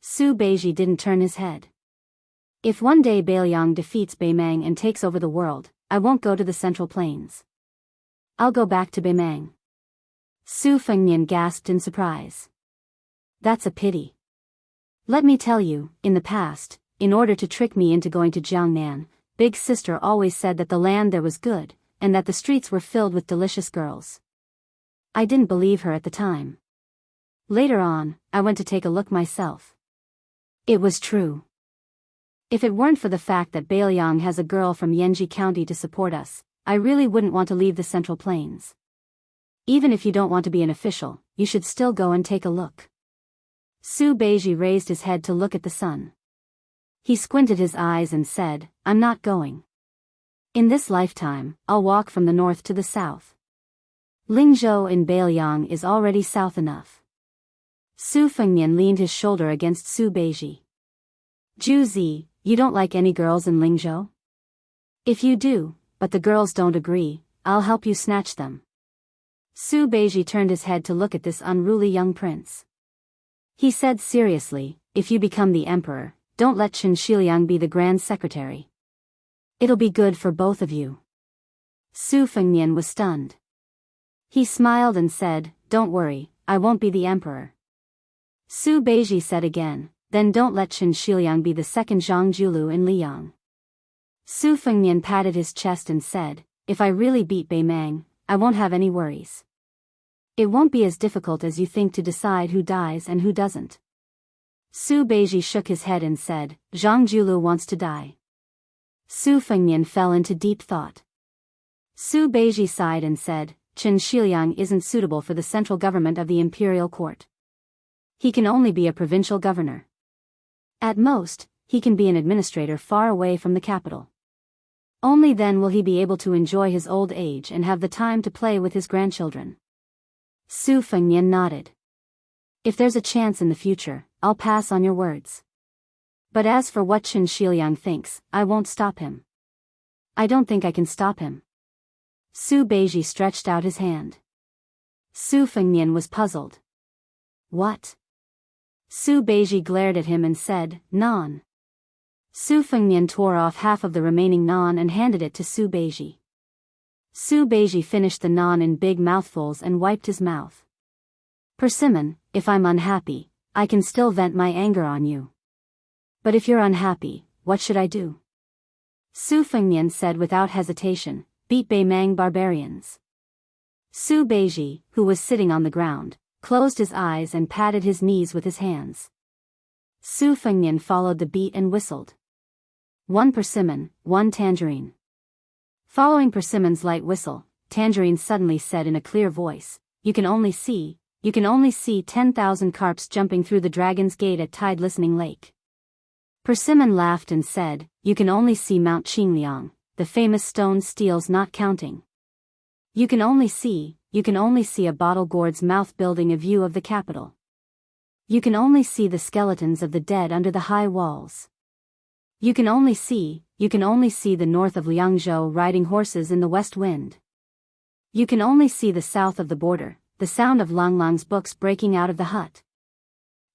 Su Beiji didn't turn his head. "If one day Beiliang defeats Bei Mang and takes over the world, I won't go to the Central Plains. I'll go back to Bei Mang." Su Fengnian gasped in surprise. "That's a pity. Let me tell you, in the past, in order to trick me into going to Jiangnan, Big Sister always said that the land there was good, and that the streets were filled with delicious girls. I didn't believe her at the time. Later on, I went to take a look myself. It was true. If it weren't for the fact that Beiliang has a girl from Yanji County to support us, I really wouldn't want to leave the Central Plains. Even if you don't want to be an official, you should still go and take a look." Su Beiji raised his head to look at the sun. He squinted his eyes and said, "I'm not going. In this lifetime, I'll walk from the north to the south. Lingzhou in Beiliang is already south enough." Su Fengnian leaned his shoulder against Su Beiji. "Zhu Zi, you don't like any girls in Lingzhou? If you do, but the girls don't agree, I'll help you snatch them." Su Beiji turned his head to look at this unruly young prince. He said seriously, "If you become the emperor, don't let Chen Shiliang be the grand secretary. It'll be good for both of you." Su Fengnian was stunned. He smiled and said, "Don't worry, I won't be the emperor." Su Beiji said again, "Then don't let Chen Shiliang be the second Zhang Julu in Liyang." Su Fengnian patted his chest and said, "If I really beat Bei Mang, I won't have any worries. It won't be as difficult as you think to decide who dies and who doesn't." Su Beiji shook his head and said, "Zhang Julu wants to die." Su Fengnian fell into deep thought. Su Beiji sighed and said, "Chen Shiliang isn't suitable for the central government of the imperial court. He can only be a provincial governor. At most, he can be an administrator far away from the capital. Only then will he be able to enjoy his old age and have the time to play with his grandchildren." Su Fengnian nodded. "If there's a chance in the future, I'll pass on your words." But as for what Qin Shiliang thinks, I won't stop him. I don't think I can stop him. Su Beiji stretched out his hand. Su Fengnian was puzzled. What? Su Beiji glared at him and said, "Non." Su Fengnian tore off half of the remaining naan and handed it to Su Beiji. Su Beiji finished the naan in big mouthfuls and wiped his mouth. "Persimmon, if I'm unhappy, I can still vent my anger on you. But if you're unhappy, what should I do?" Su Fengnian said without hesitation, "Beat Beimang barbarians." Su Beiji, who was sitting on the ground, closed his eyes and patted his knees with his hands. Su Fengnian followed the beat and whistled. "One persimmon, one tangerine." Following Persimmon's light whistle, Tangerine suddenly said in a clear voice, you can only see 10,000 carps jumping through the Dragon's Gate at Tide Listening Lake." Persimmon laughed and said, "You can only see Mount Qingliang, the famous stone steels not counting. You can only see a bottle gourd's mouth building a view of the capital. You can only see the skeletons of the dead under the high walls. You can only see the north of Liangzhou riding horses in the west wind. You can only see the south of the border, the sound of Lang Lang's books breaking out of the hut.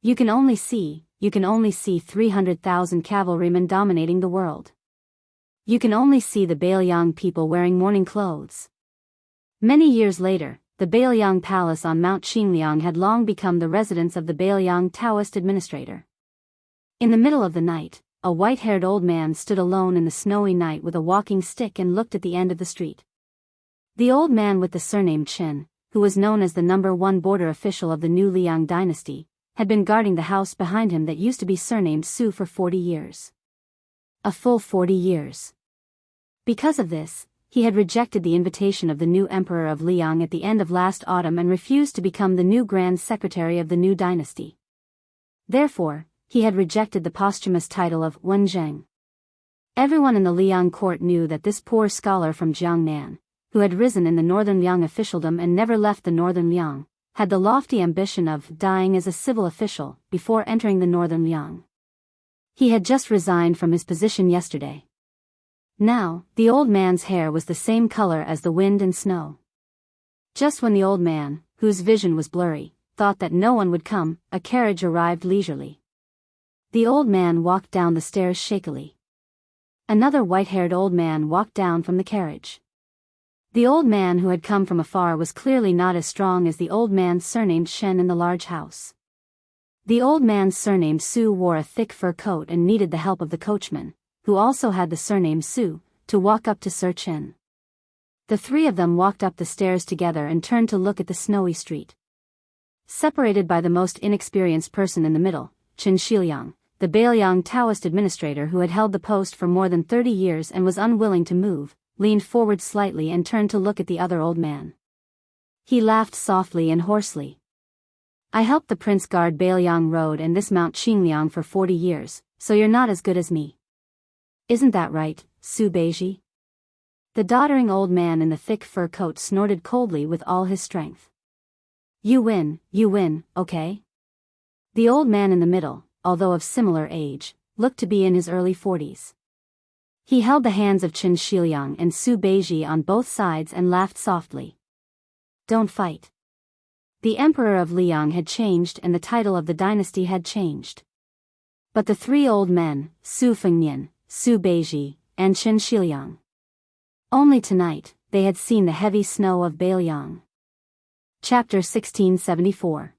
You can only see 300,000 cavalrymen dominating the world. You can only see the Beiliang people wearing mourning clothes." Many years later, the Beiliang Palace on Mount Qingliang had long become the residence of the Beiliang Daoist administrator. In the middle of the night, a white-haired old man stood alone in the snowy night with a walking stick and looked at the end of the street. The old man with the surname Qin, who was known as the #1 border official of the new Liang dynasty, had been guarding the house behind him that used to be surnamed Su for 40 years. A full 40 years. Because of this, he had rejected the invitation of the new emperor of Liang at the end of last autumn and refused to become the new grand secretary of the new dynasty. Therefore, he had rejected the posthumous title of Wenzheng. Everyone in the Liang court knew that this poor scholar from Jiangnan, who had risen in the northern Liang officialdom and never left the northern Liang, had the lofty ambition of dying as a civil official before entering the northern Liang. He had just resigned from his position yesterday. Now, the old man's hair was the same color as the wind and snow. Just when the old man, whose vision was blurry, thought that no one would come, a carriage arrived leisurely. The old man walked down the stairs shakily. Another white-haired old man walked down from the carriage. The old man who had come from afar was clearly not as strong as the old man surnamed Shen in the large house. The old man surnamed Su wore a thick fur coat and needed the help of the coachman, who also had the surname Su, to walk up to Sir Chen. The three of them walked up the stairs together and turned to look at the snowy street. Separated by the most inexperienced person in the middle, Qin Shiliang, the Beiliang Taoist administrator who had held the post for more than 30 years and was unwilling to move, leaned forward slightly and turned to look at the other old man. He laughed softly and hoarsely. "I helped the prince guard Beiliang Road and this Mount Qingliang for 40 years, so you're not as good as me. Isn't that right, Su Beiji?" The doddering old man in the thick fur coat snorted coldly with all his strength. You win, okay?" The old man in the middle, although of similar age, looked to be in his early 40s. He held the hands of Qin Shiliang and Su Beiji on both sides and laughed softly. "Don't fight." The emperor of Liang had changed and the title of the dynasty had changed. But the three old men, Su Fengnian, Su Beiji, and Qin Shiliang. Only tonight, they had seen the heavy snow of Beiliang. Chapter 1674.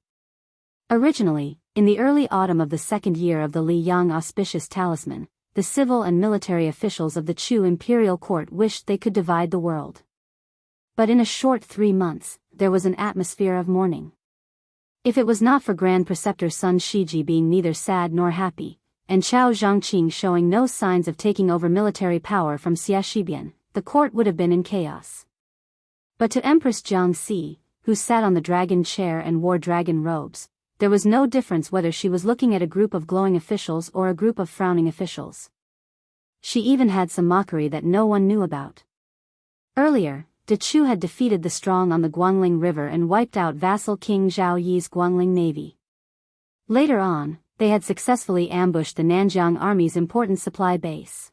Originally, in the early autumn of the second year of the Li Yang auspicious talisman, the civil and military officials of the Chu imperial court wished they could divide the world. But in a short 3 months, there was an atmosphere of mourning. If it was not for Grand Preceptor Sun Shiji being neither sad nor happy, and Chao Zhangqing showing no signs of taking over military power from Xie Shibian, the court would have been in chaos. But to Empress Jiangxi, who sat on the dragon chair and wore dragon robes, there was no difference whether she was looking at a group of glowing officials or a group of frowning officials. She even had some mockery that no one knew about. Earlier, De Chu had defeated the strong on the Guangling River and wiped out vassal King Zhao Yi's Guangling navy. Later on, they had successfully ambushed the Nanjiang army's important supply base.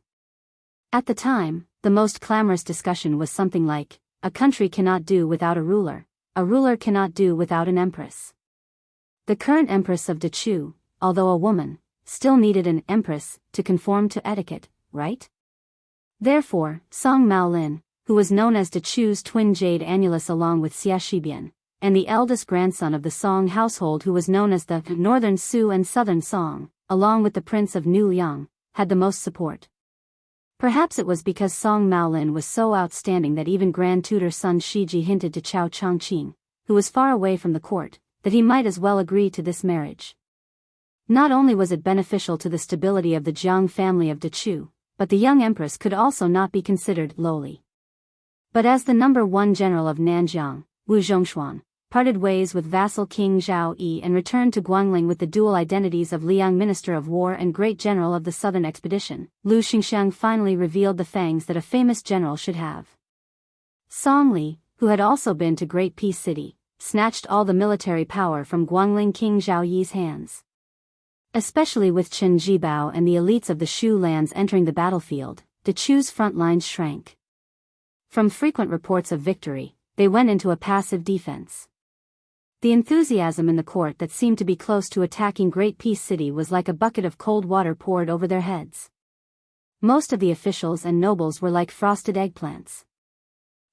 At the time, the most clamorous discussion was something like, a country cannot do without a ruler cannot do without an empress. The current empress of Dechu, although a woman, still needed an empress to conform to etiquette, right? Therefore, Song Maolin, who was known as Dechu's twin jade annulus along with Xia Shibian, and the eldest grandson of the Song household who was known as the Northern Su and Southern Song, along with the Prince of New Liang, had the most support. Perhaps it was because Song Maolin was so outstanding that even Grand Tutor Sun Shiji hinted to Chao Changqing, who was far away from the court, that he might as well agree to this marriage. Not only was it beneficial to the stability of the Jiang family of Dechu, but the young empress could also not be considered lowly. But as the number one general of Nanjiang, Wu Zhongshuan, parted ways with vassal King Zhao Yi and returned to Guangling with the dual identities of Liang Minister of War and Great General of the Southern Expedition, Lu Xingxiang finally revealed the fangs that a famous general should have. Song Li, who had also been to Great Peace City, snatched all the military power from Guangling King Zhao Yi's hands. Especially with Chen Jibao and the elites of the Shu lands entering the battlefield, Dechu's front lines shrank. From frequent reports of victory, they went into a passive defense. The enthusiasm in the court that seemed to be close to attacking Great Peace City was like a bucket of cold water poured over their heads. Most of the officials and nobles were like frosted eggplants.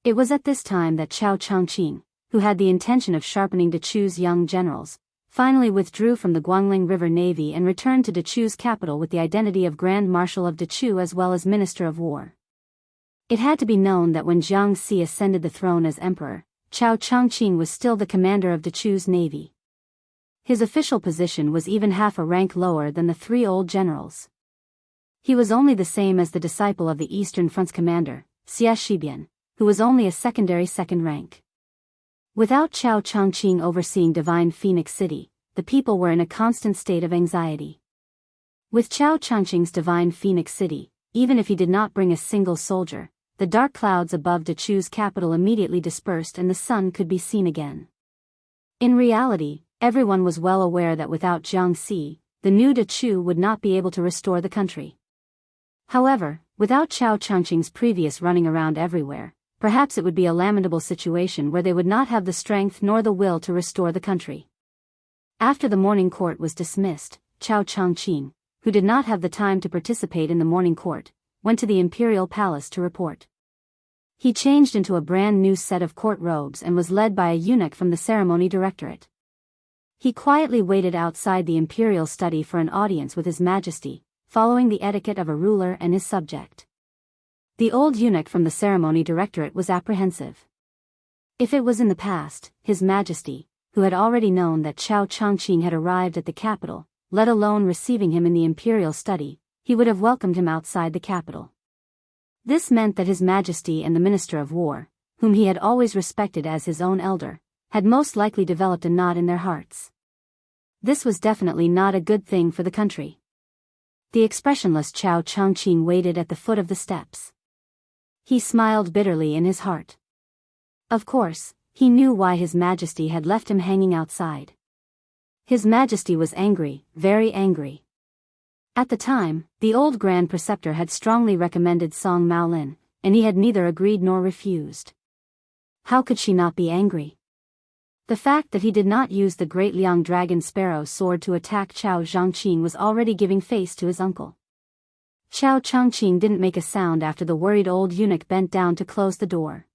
It was at this time that Chao Changqing, who had the intention of sharpening Dechu's young generals, finally withdrew from the Guangling River Navy and returned to Dechu's capital with the identity of Grand Marshal of Dechu as well as Minister of War. It had to be known that when Jiang Si ascended the throne as emperor, Chao Changqing was still the commander of Dechu's navy. His official position was even half a rank lower than the three old generals. He was only the same as the disciple of the Eastern Front's commander, Xia Shibian, who was only a secondary second rank. Without Chao Changqing overseeing Divine Phoenix City, the people were in a constant state of anxiety. With Chao Changqing's Divine Phoenix City, even if he did not bring a single soldier, the dark clouds above Dechu's capital immediately dispersed and the sun could be seen again. In reality, everyone was well aware that without Jiang Si, the new Dechu would not be able to restore the country. However, without Chao Changqing's previous running around everywhere, perhaps it would be a lamentable situation where they would not have the strength nor the will to restore the country. After the morning court was dismissed, Chao Changqing, who did not have the time to participate in the morning court, went to the imperial palace to report. He changed into a brand new set of court robes and was led by a eunuch from the ceremony directorate. He quietly waited outside the imperial study for an audience with His Majesty, following the etiquette of a ruler and his subject. The old eunuch from the ceremony directorate was apprehensive. If it was in the past, His Majesty, who had already known that Chao Changqing had arrived at the capital, let alone receiving him in the imperial study, he would have welcomed him outside the capital. This meant that His Majesty and the Minister of War, whom he had always respected as his own elder, had most likely developed a knot in their hearts. This was definitely not a good thing for the country. The expressionless Chao Changqing waited at the foot of the steps. He smiled bitterly in his heart. Of course, he knew why His Majesty had left him hanging outside. His Majesty was angry, very angry. At the time, the old Grand Preceptor had strongly recommended Song Maolin, and he had neither agreed nor refused. How could she not be angry? The fact that he did not use the Great Liang Dragon Sparrow sword to attack Chao Zhangqing was already giving face to his uncle. Chao Changqing didn't make a sound after the worried old eunuch bent down to close the door.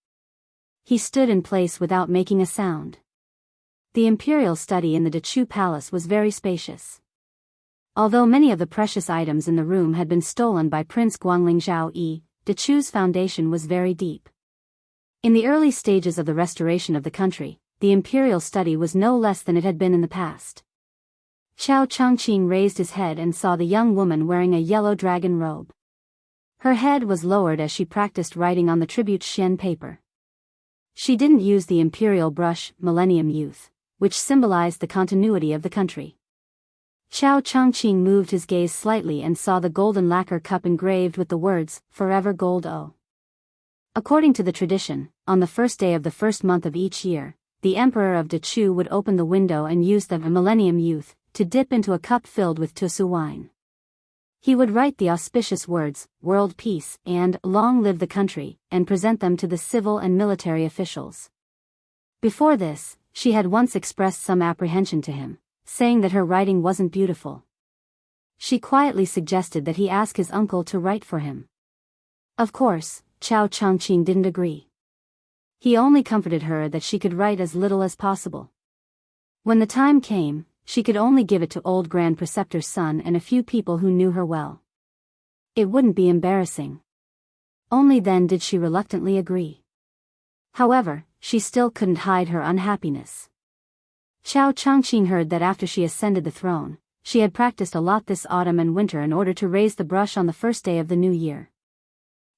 He stood in place without making a sound. The imperial study in the Dechu Palace was very spacious. Although many of the precious items in the room had been stolen by Prince Guangling Zhao Yi, Dechu's foundation was very deep. In the early stages of the restoration of the country, the imperial study was no less than it had been in the past. Chao Changqing raised his head and saw the young woman wearing a yellow dragon robe. Her head was lowered as she practiced writing on the tribute Xian paper. She didn't use the imperial brush, Millennium Youth, which symbolized the continuity of the country. Chao Changqing moved his gaze slightly and saw the golden lacquer cup engraved with the words, Forever Gold O. According to the tradition, on the first day of the first month of each year, the Emperor of Dechu would open the window and use the Millennium Youth to dip into a cup filled with tusu wine. He would write the auspicious words, "World Peace" and "Long Live the Country," and present them to the civil and military officials. Before this, she had once expressed some apprehension to him, saying that her writing wasn't beautiful. She quietly suggested that he ask his uncle to write for him. Of course, Chao Changqing didn't agree. He only comforted her that she could write as little as possible. When the time came, she could only give it to old Grand Preceptor's son and a few people who knew her well. It wouldn't be embarrassing. Only then did she reluctantly agree. However, she still couldn't hide her unhappiness. Chao Changqing heard that after she ascended the throne, she had practiced a lot this autumn and winter in order to raise the brush on the first day of the new year.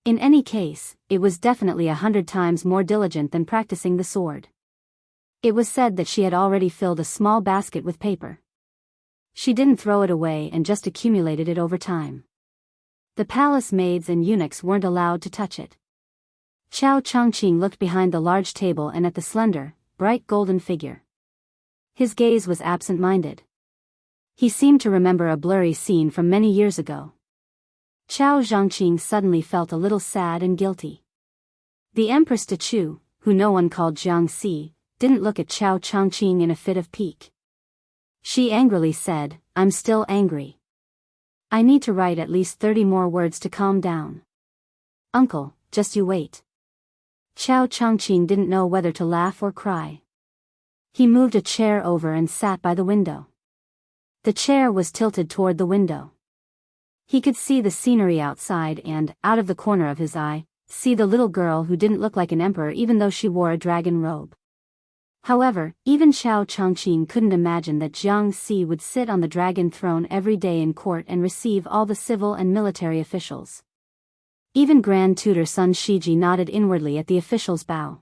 In any case, it was definitely 100 times more diligent than practicing the sword. It was said that she had already filled a small basket with paper. She didn't throw it away and just accumulated it over time. The palace maids and eunuchs weren't allowed to touch it. Chao Changqing looked behind the large table and at the slender, bright golden figure. His gaze was absent-minded. He seemed to remember a blurry scene from many years ago. Chao Zhangqing suddenly felt a little sad and guilty. The Empress Dechu, who no one called Jiangxi, didn't look at Chao Changqing in a fit of pique. She angrily said, "I'm still angry. I need to write at least 30 more words to calm down." "Uncle, just you wait." Chao Changqing didn't know whether to laugh or cry. He moved a chair over and sat by the window. The chair was tilted toward the window. He could see the scenery outside and, out of the corner of his eye, see the little girl who didn't look like an emperor even though she wore a dragon robe. However, even Chao Changqing couldn't imagine that Jiangxi would sit on the dragon throne every day in court and receive all the civil and military officials. Even Grand Tutor Sun Shiji nodded inwardly at the official's bow.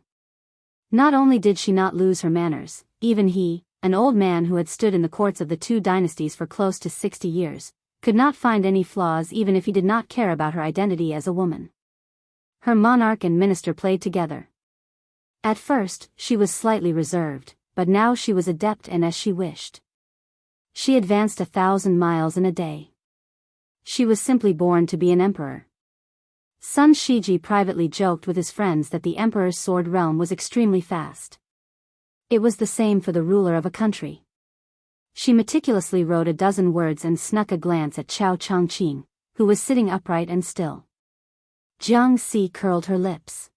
Not only did she not lose her manners, even he, an old man who had stood in the courts of the two dynasties for close to 60 years, could not find any flaws even if he did not care about her identity as a woman. Her monarch and minister played together. At first, she was slightly reserved, but now she was adept and as she wished. She advanced 1,000 miles in a day. She was simply born to be an emperor. Sun Shiji privately joked with his friends that the emperor's sword realm was extremely fast. It was the same for the ruler of a country. She meticulously wrote a dozen words and snuck a glance at Chao Changqing, who was sitting upright and still. Jiangxi curled her lips.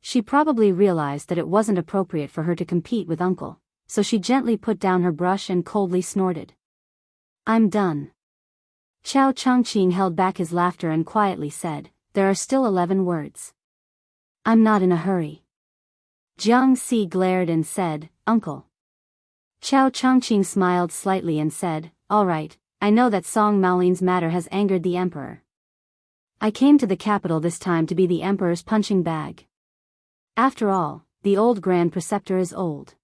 She probably realized that it wasn't appropriate for her to compete with uncle, so she gently put down her brush and coldly snorted. "I'm done." Chao Changqing held back his laughter and quietly said, "There are still 11 words." "I'm not in a hurry." Jiangxi glared and said, "Uncle." Chao Changqing smiled slightly and said, "All right, I know that Song Maolin's matter has angered the emperor. I came to the capital this time to be the emperor's punching bag. After all, the old Grand Preceptor is old.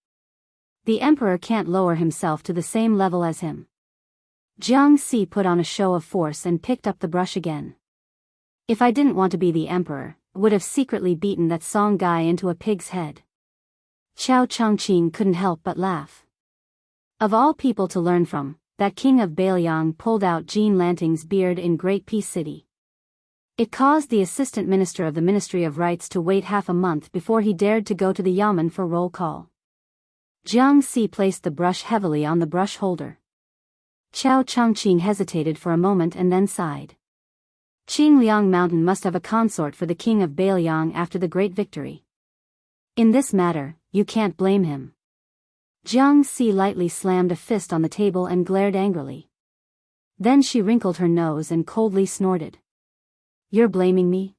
The emperor can't lower himself to the same level as him." Jiangxi put on a show of force and picked up the brush again. "If I didn't want to be the emperor, I would have secretly beaten that Song guy into a pig's head." Chao Changqing couldn't help but laugh. Of all people to learn from, that king of Bailiang pulled out Jean Lanting's beard in Great Peace City. It caused the assistant minister of the Ministry of Rights to wait half a month before he dared to go to the yamen for roll call. Jiangxi placed the brush heavily on the brush holder. Chao Changqing hesitated for a moment and then sighed. Qingliang Mountain must have a consort for the king of Bailiang after the great victory. In this matter, you can't blame him. Jiangxi lightly slammed a fist on the table and glared angrily. Then she wrinkled her nose and coldly snorted. "You're blaming me?"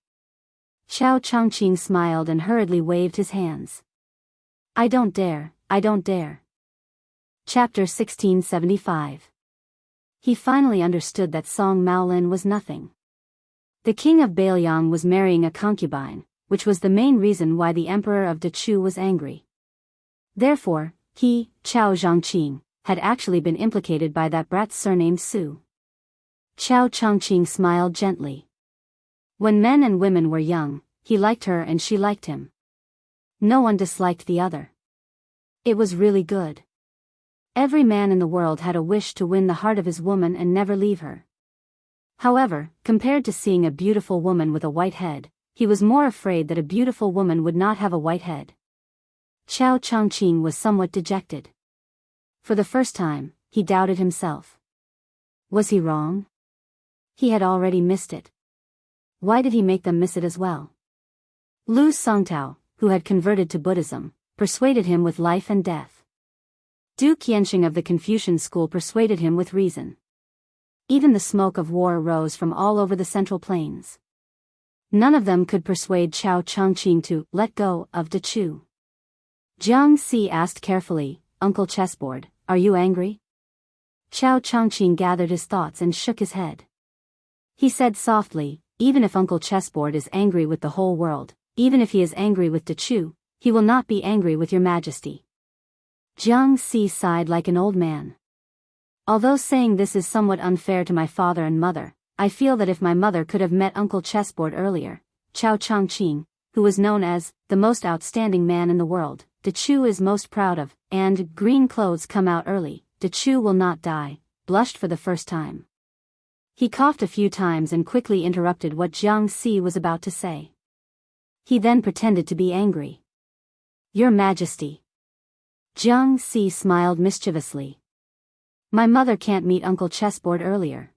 Chao Changqing smiled and hurriedly waved his hands. I don't dare. Chapter 1675. He finally understood that Song Maolin was nothing. The king of Bailiang was marrying a concubine, which was the main reason why the emperor of Dechu was angry. Therefore, he, Chao Zhangqing, had actually been implicated by that brat surnamed Su. Chao Changqing smiled gently. When men and women were young, he liked her and she liked him. No one disliked the other. It was really good. Every man in the world had a wish to win the heart of his woman and never leave her. However, compared to seeing a beautiful woman with a white head, he was more afraid that a beautiful woman would not have a white head. Xiao Changqing was somewhat dejected. For the first time, he doubted himself. Was he wrong? He had already missed it. Why did he make them miss it as well? Lu Songtao, who had converted to Buddhism, persuaded him with life and death. Duke Yanxing of the Confucian school persuaded him with reason. Even the smoke of war rose from all over the Central Plains. None of them could persuade Xiao Changqing to let go of De Chu. Jiang Si asked carefully, "Uncle Chessboard, are you angry?" Xiao Changqing gathered his thoughts and shook his head. He said softly, "Even if Uncle Chessboard is angry with the whole world, even if he is angry with De Chu, he will not be angry with your majesty." Jiang Si sighed like an old man. "Although saying this is somewhat unfair to my father and mother, I feel that if my mother could have met Uncle Chessboard earlier, Xiao Changqing, who was known as the most outstanding man in the world, De Chu is most proud of, and green clothes come out early, De Chu will not die," blushed for the first time. He coughed a few times and quickly interrupted what Jiang Si was about to say. He then pretended to be angry. "Your Majesty." Jiang Si smiled mischievously. "My mother can't meet Uncle Chessboard earlier.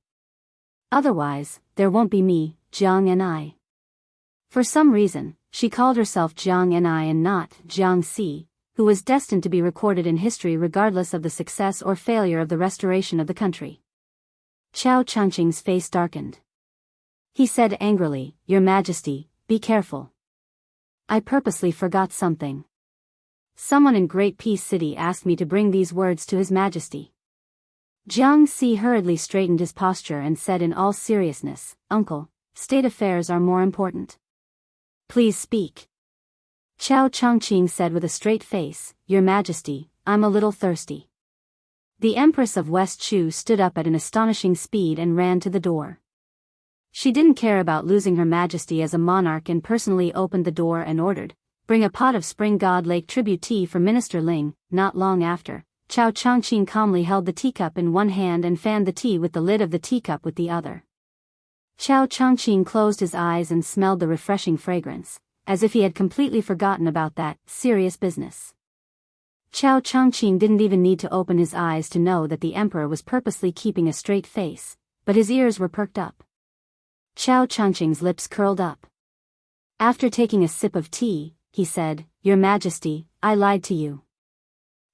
Otherwise, there won't be me, Jiang and I." For some reason, she called herself Jiang and I and not Jiang Si, who was destined to be recorded in history regardless of the success or failure of the restoration of the country. Xiao Changqing's face darkened. He said angrily, "Your Majesty, be careful. I purposely forgot something. Someone in Great Peace City asked me to bring these words to His Majesty." Jiang Si hurriedly straightened his posture and said in all seriousness, "Uncle, state affairs are more important. Please speak." Xiao Changqing said with a straight face, "Your Majesty, I'm a little thirsty." The Empress of West Chu stood up at an astonishing speed and ran to the door. She didn't care about losing her majesty as a monarch and personally opened the door and ordered, "Bring a pot of Spring God Lake tribute tea for Minister Ling." Not long after, Xiao Changqing calmly held the teacup in one hand and fanned the tea with the lid of the teacup with the other. Xiao Changqing closed his eyes and smelled the refreshing fragrance, as if he had completely forgotten about that serious business. Xiao Changqing didn't even need to open his eyes to know that the emperor was purposely keeping a straight face, but his ears were perked up. Xiao Changqing's lips curled up. After taking a sip of tea, he said, "Your Majesty, I lied to you.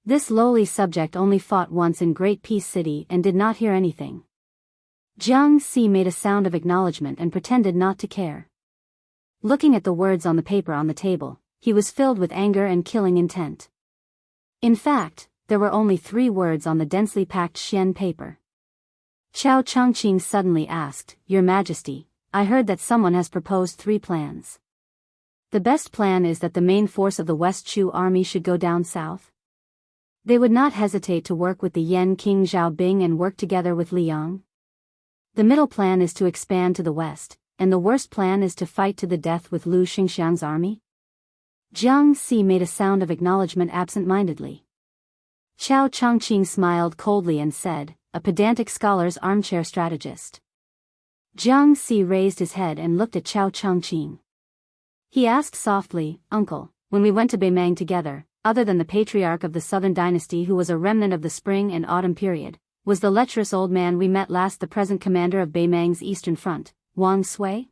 This lowly subject only fought once in Great Peace City and did not hear anything." Jiang Si made a sound of acknowledgement and pretended not to care. Looking at the words on the paper on the table, he was filled with anger and killing intent. In fact, there were only 3 words on the densely packed Xian paper. Xiao Changqing suddenly asked, "Your Majesty, I heard that someone has proposed 3 plans. The best plan is that the main force of the West Chu army should go down south. They would not hesitate to work with the Yan King Zhaobing and work together with Liang. The middle plan is to expand to the west, and the worst plan is to fight to the death with Lu Xingxiang's army." Jiang Si made a sound of acknowledgement absent-mindedly. Xiao Changqing smiled coldly and said, "A pedantic scholar's armchair strategist." Jiang Si raised his head and looked at Xiao Changqing. He asked softly, "Uncle, when we went to Beimang together, other than the patriarch of the Southern Dynasty who was a remnant of the spring and autumn period, was the lecherous old man we met last the present commander of Beimang's eastern front, Wang Sui?"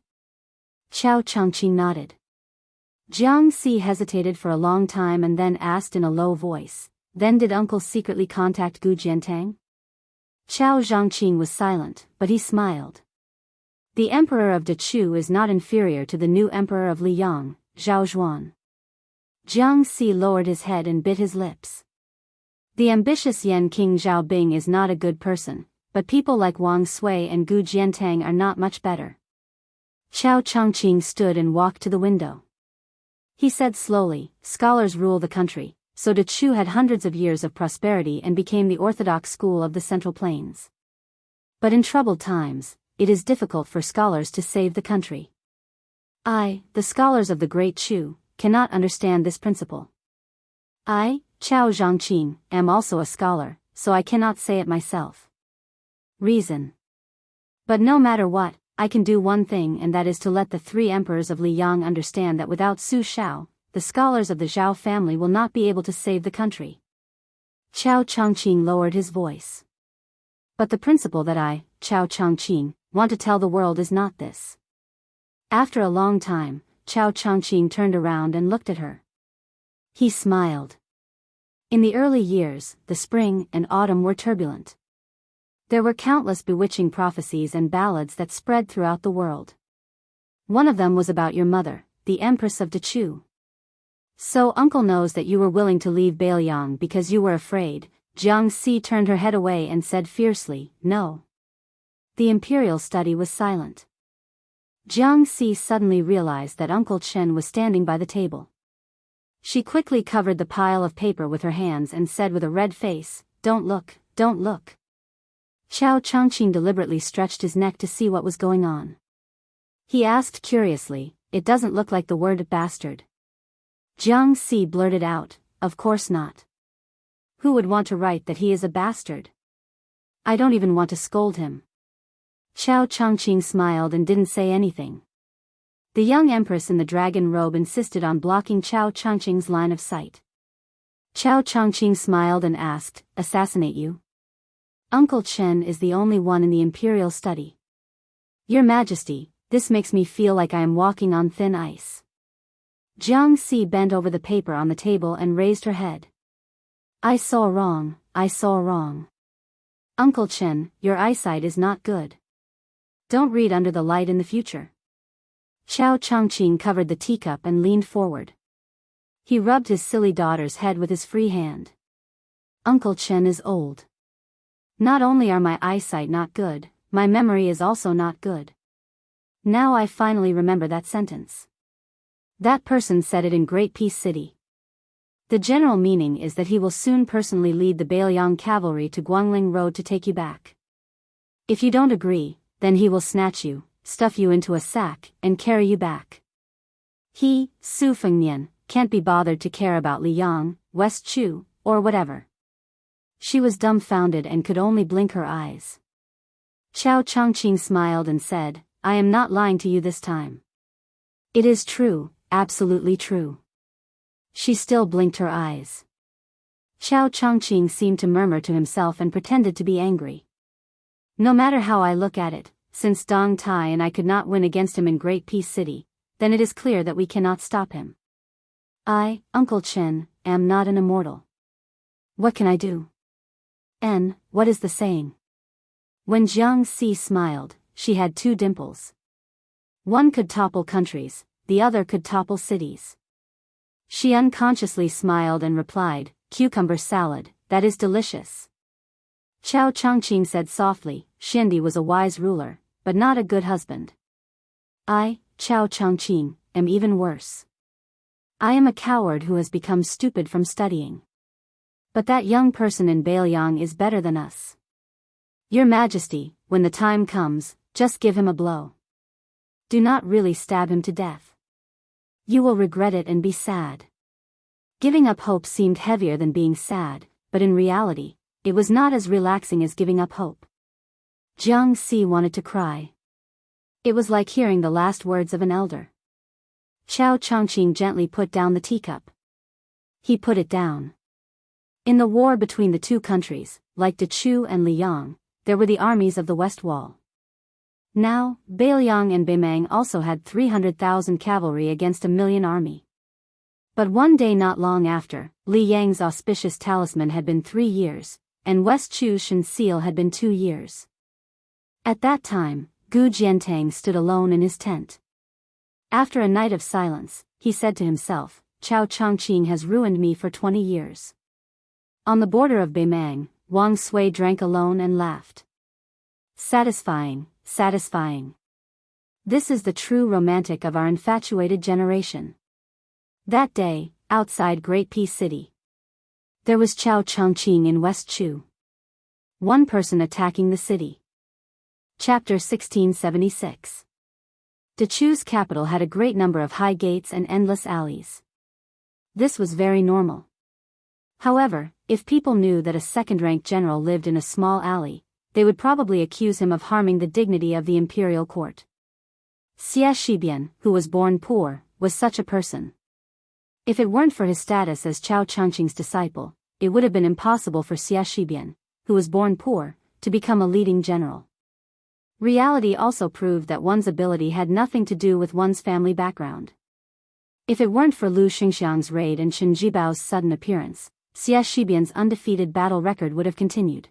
Xiao Changqing nodded. Jiang Si hesitated for a long time and then asked in a low voice, "Then did uncle secretly contact Gu Jiantang?" Xiao Zhangqing was silent, but he smiled. The emperor of De Chu is not inferior to the new emperor of Liang, Zhao Zhuan. Jiang Si lowered his head and bit his lips. The ambitious Yan King Zhaobing is not a good person, but people like Wang Sui and Gu Jiantang are not much better. Xiao Changqing stood and walked to the window. He said slowly, "Scholars rule the country, so De Chu had hundreds of years of prosperity and became the orthodox school of the Central Plains. But in troubled times, it is difficult for scholars to save the country. I, the scholars of the Great Chu, cannot understand this principle. I, Xiao Zhangqing, am also a scholar, so I cannot say it myself. Reason. But no matter what, I can do one thing, and that is to let the 3 emperors of Liang understand that without Su Shao, the scholars of the Zhao family will not be able to save the country. Chao Changqing lowered his voice. But the principle that I, Chao Changqing, want to tell the world is not this. After a long time, Chao Changqing turned around and looked at her. He smiled. In the early years, the spring and autumn were turbulent. There were countless bewitching prophecies and ballads that spread throughout the world. One of them was about your mother, the Empress of Dechu. So uncle knows that you were willing to leave Bailiang because you were afraid. Jianghu turned her head away and said fiercely, no. The imperial study was silent. Jianghu suddenly realized that Uncle Chen was standing by the table. She quickly covered the pile of paper with her hands and said with a red face, don't look, don't look. Chao Changqing deliberately stretched his neck to see what was going on. He asked curiously, it doesn't look like the word bastard. Jianghu blurted out, of course not. Who would want to write that he is a bastard? I don't even want to scold him. Chao Changqing smiled and didn't say anything. The young empress in the dragon robe insisted on blocking Chao Changqing's line of sight. Chao Changqing smiled and asked, assassinate you? Uncle Chen is the only one in the imperial study. Your Majesty, this makes me feel like I am walking on thin ice. Jianghu bent over the paper on the table and raised her head. I saw wrong, I saw wrong. Uncle Chen, your eyesight is not good. Don't read under the light in the future. Chao Changqing covered the teacup and leaned forward. He rubbed his silly daughter's head with his free hand. Uncle Chen is old. Not only are my eyesight not good, my memory is also not good. Now I finally remember that sentence. That person said it in Great Peace City. The general meaning is that he will soon personally lead the Bailiang cavalry to Guangling Road to take you back. If you don't agree, then he will snatch you, stuff you into a sack, and carry you back. He, Su Fengnian, can't be bothered to care about Liang, West Chu, or whatever. She was dumbfounded and could only blink her eyes. Chao Changqing smiled and said, I am not lying to you this time. It is true, absolutely true. She still blinked her eyes. Chao Changqing seemed to murmur to himself and pretended to be angry. No matter how I look at it, since Dong Tai and I could not win against him in Great Peace City, then it is clear that we cannot stop him. I, Uncle Chen, am not an immortal. What can I do? What is the saying? When Jianghu smiled, she had 2 dimples. One could topple countries, the other could topple cities. She unconsciously smiled and replied, cucumber salad, that is delicious. Chao Changqing said softly, Shindi was a wise ruler, but not a good husband. I, Chao Changqing, am even worse. I am a coward who has become stupid from studying. But that young person in Bailiang is better than us. Your Majesty, when the time comes, just give him a blow. Do not really stab him to death. You will regret it and be sad. Giving up hope seemed heavier than being sad, but in reality, it was not as relaxing as giving up hope. Jianghu wanted to cry. It was like hearing the last words of an elder. Chao Changqing gently put down the teacup. He put it down. In the war between the 2 countries, like Dechu and Liang, there were the armies of the West Wall. Now, Bailiang and Beimang also had 300,000 cavalry against a million army. But one day not long after, Li Yang's auspicious talisman had been 3 years, and West Chu's Shen seal had been 2 years. At that time, Gu Jiantang stood alone in his tent. After a night of silence, he said to himself, Chao Changqing has ruined me for 20 years. On the border of Beimang, Wang Sui drank alone and laughed. Satisfying, satisfying. This is the true romantic of our infatuated generation. That day, outside Great Peace City, there was Chao Changqing in West Chu. One person attacking the city. Chapter 1676. Dechu's capital had a great number of high gates and endless alleys. This was very normal. However, if people knew that a second-rank general lived in a small alley, they would probably accuse him of harming the dignity of the imperial court. Xia Shibian, who was born poor, was such a person. If it weren't for his status as Chao Chengqing's disciple, it would have been impossible for Xia Shibian, who was born poor, to become a leading general. Reality also proved that one's ability had nothing to do with one's family background. If it weren't for Lu Xingxiang's raid and Chen Jibao's sudden appearance, Xia Shibian's undefeated battle record would have continued.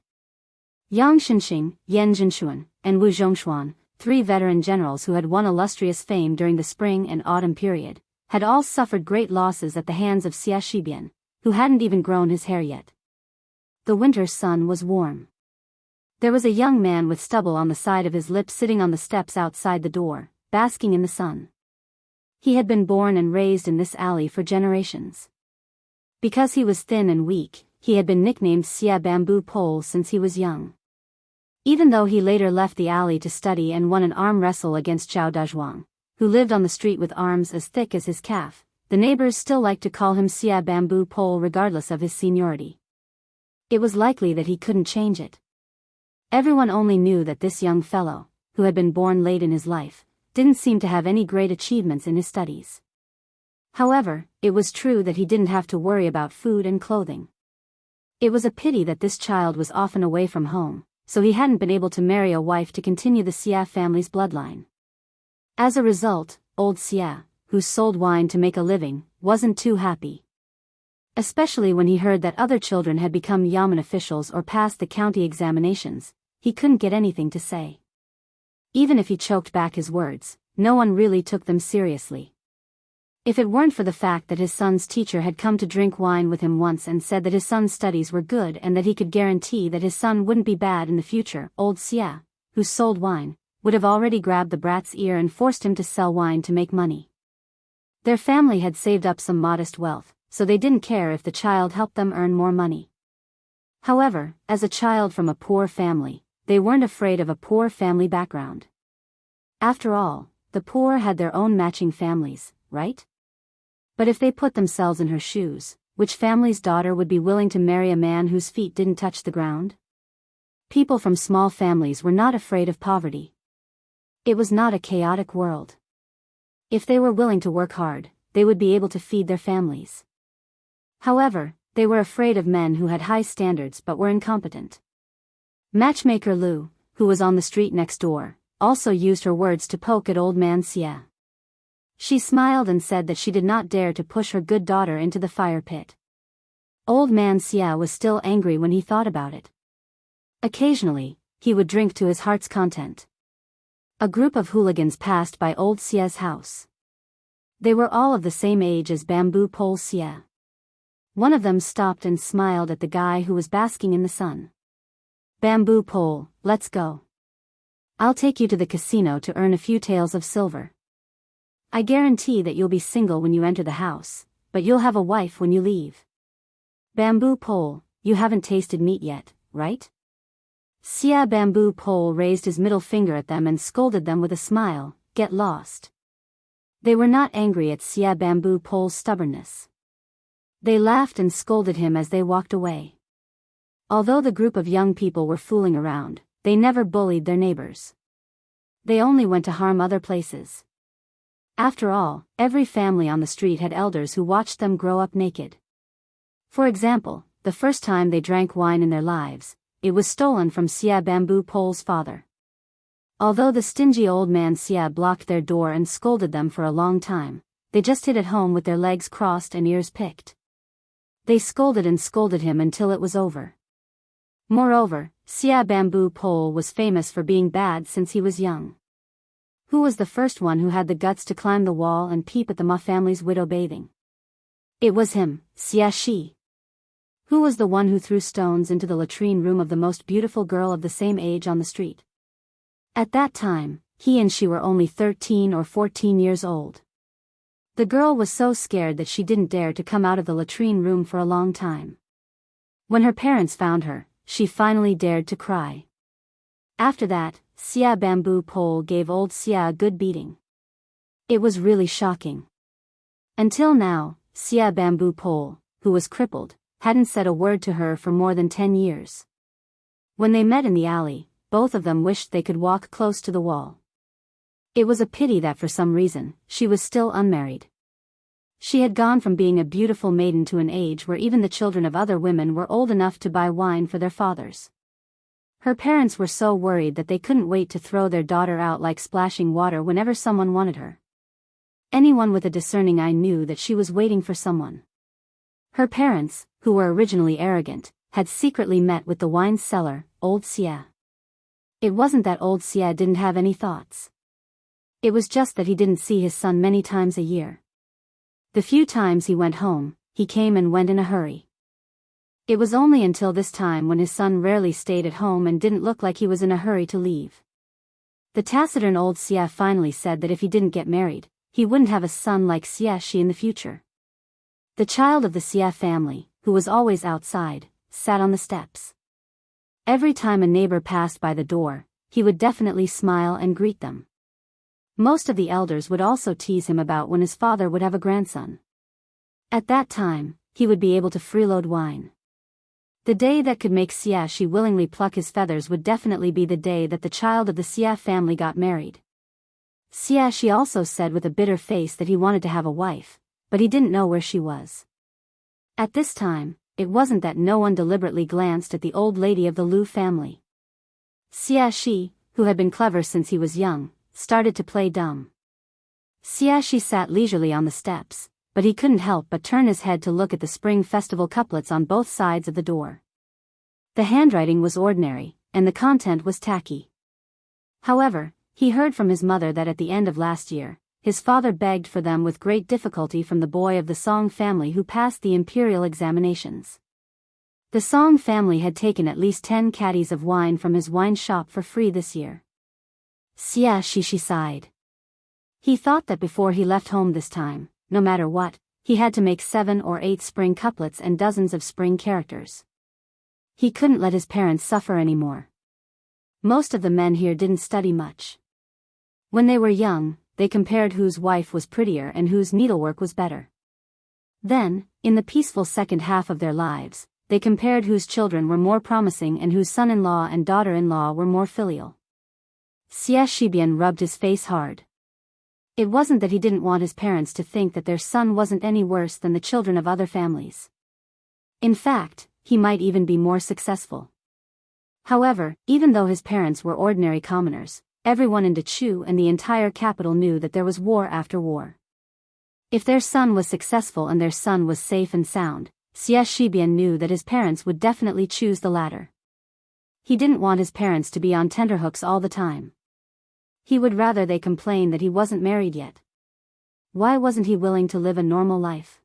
Yang Xinxing, Yan Zhinshuan, and Wu Zhongshuan, 3 veteran generals who had won illustrious fame during the spring and autumn period, had all suffered great losses at the hands of Xia Shibian, who hadn't even grown his hair yet. The winter sun was warm. There was a young man with stubble on the side of his lips sitting on the steps outside the door, basking in the sun. He had been born and raised in this alley for generations. Because he was thin and weak, he had been nicknamed Xia Bamboo Pole since he was young. Even though he later left the alley to study and won an arm wrestle against Zhao Dazhuang, who lived on the street with arms as thick as his calf, the neighbors still liked to call him Xia Bamboo Pole regardless of his seniority. It was likely that he couldn't change it. Everyone only knew that this young fellow, who had been born late in his life, didn't seem to have any great achievements in his studies. However, it was true that he didn't have to worry about food and clothing. It was a pity that this child was often away from home, so he hadn't been able to marry a wife to continue the Xia family's bloodline. As a result, old Xia, who sold wine to make a living, wasn't too happy. Especially when he heard that other children had become Yamen officials or passed the county examinations, he couldn't get anything to say. Even if he choked back his words, no one really took them seriously. If it weren't for the fact that his son's teacher had come to drink wine with him once and said that his son's studies were good and that he could guarantee that his son wouldn't be bad in the future, old Xia, who sold wine, would have already grabbed the brat's ear and forced him to sell wine to make money. Their family had saved up some modest wealth, so they didn't care if the child helped them earn more money. However, as a child from a poor family, they weren't afraid of a poor family background. After all, the poor had their own matching families, right? But if they put themselves in her shoes, which family's daughter would be willing to marry a man whose feet didn't touch the ground? People from small families were not afraid of poverty. It was not a chaotic world. If they were willing to work hard, they would be able to feed their families. However, they were afraid of men who had high standards but were incompetent. Matchmaker Lu, who was on the street next door, also used her words to poke at old man Xia. She smiled and said that she did not dare to push her good daughter into the fire pit. Old man Xia was still angry when he thought about it. Occasionally, he would drink to his heart's content. A group of hooligans passed by old Xia's house. They were all of the same age as Bamboo Pole Xia. One of them stopped and smiled at the guy who was basking in the sun. Bamboo Pole, let's go. I'll take you to the casino to earn a few taels of silver. I guarantee that you'll be single when you enter the house, but you'll have a wife when you leave. Bamboo Pole, you haven't tasted meat yet, right? Xia Bamboo Pole raised his middle finger at them and scolded them with a smile, get lost. They were not angry at Xia Bamboo Pole's stubbornness. They laughed and scolded him as they walked away. Although the group of young people were fooling around, they never bullied their neighbors. They only went to harm other places. After all, every family on the street had elders who watched them grow up naked. For example, the first time they drank wine in their lives, it was stolen from Xia Bamboo Pole's father. Although the stingy old man Xia blocked their door and scolded them for a long time, they just hid at home with their legs crossed and ears picked. They scolded and scolded him until it was over. Moreover, Xia Bamboo Pole was famous for being bad since he was young. Who was the first one who had the guts to climb the wall and peep at the Ma family's widow bathing? It was him, Xia Shi. Who was the one who threw stones into the latrine room of the most beautiful girl of the same age on the street? At that time, he and she were only 13 or 14 years old. The girl was so scared that she didn't dare to come out of the latrine room for a long time. When her parents found her, she finally dared to cry. After that, Xia Bamboo Pole gave old Xia a good beating. It was really shocking. Until now, Xia Bamboo Pole, who was crippled, hadn't said a word to her for more than 10 years. When they met in the alley, both of them wished they could walk close to the wall. It was a pity that for some reason, she was still unmarried. She had gone from being a beautiful maiden to an age where even the children of other women were old enough to buy wine for their fathers. Her parents were so worried that they couldn't wait to throw their daughter out like splashing water whenever someone wanted her. Anyone with a discerning eye knew that she was waiting for someone. Her parents, who were originally arrogant, had secretly met with the wine seller, old Xia. It wasn't that old Xia didn't have any thoughts. It was just that he didn't see his son many times a year. The few times he went home, he came and went in a hurry. It was only until this time when his son rarely stayed at home and didn't look like he was in a hurry to leave. The taciturn old Xia finally said that if he didn't get married, he wouldn't have a son like Xia Shi in the future. The child of the Xia family, who was always outside, sat on the steps. Every time a neighbor passed by the door, he would definitely smile and greet them. Most of the elders would also tease him about when his father would have a grandson. At that time, he would be able to freeload wine. The day that could make Xia Shi willingly pluck his feathers would definitely be the day that the child of the Xia family got married. Xia Shi also said with a bitter face that he wanted to have a wife, but he didn't know where she was. At this time, it wasn't that no one deliberately glanced at the old lady of the Lu family. Xia Shi, who had been clever since he was young, started to play dumb. Xia Shi sat leisurely on the steps, but he couldn't help but turn his head to look at the Spring Festival couplets on both sides of the door. The handwriting was ordinary, and the content was tacky. However, he heard from his mother that at the end of last year, his father begged for them with great difficulty from the boy of the Song family who passed the imperial examinations. The Song family had taken at least 10 caddies of wine from his wine shop for free this year. Xia Shi sighed. He thought that before he left home this time, no matter what, he had to make 7 or 8 spring couplets and dozens of spring characters. He couldn't let his parents suffer anymore. Most of the men here didn't study much. When they were young, they compared whose wife was prettier and whose needlework was better. Then, in the peaceful second half of their lives, they compared whose children were more promising and whose son-in-law and daughter-in-law were more filial. Xia Shibian rubbed his face hard. It wasn't that he didn't want his parents to think that their son wasn't any worse than the children of other families. In fact, he might even be more successful. However, even though his parents were ordinary commoners, everyone in Dachu and the entire capital knew that there was war after war. If their son was successful and their son was safe and sound, Xia Shibian knew that his parents would definitely choose the latter. He didn't want his parents to be on tenterhooks all the time. He would rather they complain that he wasn't married yet. Why wasn't he willing to live a normal life?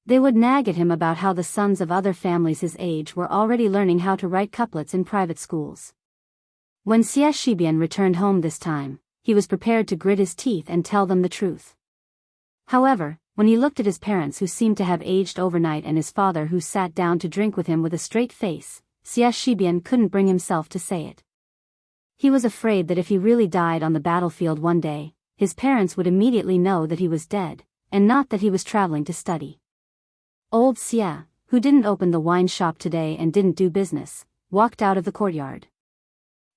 They would nag at him about how the sons of other families his age were already learning how to write couplets in private schools. When Xia Shibian returned home this time, he was prepared to grit his teeth and tell them the truth. However, when he looked at his parents who seemed to have aged overnight and his father who sat down to drink with him with a straight face, Xia Shibian couldn't bring himself to say it. He was afraid that if he really died on the battlefield one day, his parents would immediately know that he was dead, and not that he was traveling to study. Old Xia, who didn't open the wine shop today and didn't do business, walked out of the courtyard.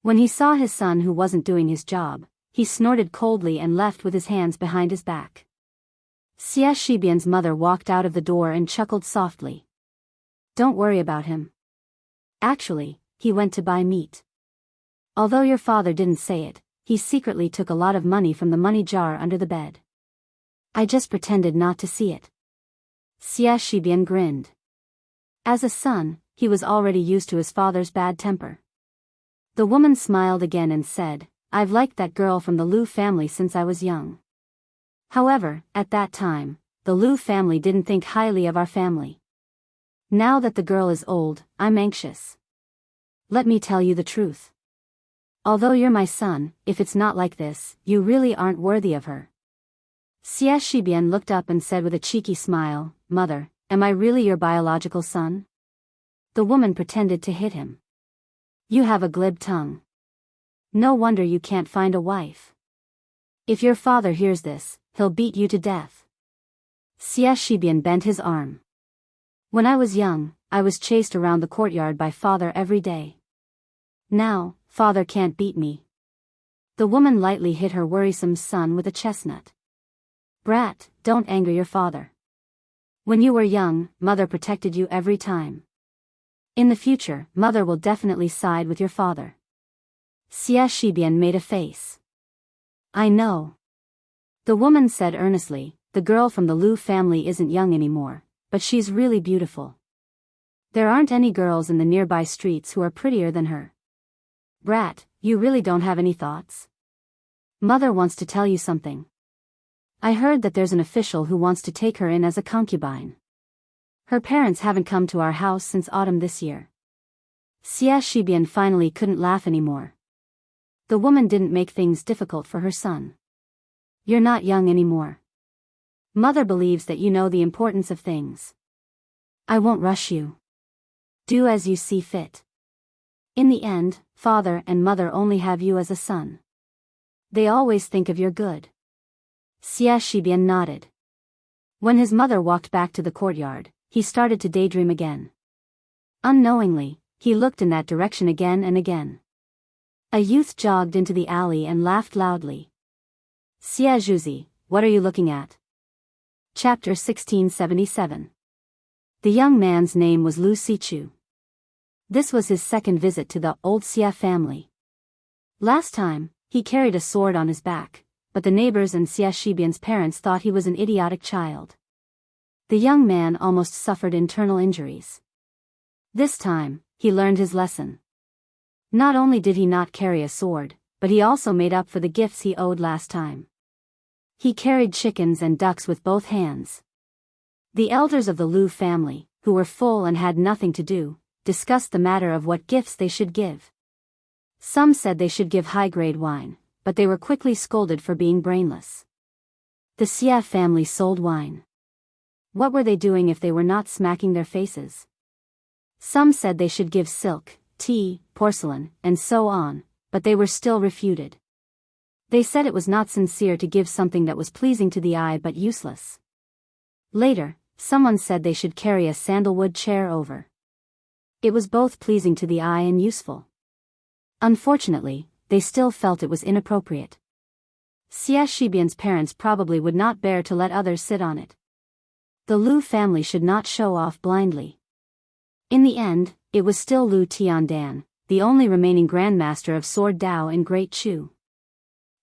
When he saw his son who wasn't doing his job, he snorted coldly and left with his hands behind his back. Xia Shibian's mother walked out of the door and chuckled softly. Don't worry about him. Actually, he went to buy meat. Although your father didn't say it, he secretly took a lot of money from the money jar under the bed. I just pretended not to see it. Xia Shibian grinned. As a son, he was already used to his father's bad temper. The woman smiled again and said, I've liked that girl from the Lu family since I was young. However, at that time, the Lu family didn't think highly of our family. Now that the girl is old, I'm anxious. Let me tell you the truth. Although you're my son, if it's not like this, you really aren't worthy of her. Xia Shibian looked up and said with a cheeky smile, Mother, am I really your biological son? The woman pretended to hit him. You have a glib tongue. No wonder you can't find a wife. If your father hears this, he'll beat you to death. Xia Shibian bent his arm. When I was young, I was chased around the courtyard by father every day. Now, father can't beat me. The woman lightly hit her worrisome son with a chestnut. Brat, don't anger your father. When you were young, mother protected you every time. In the future, mother will definitely side with your father. Xia Shibian made a face. I know. The woman said earnestly, the girl from the Lu family isn't young anymore, but she's really beautiful. There aren't any girls in the nearby streets who are prettier than her. Brat, you really don't have any thoughts? Mother wants to tell you something. I heard that there's an official who wants to take her in as a concubine. Her parents haven't come to our house since autumn this year. Xia Shibian finally couldn't laugh anymore. The woman didn't make things difficult for her son. You're not young anymore. Mother believes that you know the importance of things. I won't rush you. Do as you see fit. In the end, father and mother only have you as a son. They always think of your good. Xia Shibian nodded. When his mother walked back to the courtyard, he started to daydream again. Unknowingly, he looked in that direction again and again. A youth jogged into the alley and laughed loudly. Xia Zhuzi, what are you looking at? Chapter 1677. The young man's name was Lu Sichu. This was his second visit to the old Xia family. Last time, he carried a sword on his back, but the neighbors and Xia Shibian's parents thought he was an idiotic child. The young man almost suffered internal injuries. This time, he learned his lesson. Not only did he not carry a sword, but he also made up for the gifts he owed last time. He carried chickens and ducks with both hands. The elders of the Lu family, who were full and had nothing to do, discussed the matter of what gifts they should give. Some said they should give high-grade wine, but they were quickly scolded for being brainless. The Xia family sold wine. What were they doing if they were not smacking their faces? Some said they should give silk, tea, porcelain, and so on, but they were still refuted. They said it was not sincere to give something that was pleasing to the eye but useless. Later, someone said they should carry a sandalwood chair over. It was both pleasing to the eye and useful. Unfortunately, they still felt it was inappropriate. Xia Shibian's parents probably would not bear to let others sit on it. The Lu family should not show off blindly. In the end, it was still Lu Tiandan, the only remaining grandmaster of Sword Dao in Great Chu.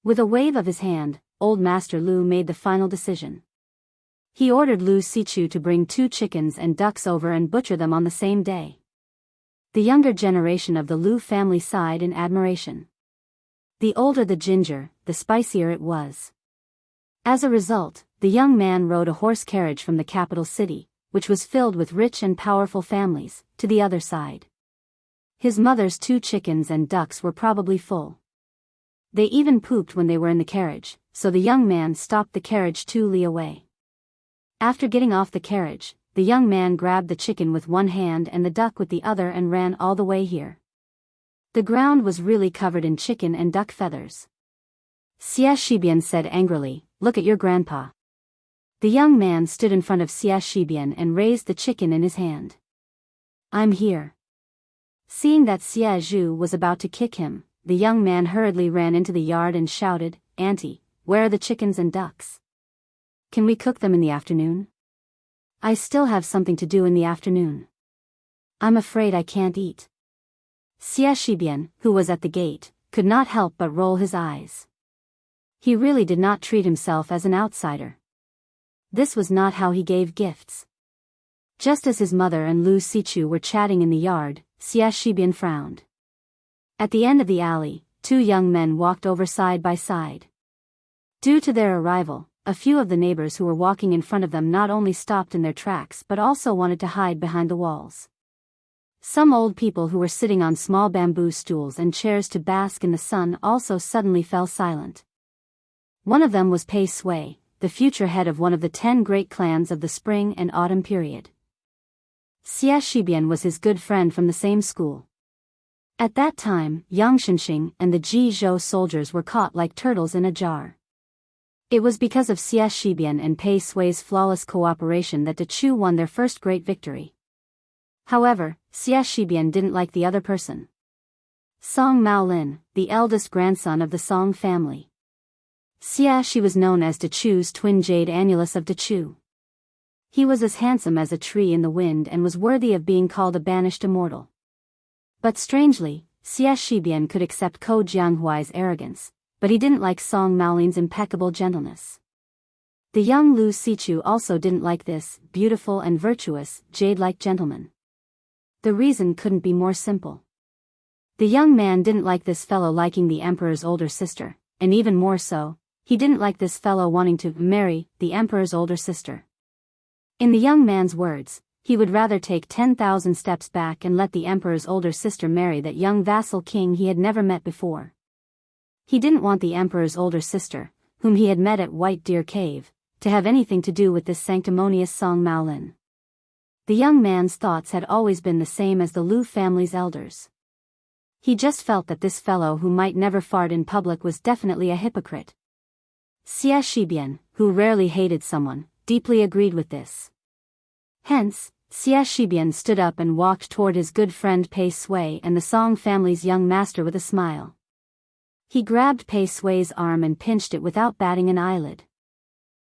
With a wave of his hand, old Master Lu made the final decision. He ordered Lu Sichu to bring 2 chickens and ducks over and butcher them on the same day. The younger generation of the Lu family sighed in admiration. The older the ginger, the spicier it was. As a result, the young man rode a horse carriage from the capital city, which was filled with rich and powerful families, to the other side. His mother's 2 chickens and ducks were probably full. They even pooped when they were in the carriage, so the young man stopped the carriage 2 li away. After getting off the carriage, the young man grabbed the chicken with one hand and the duck with the other and ran all the way here. The ground was really covered in chicken and duck feathers. Xia Shibian said angrily, "Look at your grandpa." The young man stood in front of Xia Shibian and raised the chicken in his hand. "I'm here." Seeing that Xia Zhu was about to kick him, the young man hurriedly ran into the yard and shouted, "Auntie, where are the chickens and ducks? Can we cook them in the afternoon? I still have something to do in the afternoon. I'm afraid I can't eat." Xia Shibian, who was at the gate, could not help but roll his eyes. He really did not treat himself as an outsider. This was not how he gave gifts. Just as his mother and Lu Sichu were chatting in the yard, Xia Shibian frowned. At the end of the alley, 2 young men walked over side by side. Due to their arrival, a few of the neighbors who were walking in front of them not only stopped in their tracks but also wanted to hide behind the walls. Some old people who were sitting on small bamboo stools and chairs to bask in the sun also suddenly fell silent. One of them was Pei Sui, the future head of one of the 10 great clans of the spring and autumn period. Xia Shibian was his good friend from the same school. At that time, Yang Shenxing and the Ji Zhou soldiers were caught like turtles in a jar. It was because of Xia Shibian and Pei Sui's flawless cooperation that De Chu won their first great victory. However, Xia Shibian didn't like the other person. Song Maolin, the eldest grandson of the Song family. Xia Shi was known as Dechu's twin jade annulus of Dechu. He was as handsome as a tree in the wind and was worthy of being called a banished immortal. But strangely, Xia Shibian could accept Ko Jianghuai's arrogance, but he didn't like Song Maolin's impeccable gentleness. The young Lu Sichu also didn't like this beautiful and virtuous, jade-like gentleman. The reason couldn't be more simple. The young man didn't like this fellow liking the emperor's older sister, and even more so, he didn't like this fellow wanting to marry the emperor's older sister. In the young man's words, he would rather take 10,000 steps back and let the emperor's older sister marry that young vassal king he had never met before. He didn't want the emperor's older sister, whom he had met at White Deer Cave, to have anything to do with this sanctimonious Song Maolin. The young man's thoughts had always been the same as the Lu family's elders. He just felt that this fellow who might never fart in public was definitely a hypocrite. Xia Shibian, who rarely hated someone, deeply agreed with this. Hence, Xia Shibian stood up and walked toward his good friend Pei Sui and the Song family's young master with a smile. He grabbed Pei Sui's arm and pinched it without batting an eyelid.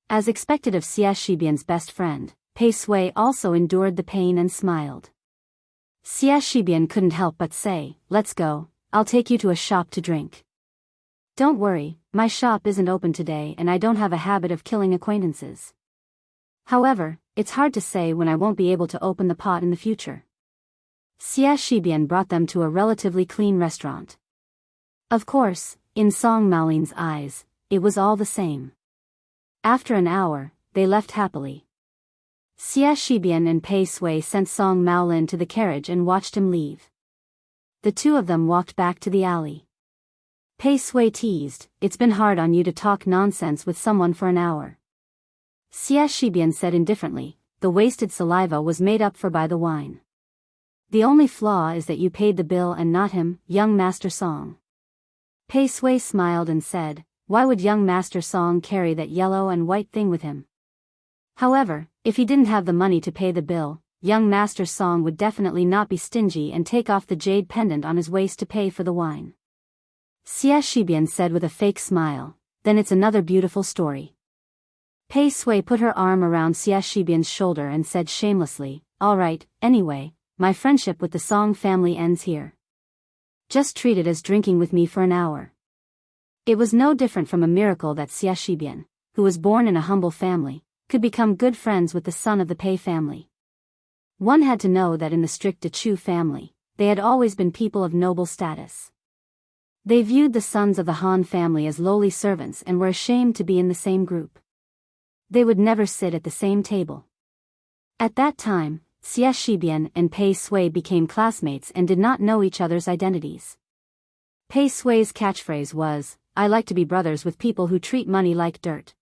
As expected of Xia Shibian's best friend, Pei Sui also endured the pain and smiled. Xia Shibian couldn't help but say, "Let's go, I'll take you to a shop to drink." "Don't worry, my shop isn't open today and I don't have a habit of killing acquaintances. However, it's hard to say when I won't be able to open the pot in the future." Xia Shibian brought them to a relatively clean restaurant. Of course, in Song Maolin's eyes, it was all the same. After an hour, they left happily. Xia Shibian and Pei Sui sent Song Maolin to the carriage and watched him leave. The two of them walked back to the alley. Pei Sui teased, "It's been hard on you to talk nonsense with someone for an hour." Xia Shibian said indifferently, "The wasted saliva was made up for by the wine. The only flaw is that you paid the bill and not him, young Master Song." Pei Sui smiled and said, "Why would young Master Song carry that yellow and white thing with him? However, if he didn't have the money to pay the bill, young Master Song would definitely not be stingy and take off the jade pendant on his waist to pay for the wine." Xia Shibian said with a fake smile, "Then it's another beautiful story." Pei Sui put her arm around Xia Shibian's shoulder and said shamelessly, "All right, anyway, my friendship with the Song family ends here. Just treat it as drinking with me for an hour." It was no different from a miracle that Xia Shibian, who was born in a humble family, could become good friends with the son of the Pei family. One had to know that in the strict Dechu family, they had always been people of noble status. They viewed the sons of the Han family as lowly servants and were ashamed to be in the same group. They would never sit at the same table. At that time, Xia Shibian and Pei Sui became classmates and did not know each other's identities. Pei Sui's catchphrase was, "I like to be brothers with people who treat money like dirt.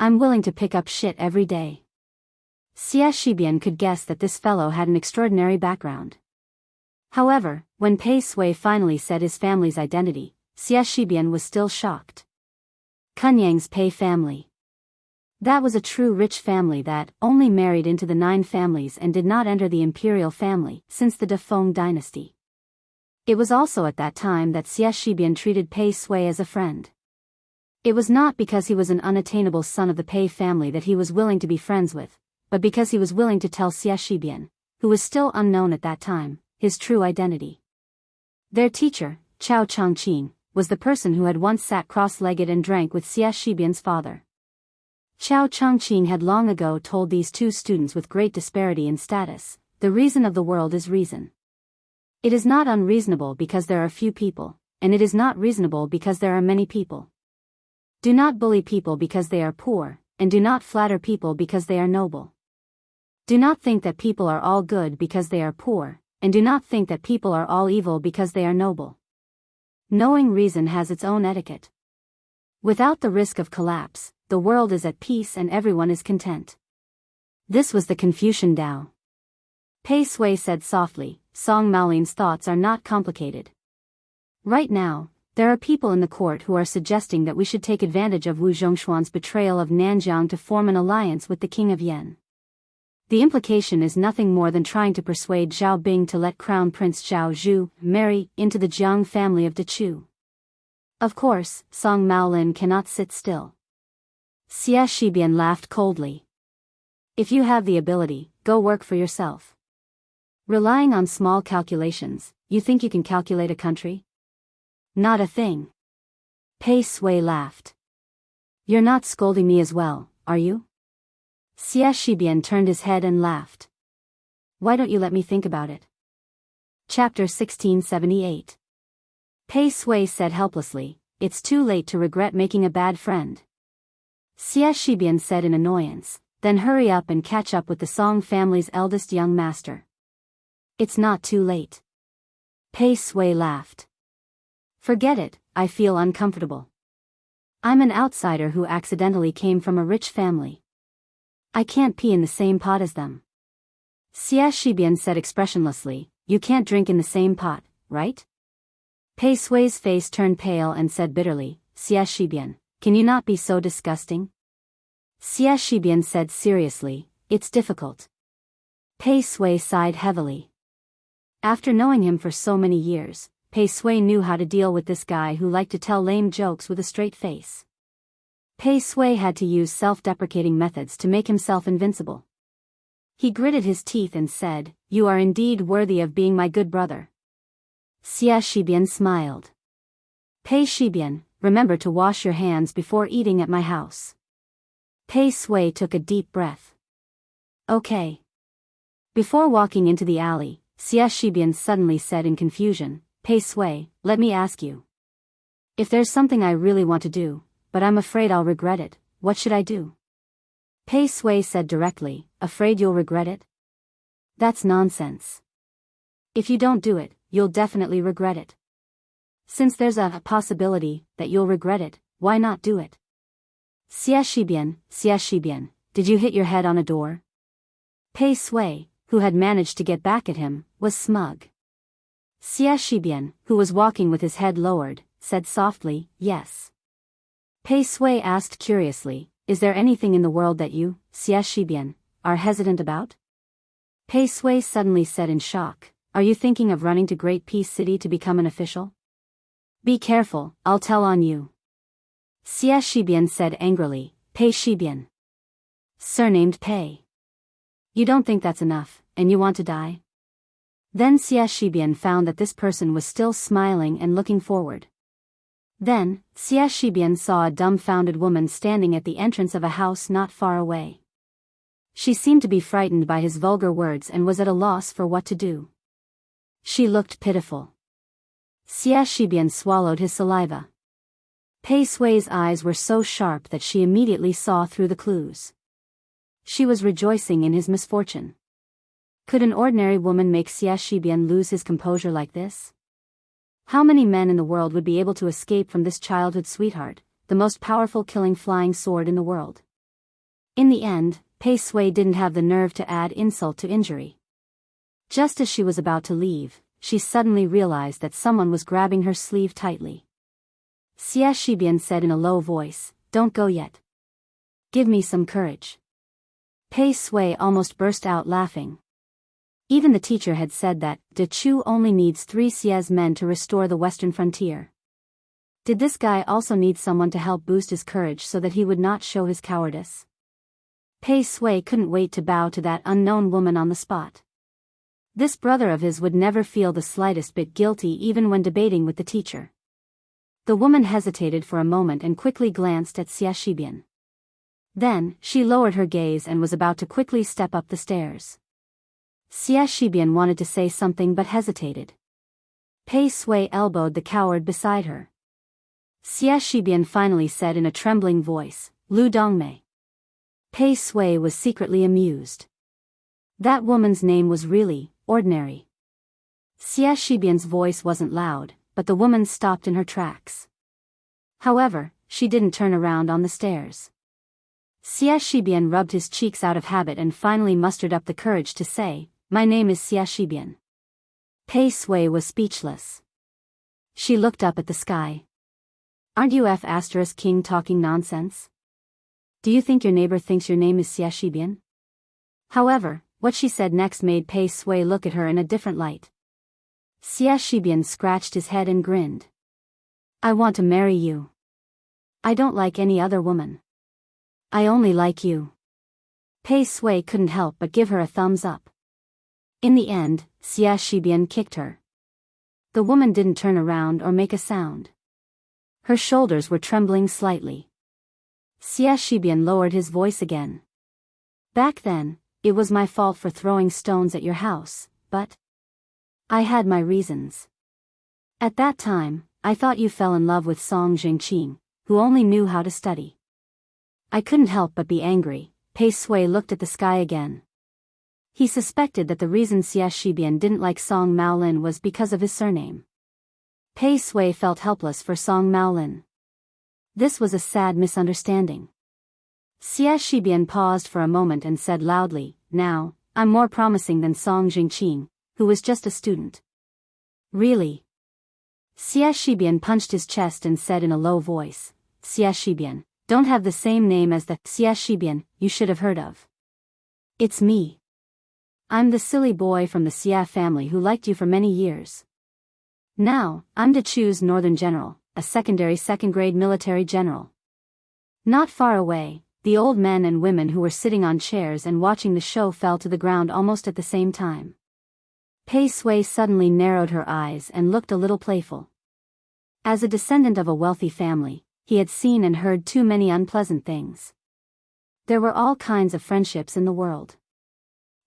I'm willing to pick up shit every day." Xia Shibian could guess that this fellow had an extraordinary background. However, when Pei Sui finally said his family's identity, Xia Shibian was still shocked. Kunyang's Pei family. That was a true rich family that only married into the 9 families and did not enter the imperial family since the Defeng dynasty. It was also at that time that Xia Shibian treated Pei Sui as a friend. It was not because he was an unattainable son of the Pei family that he was willing to be friends with, but because he was willing to tell Xia Shibian, who was still unknown at that time, his true identity. Their teacher, Chao Changqing, was the person who had once sat cross-legged and drank with Xia Shibian's father. Chao Changqing had long ago told these two students with great disparity in status, "The reason of the world is reason. It is not unreasonable because there are few people, and it is not reasonable because there are many people. Do not bully people because they are poor, and do not flatter people because they are noble. Do not think that people are all good because they are poor, and do not think that people are all evil because they are noble. Knowing reason has its own etiquette. Without the risk of collapse, the world is at peace and everyone is content." This was the Confucian Tao. Pei Sui said softly, "Song Maolin's thoughts are not complicated. Right now, there are people in the court who are suggesting that we should take advantage of Wu Zhongshuan's betrayal of Nanjiang to form an alliance with the King of Yen. The implication is nothing more than trying to persuade Zhao Bing to let Crown Prince Zhao Zhu marry into the Jiang family of Dechu. Of course, Song Maolin cannot sit still. Xie Shibian laughed coldly. If you have the ability, go work for yourself. Relying on small calculations, you think you can calculate a country? Not a thing. Pei Sui laughed. You're not scolding me as well, are you? Xie Shibian turned his head and laughed. Why don't you let me think about it? Chapter 1678. Pei Sui said helplessly, it's too late to regret making a bad friend. Xie Shibian said in annoyance, then hurry up and catch up with the Song family's eldest young master. It's not too late. Pei Sui laughed. Forget it, I feel uncomfortable. I'm an outsider who accidentally came from a rich family. I can't pee in the same pot as them. Xie Shibian said expressionlessly, you can't drink in the same pot, right? Pei Sui's face turned pale and said bitterly, Xie Shibian, can you not be so disgusting? Xie Shibian said seriously, it's difficult. Pei Sui sighed heavily. After knowing him for so many years, Pei Sui knew how to deal with this guy who liked to tell lame jokes with a straight face. Pei Sui had to use self-deprecating methods to make himself invincible. He gritted his teeth and said, you are indeed worthy of being my good brother. Xie Shibian smiled. Pei Shibian, remember to wash your hands before eating at my house. Pei Sui took a deep breath. Okay. Before walking into the alley, Xie Shibian suddenly said in confusion, Pei Sui, let me ask you. If there's something I really want to do, but I'm afraid I'll regret it, what should I do? Pei Sui said directly, afraid you'll regret it? That's nonsense. If you don't do it, you'll definitely regret it. Since there's a possibility that you'll regret it, why not do it? Xie Shibian, did you hit your head on a door? Pei Sui, who had managed to get back at him, was smug. Xie Shibian, who was walking with his head lowered, said softly, yes. Pei Sui asked curiously, is there anything in the world that you, Xie Shibian, are hesitant about? Pei Sui suddenly said in shock, are you thinking of running to Great Peace City to become an official? Be careful, I'll tell on you. Xie Shibian said angrily, Pei Shibian. Surnamed Pei. You don't think that's enough, and you want to die? Then Xie Shibian found that this person was still smiling and looking forward. Then, Xie Shibian saw a dumbfounded woman standing at the entrance of a house not far away. She seemed to be frightened by his vulgar words and was at a loss for what to do. She looked pitiful. Xie Shibian swallowed his saliva. Pei Sui's eyes were so sharp that she immediately saw through the clues. She was rejoicing in his misfortune. Could an ordinary woman make Xie Shibian lose his composure like this? How many men in the world would be able to escape from this childhood sweetheart, the most powerful killing flying sword in the world? In the end, Pei Sui didn't have the nerve to add insult to injury. Just as she was about to leave, she suddenly realized that someone was grabbing her sleeve tightly. Xie Shibian said in a low voice, don't go yet. Give me some courage. Pei Sui almost burst out laughing. Even the teacher had said that Dechu only needs 3 Xie's men to restore the western frontier. Did this guy also need someone to help boost his courage so that he would not show his cowardice? Pei Sui couldn't wait to bow to that unknown woman on the spot. This brother of his would never feel the slightest bit guilty even when debating with the teacher. The woman hesitated for a moment and quickly glanced at Xie Shibian. Then, she lowered her gaze and was about to quickly step up the stairs. Xie Shibian wanted to say something but hesitated. Pei Sui elbowed the coward beside her. Xie Shibian finally said in a trembling voice, Lu Dongmei. Pei Sui was secretly amused. That woman's name was really ordinary. Xie Shibian's voice wasn't loud, but the woman stopped in her tracks. However, she didn't turn around on the stairs. Xie Shibian rubbed his cheeks out of habit and finally mustered up the courage to say, my name is Xie Shibian. Pei Sui was speechless. She looked up at the sky. Aren't you King talking nonsense? Do you think your neighbor thinks your name is Xie Shibian? However, what she said next made Pei Sui look at her in a different light. Xie Shibian scratched his head and grinned. I want to marry you. I don't like any other woman. I only like you. Pei Sui couldn't help but give her a thumbs up. In the end, Xie Shibian kicked her. The woman didn't turn around or make a sound. Her shoulders were trembling slightly. Xie Shibian lowered his voice again. Back then, it was my fault for throwing stones at your house, but I had my reasons. At that time, I thought you fell in love with Song Jingqing, who only knew how to study. I couldn't help but be angry. Pei Sui looked at the sky again. He suspected that the reason Xie Shibian didn't like Song Maolin was because of his surname. Pei Sui felt helpless for Song Maolin. This was a sad misunderstanding. Xie Shibian paused for a moment and said loudly, Now, I'm more promising than Song Jingqing, who was just a student. Really? Xie Shibian punched his chest and said in a low voice, Xie Shibian, don't have the same name as the Xie Shibian you should have heard of. It's me. I'm the silly boy from the Xie family who liked you for many years. Now, I'm to choose Northern General, a second-grade military general. Not far away, the old men and women who were sitting on chairs and watching the show fell to the ground almost at the same time. Pei Sui suddenly narrowed her eyes and looked a little playful. As a descendant of a wealthy family, he had seen and heard too many unpleasant things. There were all kinds of friendships in the world.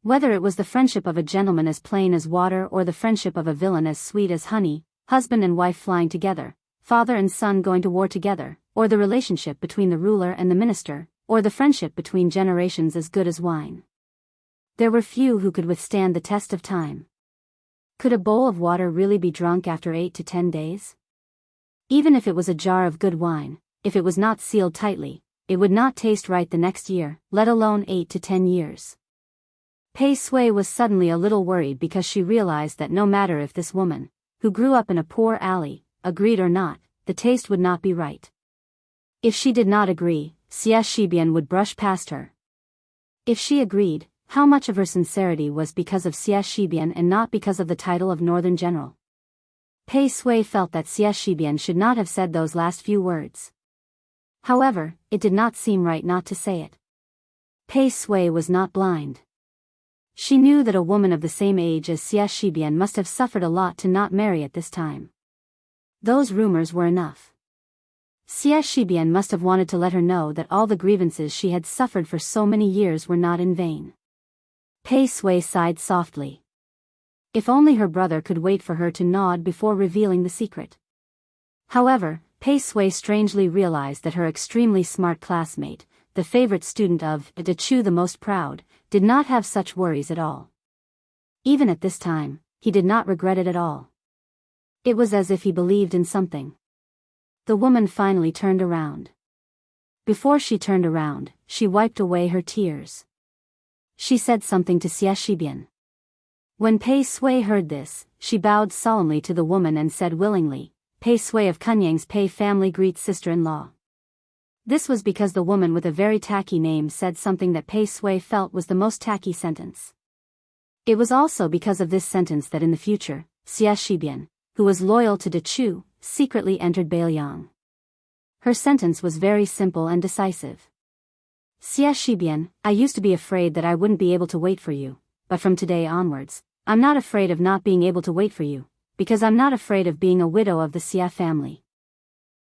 Whether it was the friendship of a gentleman as plain as water or the friendship of a villain as sweet as honey, husband and wife flying together, father and son going to war together, or the relationship between the ruler and the minister, or the friendship between generations as good as wine. There were few who could withstand the test of time. Could a bowl of water really be drunk after 8 to 10 days? Even if it was a jar of good wine, if it was not sealed tightly, it would not taste right the next year, let alone 8 to 10 years. Pei Sui was suddenly a little worried because she realized that no matter if this woman, who grew up in a poor alley, agreed or not, the taste would not be right. If she did not agree, Xie Shibian would brush past her. If she agreed, how much of her sincerity was because of Xie Shibian and not because of the title of Northern General? Pei Sui felt that Xie Shibian should not have said those last few words. However, it did not seem right not to say it. Pei Sui was not blind. She knew that a woman of the same age as Xie Shibian must have suffered a lot to not marry at this time. Those rumors were enough. Xie Shibian must have wanted to let her know that all the grievances she had suffered for so many years were not in vain. Pei Sui sighed softly. If only her brother could wait for her to nod before revealing the secret. However, Pei Sui strangely realized that her extremely smart classmate, the favorite student of De Chu the most proud, did not have such worries at all. Even at this time, he did not regret it at all. It was as if he believed in something. The woman finally turned around. Before she turned around, she wiped away her tears. She said something to Xie Shibian. When Pei Sui heard this, she bowed solemnly to the woman and said willingly, Pei Sui of Kunyang's Pei family greets sister-in-law. This was because the woman with a very tacky name said something that Pei Sui felt was the most tacky sentence. It was also because of this sentence that in the future, Xie Shibian, who was loyal to De Chu, secretly entered Beiliang. Her sentence was very simple and decisive. Xie Shibian, I used to be afraid that I wouldn't be able to wait for you, but from today onwards, I'm not afraid of not being able to wait for you, because I'm not afraid of being a widow of the Xie family.